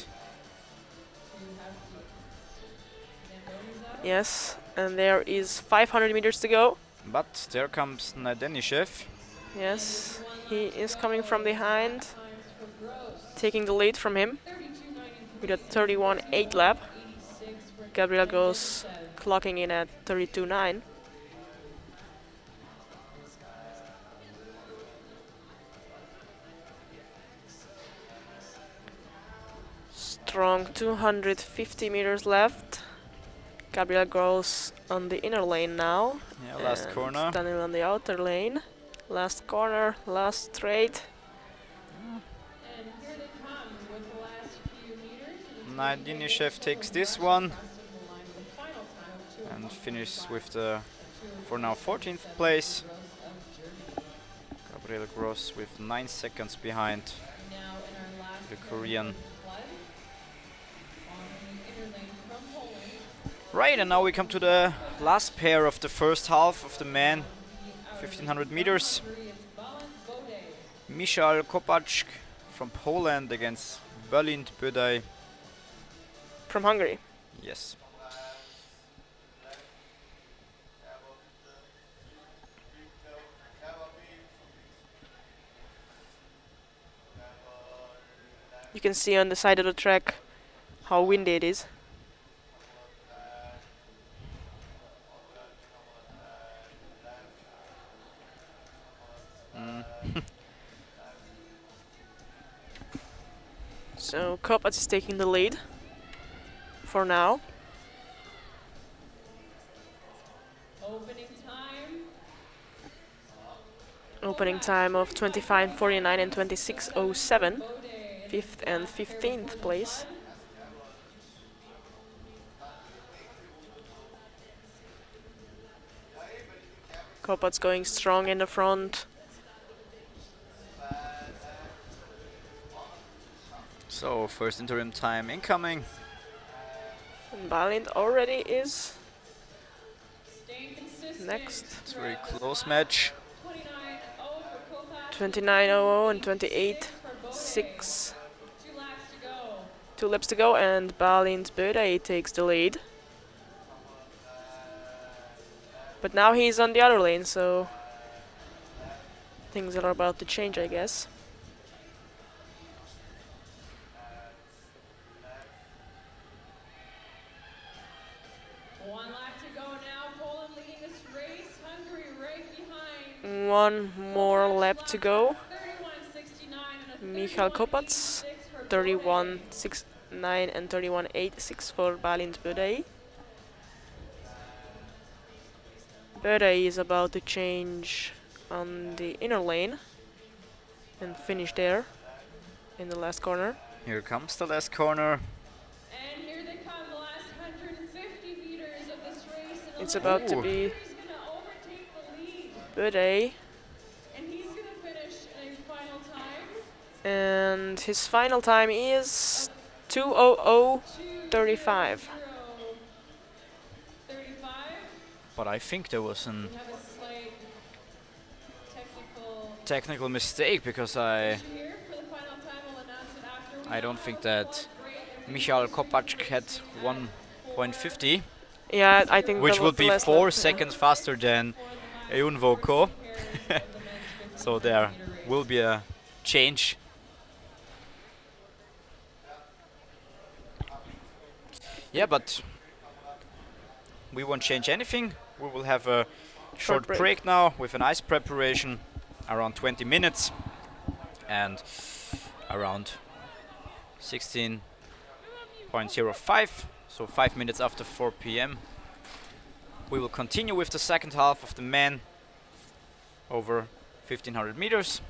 Yes, and there is 500 meters to go. But there comes Nadenishev. Yes, he is coming from behind, taking the lead from him with a 31.8 lap. Gabriel goes clocking in at 32.9. Strong 250 meters left. Gabriel goes on the inner lane now. Yeah, last corner. Daniel on the outer lane. Last corner, last straight. Nadenishev takes this one and finishes with the, for now, 14th place. Gabriel Gross with 9 seconds behind the Korean. Right, and now we come to the last pair of the first half of the men 1500 meters. Michal Kopacz from Poland against Balind Bödej from Hungary. Yes. You can see on the side of the track how windy it is. So Kopacz is taking the lead for now. Opening time of 25.49 and 26.07. 5th and 15th place. Kopacz going strong in the front. So first interim time incoming. And Balind already is next. It's a very close match. 29.00 and 28.6. 2 laps to go, and Balind Bödej takes the lead. But now he's on the other lane, so things are about to change, I guess. One more lap to go. Michal Kopacz, 31.69 and 31.86 for Balind Bödej. Bödej is about to change on the inner lane and finish there in the last corner. Here comes the last corner. And here they come, the last 150 meters of this race. It's about to be Bödej. And he's going to finish in a final time. And his final time is 2:00:35. But I think there was an technical mistake, because I don't think that Michal Kopacz had 1.50. Yeah, I think which that would was be 4 lap, seconds faster than Eun Voko. So there will be a change. Yeah, but we won't change anything. We will have a short break now with an ice preparation, around 20 minutes, and around 16.05. so 5 minutes after 4 p.m. We will continue with the second half of the men over 1500 meters.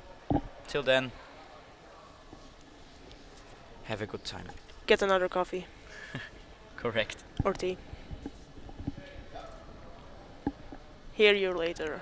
Till then, have a good time. Get another coffee. Correct. Or tea. Hear you later.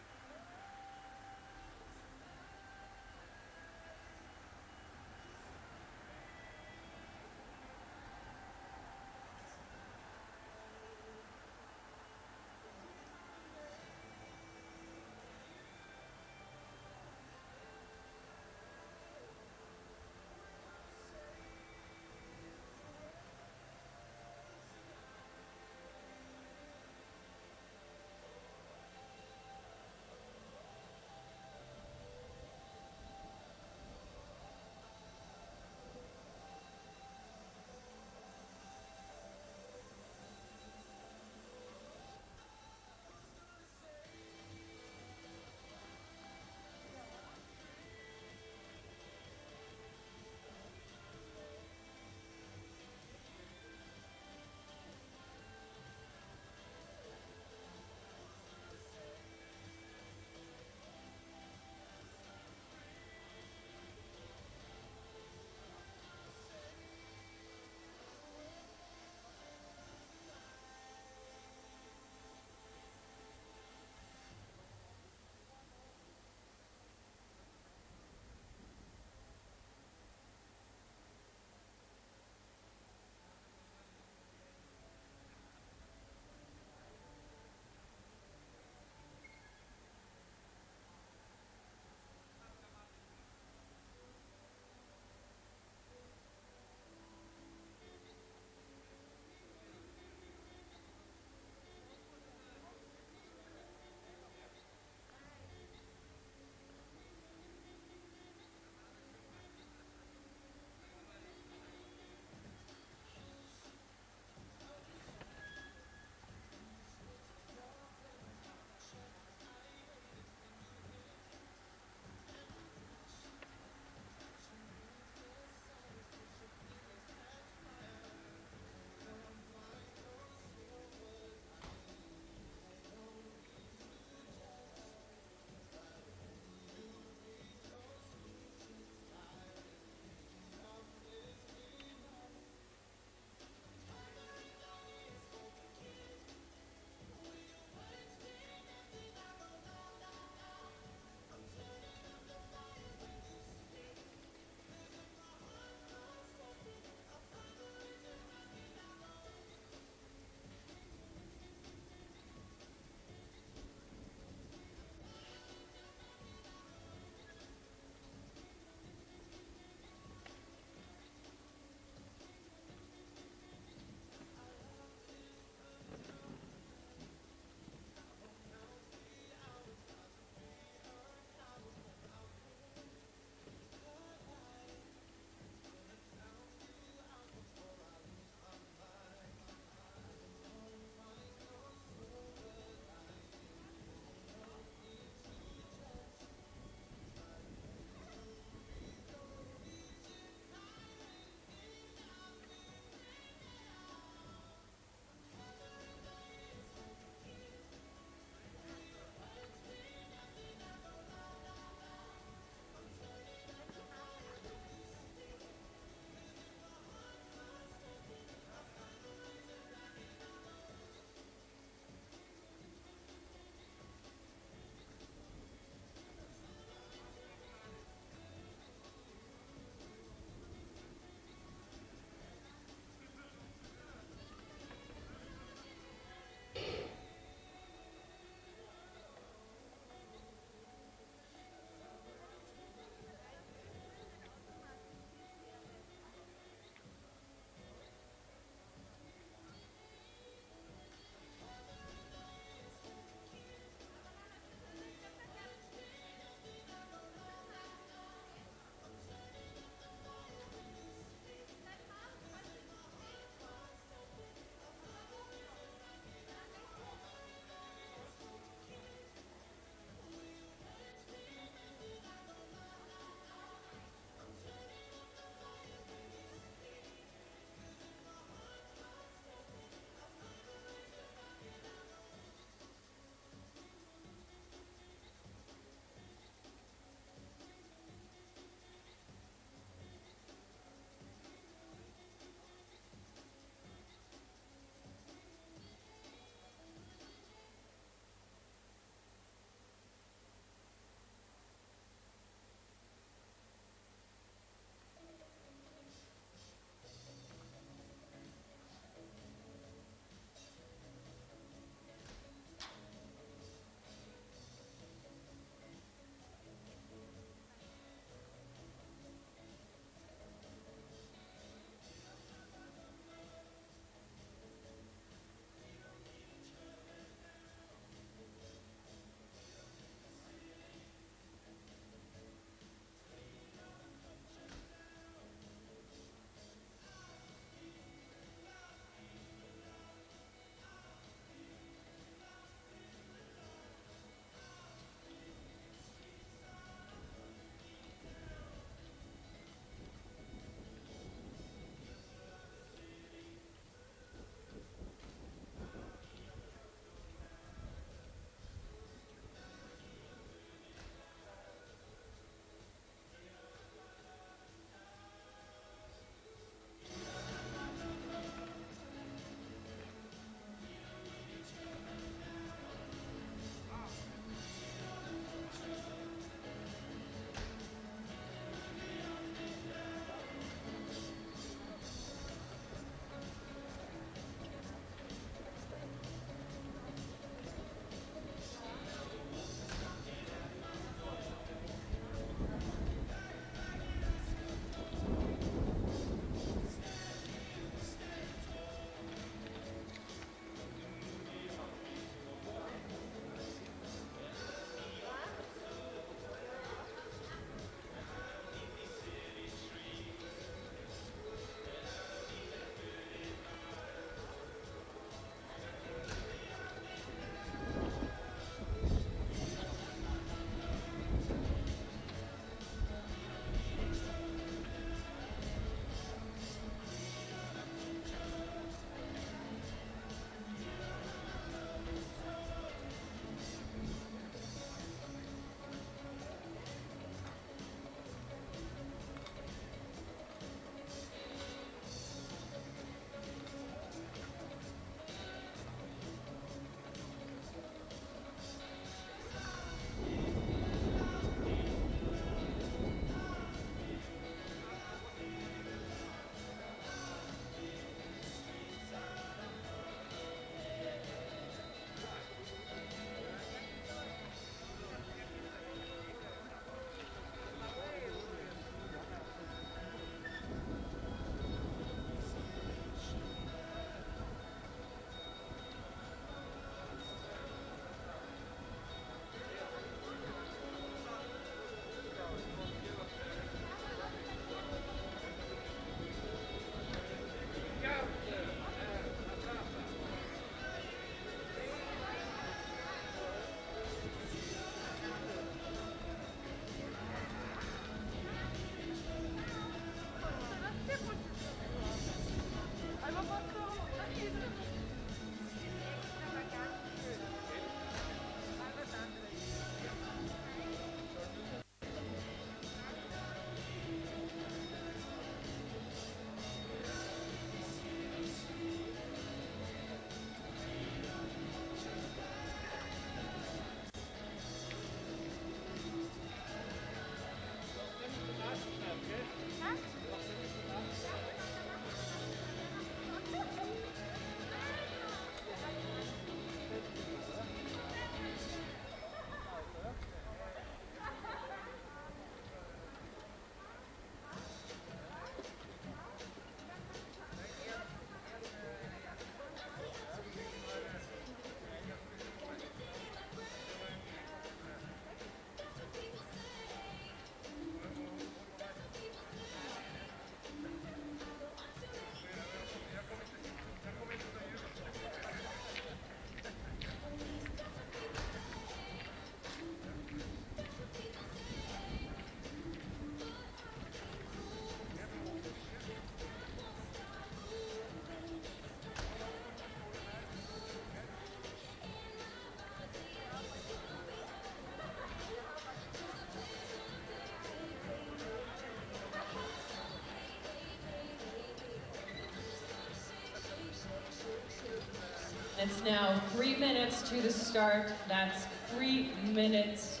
It's now 3 minutes to the start. That's 3 minutes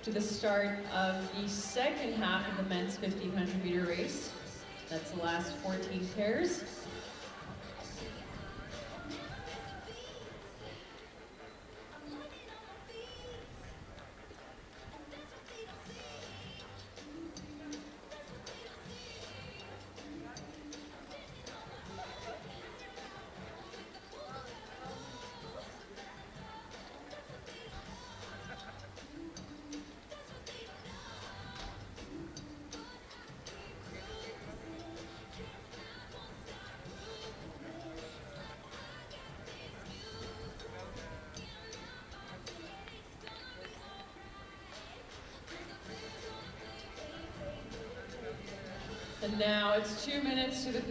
to the start of the second half of the men's 1500 meter race. That's the last 14 pairs. And now it's 2 minutes to the...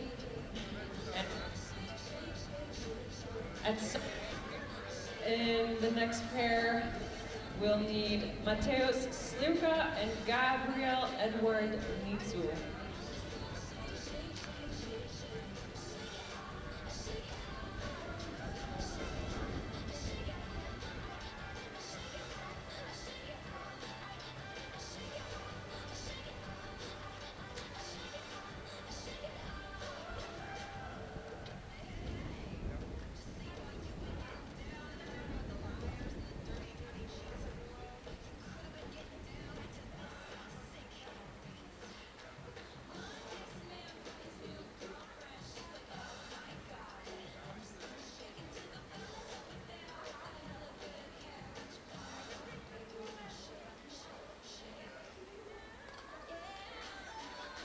In the next pair, we'll need Mateusz Slivka and Gabriel Edward Nitsu.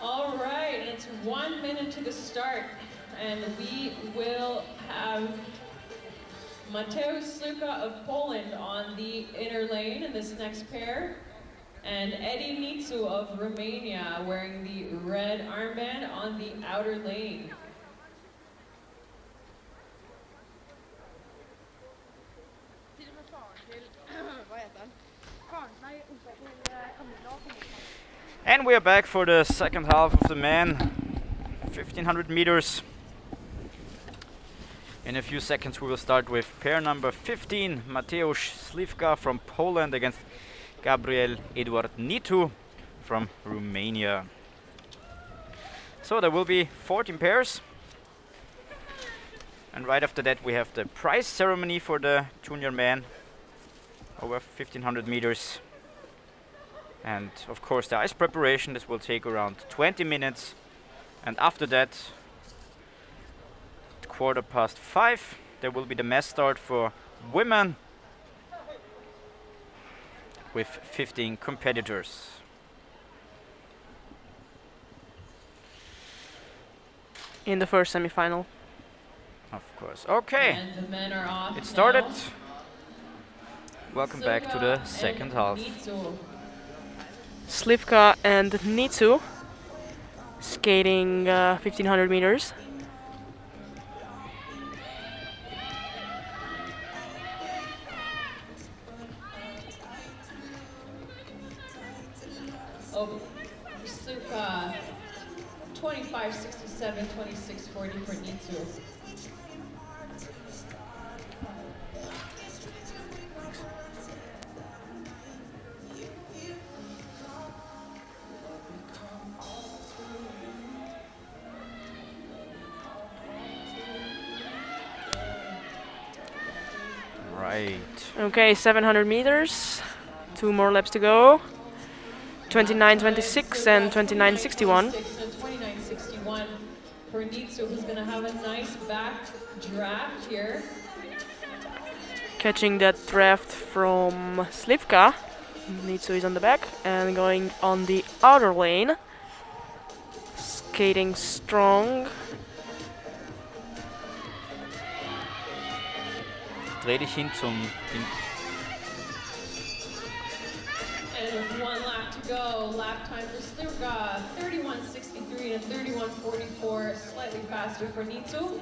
All right, and it's 1 minute to the start, and we will have Mateusz Slivka of Poland on the inner lane in this next pair, and Eddie Nitsu of Romania wearing the red armband on the outer lane. And we are back for the second half of the men 1500 meters. In a few seconds we will start with pair number 15, Mateusz Slivka from Poland against Gabriel Eduard Nitu from Romania. So there will be 14 pairs. And right after that we have the prize ceremony for the junior men over 1500 meters. And of course the ice preparation. This will take around 20 minutes. And after that, at 5:15, there will be the mass start for women with 15 competitors. In the first semi-final. Of course. Okay. And the men are off It started. now. Welcome back to the second half. Nitsu. Slivka and Nitsu skating 1500 meters. Oh, Slivka 25:67, 26:40 for Nitsu. Right. Okay, 700 meters. 2 more laps to go. 29:26 and 29:61. 29:61 for Nitsu, who's going to have a nice back draft here. Catching that draft from Slivka. Nitsu is on the back and going on the outer lane. Skating strong. Dreh dich hin zum... And with 1 lap to go, lap time for Slivka, 31:63 and 31:44, slightly faster for Nitsu.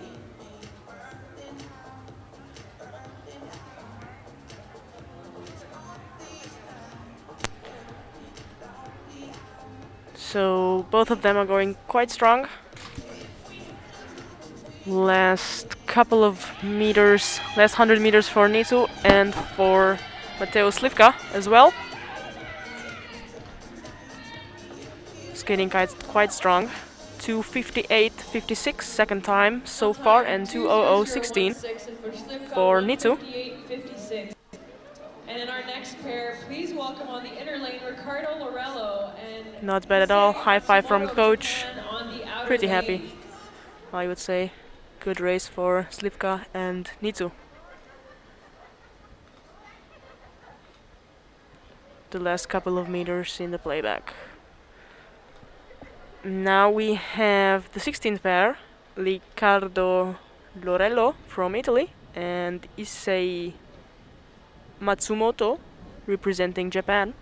So both of them are going quite strong. Last couple of meters, last 100 meters for Nitu and for Mateo Slivka as well. Skating quite strong. 2:58.56 second time so far, and 2:00.16 for Nitu. And in our next pair, please welcome on the inner lane Ricardo Lorello and Not bad at all. High five from coach. Pretty happy, I would say. Good race for Slivka and Nitu. The last couple of meters in the playback. Now we have the 16th pair, Ricardo Lorello from Italy and Issei Matsumoto representing Japan.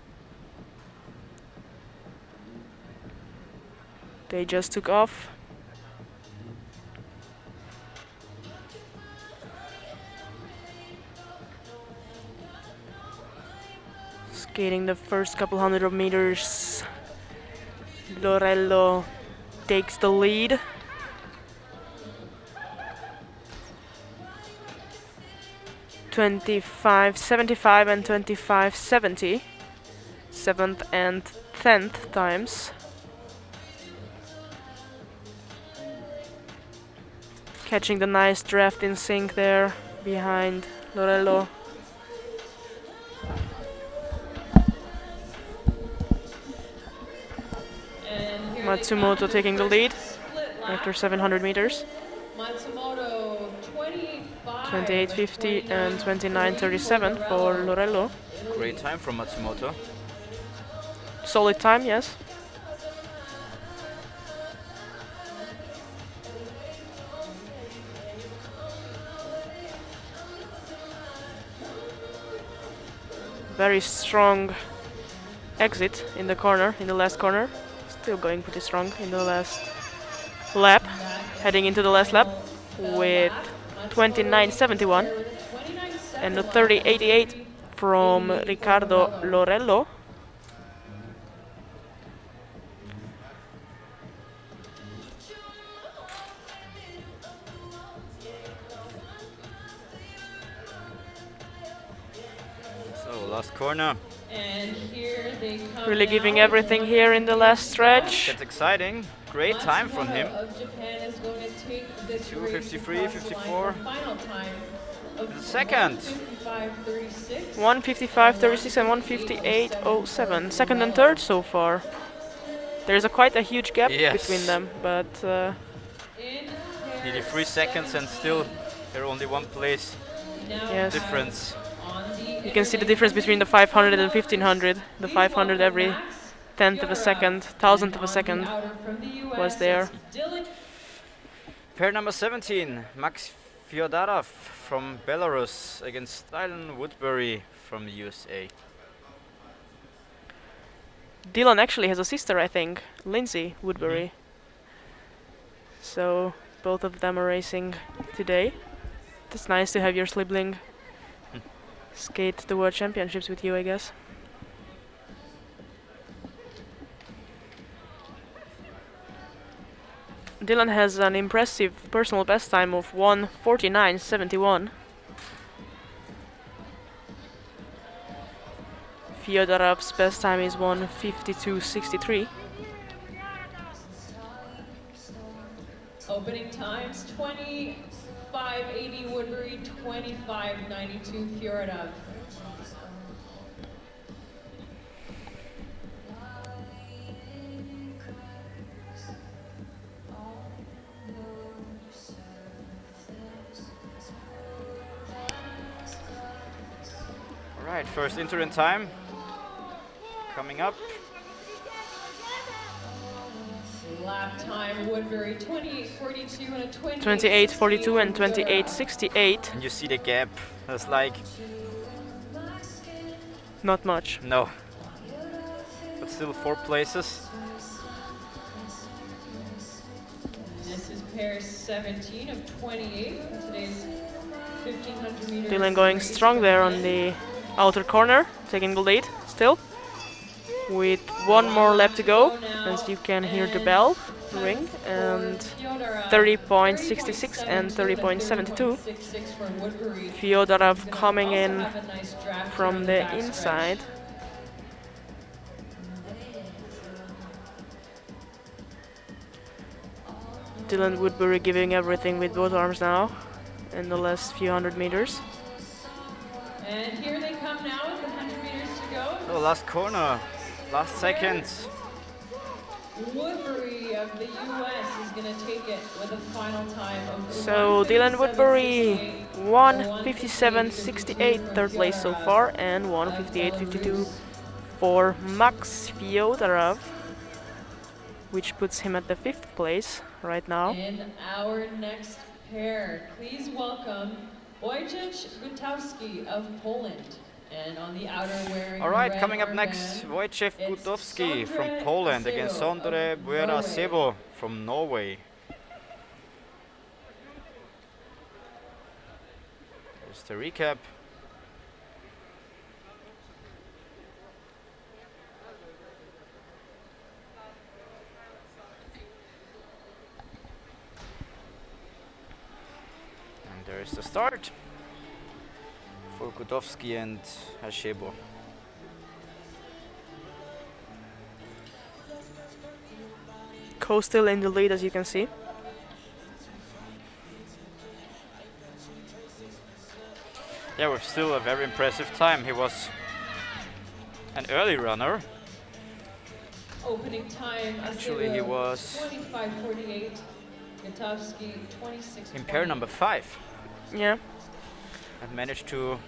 They just took off. Skating the first couple hundred of meters, Lorello takes the lead. $25.75 and $25.70, 7th and 10th times. Catching the nice draft in sync there behind Lorello. Matsumoto taking the lead after 700 meters. Matsumoto 28.50 and 29.37 for Lorello. Great time from Matsumoto. Solid time, yes. Very strong exit in the corner, in the last corner. Still going pretty strong in the last lap. Heading into the last lap with 29.71 and a 30.88 from Ricardo Lorello. So last corner. And here they come really giving everything here in the last stretch. That's exciting. Great time from him. 2:53.54. The second. 1:55.36 and 1:58.07. Second and third so far. There's quite a huge gap between them, but nearly 3 seconds and still they're only one place difference. You can see the difference between the 500 and 1500. The 500 every 10th of a second, 1000th of a second was there. Pair number 17, Max Fyodorov from Belarus against Dylan Woodbury from the USA. Dylan actually has a sister, I think, Lindsay Woodbury. So both of them are racing today. It's nice to have your sibling skate the World Championships with you, I guess. Dylan has an impressive personal best time of 1:49.71. Fyodorov's best time is 1:52.63. Opening times 25.80 Woodbury, 25.92 Fyodorovs. All right, first interim time coming up. Lap time Woodbury 28.42 and a 28.42 and 28.68. And you see the gap. That's like not much. No. But still 4 places. This is pair 17 of 28 for today's 1500 meters. Dylan going strong there on the outer corner, taking the lead still. With one more lap to go, as you can hear the bell ring, and 30.66 and 30.72. Fyodorov coming in from the inside. Dylan Woodbury giving everything with both arms now in the last few hundred meters. And here they come now with the 100 meters to go. Oh, last corner, last seconds. Woodbury of the US is going to take it with a final time of So Dylan Woodbury 1:57.68 third place so far, and 1:58.52 for Max Fyodorov, which puts him at the 5th place right now. In our next pair, please welcome Wojciech Gutowski of Poland. And on the outer wearing All right, red coming up armband, next, Wojciech Gutowski from Sondre Poland against Asebo Sondre of Buera-Sebo from Norway. Here's the recap. And there is the start for Gutowski and Asebo. Ko still in the lead, as you can see. Yeah, with still a very impressive time. He was an early runner. Opening time, Actually, he was 25:48. Gutowski 26. in pair number 5. Yeah. And managed to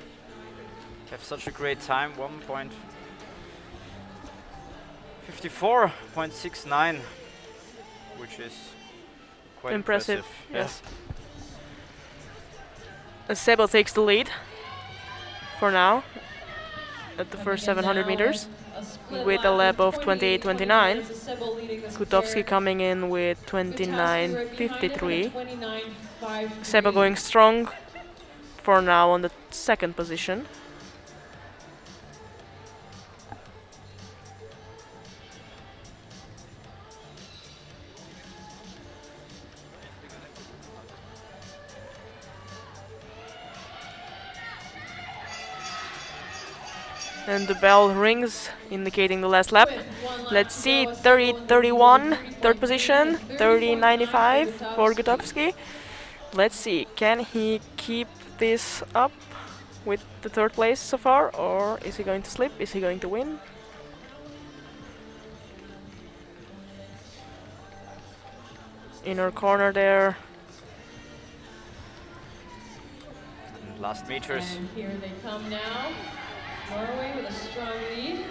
have such a great time, 1:54.69, which is quite impressive. Yes. Asebo takes the lead for now at the first 700 meters with a lap of 28.29. Gutowski coming in with 29.53. Asebo going strong for now on the 2nd position. And the bell rings, indicating the last lap. Let's see, 30.31, 3rd position, 30.95 for Gutowski. Let's see, can he keep this up with the 3rd place so far, or is he going to slip? Is he going to win? Inner corner there. And last meters. And here they come now. Norway with a strong lead.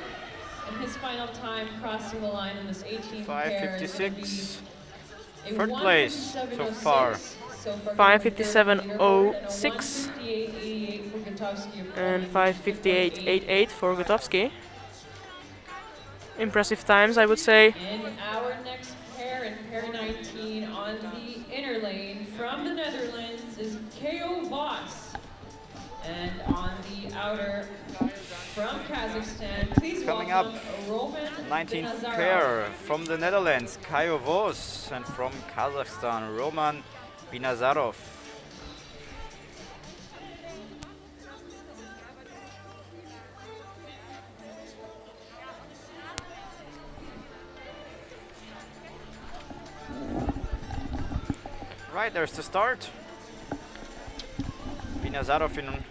And his final time crossing the line in this 18 pair is going to be 5:56. a 3rd place so far. 5:57.06 and 5:58.88 for Gutowski. Impressive times, I would say. And our next pair in pair 19 on the inner lane from the Netherlands is Ko Vos. And on the outer from Kazakhstan, please Coming up, welcome Roman 19th Binazarov. pair from the Netherlands, Ko Vos, and from Kazakhstan, Roman Binazarov. Right, there's the start. Binazarov in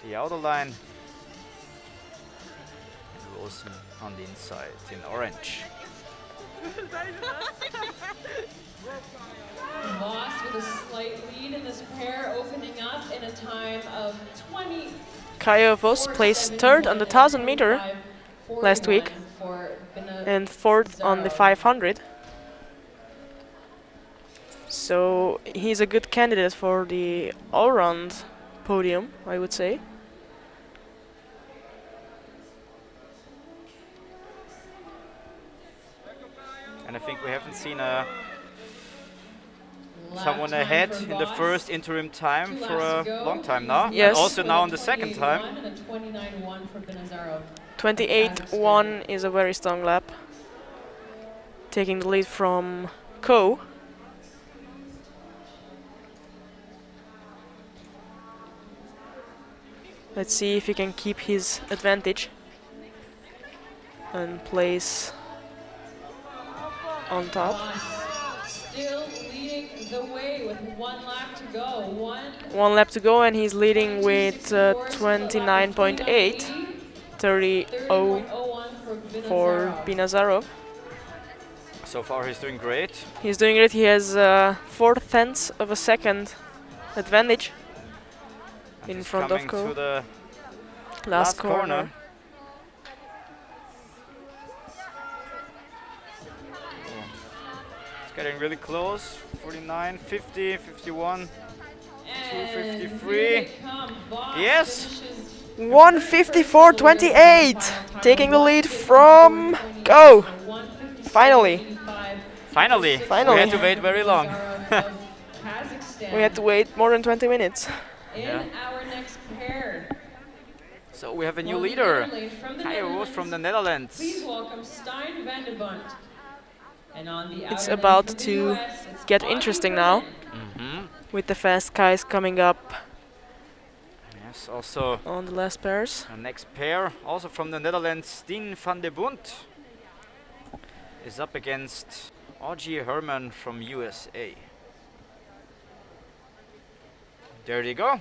the outer line. And Rosen on the inside in orange. Voss with a slight lead in this pair, opening up in a time of 20. Ko Vos placed 3rd on the 1,000 meter last week and 4th on the 500. So he's a good candidate for the all-round podium, I would say. And I think we haven't seen someone ahead in the first interim time for a long time now. Yes. And also now on the 2nd time. 28.1 is a very strong lap. taking the lead from Ko. Let's see if he can keep his advantage and place on top. Still leading the way with 1 lap to go. 1 lap to go, and he's leading with 29.8, 30.0 for Binazarov. So far he's doing great. He's doing great. He has 4/10 of a second advantage in front of Ko. To the last corner. It's getting really close. 49, 50, 51, 253. Yes! 154.28, taking the lead from Ko. Finally. Finally. We had to wait very long. We had to wait more than 20 minutes. Yeah. Our next pair. So we have a new leader, Kayo from the Netherlands. Please welcome Stijn van de Bont. And on the It's outer about lane from the to US, it's get Bonnie interesting now, with the fast guys coming up Yes, also on the last pairs. the next pair, also from the Netherlands, Stijn van de Bont, is up against Augie Herman from USA. There you go.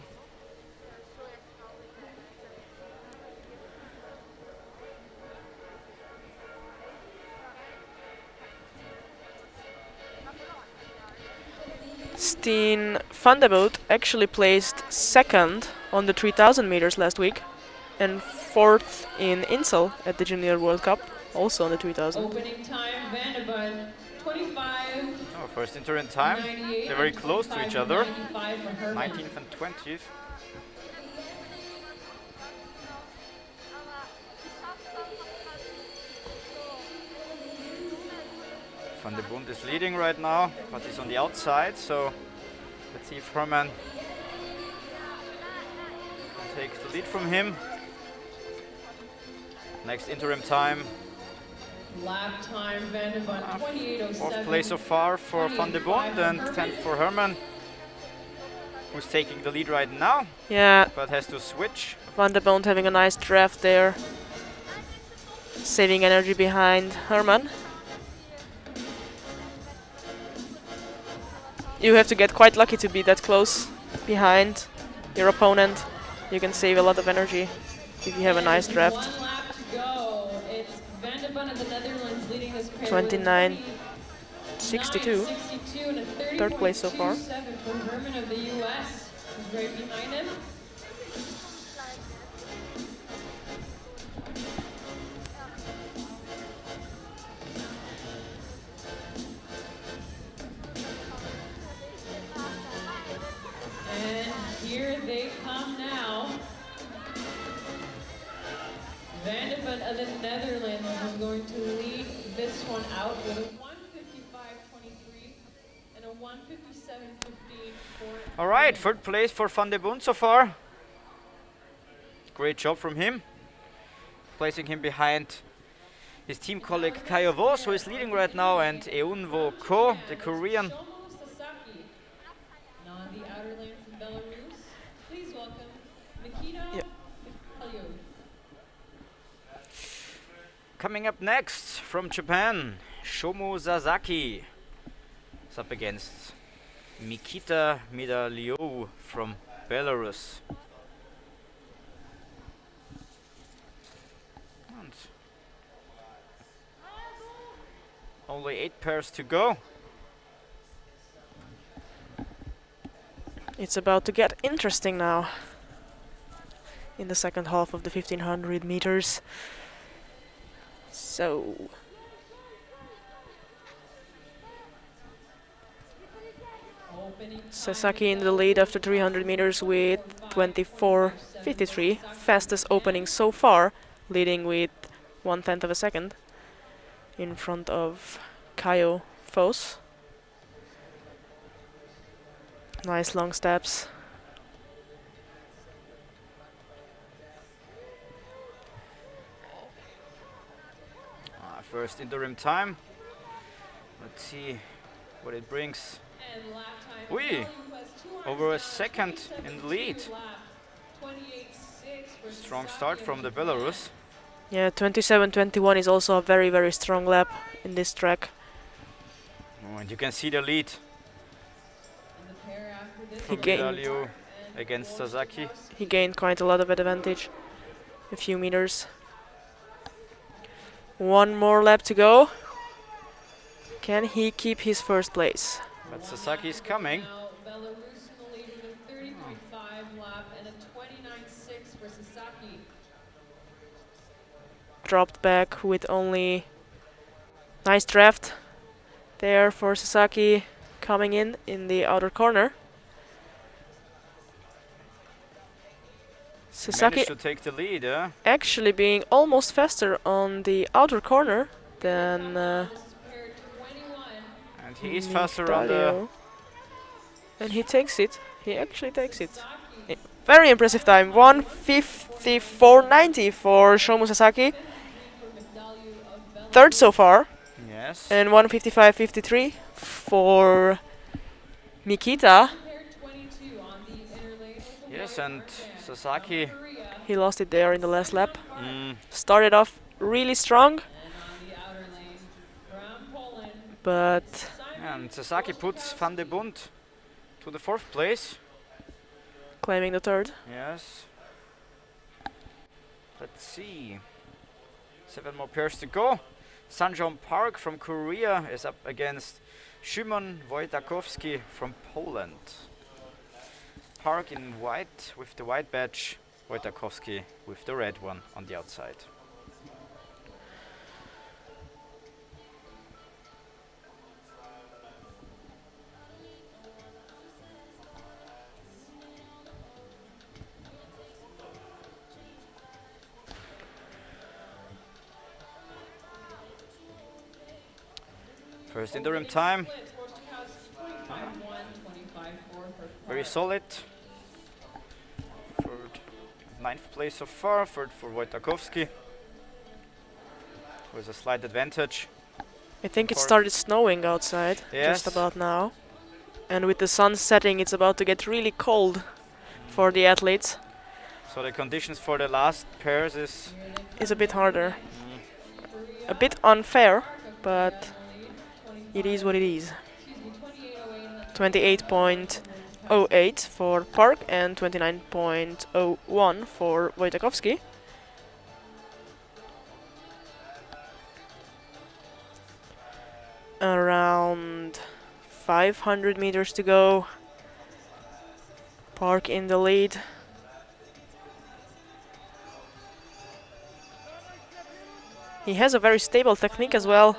Stijn van de Bont actually placed second on the 3000 meters last week and fourth in Insel at the Junior World Cup, also on the 3000. Opening time, Van de Bont, 25. Oh, first interim time. They're very close to each other. 19th and 20th. Van de Bont is leading right now, but he's on the outside, so let's see if Herman takes the lead from him. Next interim time. Lap time, Van de Bont, 28.07. Fourth place so far for Van de Bont and 10th for Herman, who's taking the lead right now. Yeah. But has to switch. Van de Bont having a nice draft there, saving energy behind Herman. You have to get quite lucky to be that close behind your opponent. You can save a lot of energy if you have a nice draft. 1 lap to go. It's Van de Bont of the Netherlands leading this pair 29.62. Third place so far. For Herman of the US, who's right behind him. And here they come now. Van de Bont of the Netherlands is going to lead this one out with a 155.23 and a 157.15 for. All right, third place for Van de Bont so far. Great job from him, placing him behind his team colleague Kayo Vos, who is leading right now, and Eunwo Ko, the Korean. On the outer lane from Belarus, please welcome Nikita. Coming up next from Japan, Shomu Sasaki is up against Mikita Midaliou from Belarus. And only 8 pairs to go. It's about to get interesting now in the second half of the 1500 meters. So Sasaki in the lead after 300 meters with 24.53, fastest opening so far, leading with 1/10 of a second in front of Kayo Vos. Nice long steps. First interim time, Let's see what it brings. Ui, over a second in the lead. Strong start from the Belarus. Yeah, 27-21 is also a very, very strong lap in this track. Oh, and you can see the lead He from gained, Vidalio against Sasaki. he gained quite a lot of advantage, a few meters. One more lap to go. Can he keep his first place? But Sasaki is coming. Dropped back with only nice draft there for Sasaki coming in the outer corner. Sasaki Managed to take the lead, actually being almost faster on the outer corner than and he is faster on the... And he takes it. He actually takes it. Very impressive time. 1:54.90 for Shomu Sasaki. Third so far. Yes. And 1:55.53 for Mikita. Yes, and Sasaki... He lost it there in the last lap. Started off really strong. But... And Sasaki puts Van de Bund to the 4th place. Claiming the 3rd. Yes. Let's see. 7 more pairs to go. Sanjom Park from Korea is up against Szymon Wojtakowski from Poland. Park in white with the white badge, Wojtakowski with the red one on the outside. First interim time. Very solid. 9th place so far, 3rd for Wojtakowski. With a slight advantage. I think it started snowing outside just about now. And with the sun setting, it's about to get really cold for the athletes. So the conditions for the last pairs is a bit harder. A bit unfair, but it is what it is. 28.08 for Park and 29.01 for Wojtakowski. Around 500 meters to go. Park in the lead. He has a very stable technique as well.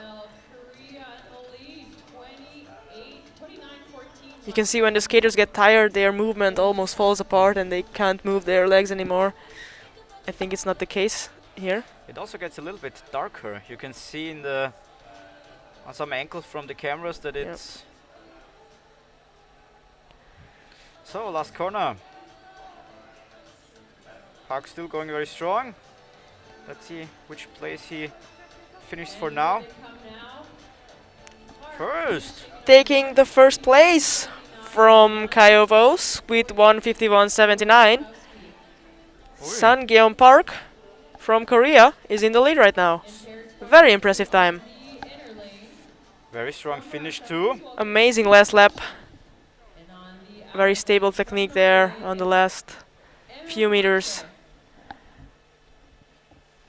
You can see when the skaters get tired, their movement almost falls apart and they can't move their legs anymore. I think it's not the case here. It also gets a little bit darker. You can see in the on some angles from the cameras that it's... So, last corner. Park still going very strong. Let's see which place he finished for now. First! Taking the first place from Kayovos with 1:51.79. Sangyeon Park from Korea is in the lead right now. Very impressive time. Very strong finish too. Amazing last lap. Very stable technique there on the last few meters.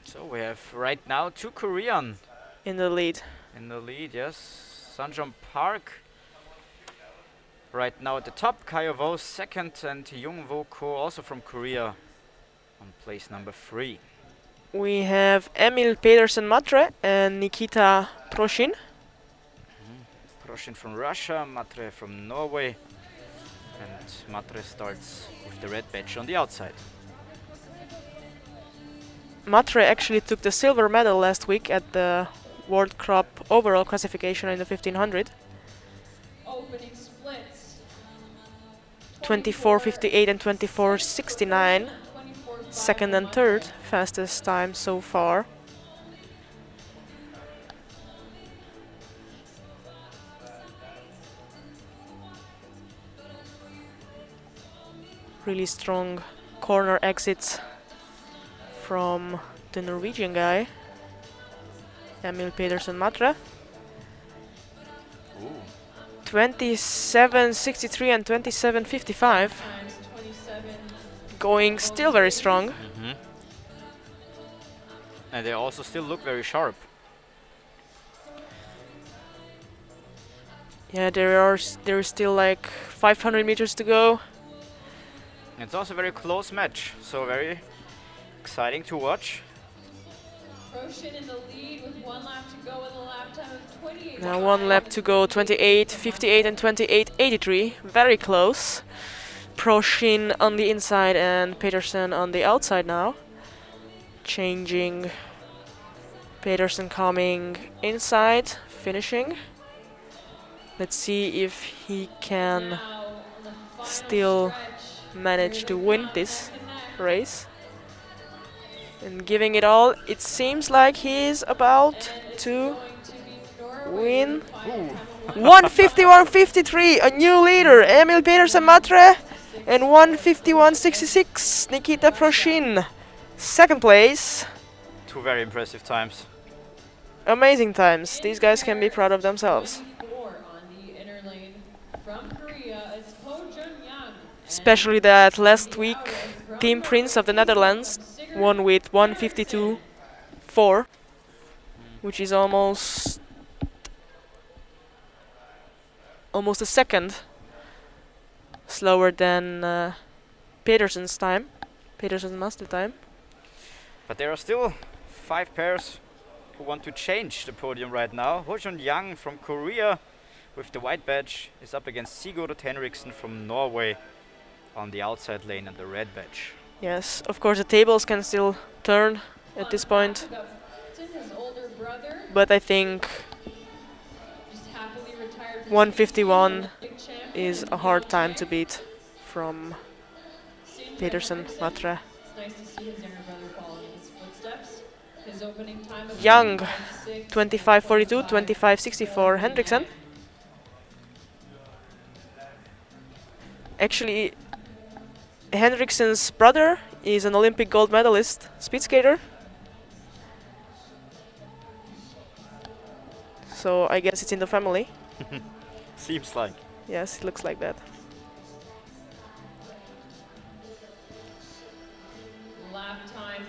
So we have right now 2 Korean in the lead. In the lead, yes. Sanjom Park right now at the top. Kayovos 2nd and Jungwoo Ko also from Korea on place number 3. We have Emil Pedersen Matre and Nikita Proshin. Proshin from Russia, Matre from Norway, and Matre starts with the red badge on the outside. Matre actually took the silver medal last week at the World Cup overall classification in the 1500. 24:58 and 24:69. Second and third fastest time so far. really strong corner exits from the Norwegian guy, Emil Pedersen Matre. 27.63 and 27.55. Going still very strong. And they also still look very sharp. Yeah, there is still like 500 meters to go. It's also a very close match, so very exciting to watch. Roshan in the lead with 1 lap to go with a lap time of 28. Now 1 lap to go, 28.58 and 28.83, very close. Proshin on the inside and Pedersen on the outside now. Changing. Pedersen coming inside, finishing. Let's see if he can still manage to win this race. And giving it all, it seems like he's about to win. 151.53, a new leader, Emil Pedersen Matre, and 151.66, Nikita Proshin. Second place. 2 very impressive times. Amazing times. These guys can be proud of themselves. Especially that last week Team Prince of the Netherlands won with 152.4, which is almost a second slower than Pedersen's time, Pedersen's master time. But there are still 5 pairs who want to change the podium right now. Ho Jun-yang from Korea with the white badge is up against Sigurd Henriksen from Norway on the outside lane and the red badge. Yes, of course the tables can still turn at this point, but I think 151 is a hard time to beat from Pedersen Matre. Young, 25.42, 25.64 Henriksen. Actually, Henriksen's brother is an Olympic gold medalist speed skater. So I guess it's in the family. Seems like. Yes, it looks like that. Lap time,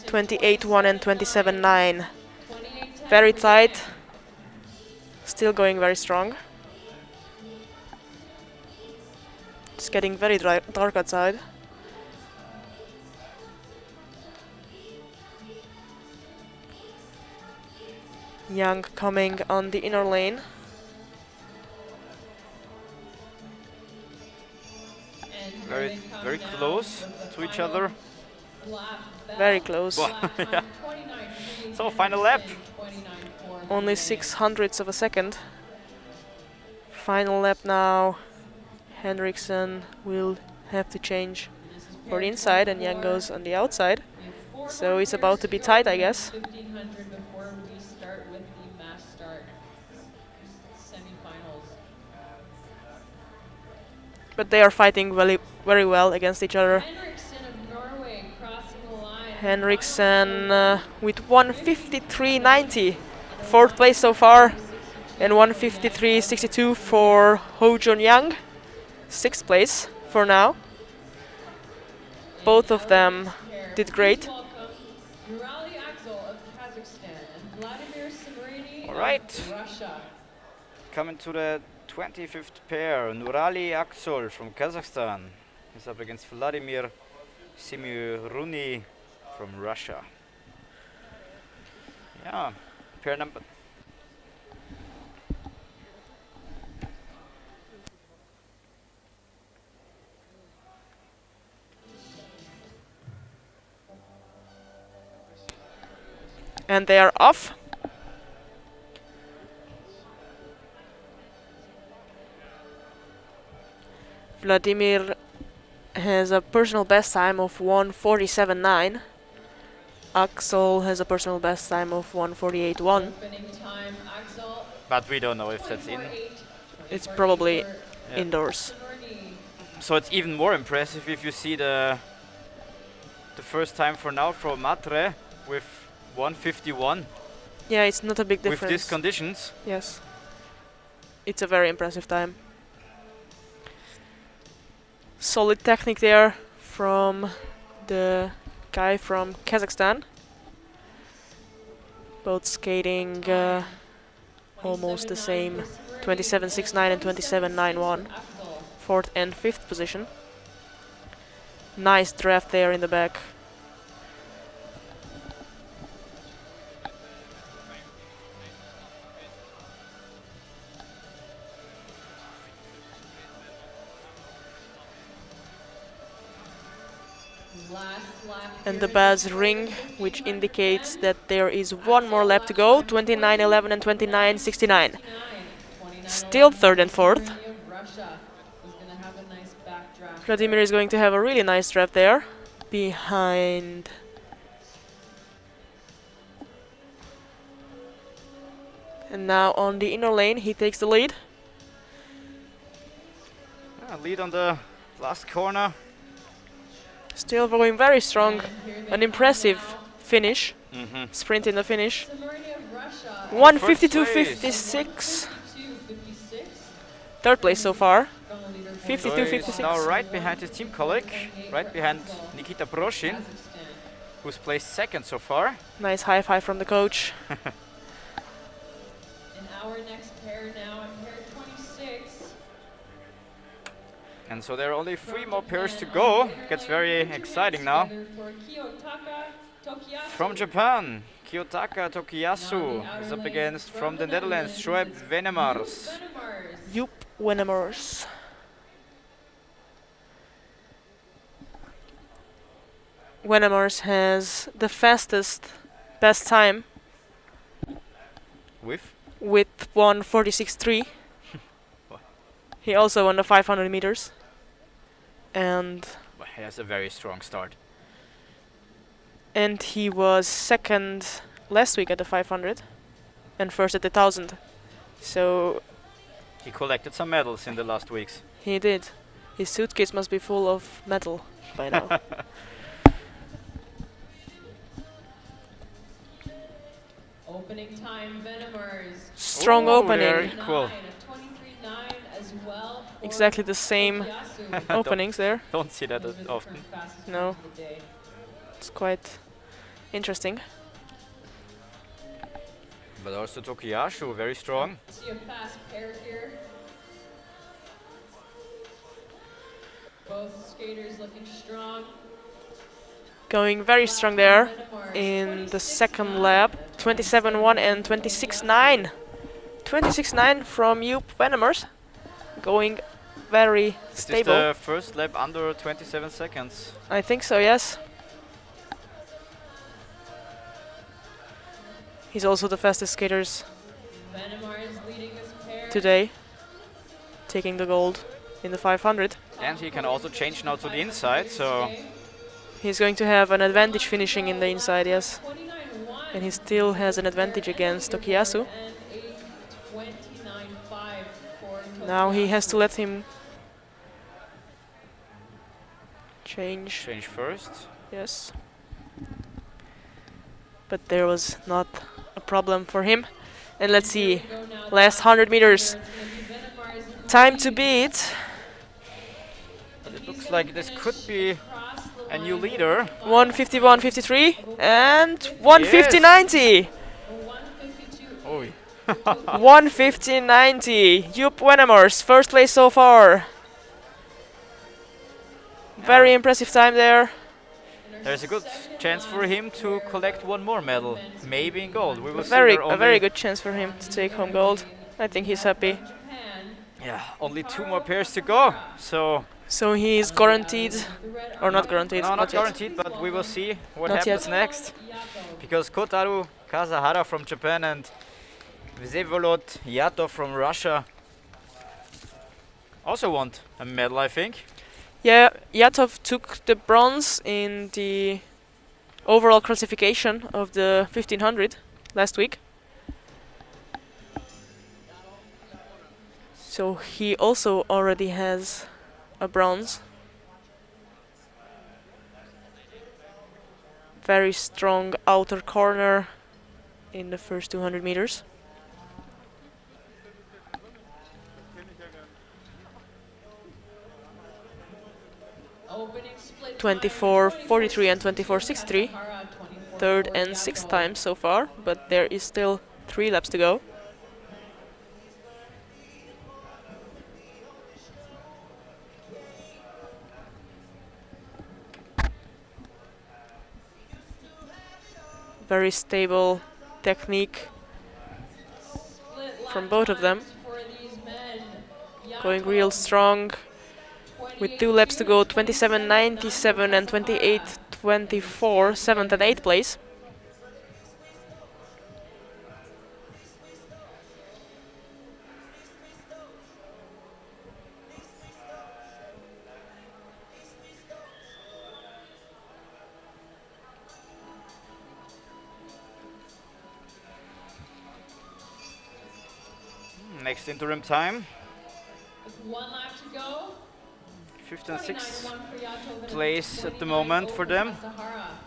28.1 and 27.9. Very tight. Still going very strong. It's getting very dark outside. Young coming on the inner lane. Very close to each other. Very close. Yeah. So final lap. Only 600ths of a second. Final lap now. Henriksen will have to change for the inside and Young goes on the outside. So it's about to be tight, I guess. Before we start with the mass start semifinals. But they are fighting very well against each other. Henriksen of Norway crossing the line. Henriksen with 153.90, 4th place so far, and 153.62 for Ho Jun-yang, 6th place for now. Both of them did great. All right. Coming to the 25th pair, Nurali Aksol from Kazakhstan is up against Vladimir Simuruni from Russia. Yeah, pair number. And they are off. Vladimir has a personal best time of 1:47.9. Axel has a personal best time of 1:48.1. But we don't know if that's in. It's probably indoors. So it's even more impressive if you see the first time for now from Matre with 151. Yeah, it's not a big difference. With these conditions. Yes. It's a very impressive time. Solid technique there from the guy from Kazakhstan. Both skating almost the same, 27.69 and 27.91. 4th and 5th position. Nice draft there in the back. And the bells ring, which indicates that there is one more lap to go. 29.11 and 29.69. Still 3rd and 4th. Vladimir is going to have a really nice draft there. Behind. And now on the inner lane, he takes the lead. Lead on the last corner. Still going very strong. An impressive finish. Sprint in the finish. 1:52.56. 3rd place so far. 52.56. Now right behind his team colleague, right behind Nikita Proshin, who's placed 2nd so far. Nice high five from the coach. And our next pair now at pair 26. And so there are only 3 more pairs to go. Gets very exciting now. From Japan, Kiyotaka Tokiyasu is up against, from the Netherlands, Shoaib Venemars. Joep Venemars. Venemars has the fastest best time. With 1:46.3. He also won the 500 meters. And he has a very strong start. And he was 2nd last week at the 500 and 1st at the 1000. So he collected some medals in the last weeks. He did. His suitcase must be full of metal by now. Opening time, Venemars. Strong opening. Cool. As well. Exactly the same openings there. Don't see that often. No. It's quite interesting. But also Tokiyashu, very strong. See a fast pair here. Both skaters looking strong. Going very strong there in the 2nd lap. 27.1 and 26.9. 26.9 from Joep Venemars. Going very stable. Is this the first lap under 27 seconds? I think so, yes. He's also the fastest skaters today, taking the gold in the 500. And he can also change now to the inside, so he's going to have an advantage finishing in the inside, yes. And he still has an advantage against Tokiyasu. Now he has to let him change. Change first. Yes. But there was not a problem for him. And let's see, last 100 meters. Time to beat. But it looks like this could be a new leader. 1:51.53 and 1:50.90. Oh. 1:50.90. Joep Venemars, first place so far. Very impressive time there. There's a good chance for him to collect one more medal, maybe in gold. We will see. A very good chance for him to take home gold. I think he's happy. Yeah, only 2 more pairs to go. So he's guaranteed, or not guaranteed? No, not yet. guaranteed, but we will see what Not happens yet. next. Because Kotaru Kazahara from Japan and Vsevolod Yatov from Russia also want a medal, I think. Yeah, Yatov took the bronze in the overall classification of the 1500 last week. So he also already has a bronze. Very strong outer corner in the first 200 meters. Opening split 24:43 and 24:63. Third and sixth time so far, but there is still 3 laps to go. Very stable technique from both of them. Going real strong with 2 laps to go, 27:97 and 28:24, 7th and 8th place. Next interim time. With 1 lap to go. 5th and 6th place at the moment for them.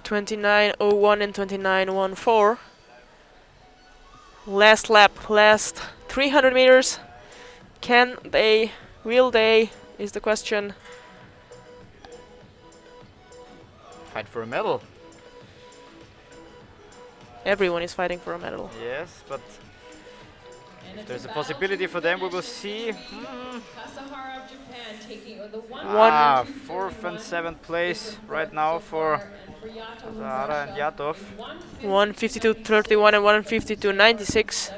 29:01 and 29:14. Last lap, last 300 meters. Will they, is the question. Fight for a medal. Everyone is fighting for a medal. Yes, but if there's a possibility for them, we will see. Kasahara of Japan taking the 4th and 7th place right now for Kasahara and Yatov. 1:52:31 and 1:52:96.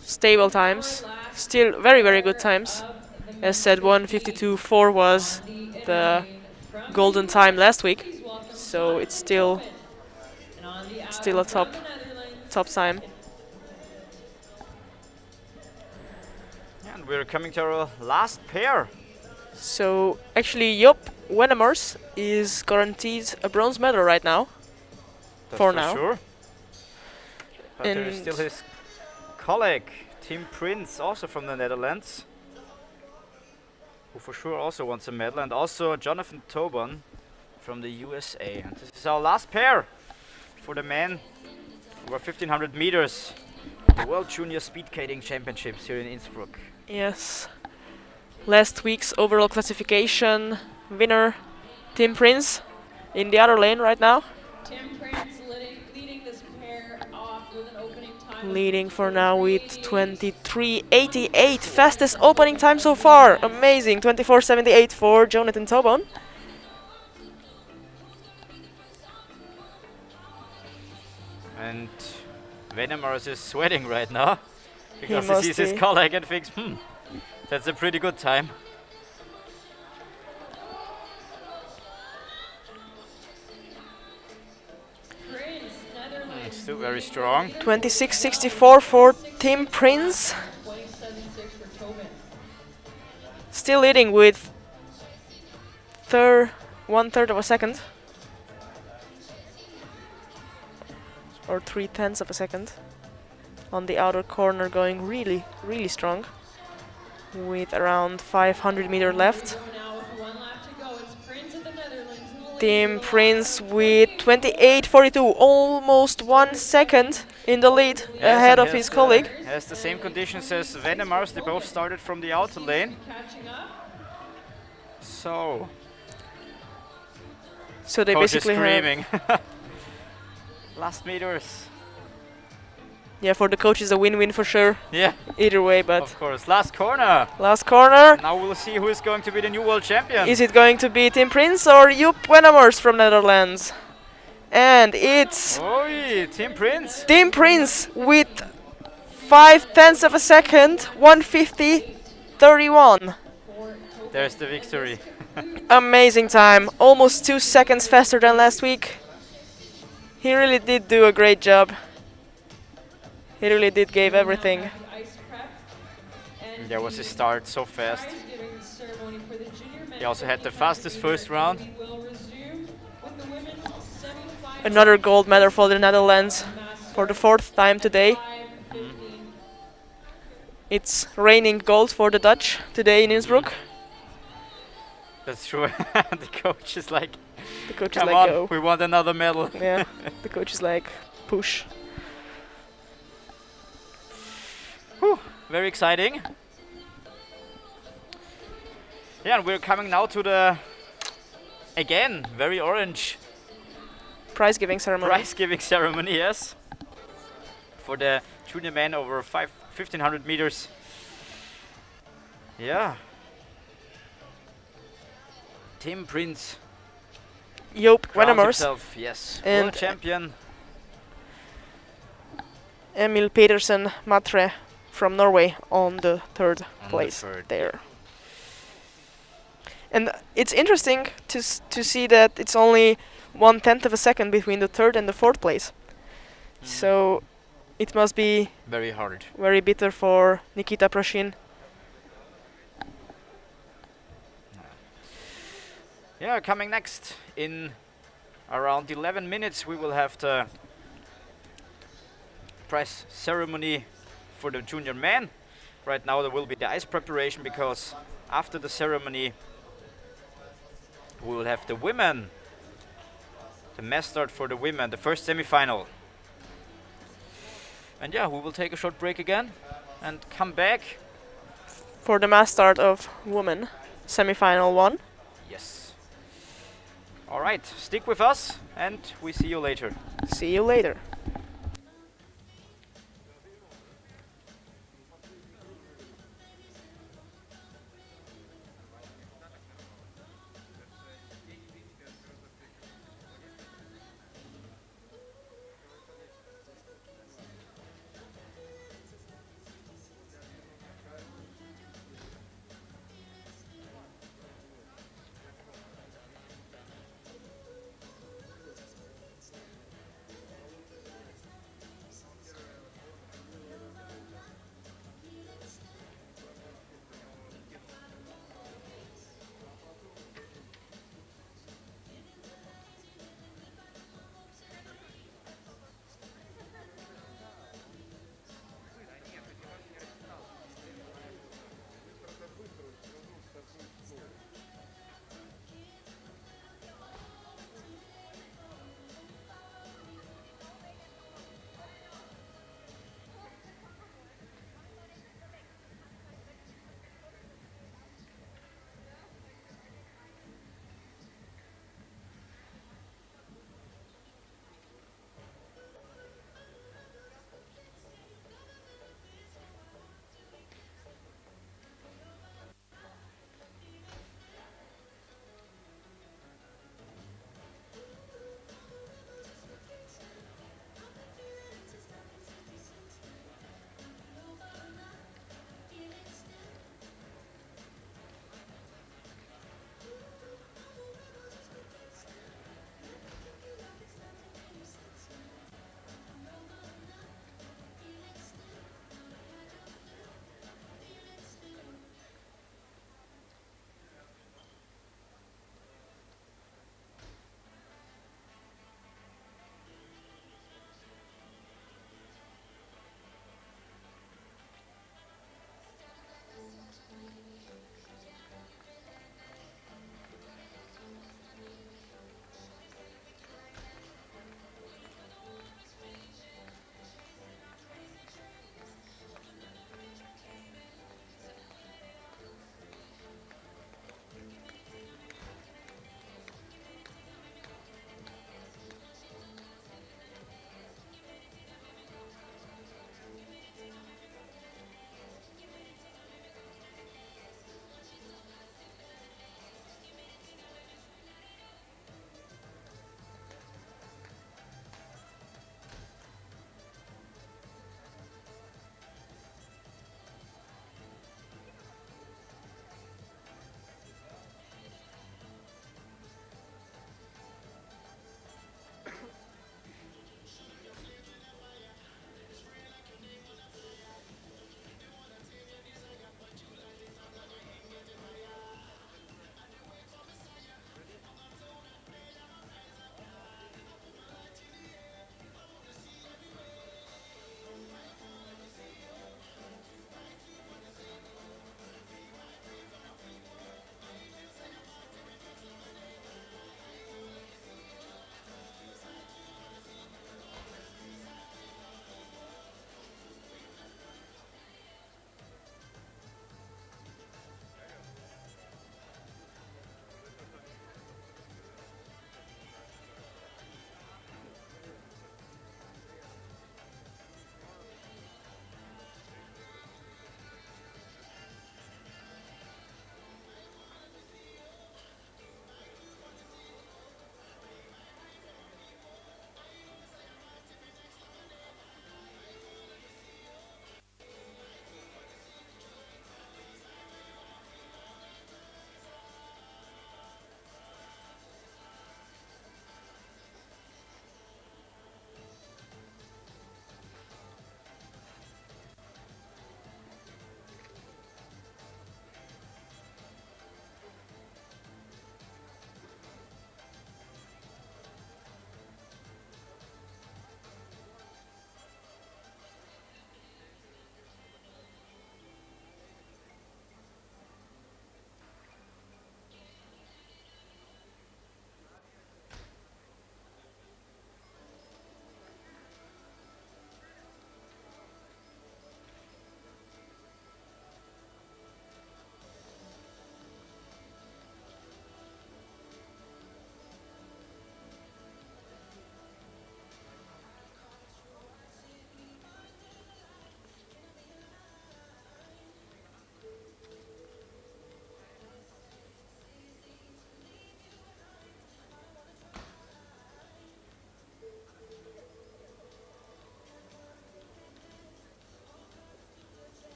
Stable times, still very, very good times. As said, 1:52:4 was the golden time last week, so it's still a top time. And we're coming to our last pair. So actually, Job Wennemars is guaranteed a bronze medal right now. That's for now. Sure. But there is still his colleague, Tim Prince, also from the Netherlands, who for sure also wants a medal, and also Jonathan Tobin from the USA. And this is our last pair for the men over 1500 meters, the World Junior Speed Skating Championships here in Innsbruck. Yes. Last week's overall classification winner, Tim Prince, in the other lane right now. Tim Prince leading this pair off with an opening time. Leading for now with 23:88, fastest opening time so far. Amazing, 24:78 for Jonathan Tobin. And Wennemars is sweating right now because he sees his colleague and thinks, that's a pretty good time. Still very strong. 26:64 for Tim Prince. Still leading with 1/3 of a second. Or 3/10 of a second. On the outer corner, going really, really strong. With around 500 meters left. Tim Prince with 28:42, almost 1 second in the lead, ahead of his colleague. Has the same conditions as Wennemars. They both started from the outer lane. So they basically screaming. Last meters. Yeah, for the coach is a win-win for sure. Yeah. Either way, but of course. Last corner. Last corner. Now we'll see who is going to be the new world champion. Is it going to be Tim Prince or Joep Wennemars from Netherlands? And it's Tim Prince. Tim Prince with 5/10 of a second, 1:50:31. There's the victory. Amazing time, almost 2 seconds faster than last week. He really did do a great job. He really did give everything. There was his start so fast. He also had the fastest first round. Another gold medal for the Netherlands for the 4th time today. It's raining gold for the Dutch today in Innsbruck. That's true. The coach is like, The coach is come like, on, go. we want another medal. Yeah, the coach is like, push. Whew, very exciting. Yeah, and we're coming now to the, again, very orange Prize giving ceremony. prize giving ceremony, yes. For the junior men over 1500 meters. Yeah. Tim Prince. Joop crowned Wennemars. himself, yes. And World champion. Emil Pedersen Matre from Norway on the third place there. And it's interesting to see that it's only 1/10 of a second between the third and the fourth place. So it must be Very hard. very bitter for Nikita Proshin. Yeah, coming next in around 11 minutes we will have the prize ceremony for the junior men. Right now there will be the ice preparation because after the ceremony we will have the women, the mass start for the women, the first semi-final. And yeah, we will take a short break again and come back. For the mass start of women, semi-final 1. Yes. All right, stick with us and we see you later. See you later.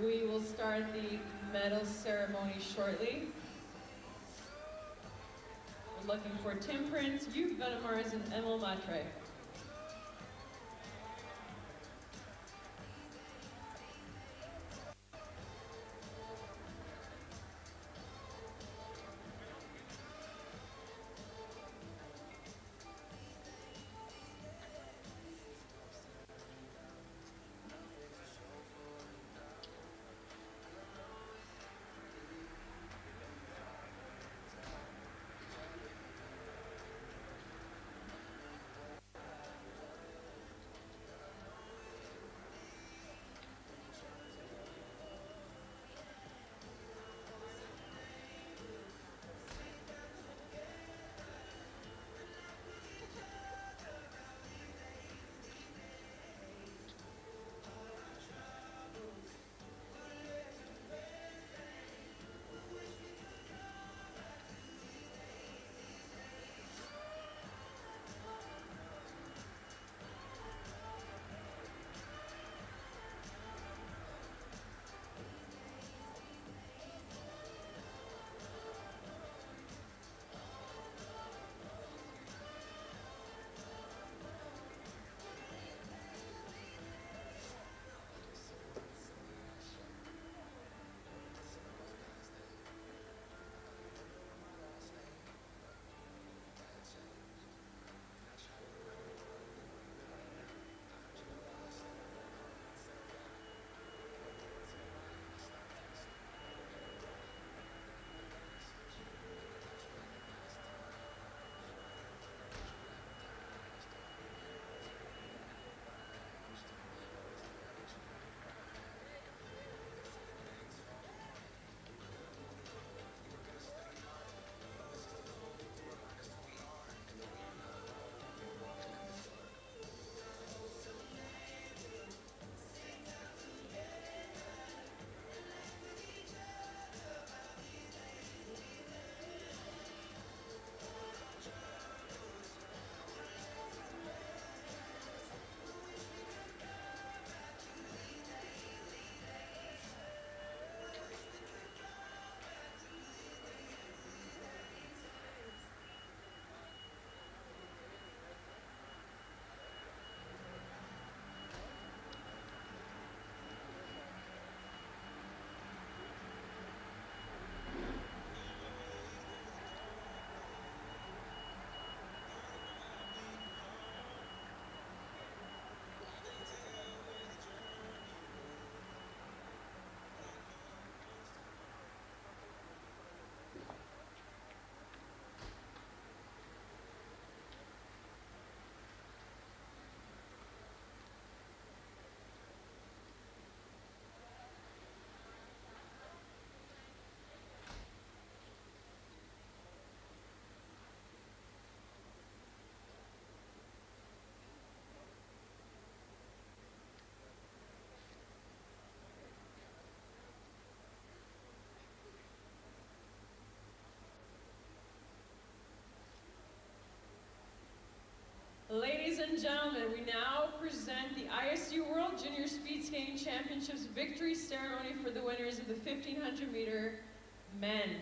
We will start the medal ceremony shortly. We're looking for Tim Prince, Hugh Venemars, and Emil Matre. Ladies and gentlemen, we now present the ISU World Junior Speed Skating Championships victory ceremony for the winners of the 1500 meter men.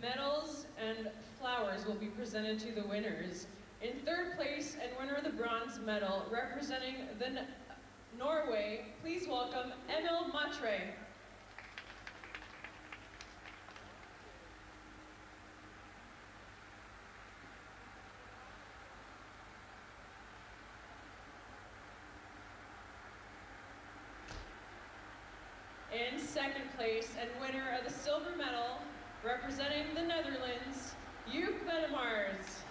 Medals and flowers will be presented to the winners. In third place and winner of the bronze medal, representing the Norway, please welcome Emil Matre. In second place and winner of the silver medal, representing the Netherlands, Hugh Venemars.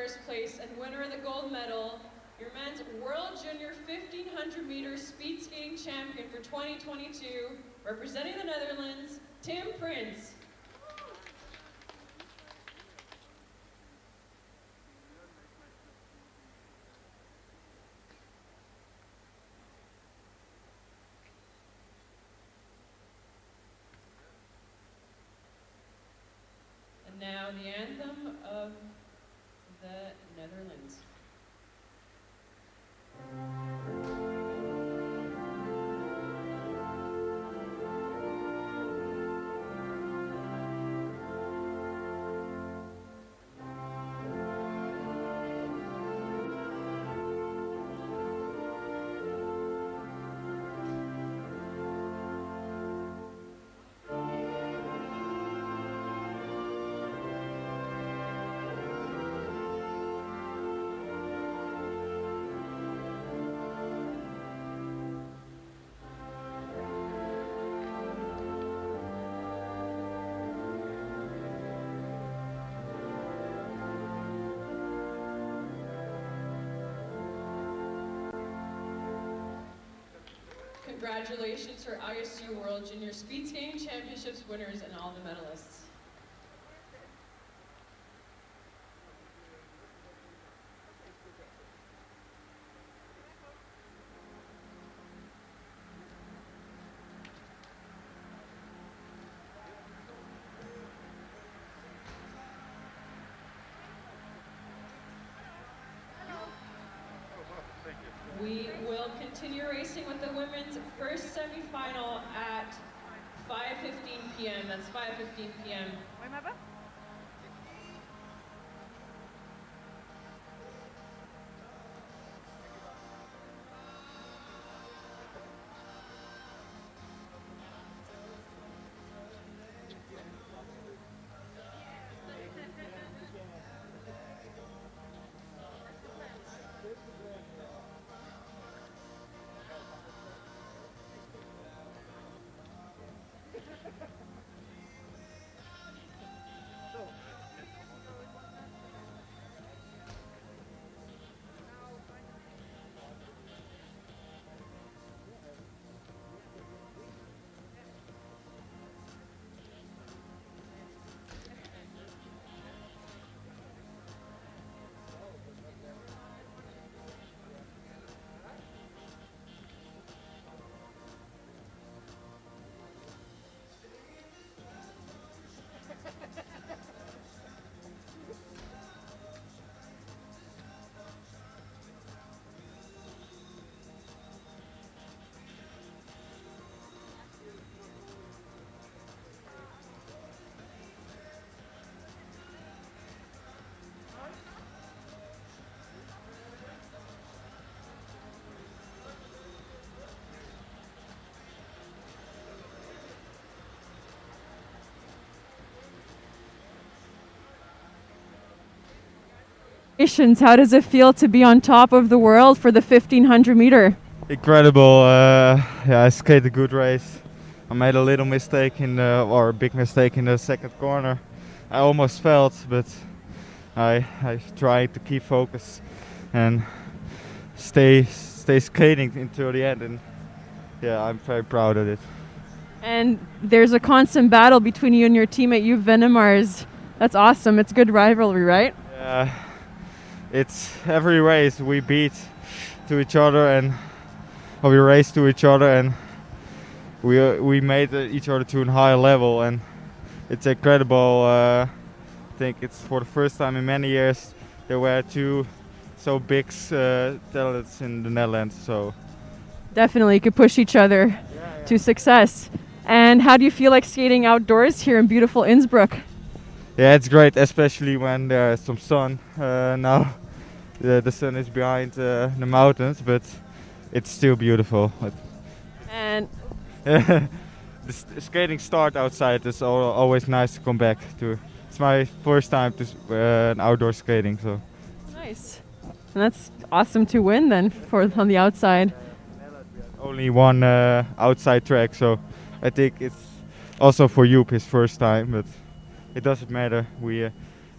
first place and winner of the gold medal, your men's World Junior 1500 meter speed skating champion for 2022, representing the Netherlands, Tim Prince. And now the anthem of the Netherlands. Congratulations for ISU World Junior Speed Skating Championships winners and all the medalists. We will continue racing with the women's first semi-final at 5:15 p.m. That's 5:15 p.m. How does it feel to be on top of the world for the 1500 meter? Incredible. Yeah, I skated a good race. I made a little mistake or a big mistake in the second corner. I almost fell, but I tried to keep focus and stay skating until the end. And yeah, I'm very proud of it. And there's a constant battle between you and your teammate, you Venemars. That's awesome. It's good rivalry, right? Yeah. It's every race we beat to each other or we race to each other, and we made each other to a higher level, and it's incredible. I think it's for the first time in many years there were two so big talents in the Netherlands. So definitely you could push each other to success. And how do you feel like skating outdoors here in beautiful Innsbruck? Yeah, it's great, especially when there's some sun. Now the sun is behind the mountains, but it's still beautiful. And the skating start outside is always nice to come back to. It's my first time to outdoor skating, so. Nice. And that's awesome to win then on the outside. Only one outside track, so I think it's also for Joop his first time, but it doesn't matter. We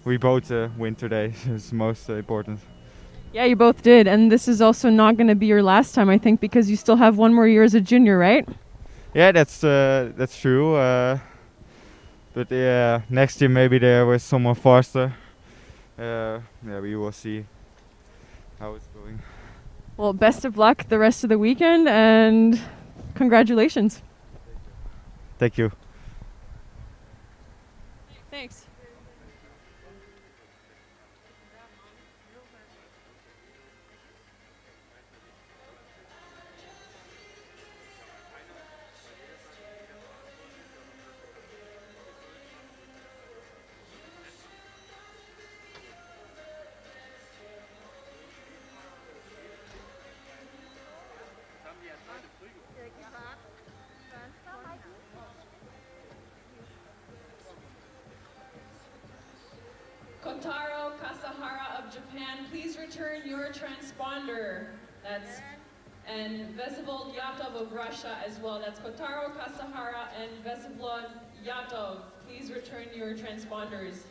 we both win today. It's most important. Yeah, you both did, and this is also not going to be your last time, I think, because you still have one more year as a junior, right? Yeah, that's true. But yeah, next year maybe there was someone faster. Yeah, we will see how it's going. Well, best of luck the rest of the weekend, and congratulations. Thank you. Thanks. Kotaro Kasahara of Japan, please return your transponder. And Vesevol Yatov of Russia as well. That's Kotaro Kasahara and Vesevol Yatov. Please return your transponders.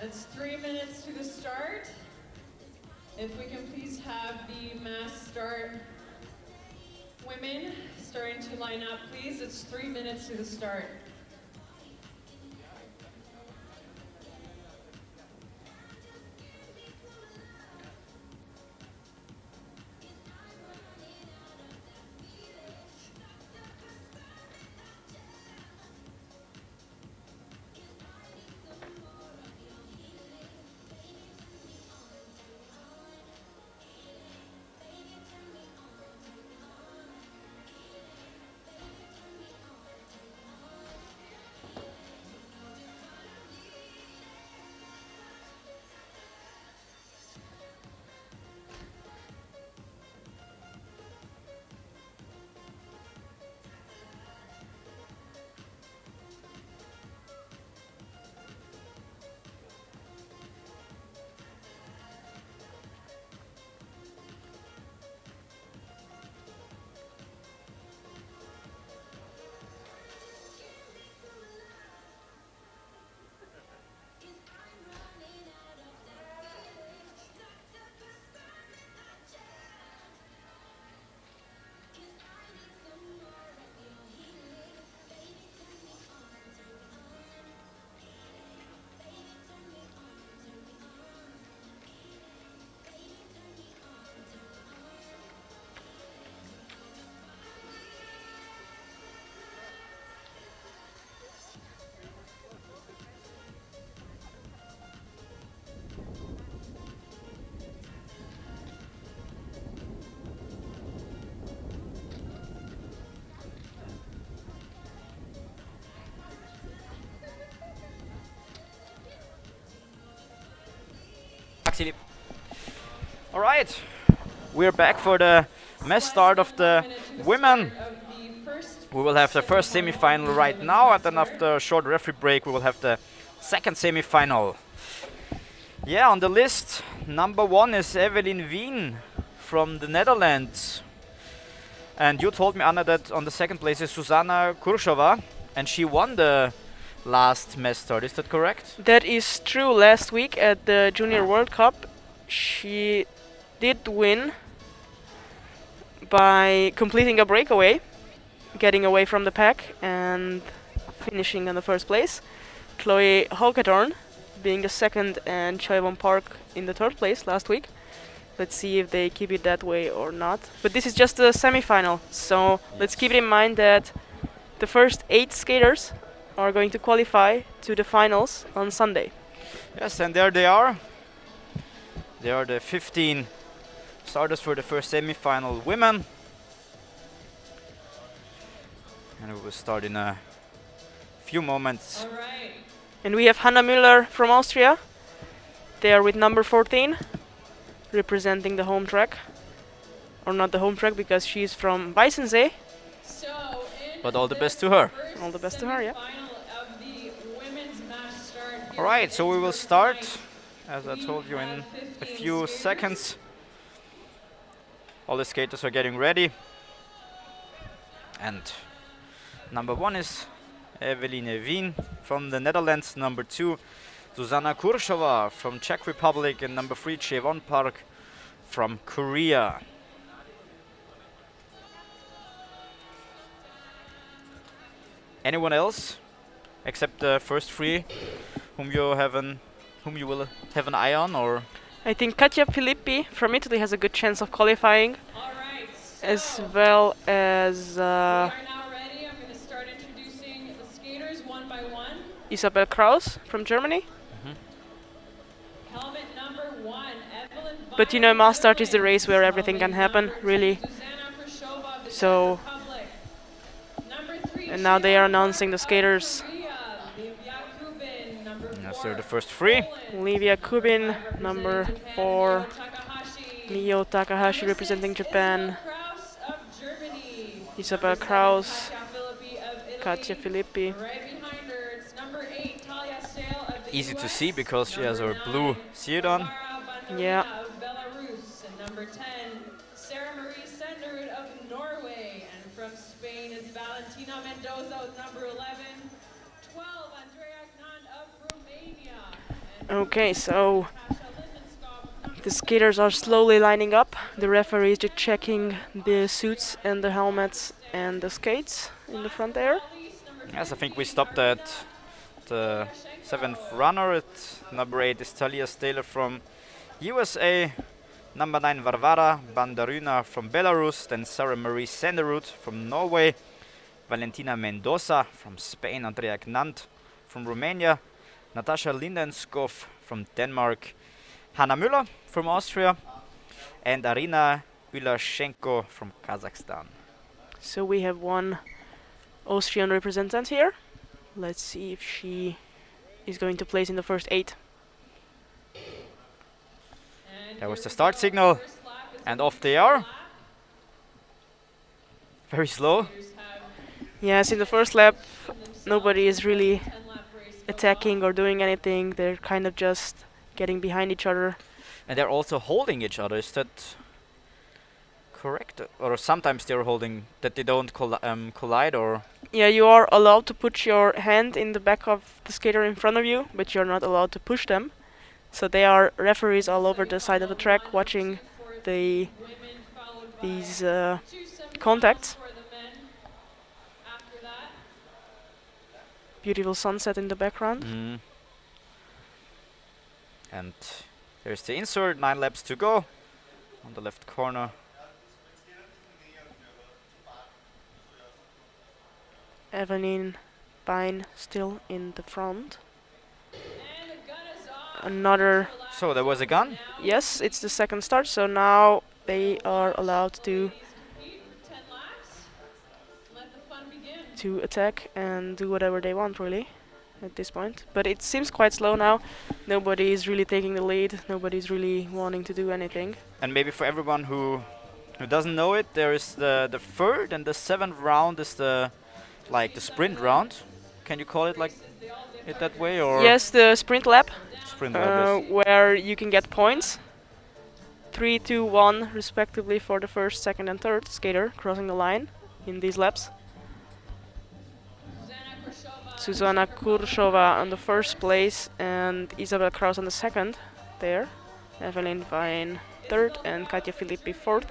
It's 3 minutes to the start. If we can please have the mass start women starting to line up, please. It's 3 minutes to the start. All right, we're back for the mass start of the women. We will have the first semi-final right now, and then after a short referee break we will have the second semi-final. Yeah, on the list, number 1 is Evelyn Wien from the Netherlands. And you told me, Anna, that on the second place is Susanna Kurshova, and she won the last mass start. Is that correct? That is true. Last week at the Junior World Cup, she did win by completing a breakaway, getting away from the pack and finishing in the first place. Chloe Hawkathorn being the second and Choi Park in the third place last week. Let's see if they keep it that way or not. But this is just a semi-final, so let's keep it in mind that the first 8 skaters are going to qualify to the finals on Sunday. Yes, and there they are. They are the 15 starters for the first semi-final women. And we will start in a few moments. All right. And we have Hanna Müller from Austria. They are with number 14, representing the home track. Or not the home track, because she's from Weissensee. But all the best to her. All the best to her, yeah. Alright, so we will start, as I told you, in a few seconds. All the skaters are getting ready. And number 1 is Eveline Wien from the Netherlands. Number 2, Susanna Kurshova from Czech Republic. And number 3, Choi Park from Korea. Anyone else except the first 3 whom you will have an eye on, or? I think Katia Filippi from Italy has a good chance of qualifying, as well as Isabel Kraus from Germany. But you know, mass start is the race where everything can happen, really. So, and now they are announcing the skaters. Yes, they're the first 3. Olivia Kubin, number 4. Mio Takahashi representing Japan. Isabel Kraus. Katia Filippi. Easy to see because she has her blue suit on. Yeah. Number 10, Sarah Marie Senderud of Norway, and from Spain is Valentina Mendoza with number 11. 12, Andrea Gnand of Romania, and Okay, so the skaters are slowly lining up. The referee is just checking the suits and the helmets and the skates in the front there. Yes, I think we stopped at the 7th runner. At number 8 is Talia Staler from USA, number 9 Varvara Bandarina from Belarus, then Sarah Marie Senderud from Norway, Valentina Mendoza from Spain, Andrea Gnant from Romania, Natasha Lindenskov from Denmark, Hanna Müller from Austria, and Arina Ulashenko from Kazakhstan. So we have one Austrian representative here. Let's see if she is going to place in the first 8. That was the start signal, and off they are. Very slow. Yes, in the first lap, nobody is really attacking or doing anything. They're kind of just getting behind each other. And they're also holding each other. Is that correct? Or sometimes they're holding that they don't collide, or? Yeah, you are allowed to put your hand in the back of the skater in front of you, but you're not allowed to push them. So there are referees all over the side of the track watching these contacts. Beautiful sunset in the background. And there's the insert, 9 laps to go on the left corner. Evelyn Bein still in the front. Another. So there was a gun? Yes, it's the second start, so now they are allowed to attack and do whatever they want, really, at this point. But it seems quite slow now. Nobody is really taking the lead. Nobody's really wanting to do anything. And maybe for everyone who doesn't know it, there is the 3rd and the 7th round is the sprint round. Can you call it like it that way, or? Yes, the sprint lap. Sprint lap, yes. Where you can get points. 3, 2, 1, respectively, for the first, second, and third skater crossing the line in these laps. Zuzana Kurshova on the first place and Isabel Kraus on the second there. Evelyn Bein third and Katja Filippi fourth.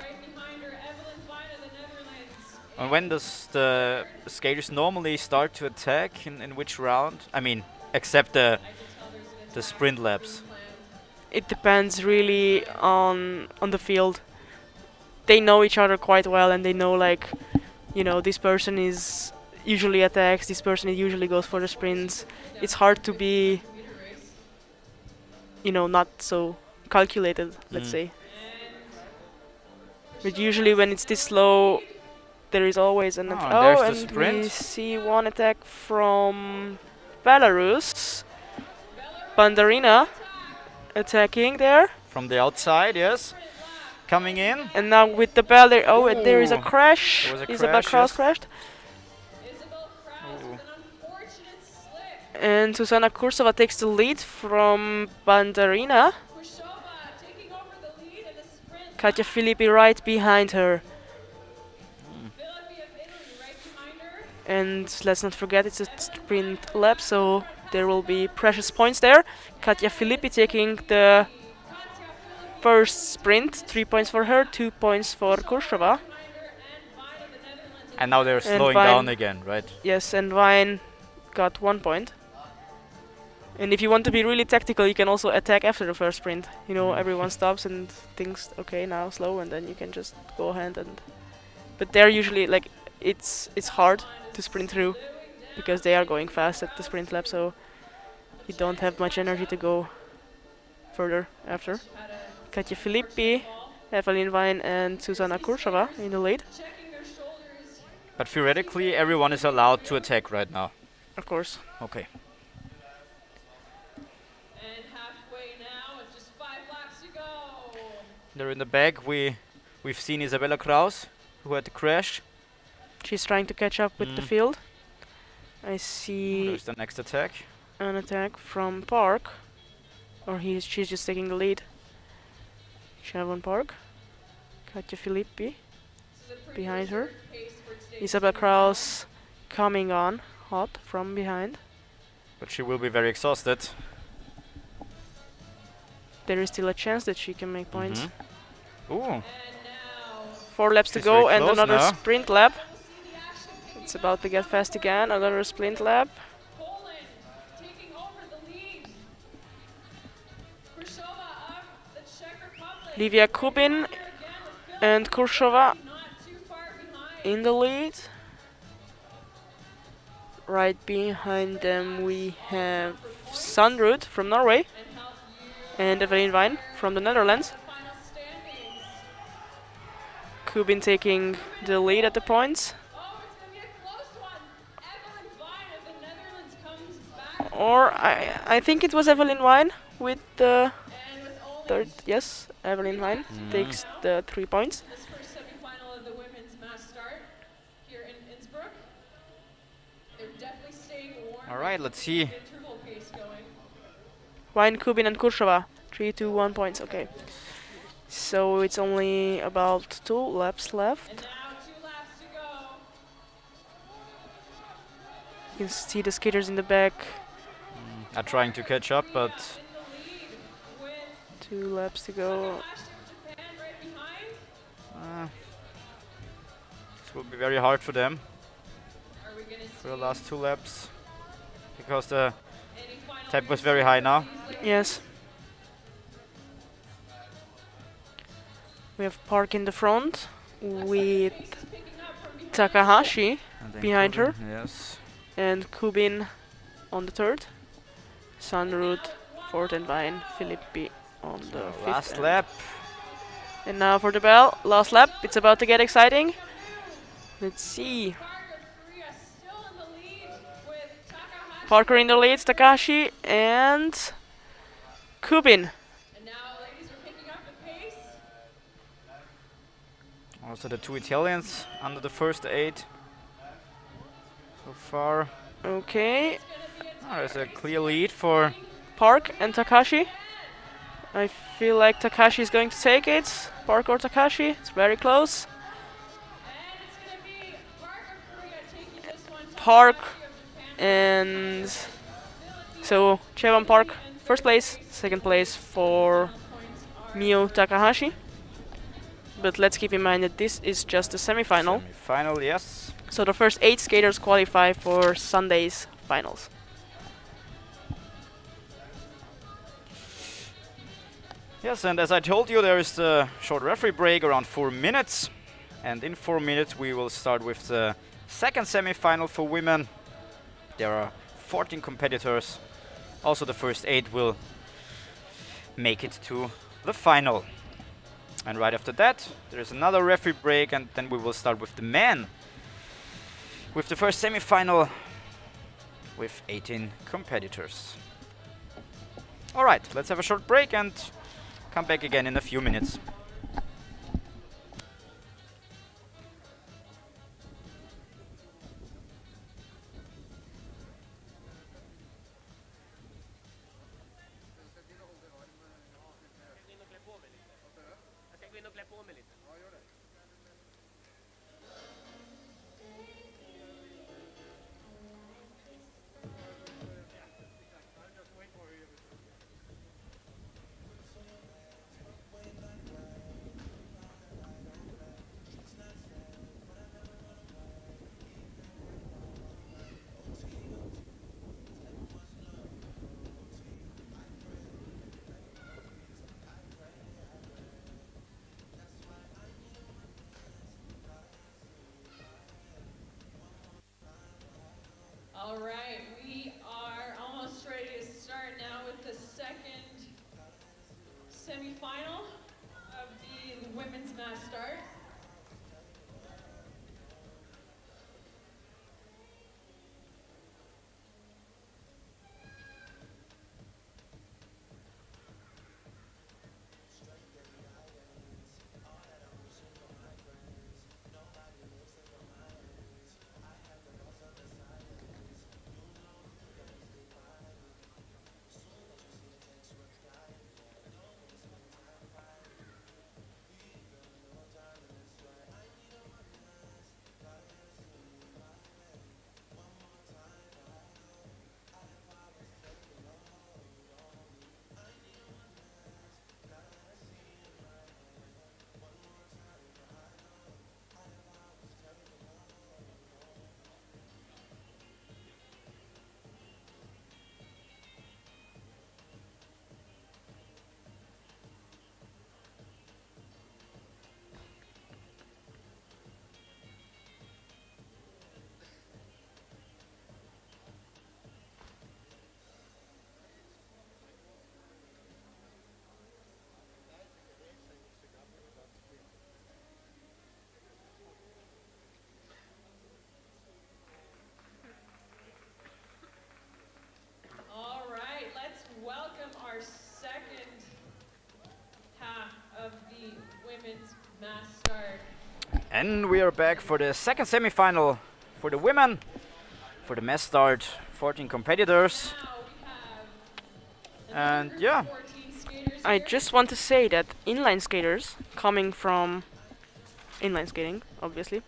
And when does the skaters normally start to attack? In which round? I mean, except the sprint laps. It depends really on the field. They know each other quite well, and they know, like, you know, this person is usually attacks, this person usually goes for the sprints. It's hard to be, you know, not so calculated, let's say. But usually when it's this slow, there is always an attack. Oh, and sprint. we see one attack from Belarus. Bandarina attacking there. From the outside, yes. Coming in. And now with the bell there, there is a crash. There was a Isabel Kraus yes. crashed. And Zuzana Kursova takes the lead from Bandarina. Katja Filippi right behind her. And let's not forget, it's a sprint lap, so there will be precious points there. Katja Filippi taking the first sprint, 3 points for her, 2 points for Kursova. And now they're slowing down again, right? Yes, and Bein got 1 point. And if you want to be really tactical, you can also attack after the first sprint. You know, everyone stops and thinks, okay, now slow, and then you can just go ahead and. But they're usually like, it's hard to sprint through because they are going fast at the sprint lap, so you don't have much energy to go further after. Katja Filippi, Evelyn Bein, and Zuzana Kursova in the lead. But theoretically, everyone is allowed to attack right now. Of course. Okay. There in the back, we've seen Isabella Kraus, who had the crash. She's trying to catch up with the field. I see. There's the next attack. An attack from Park, or she's just taking the lead. Siobhan Park, Katja Filippi behind her. Isabel Kraus coming on hot from behind. But she will be very exhausted. there is still a chance that she can make points. Ooh. 4 laps to She's go very and close another now. sprint lap. It's about to get fast again. Another sprint lap. Livia Kubin and Kurshova in the lead. Right behind them we have Sandrud from Norway and Evelyn Vine from the Netherlands. Kubin taking the lead at the points. Or I think it was Evelyn Vine with the third. Yes, Evelyn Vine takes the 3 points. This first semi-final of the women's mass start here in Innsbruck. They're definitely staying warm. All right, let's see. Interval pace going. Vine, Kubin and Kurshova. 3, 2, 1 points. Okay. So it's only about 2 laps left. And now 2 laps to go. You can see the skaters in the back. Are trying to catch up, but 2 laps to go. This will be very hard for them for the last 2 laps because the tempo is very high now. Yes. We have Park in the front with Takahashi behind her. Yes. And Kubin on the 3rd. Sandrud, 4th, and Vine, Filippi on the 5th. Last lap. And now for the bell, last lap. It's about to get exciting. Let's see. Parker in the lead, Takahashi and Kubin. Also the 2 Italians under the first 8 so far. Okay. There's a clear lead for Park and Takashi. I feel like Takashi is going to take it. Park or Takashi, it's very close. Park and so Chevan Park, 1st place, 2nd place for Mio Takahashi. But let's keep in mind that this is just the semi-final. Final, yes. So the first 8 skaters qualify for Sunday's finals. Yes, and as I told you, there is a short referee break around 4 minutes. And in 4 minutes we will start with the 2nd semi-final for women. There are 14 competitors. Also the first 8 will make it to the final. And right after that, there is another referee break, and then we will start with the men. With the first semi-final with 18 competitors. Alright, let's have a short break and come back again in a few minutes. All right, we are almost ready to start now with the 2nd semi-final of the women's mass start. women's mass start. And we are back for the second semi-final for the women. For the mass start, 14 competitors. And yeah. I just want to say that inline skaters, coming from inline skating, obviously,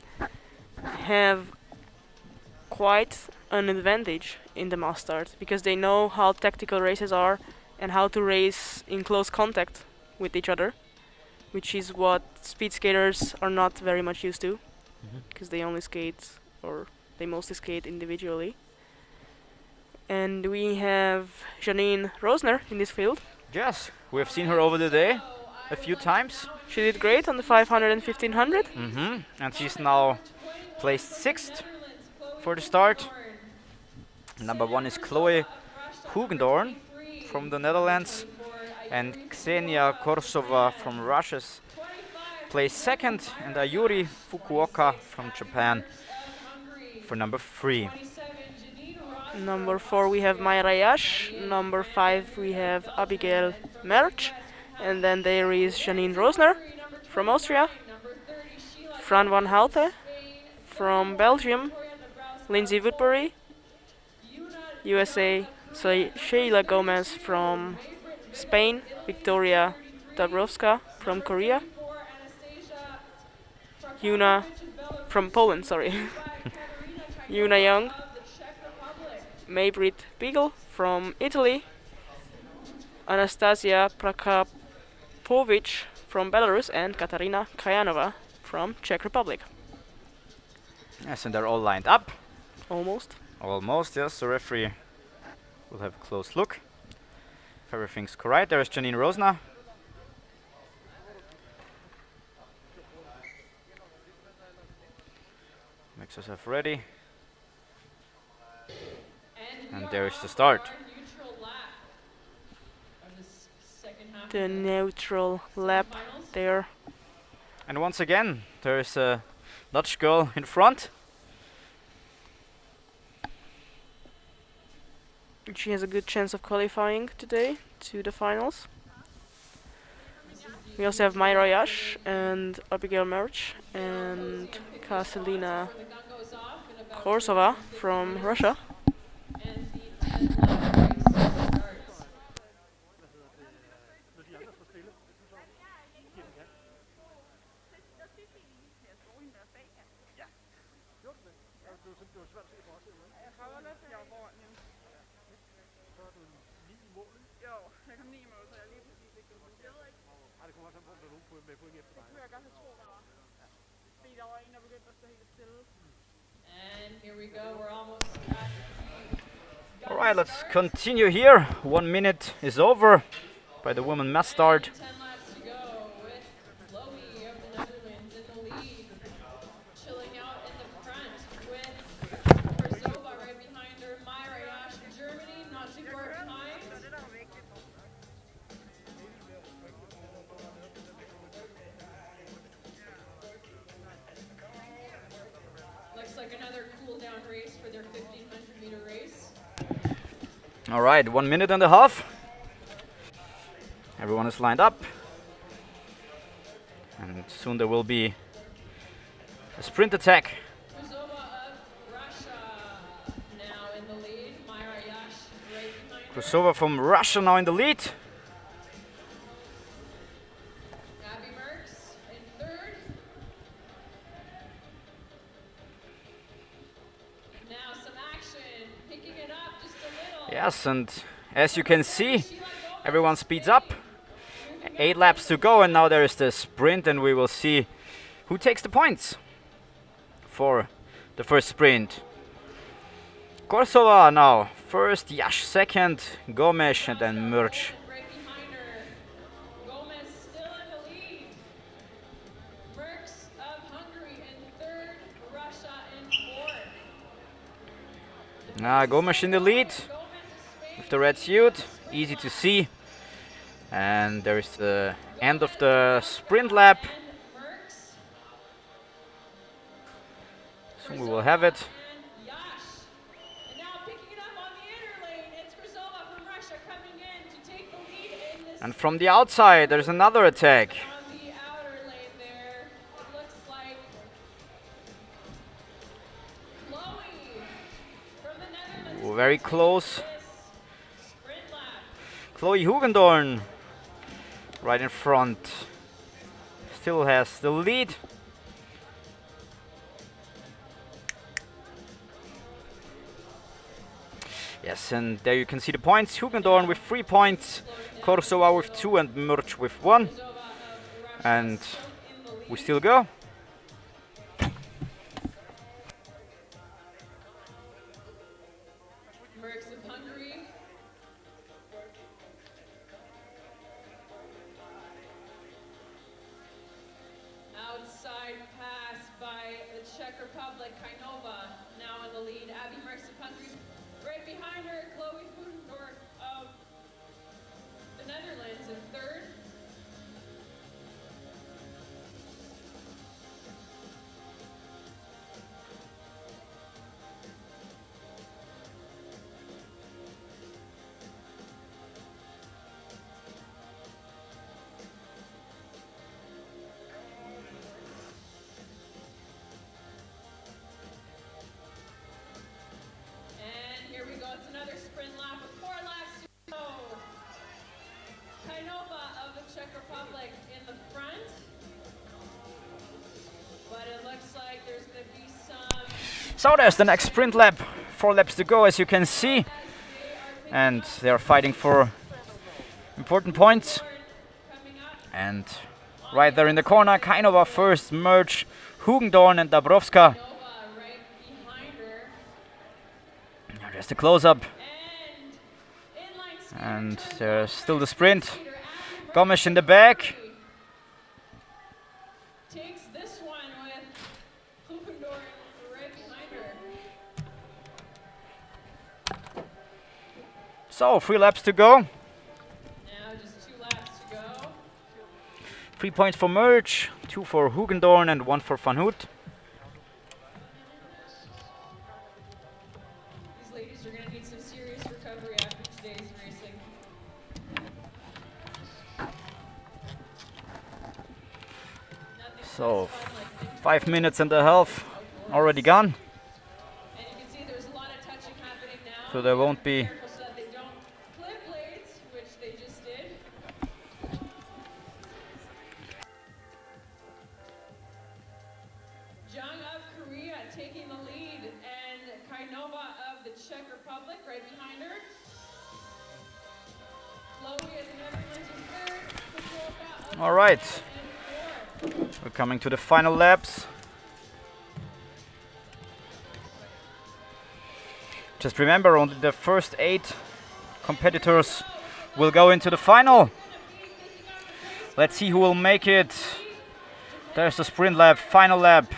have quite an advantage in the mass start because they know how tactical races are and how to race in close contact with each other, which is what speed skaters are not very much used to because they only skate, or they mostly skate individually. And we have Janine Rosner in this field. Yes, we have seen her over the day a few times. She did great on the 500 and 1500. And she's now placed 6th for the start. Number 1 is Chloe Hugendorn from the Netherlands, and Ksenia Korsova from Russia placed 2nd, and Ayuri Fukuoka from Japan for number 3. Number 4 we have Mayra Yash. Number 5 we have Abigail Merch. And then there is Janine Rosner from Austria. Fran van Houte from Belgium. Lindsay Woodbury, USA. Sheila Gomez from Spain. Victoria Dabrowska from Korea. Yuna from Poland, sorry. Yuna Young. Maybrit Beagle from Italy. Anastasia Prakapovic from Belarus, and Katarina Kajanova from Czech Republic. Yes, and they're all lined up. Almost. Almost, yes. The referee will have a close look. If everything's correct, there's Janine Rosner. Makes herself ready. And there is the start. The neutral lap there. And once again, there is a Dutch girl in front. She has a good chance of qualifying today to the finals. We also have Mayra Yash and Abigail Merch and Kaselina Korsova from Russia. And here we go, we're almost at Alright, let's continue here. 1 minute is over by the women mass start. 10 laps to go with Chloe of the Netherlands in the lead. Chilling out in the front with Korsova right behind her. Mayra Yash from Germany, not too far behind. Looks like another cool down race for their 1500 meter race. Alright, 1 minute and a half. Everyone is lined up. And soon there will be a sprint attack. Korsova of Russia now in the lead. Mayra Yash right behind her. Korsova from Russia now in the lead. Abby Merckx in third. Now some action, picking it up just a little. Yes, and as you can see, everyone speeds up. 8 laps to go, and now there is the sprint, and we will see who takes the points for the first sprint. Korsova now first, Yash second, Gomes, and then Merch. Right behind her. Gomez still in the lead. Merckx of Hungary in third. Russia in fourth. Gomes in the lead with the red suit, easy to see. And there is the end of the sprint lap. Soon we will have it. And from the outside, there's another attack. very close. Chloe Hugendorn right in front. Still has the lead. Yes, and there you can see the points. Hugendorn with 3 points, Korsova with 2 and Murch with 1. And we still go. Outside pass by the Czech Republic, Kainova now in the lead. Abby Merckx of Hungary right behind her. Chloe Hugendorf of the Netherlands in third. Republic in the front, but it looks like there's going to be some... So there's the next sprint lap, 4 laps to go as you can see, and they are fighting for important points. And right there in the corner, Kainova first, Murch, Hugendorn and Dabrowska. There's the close-up, and there's still the sprint. Gomes in the back. Takes this one with Hugendorn right behind her. So 3 laps to go. Now just 2 laps to go. 3 points for Murch, 2 for Hugendorn and 1 for Van Hout. These ladies are going to need some serious recovery after today's racing. So 5 minutes and a half already gone. And you can see there's a lot of touching happening now. So there won't be So that they don't clip blades, which they just did. Jung of Korea taking the lead, and Kainova of the Czech Republic right behind her. Chloe of the Netherlands is third. all right. We're coming to the final laps. Just remember, only the first 8 competitors will go into the final. Let's see who will make it. There's the sprint lap, final lap.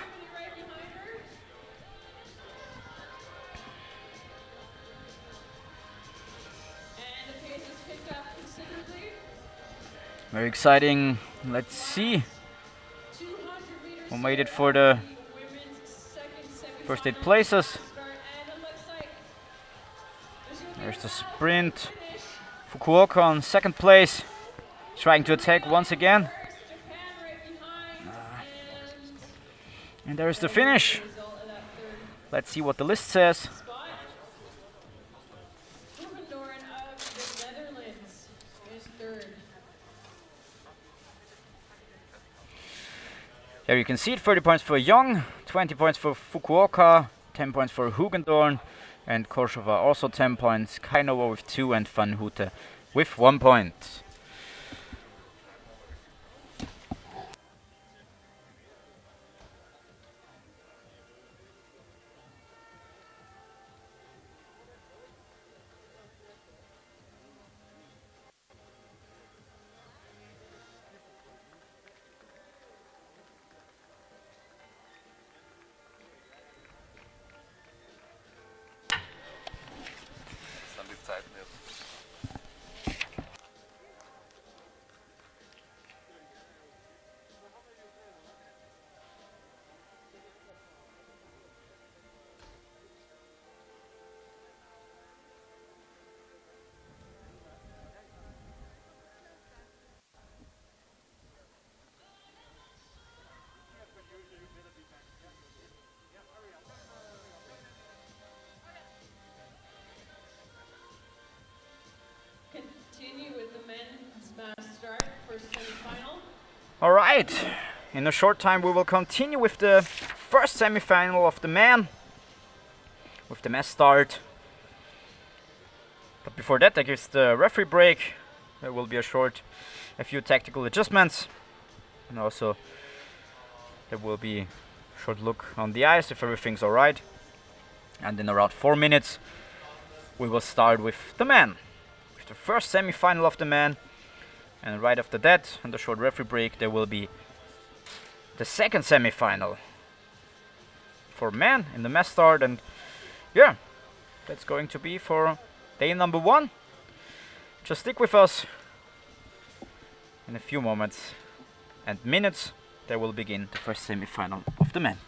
Very exciting. Let's see who made it for the first 8 places. There's the sprint. Fukuoka on 2nd place, trying to attack once again. And there's the finish. Let's see what the list says. Here you can see it, 30 points for Young, 20 points for Fukuoka, 10 points for Hugendorn, and Korsova also 10 points, Kainova with 2 and Van Houte with 1 point. Alright, in a short time we will continue with the first semi-final of the men, with the mass start. But before that, there is the referee break. There will be a few tactical adjustments, and also there will be a short look on the ice if everything's alright. And in around 4 minutes we will start with the men, with the first semi-final of the men. And right after that, on the short referee break, there will be the second semi-final for men in the mass start. And yeah, that's going to be for day number 1. Just stick with us. In a few moments and minutes, there will begin the first semi-final of the men.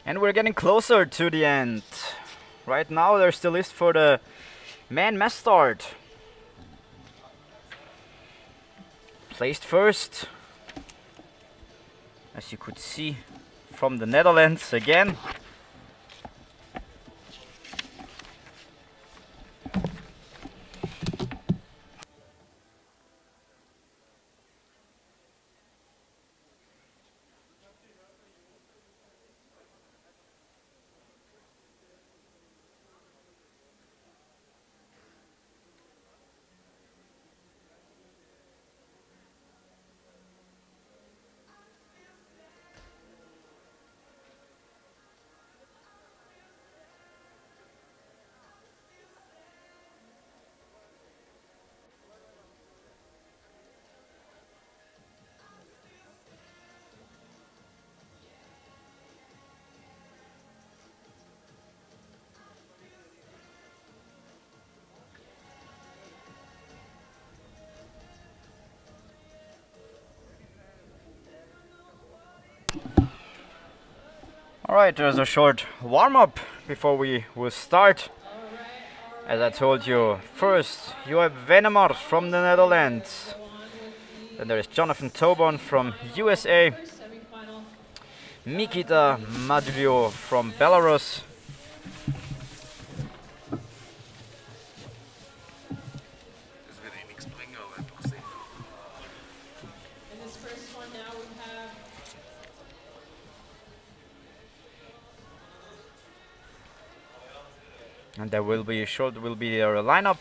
And we're getting closer to the end. Right now there's the list for the man mass start. Placed first, as you could see, from the Netherlands again. Alright, there's a short warm-up before we will start. As I told you, first you have Venemar from the Netherlands. Then there is Jonathan Tobon from USA. Mikita Madlio from Belarus. In this first one now we have And there will be their lineup.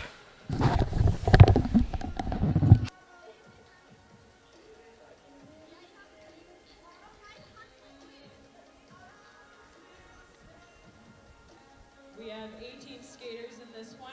we have 18 skaters in this one.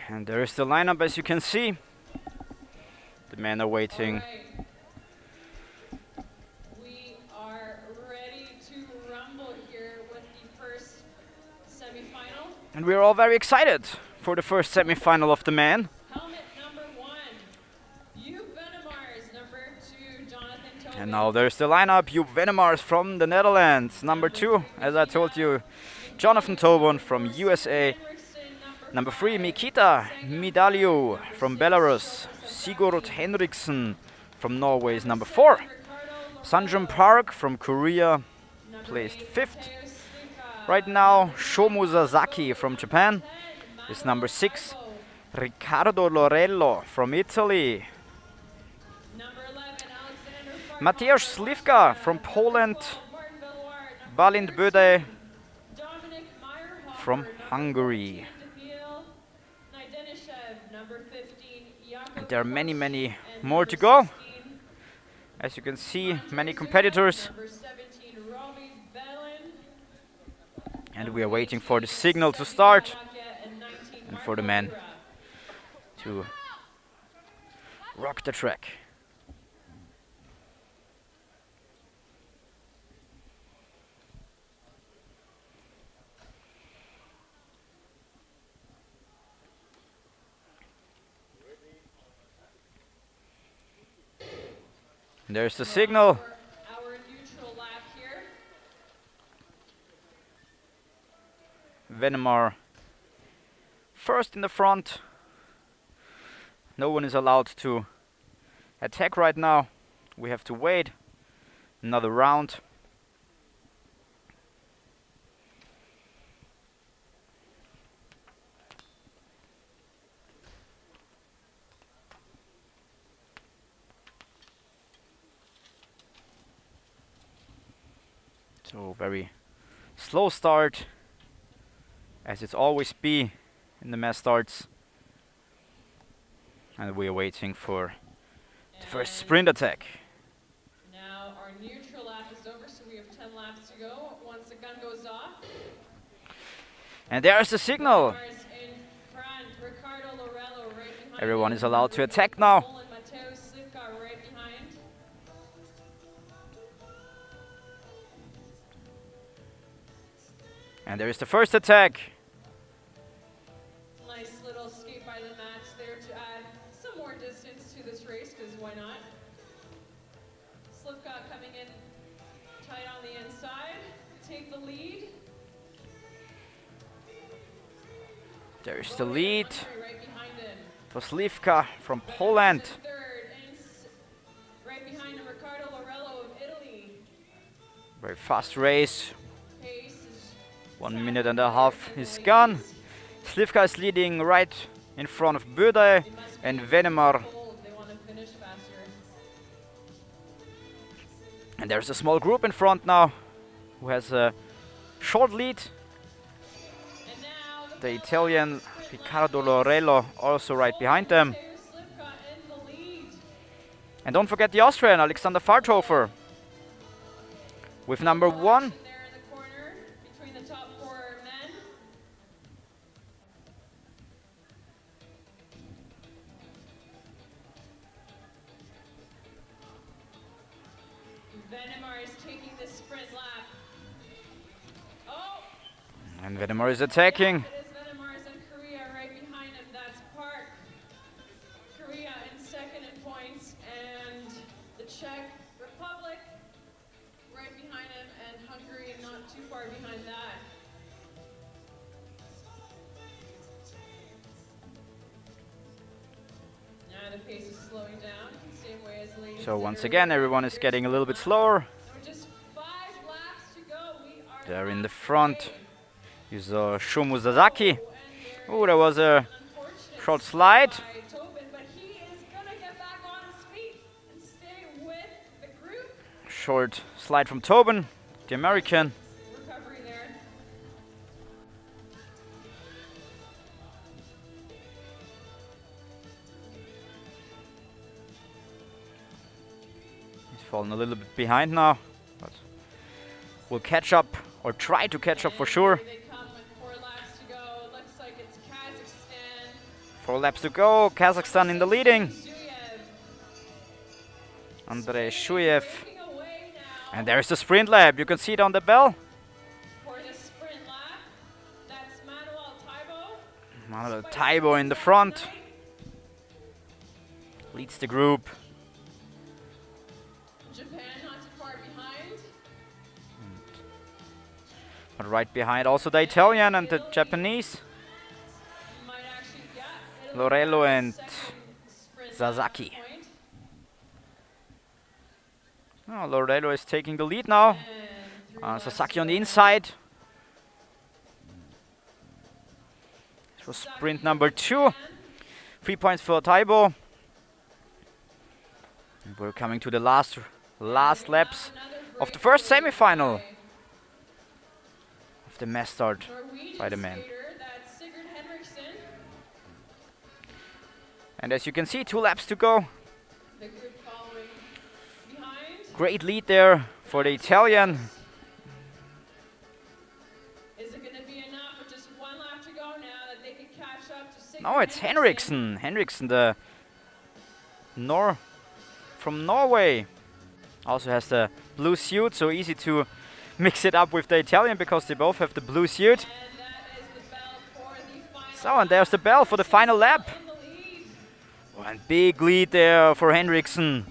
And there is the lineup, as you can see. The men are waiting. Right. We are ready to rumble here with the first semi-final. And we're all very excited for the first semi-final of the men. Helmet number 1, Joep Venemars. Number 2, Jonathan Tobin. And now there's the lineup. Joep Venemars from the Netherlands. Number 2, as I told you, Jonathan Tobin from USA. Number 3, Mikita Midalio from Belarus. Sigurd Henriksen from Norway is number 4. Sanjum Park from Korea placed 5th. Right now, Shomu Sasaki from Japan is number 6. Riccardo Lorello from Italy. Mateusz Slivka from Poland. Balint Böde from Hungary. And there are many, many more to go. As you can see, many competitors. And we are waiting for the signal to start and for the men to rock the track. There's the signal. Our neutral lap here. Venemar first in the front. No one is allowed to attack right now. We have to wait another round. So very slow start, as it's always be in the mass starts. And we are waiting for the first sprint attack. Now our neutral lap is over, so we have 10 laps to go. Once the gun goes off. And there's the signal. In front, Riccardo Lorello right behind. Everyone is allowed to attack now. Mateusz Slivka right behind. And there is the first attack. Nice little skate by the Max there to add some more distance to this race, because why not? Slivka coming in tight on the inside, take the lead. There is the lead Right behind him. for Slivka from Poland. Third, and right behind him, Riccardo Lorello of Italy. Very fast race. Pace is 1 minute and a half is gone. Slivka is leading right in front of Böde and Venemar. cold. They want to finish faster. And there's a small group in front now who has a short lead. The Italian Riccardo Lorello also right behind them. And don't forget the Austrian Alexander Farthofer with number 1. There in the corner between the top 4 men. And Venemar is attacking. It is Venemar's and Korea right behind him. That's Park. Korea in second in points, and the Czech Republic right behind him, and Hungary not too far behind that. Now the pace is slowing down, same way as ladies. So once again, everyone is getting a little bit slower. Just 5 laps to go. We are There in the front is Shumu Sasaki. Oh, there was a short slide. Tobin, but he is gonna get back on his feet and stay with the group. Short slide from Tobin, the American. Recovery there. He's fallen a little bit behind now, but will catch up or try to catch up for sure. They come with 4 laps to go. Looks like it's Kazakhstan. 4 laps to go. Kazakhstan in the leading. Andrei Shuyev. And there's the sprint lap. You can see it on the bell. For the sprint lap, that's Manuel Taibo. Manuel Taibo in the front. Leads the group. Japan not too far behind. But right behind also the Italian and the Japanese. Lorello and Sasaki. Oh, Lorello is taking the lead now. Sasaki on the inside. This was sprint number 2. 3 points for Taibo. And we're coming to the last laps of the first semi-final of the mass start by the men. And as you can see, 2 laps to go. Great lead there for the Italian. Is it going to be enough with just 1 lap to go now that they can catch up to Sigurd No, it's Henriksen. Henriksen, the from Norway. Also has the blue suit, so easy to mix it up with the Italian because they both have the blue suit. So, and there's the bell for the final lap. One big lead there for Henriksen.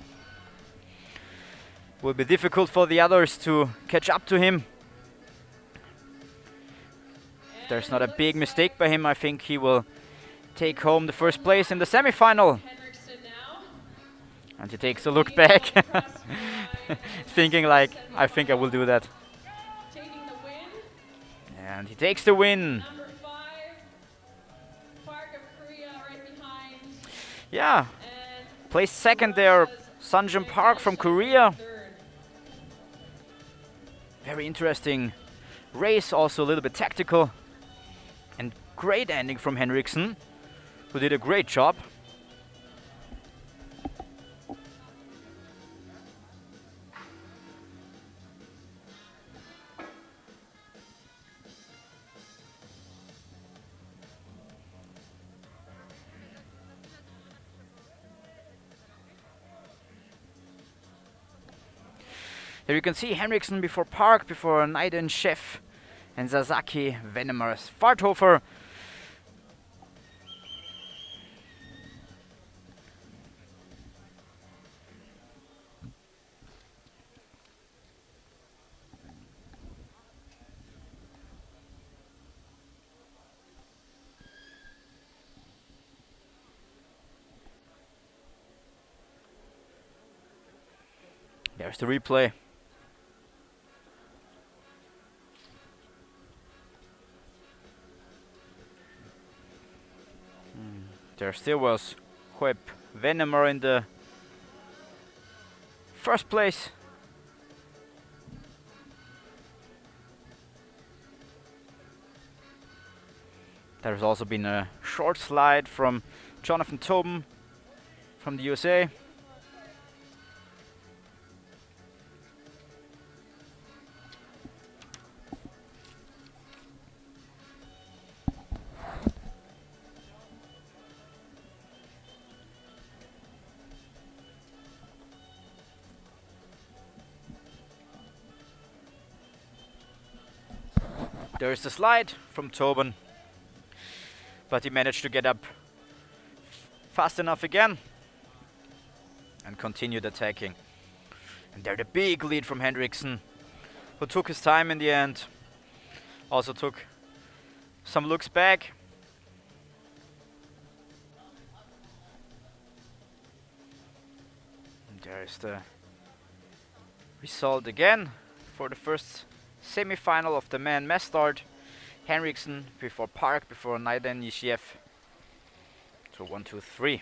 Will be difficult for the others to catch up to him. If there's not a big mistake by him, I think he will take home the first place in the semi-final. And he takes a look back, thinking like, I think I will do that. And he takes the win. Yeah, placed second there, Sunjin Park from Korea. Very interesting race, also a little bit tactical. And great ending from Henriksen, who did a great job. Here you can see Henriksen before Park, before Naiden, Chef, and Sasaki, Venemar, Farthofer. There's the replay. There still was Hueb Venemar in the first place. There's also been a short slide from Jonathan Tobin from the USA. There's the slide from Tobin, but he managed to get up fast enough again and continued attacking. And there the big lead from Henriksen, who took his time in the end, also took some looks back. And there's the result again for the first semi-final of the men mass start. Henriksen before Park, before Naiden Yishiev. So 1, 2, 3.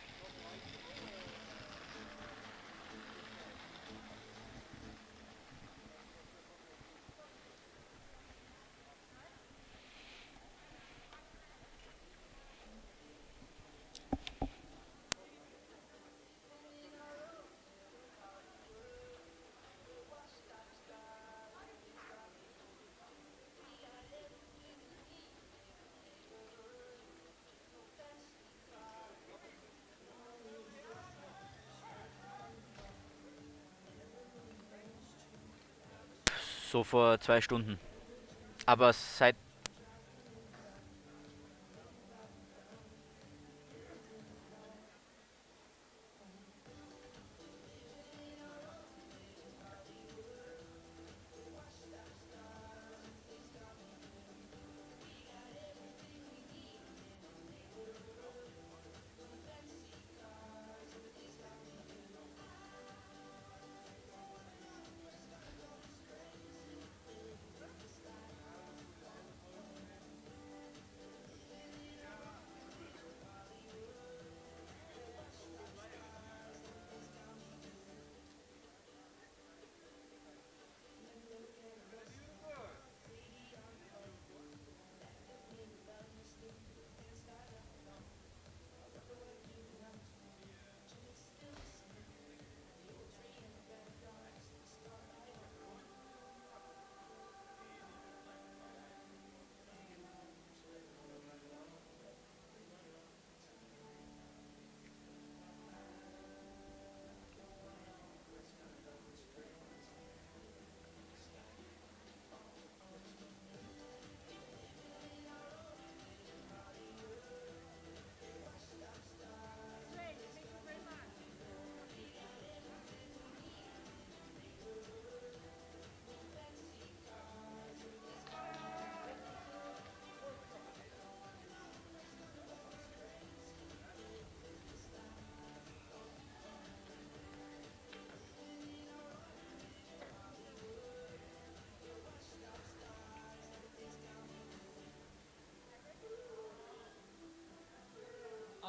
So vor 2 Stunden. Aber seit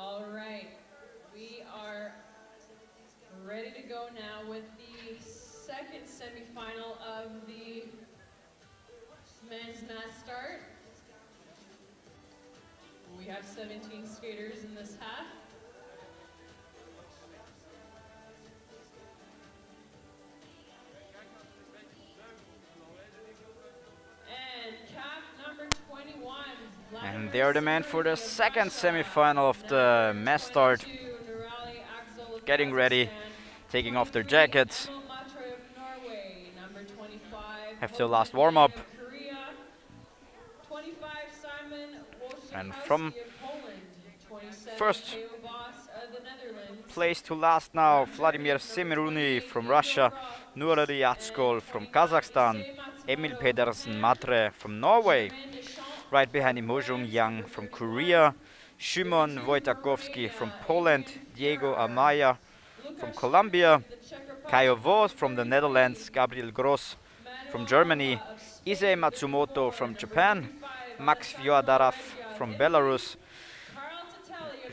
All right, we are ready to go now with the second semifinal of the men's mass start. We have 17 skaters in this half. And cap number 21. and they are the men for the second semi-final of the mass start. Getting ready, taking off their jackets. Have their last warm-up. And from first place to last now, Vladimir Semiruni from Russia, Nurali Yatskol from Kazakhstan, Emil Pedersen Matre from Norway. Right behind him, Ho Jung Yang from Korea, Szymon Wojtakowski from Poland, Diego Amaya from Colombia, Kaio Vos from the Netherlands, Gabriel Gross from Germany, Issei Matsumoto from Japan, Max Vyodarov from Belarus,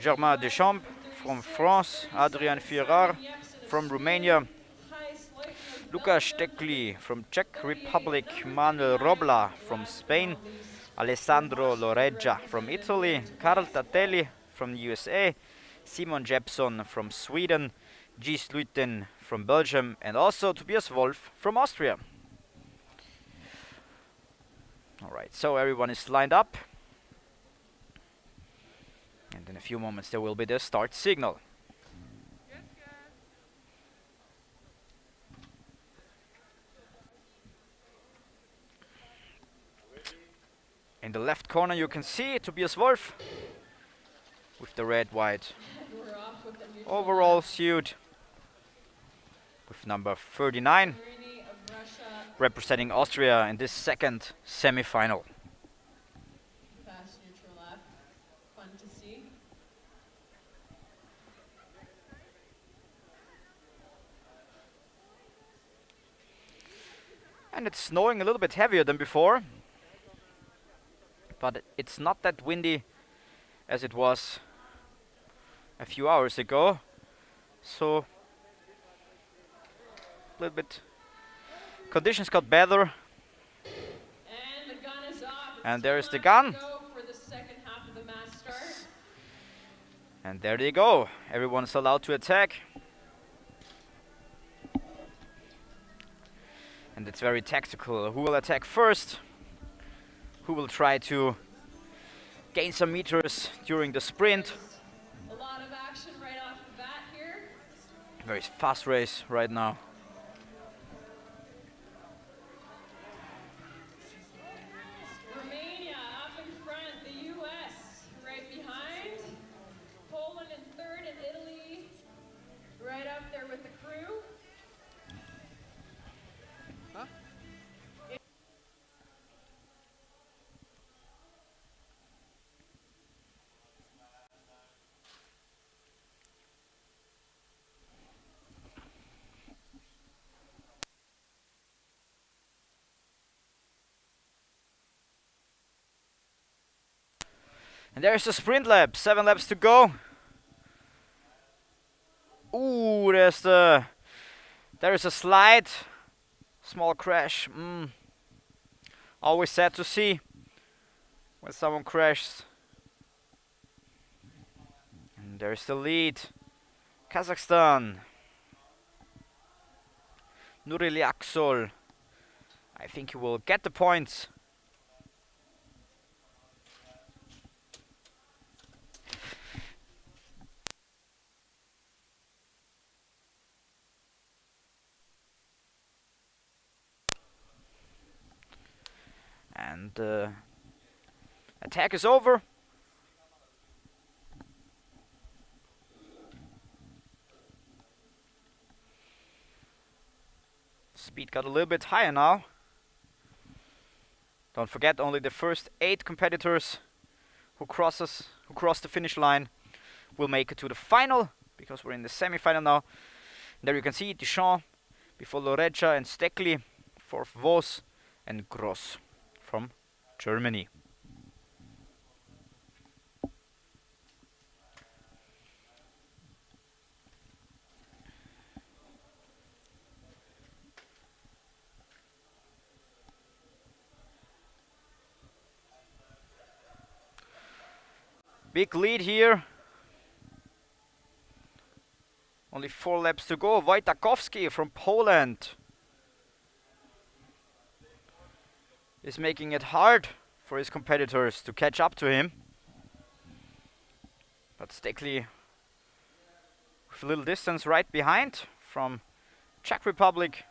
Germain Deschamps from France, Adrian Firar from Romania, Lukas Stekli from Czech Republic, Manuel Robla from Spain, Alessandro Loreggia from Italy, Karl Tatelli from the USA, Simon Jepson from Sweden, Gis Luiten from Belgium, and also Tobias Wolf from Austria. Alright, so everyone is lined up. And in a few moments there will be the start signal. In the left corner you can see Tobias Wolf with the red-white overall suit with number 39 representing Austria in this second semi-final. Fast neutral left. Fun to see. And it's snowing a little bit heavier than before, but it's not that windy as it was a few hours ago, so a little bit conditions got better. And the gun is off. And there is the gun. Go for the second half of the match start. And there they go. Everyone's allowed to attack. And it's very tactical. Who will attack first? Who will try to gain some meters during the sprint? A lot of action right off the bat here. Very fast race right now. Romania up in front, the US right behind, Poland in third, and Italy right up there with the crew. And there's the sprint lap, 7 laps to go. Ooh, there is a slide, small crash. Always sad to see when someone crashes. And there's the lead, Kazakhstan. Nurili Aksol. I think he will get the points. And attack is over. Speed got a little bit higher now. Don't forget, only the first 8 competitors who cross the finish line will make it to the final, because we're in the semi-final now. There you can see Deschamps before Loreja and Stekli, fourth Vos and Gross from Germany. Big lead here. Only 4 laps to go. Wojtakowski from Poland is making it hard for his competitors to catch up to him. But Stekli with a little distance right behind from Czech Republic.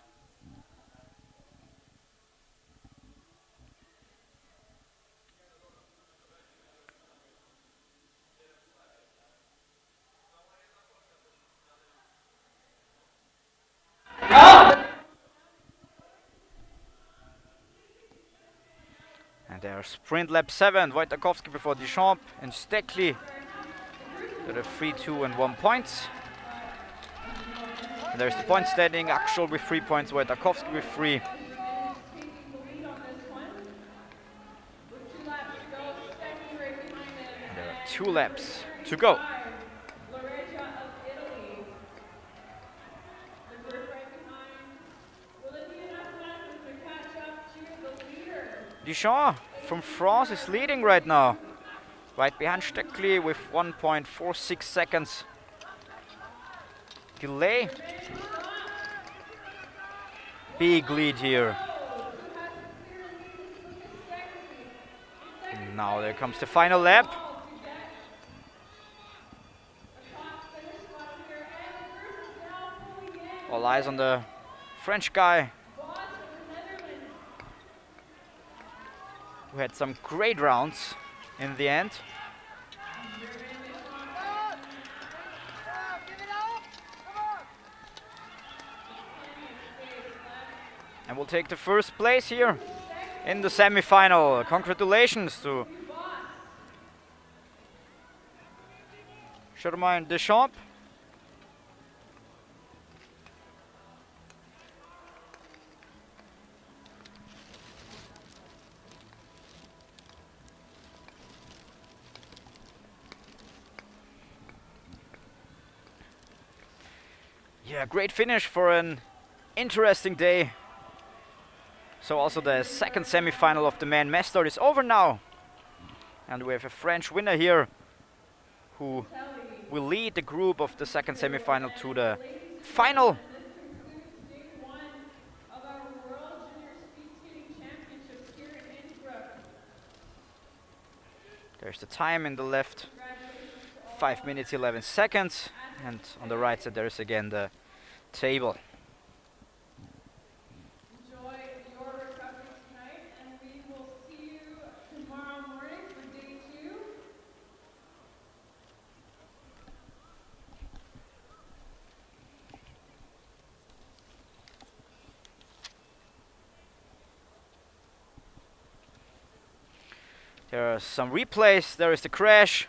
And there sprint lap 7, Wojtakowski before Deschamps and Stekli with a 3, 2 and 1 points. And there's the point standing, Akshol with 3 points, Wojtakowski with 3. And there are 2 laps to go. Deschamps from France is leading right now. Right behind Stekli with 1.46 seconds delay. Big lead here. Now there comes the final lap. All eyes on the French guy who had some great rounds in the end. And will take the first place here in the semi-final. Congratulations to Germain Deschamps. Yeah, great finish for an interesting day. So also the second semi-final of the man mass start is over now. And we have a French winner here who will lead the group of the second semi-final to the final. There's the time in the left, 5 minutes 11 seconds, and on the right side there is again the table. Enjoy your recovery tonight, and we will see you tomorrow morning for day 2. There are some replays. There is the crash.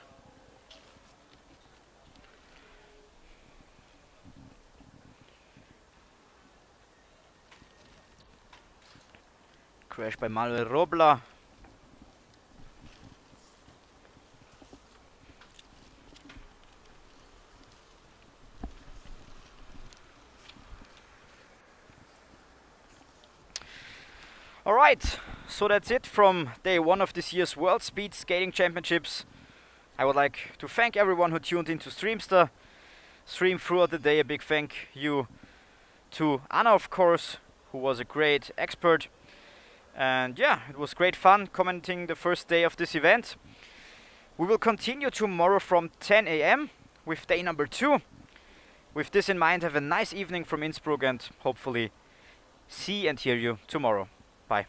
Crash by Manuel Robla. All right, so that's it from day 1 of this year's World Speed Skating Championships. I would like to thank everyone who tuned into Streamster stream throughout the day. A big thank you to Anna, of course, who was a great expert. And yeah, it was great fun commenting the first day of this event. We will continue tomorrow from 10 AM with day number 2. With this in mind, have a nice evening from Innsbruck and hopefully see and hear you tomorrow. Bye.